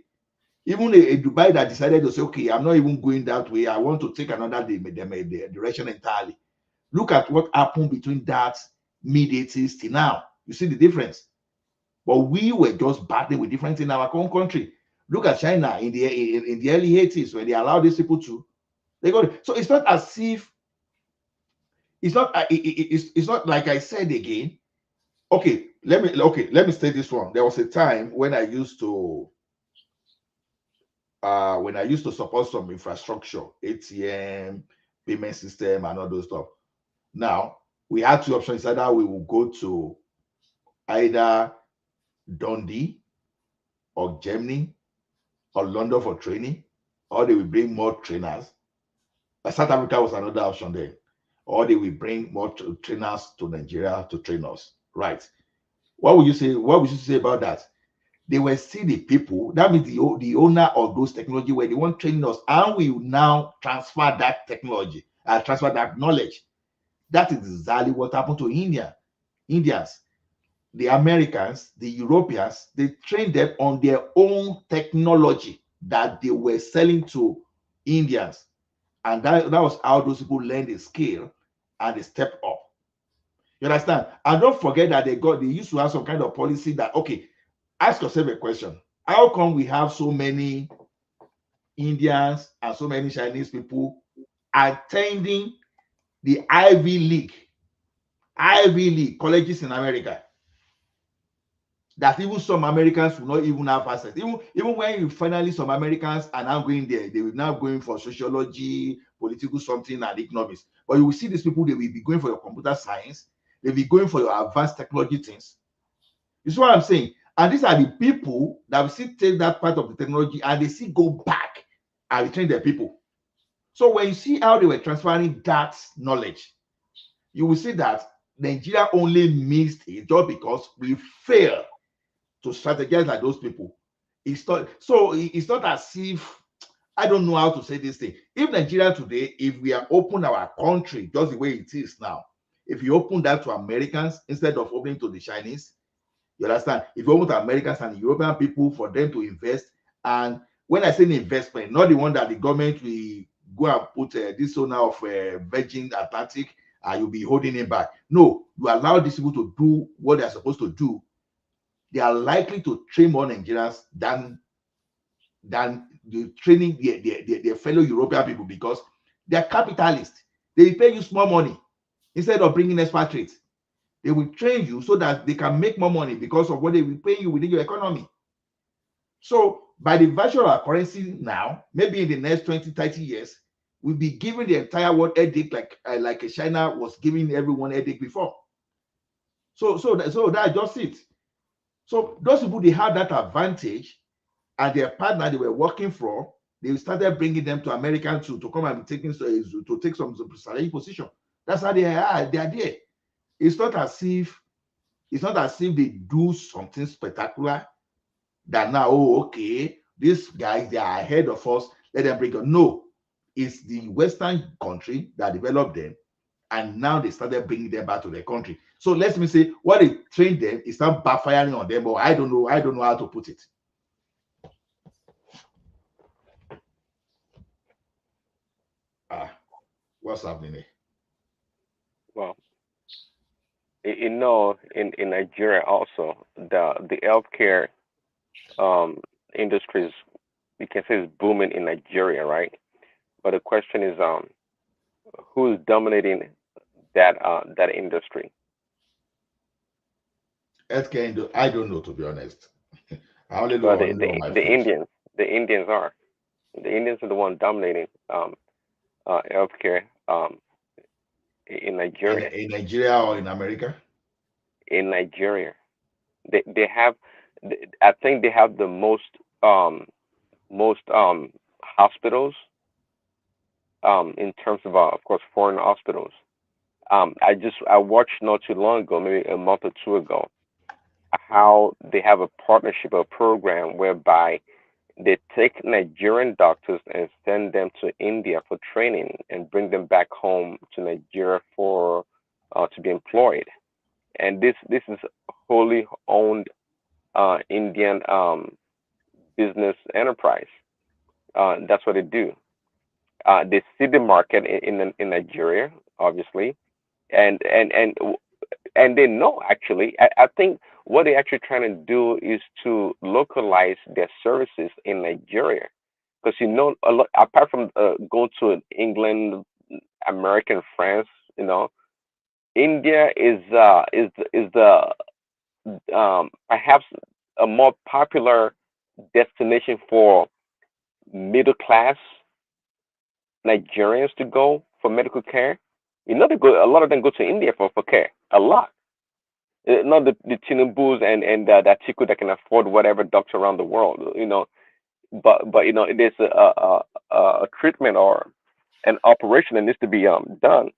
Even a Dubai that decided to say, okay, I'm not even going that way. I want to take another direction entirely. Look at what happened between that mid-80s till now. You see the difference. But we were just battling with different in our own country. Look at China in the early 80s when they allowed these people to. They got it. So it's not as if it's not like I said again. Okay, let me say this one. There was a time when I used to support some infrastructure, ATM, payment system, and all those stuff. Now we had two options: either we will go to either Dundee or Germany or London for training, or they will bring more trainers. But South Africa was another option there. or they will bring more trainers to Nigeria to train us. Right. What would you say? What would you say about that? They were still the people, that means the owner of those technology where they want training us, and we will now transfer that technology and transfer that knowledge. That is exactly what happened to Indians, the Americans, the Europeans. They trained them on their own technology that they were selling to Indians. And that was how those people learned the skill and they stepped up. You understand? And don't forget that they used to have some kind of policy that, okay, ask yourself a question. How come we have so many Indians and so many Chinese people attending the Ivy League colleges in America? That even some Americans will not even have access. Even when you finally, some Americans are now going there, they will now going for sociology, political something, and economics. But you will see these people, they will be going for your computer science, they'll be going for your advanced technology things. You see what I'm saying? And these are the people that will still take that part of the technology and they still go back and retrain their people. So when you see how they were transferring that knowledge, you will see that Nigeria only missed it just because we failed to strategize like those people. It's not as if, I don't know how to say this thing. If Nigeria today, if we are open our country just the way it is now, if you open that to Americans instead of opening to the Chinese, you understand? If you open to Americans and European people for them to invest, and when I say investment, not the one that the government will go and put this owner of Virgin Atlantic and you'll be holding it back. No, you allow these people to do what they're supposed to do. They are likely to train more Nigerians than the training their fellow European people, because they're capitalists. They pay you small money instead of bringing expatriates. They will train you so that they can make more money because of what they will pay you within your economy. So by the virtue of our currency now, maybe in the next 20, 30 years, we'll be giving the entire world headache like China was giving everyone headache before. So that's just it. So those people, they had that advantage, and their partner they were working for, they started bringing them to America to come and take some strategic position. That's how they are there. It's not as if they do something spectacular that now, oh, okay, these guys, they are ahead of us, let them bring up. No, it's the Western country that developed them, and now they started bringing them back to their country. So let me say, what they trained them is not backfiring on them, or I don't know how to put it. What's happening there? Well, in Nigeria also, the healthcare industries, you can say, is booming in Nigeria, right? But the question is, who's dominating that industry? Healthcare, I don't know, to be honest. I only know my the Indians. The Indians are the one dominating healthcare in Nigeria. In Nigeria or in America? In Nigeria, they have. I think they have the most hospitals in terms of course, foreign hospitals. I watched not too long ago, maybe a month or two ago, how they have a partnership, a program whereby they take Nigerian doctors and send them to India for training and bring them back home to Nigeria for to be employed. And this is wholly owned Indian business enterprise. That's what they do. They see the market in Nigeria, obviously, and they know, actually. I think what they're actually trying to do is to localize their services in Nigeria, because a lot, apart from going to England, America, France, India is the perhaps a more popular destination for middle class Nigerians to go for medical care. A lot of them go to India for care. A lot. Not the Tinubus and the Atiku that can afford whatever doctor around the world, but there's a treatment or an operation that needs to be done.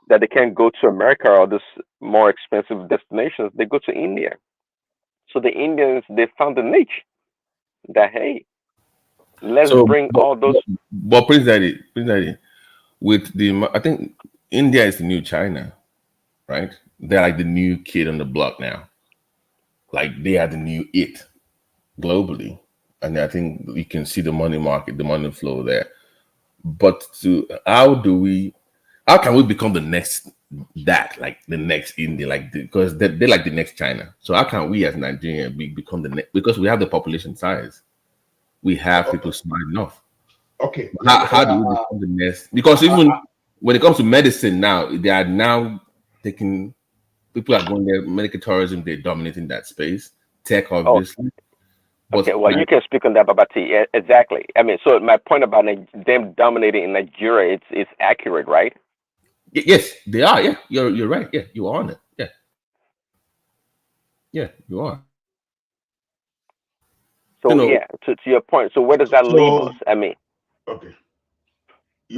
that they can't go to America or this more expensive destinations, they go to India. So the Indians, they found a niche that, hey, let's So, bring all those. but Prince Daddy, with the, I think India is the new China, right? They're like the new kid on the block now. Like they are the new it globally, and I think you can see the money market, the money flow there. But how can we become the next like the next India, like because they're like the next China. So how can we as Nigeria become the next, because we have the population size, we have people smart enough. Okay. How do we become the next? Because even when it comes to medicine now, they are now taking, people are going there, medical tourism, they're dominating that space. Tech, obviously. Okay, well, you can speak on that, Babati. Yeah, exactly. I mean, so my point about them dominating in Nigeria, it's accurate, right? Yes, they are. Yeah, you're right. Yeah, you are on it. Yeah, yeah, you are. So yeah, to your point. So where does that leave us? I mean, okay. Do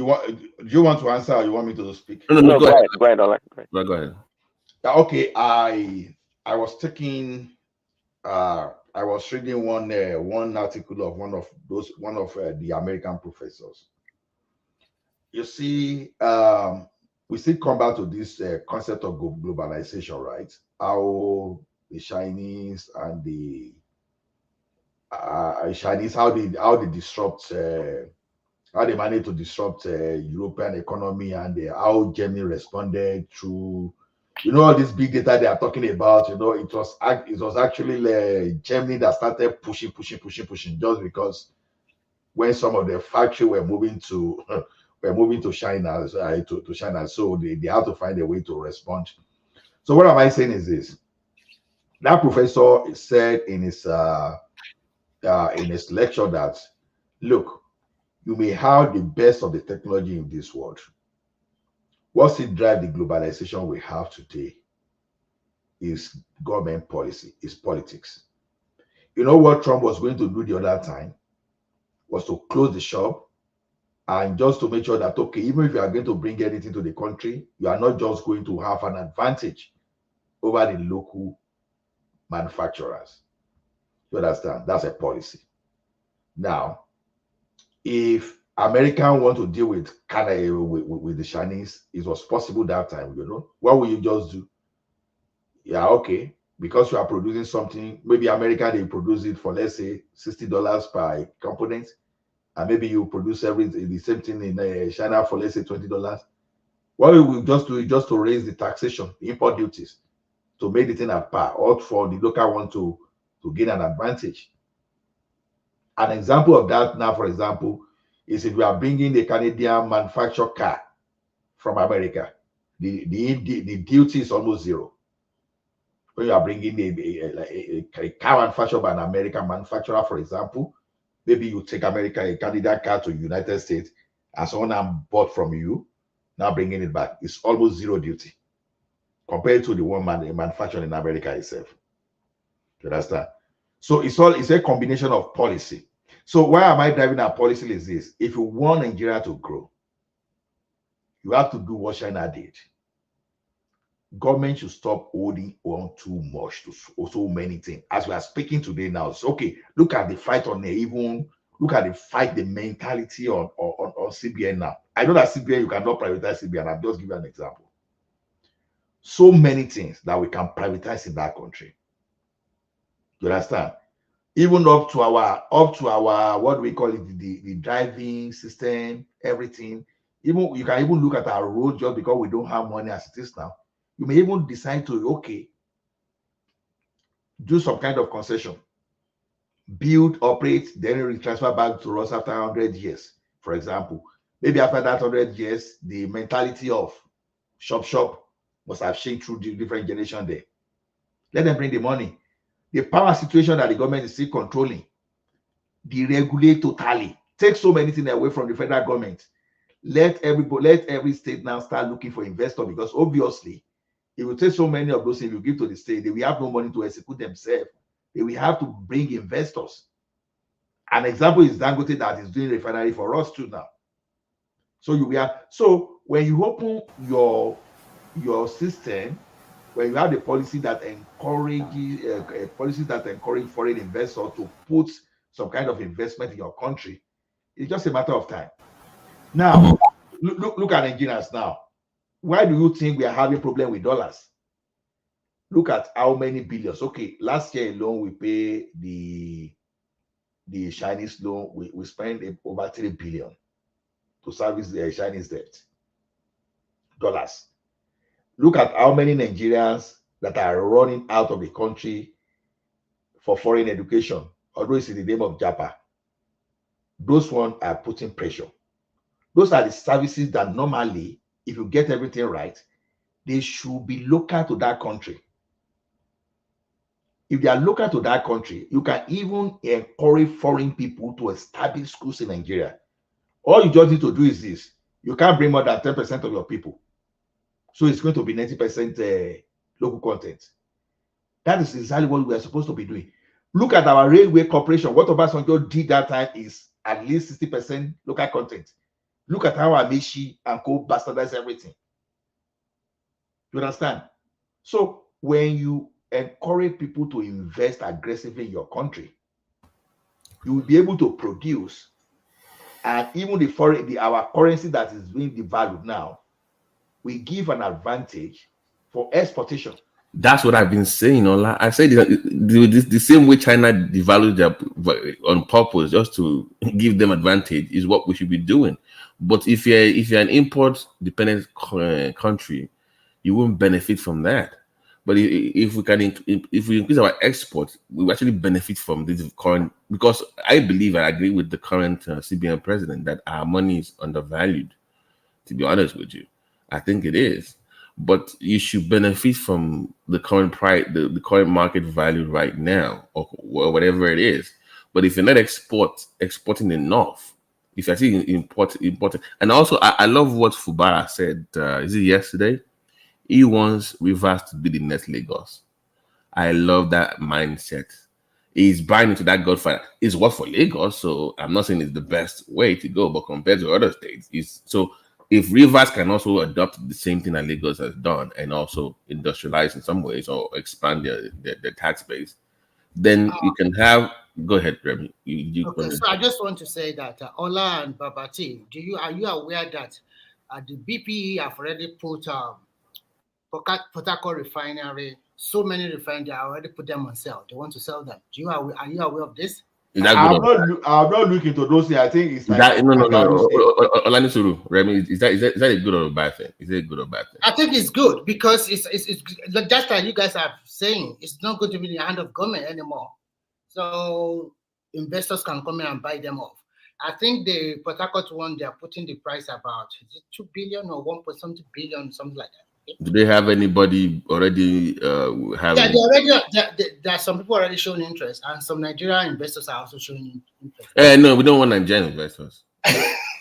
you want to answer, or you want me to speak? No, go ahead. Go ahead, Ola. Go ahead. Okay, I was taking I was reading one article of one of the American professors. You see, we still come back to this concept of globalization, right? How the Chinese and the Chinese, how they disrupt, how they managed to disrupt European economy, and how Germany responded through, all this big data they are talking about. It was actually Germany that started pushing, just because when some of the factory were moving to China, to China, so they have to find a way to respond. So what am I saying is this: that professor said in his lecture that, look, you may have the best of the technology in this world. What's it drive the globalization we have today is government policy, is politics. You know what Trump was going to do the other time was to close the shop, and just to make sure that, okay, even if you are going to bring anything to the country, you are not just going to have an advantage over the local manufacturers. You understand? That's a policy. Now, if Americans want to deal with Canada, with the Chinese, it was possible that time, what will you just do? Yeah, okay, because you are producing something, maybe America, they produce it for, let's say, $60 per component, and maybe you produce the same thing in China for, let's say, $20. What we will just do is just to raise the taxation, the import duties, to make the thing at par, or for the local one to gain an advantage. An example of that now, for example, is if we are bringing the Canadian manufactured car from America, the duty is almost zero. When you are bringing a car manufactured by an American manufacturer, for example, maybe you take a Canadian car to the United States, and someone bought from you, now bringing it back, it's almost zero duty compared to the one manufactured in America itself. You understand? So it's a combination of policy. So why am I driving our policy is this: if you want Nigeria to grow, you have to do what China did. Government should stop holding on too much to so many things. As we are speaking today now, so okay, look at the fight on look at the mentality on CBN now. I know that CBN, you cannot privatize CBN. I'll just give you an example. So many things that we can privatize in that country. You understand? Even up to our what do we call it, the driving system, everything. Even you can even look at our road, just because we don't have money as it is now. You may even decide to, okay, do some kind of concession, build, operate, then transfer back to us after 100 years. For example, maybe after that 100 years, the mentality of shop must have changed through the different generation there. Let them bring the money. The power situation that the government is still controlling, deregulate totally. Take so many things away from the federal government. Let every state now start looking for investors, because obviously, if you take so many of those things you give to the state, they will have no money to execute themselves. They will have to bring investors. An example is Dangote, that is doing refinery for us too now. So when you open your your system, when you have the policy that encourages policies that encourage foreign investors to put some kind of investment in your country, it's just a matter of time. Now, look at Nigerians now. Why do you think we are having problem with dollars? Look at how many billions. Okay, last year alone we pay the Chinese loan. We spent over 3 billion to service the Chinese debt. Dollars. Look at how many Nigerians that are running out of the country for foreign education, although it's in the name of JAPA. Those ones are putting pressure. Those are the services that normally, if you get everything right, they should be local to that country. If they are local to that country, you can even encourage foreign people to establish schools in Nigeria. All you just need to do is this. You can't bring more than 10% of your people. So it's going to be 90% local content. That is exactly what we are supposed to be doing. Look at our railway corporation. What Obasanjo did that time is at least 60% local content. Look at how Amishi and co bastardize everything. You understand? So when you encourage people to invest aggressively in your country, you will be able to produce, and even our currency that is being devalued now, we give an advantage for exportation. That's what I've been saying. I said the same way China devalued their on purpose just to give them advantage is what we should be doing. But if you're an import dependent country, you won't benefit from that. But if we increase our exports, we actually benefit from this current, because I believe I agree with the current CBN president that our money is undervalued. To be honest with you, I think it is. But you should benefit from the current price, the current market value right now, or whatever it is. But if you're not exporting enough, if you're actually importing, and also I love what Fubara said. Is it yesterday? He wants Rivers to be the next Lagos. I love that mindset. He's buying into that Godfather. It's what for Lagos, so I'm not saying it's the best way to go, but compared to other states, so if Rivers can also adopt the same thing that Lagos has done and also industrialize in some ways or expand their tax base, then you can have. Go ahead, Remy. Okay, so I just want to say that Ola and Babati, are you aware that the BPE have already put Port Harcourt refinery, so many refineries, they already put them on sale. They want to sell them. Are you aware of this? I'm not looking to those things. I think it's like no. Olanisuru, Remy, is that a good or a bad thing? Is it a good or bad thing? I think it's good because it's just like you guys are saying, it's not going to be in the hand of government anymore. So investors can come in and buy them off. I think the Port Harcourt one, they are putting the price about, is it 2 billion or 1 something billion, something like that. Do they have anybody already? Yeah, there are some people already showing interest, and some Nigerian investors are also showing interest. No, we don't want Nigerian investors.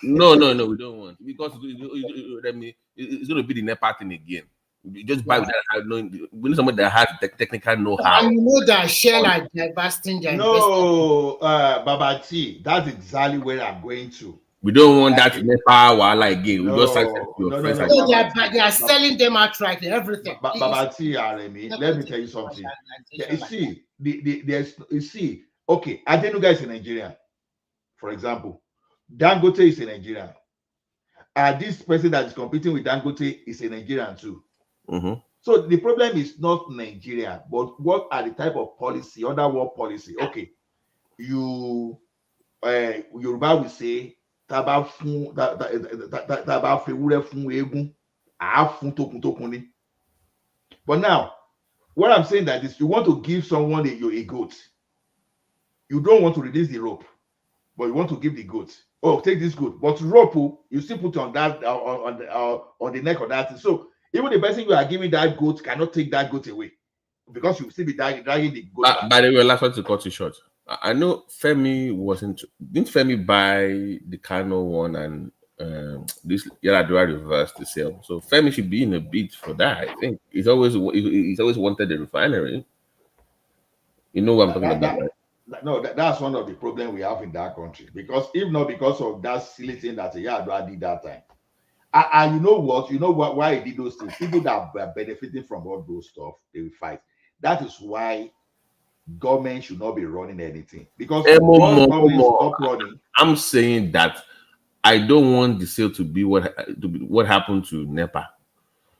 No, we don't want, because it's going to be the NEPA thing again. You just buy without knowing. We need someone that has technical know-how. And you know that Shell are divesting their investment. No, Babati, that's exactly where I'm going to. We don't want that NEPA wala again. We just they are selling them outright, everything. Babati, Remy, let me tell you something. You see, okay, Adenuga is in Nigeria, for example. Dangote is in Nigeria. This person that is competing with Dangote is a Nigerian too. Mm-hmm. So the problem is not Nigeria, but what are the type of policy, other world policy? Okay, Yoruba will say, but now, what I'm saying that is, you want to give someone a goat. You don't want to release the rope, but you want to give the goat. Oh, take this goat, but rope you still put on that on the neck of that. So even the person you are giving that goat cannot take that goat away, because you still be dragging the goat. By the way, last one to cut you short. I know Femi didn't Femi buy the Kano one and this Yaradua reverse the sale. So Femi should be in a bid for that. I think he's always wanted the refinery. You know what I'm talking about, right? That's one of the problems we have in that country. Because if not because of that silly thing that Yaradua did that time, And you know what? You know what? Why he did those things? People that are benefiting from all those stuff, they will fight. That is why government should not be running anything, because once government stop running, I'm saying that I don't want the sale to be what happened to NEPA,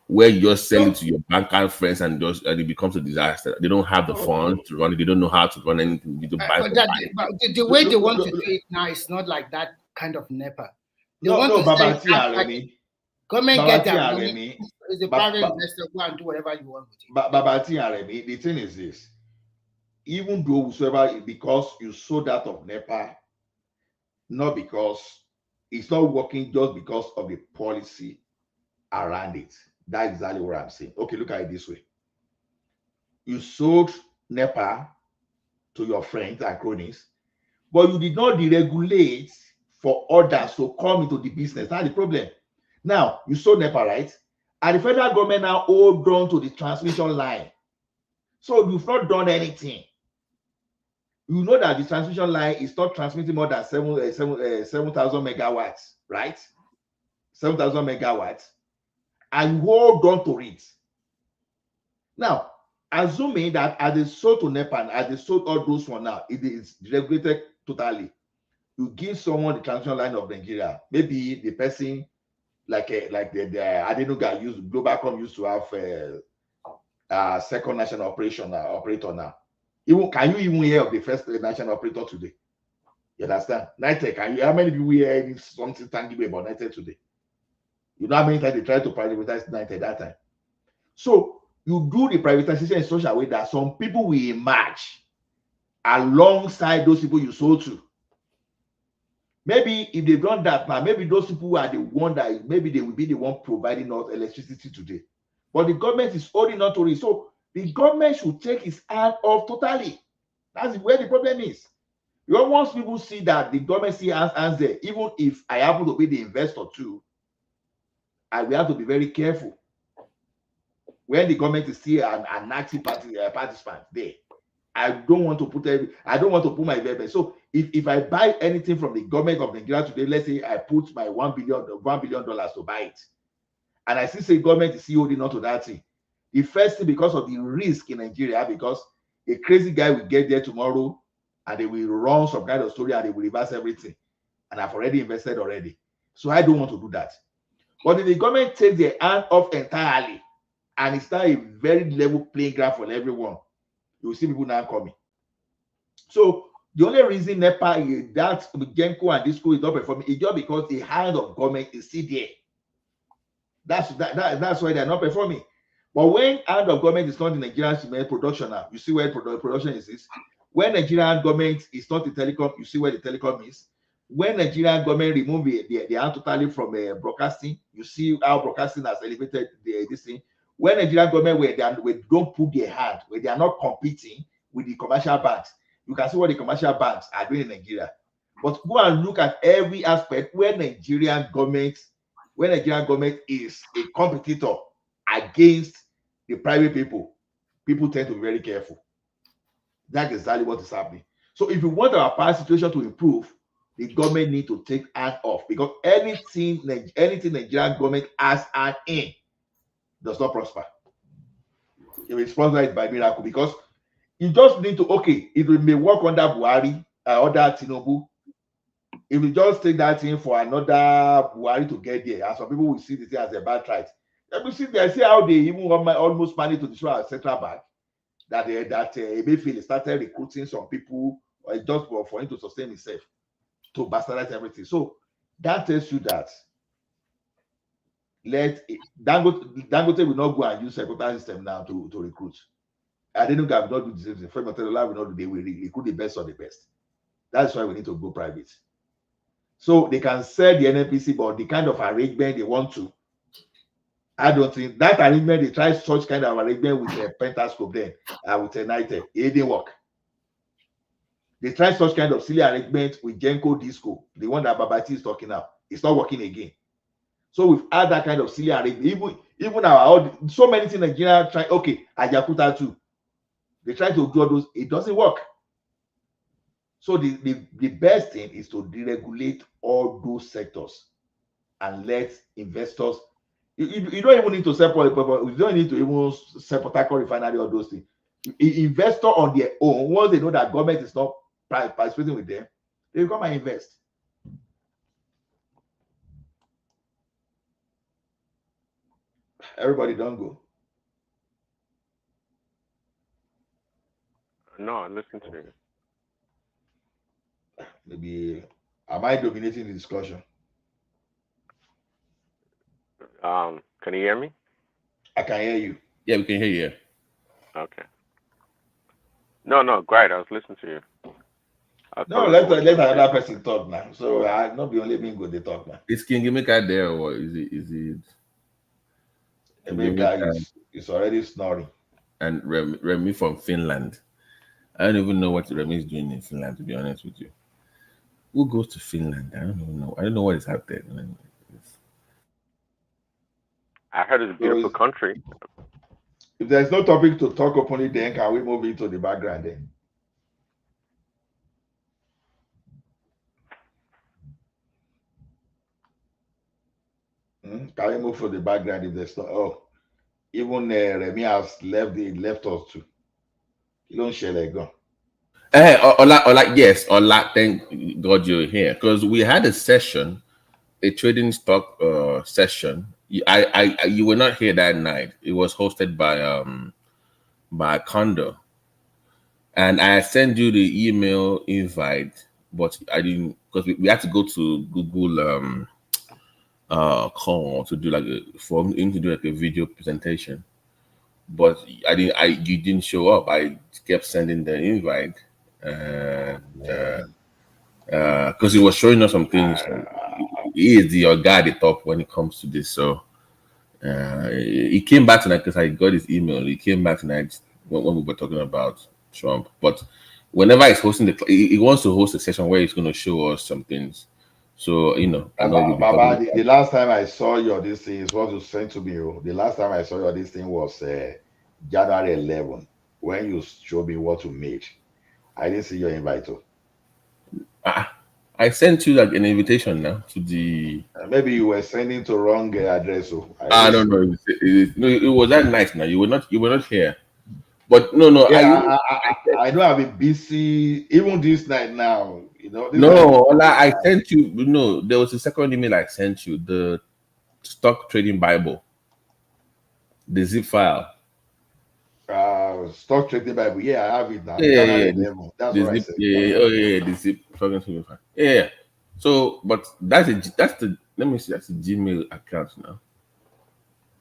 where you just sell it to your banker friends and it becomes a disaster. They don't have the funds to run it. They don't know how to run anything. You need to buy. But the way they want to do it now is not like that kind of NEPA. They want to Babati say and Remy. Government get their Babati and money. Remy. It's a private investor, go and do whatever you want with it. Babati and Remy, the thing is this: even though whosoever, because you sold out of NEPA, not because it's not working, just because of the policy around it. That's exactly what I'm saying. Okay, look at it this way: you sold NEPA to your friends and cronies, but you did not deregulate for others to come into the business. That's the problem. Now, you sold NEPA, right? And the federal government now hold on to the transmission line. So you've not done anything. You know that the transmission line is not transmitting more than 7,000 megawatts, right? 7,000 megawatts. And you hold on to it. Now, assuming that as they sold to NEPA and as they sold all those for now, it is regulated totally. You give someone the transmission line of Nigeria, maybe the person like the Adenuga Globalcom used to have second national operator now. Can you even hear of the first national operator today? You understand? NITEC, how many people hear something tangible about NITEC today? You know how many times they tried to privatize NITEC that time? So you do the privatization in such a way that some people will emerge alongside those people you sold to. Maybe if they've done that now, maybe those people are the one that maybe they will be the one providing us electricity today. But the government is holding on to it. So the government should take its hand off totally. That's where the problem is. Once people see that the government see hands there, even if I happen to be the investor too, I will have to be very careful when the government is still an active participant there. I don't want to put my investment. So if I buy anything from the government of Nigeria today, let's say I put my $1 billion to buy it, and I still say government is still holding on to that thing. The first thing, because of the risk in Nigeria, because a crazy guy will get there tomorrow and they will run some kind of story and they will reverse everything. And I've already invested already. So I don't want to do that. But if the government takes their hand off entirely and it's now a very level playing ground for everyone, you will see people now coming. So the only reason NEPA, that Genco and this school is not performing is just because the hand of government is still there. That's why they're not performing. But when hand of government is not in Nigerian cement production now, you see where production is. When Nigerian government is not in telecom, you see where the telecom is. When Nigerian government remove the hand totally from broadcasting, you see how broadcasting has elevated this thing. When Nigerian government where they don't put their hand, where they are not competing with the commercial banks, you can see what the commercial banks are doing in Nigeria. But go and look at every aspect where Nigerian government is a competitor against the private people tend to be very careful. That's exactly what is happening. So if you want our power situation to improve, the government need to take hand off, because anything Nigerian government has hand in does not prosper. If it's sponsored by miracle, because you just need to, if it may work under Buhari, under Tinubu, if we just take that thing for another Buhari to get there, and some people will see the thing as a bad trait. Let me see how they even almost managed to destroy our central bank. That Emefiele started recruiting some people just for him to sustain himself, to bastardize everything. So that tells you that Dangote will not go and use secretary system now to recruit. Adenuga will not do the same thing. Femi Otedola will not do. They will recruit the best of the best. That's why we need to go private. So they can sell the NNPC, but the kind of arrangement they want to, I don't think that arrangement, they try such kind of arrangement with a Pentascope then, with a NITEC, it didn't work. They tried such kind of silly arrangement with Genco Disco, the one that Babati is talking now. It's not working again. So we've had that kind of silly arrangement. Even so many things Nigeria try, Ajakuta too. They try to do all those, it doesn't work. So the best thing is to deregulate all those sectors. and let investors. You don't even need to support. You don't need to even support Port refinery or those things. Investor on their own, once they know that government is not participating with them, they will come and invest. Everybody don't go. No, I'm listening to you. Maybe am I dominating the discussion? Can you hear me? I can hear you. Yeah, we can hear you. Okay. No, great. I was listening to you. No, let another person talk now. So I not be only being good they talk now. Is King Emeka there or is it? Emeka is already snoring. And Remy from Finland. I don't even know what Remy is doing in Finland, to be honest with you. Who goes to Finland? I don't even know. I don't know what is out there. I heard it's a beautiful country. If there's no topic to talk openly, then can we move into the background then? Can we move for the background if there's not? Oh, even Remy has left us too. You don't share like go. Ola, yes, Ola, thank God you're here. Because we had a session, a trading stock session. You were not here that night. It was hosted by Kondo. And I sent you the email invite, but I didn't, because we had to go to Google call to do like a video presentation. But you didn't show up. I kept sending the invite, because he was showing us some things. He is your guy at the top when it comes to this. So he came back tonight because I got his email. He came back tonight when we were talking about Trump. But whenever he's hosting he wants to host a session where he's going to show us some things. So I know Baba, the last time I saw your this thing is what you sent to me. The last time I saw your this thing was January 11 when you showed me what you made. I didn't see your invite. I sent you like an invitation now to the. Maybe you were sending to wrong address. I don't know. It was that night. Now you were not here. But no. Yeah, I know I've been busy even this night now. I sent you. No, there was a second email I sent you, the stock trading Bible, the zip file. Stock trading Bible. Yeah, I have it now. Yeah. That's what I said. The zip talking file. Yeah. So, but that's the. Let me see. That's the Gmail account now.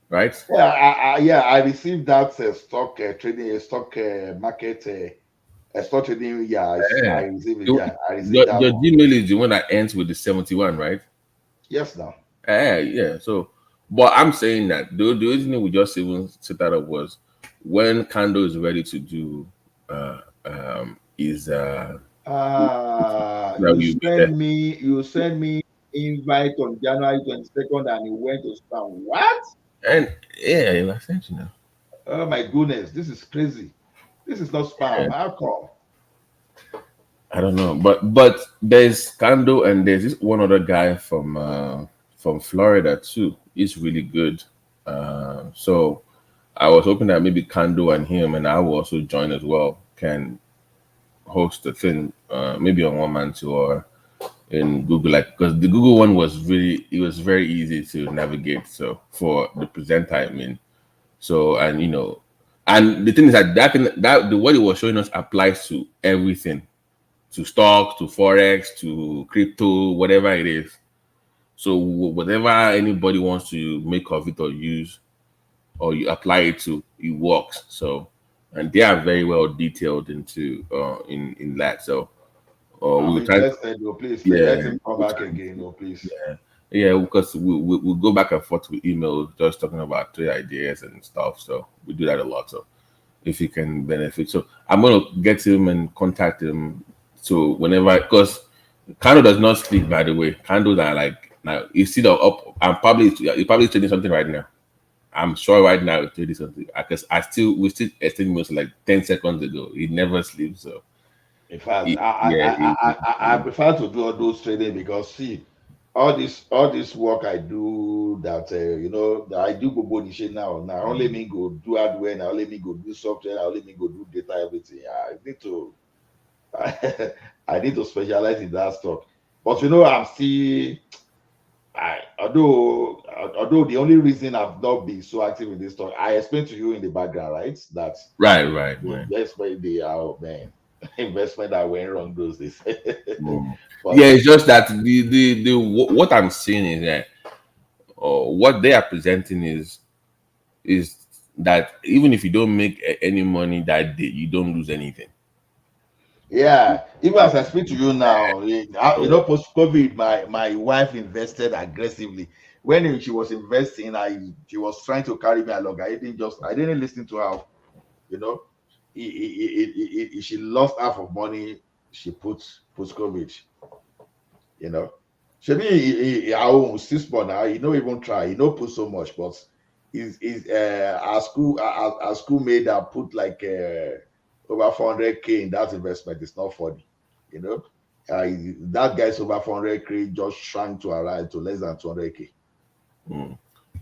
Right? Yeah, I received that stock trading, stock market. Stock trading, I received it. Yeah, I received that. Your Gmail is the one that ends with the 71, right? Yes, now. Yeah. So, but I'm saying that the reason we just even set that up was when Kando is ready to do you send me invite on January 22nd and it went to spam. What? And yeah, I sent you now. Oh my goodness, this is crazy. This is not spam. How come? I don't know, but there's Kando and there's this one other guy from Florida too. He's really good. So I was hoping that maybe Kando and him and I will also join as well, can host the thing, maybe on one man too or in Google, because the Google one was very easy to navigate. So for the presenter, I mean, so and the thing is that what it was showing us applies to everything, to stocks, to forex, to crypto, whatever it is. So whatever anybody wants to make of it or use, or you apply it to, it works. So, and they are very well detailed into in that. So, we'll try. Please let him come back again, please. Yeah, because we'll go back and forth with emails, just talking about trade ideas and stuff. So we do that a lot. So if he can benefit, so I'm gonna get him and contact him. So whenever, because Kando does not sleep, by the way. Kandos are like, now you see the up. You're probably trading something right now. I'm sure right now it's trading something because we still extending like 10 seconds ago. He never sleeps. So in fact, I prefer to do all those trading because see, all this work I do that that I do go shit now. Now only me go do hardware, now only me go do software, now only me go do data everything. I need to I need to specialize in that stuff. But I'm still although the only reason I've not been so active in this stuff, I explained to you in the background, right? That right. Investment man, investment that went wrong those days. But, yeah, it's just that the what I'm seeing is that what they are presenting is that even if you don't make any money that day, you don't lose anything. Yeah, even as I speak to you now, post COVID, my wife invested aggressively. When she was investing, she was trying to carry me along. I didn't listen to her. She lost half of money she put post COVID. She our own 6 months now. He don't even try. He don't put so much, but our school made her put like over 400K in that investment. It's not funny, that guy's over 400K just shrank to arrive to less than 200K.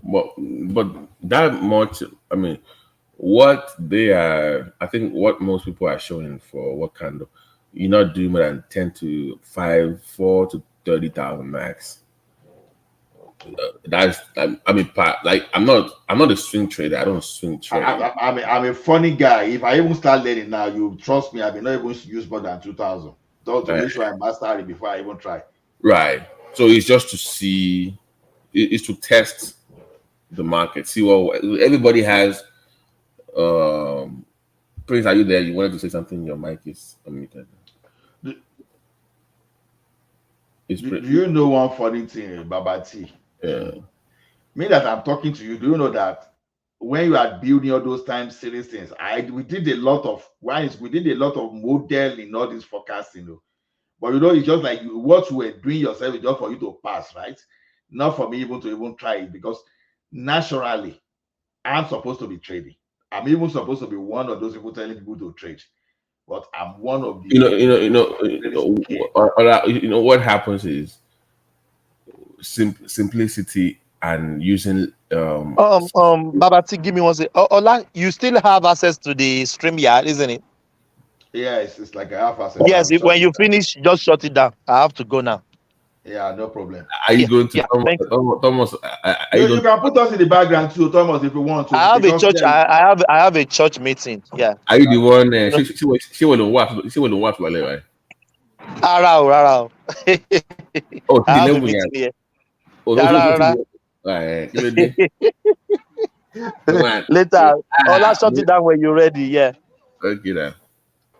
But that much, I mean, what they are, I think what most people are showing for what kind of, you're not doing more than 10 to 4 to 30,000 max. That's I mean, like I'm not a swing trader. I don't swing trade. I'm a funny guy. If I even start learning now, you trust me, I may not even use more than 2,000. To make sure I master it before I even try. Right. So it's just to see, it's to test the market, see what everybody has. Prince, are you there? You wanted to say something? Your mic is unmuted. Do you know one funny thing, Baba T? Yeah. Me that I'm talking to you, do you know that when you are building all those time series things, we did a lot of model in all this forecasting, but it's just like what you were doing yourself is just for you to pass, right? Not for me even to try it, because naturally I'm supposed to be trading. I'm even supposed to be one of those people telling people to trade, but I'm one of the what happens is simplicity and using Babati, give me one second. Ola, you still have access to the StreamYard, isn't it? Yeah, it's like I have access. Yes, when you finish, just shut it down. I have to go now. Yeah, no problem. Are you going to Thomas? You can put us in the background too, Thomas, if you want to. I have a church. I have a church meeting. Yeah. Are you the one? She will watch. She will watch Wale, right? Rara. Oh, I have a meeting here. Later, Ola, shut it down when you're ready. Yeah. Okay, then.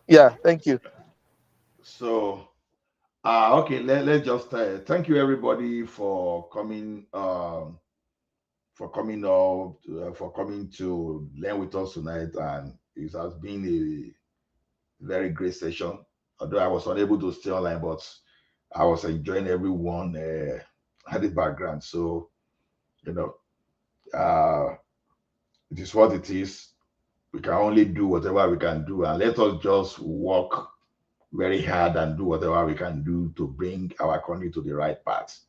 Yeah, thank you. So, okay, let's just thank you everybody for coming. For coming to learn with us tonight, and it has been a very great session. Although I was unable to stay online, but I was enjoying everyone at the background. So, it is what it is. We can only do whatever we can do, and let us just work very hard and do whatever we can do to bring our country to the right path.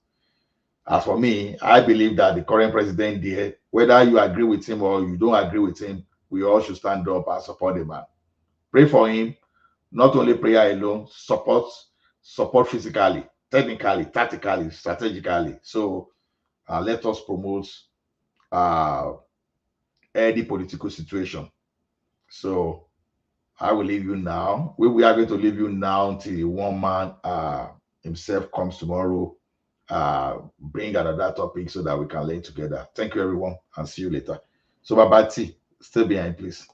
As for me, I believe that the current president there, whether you agree with him or you don't agree with him, we all should stand up and support the man. Pray for him. Not only prayer alone, support physically, technically, tactically, strategically. So let us promote any political situation. So I will leave you now. We are going to leave you now until the one man himself comes tomorrow. Bring another topic so that we can learn together. Thank you, everyone, and see you later. So, Babati, stay behind, please.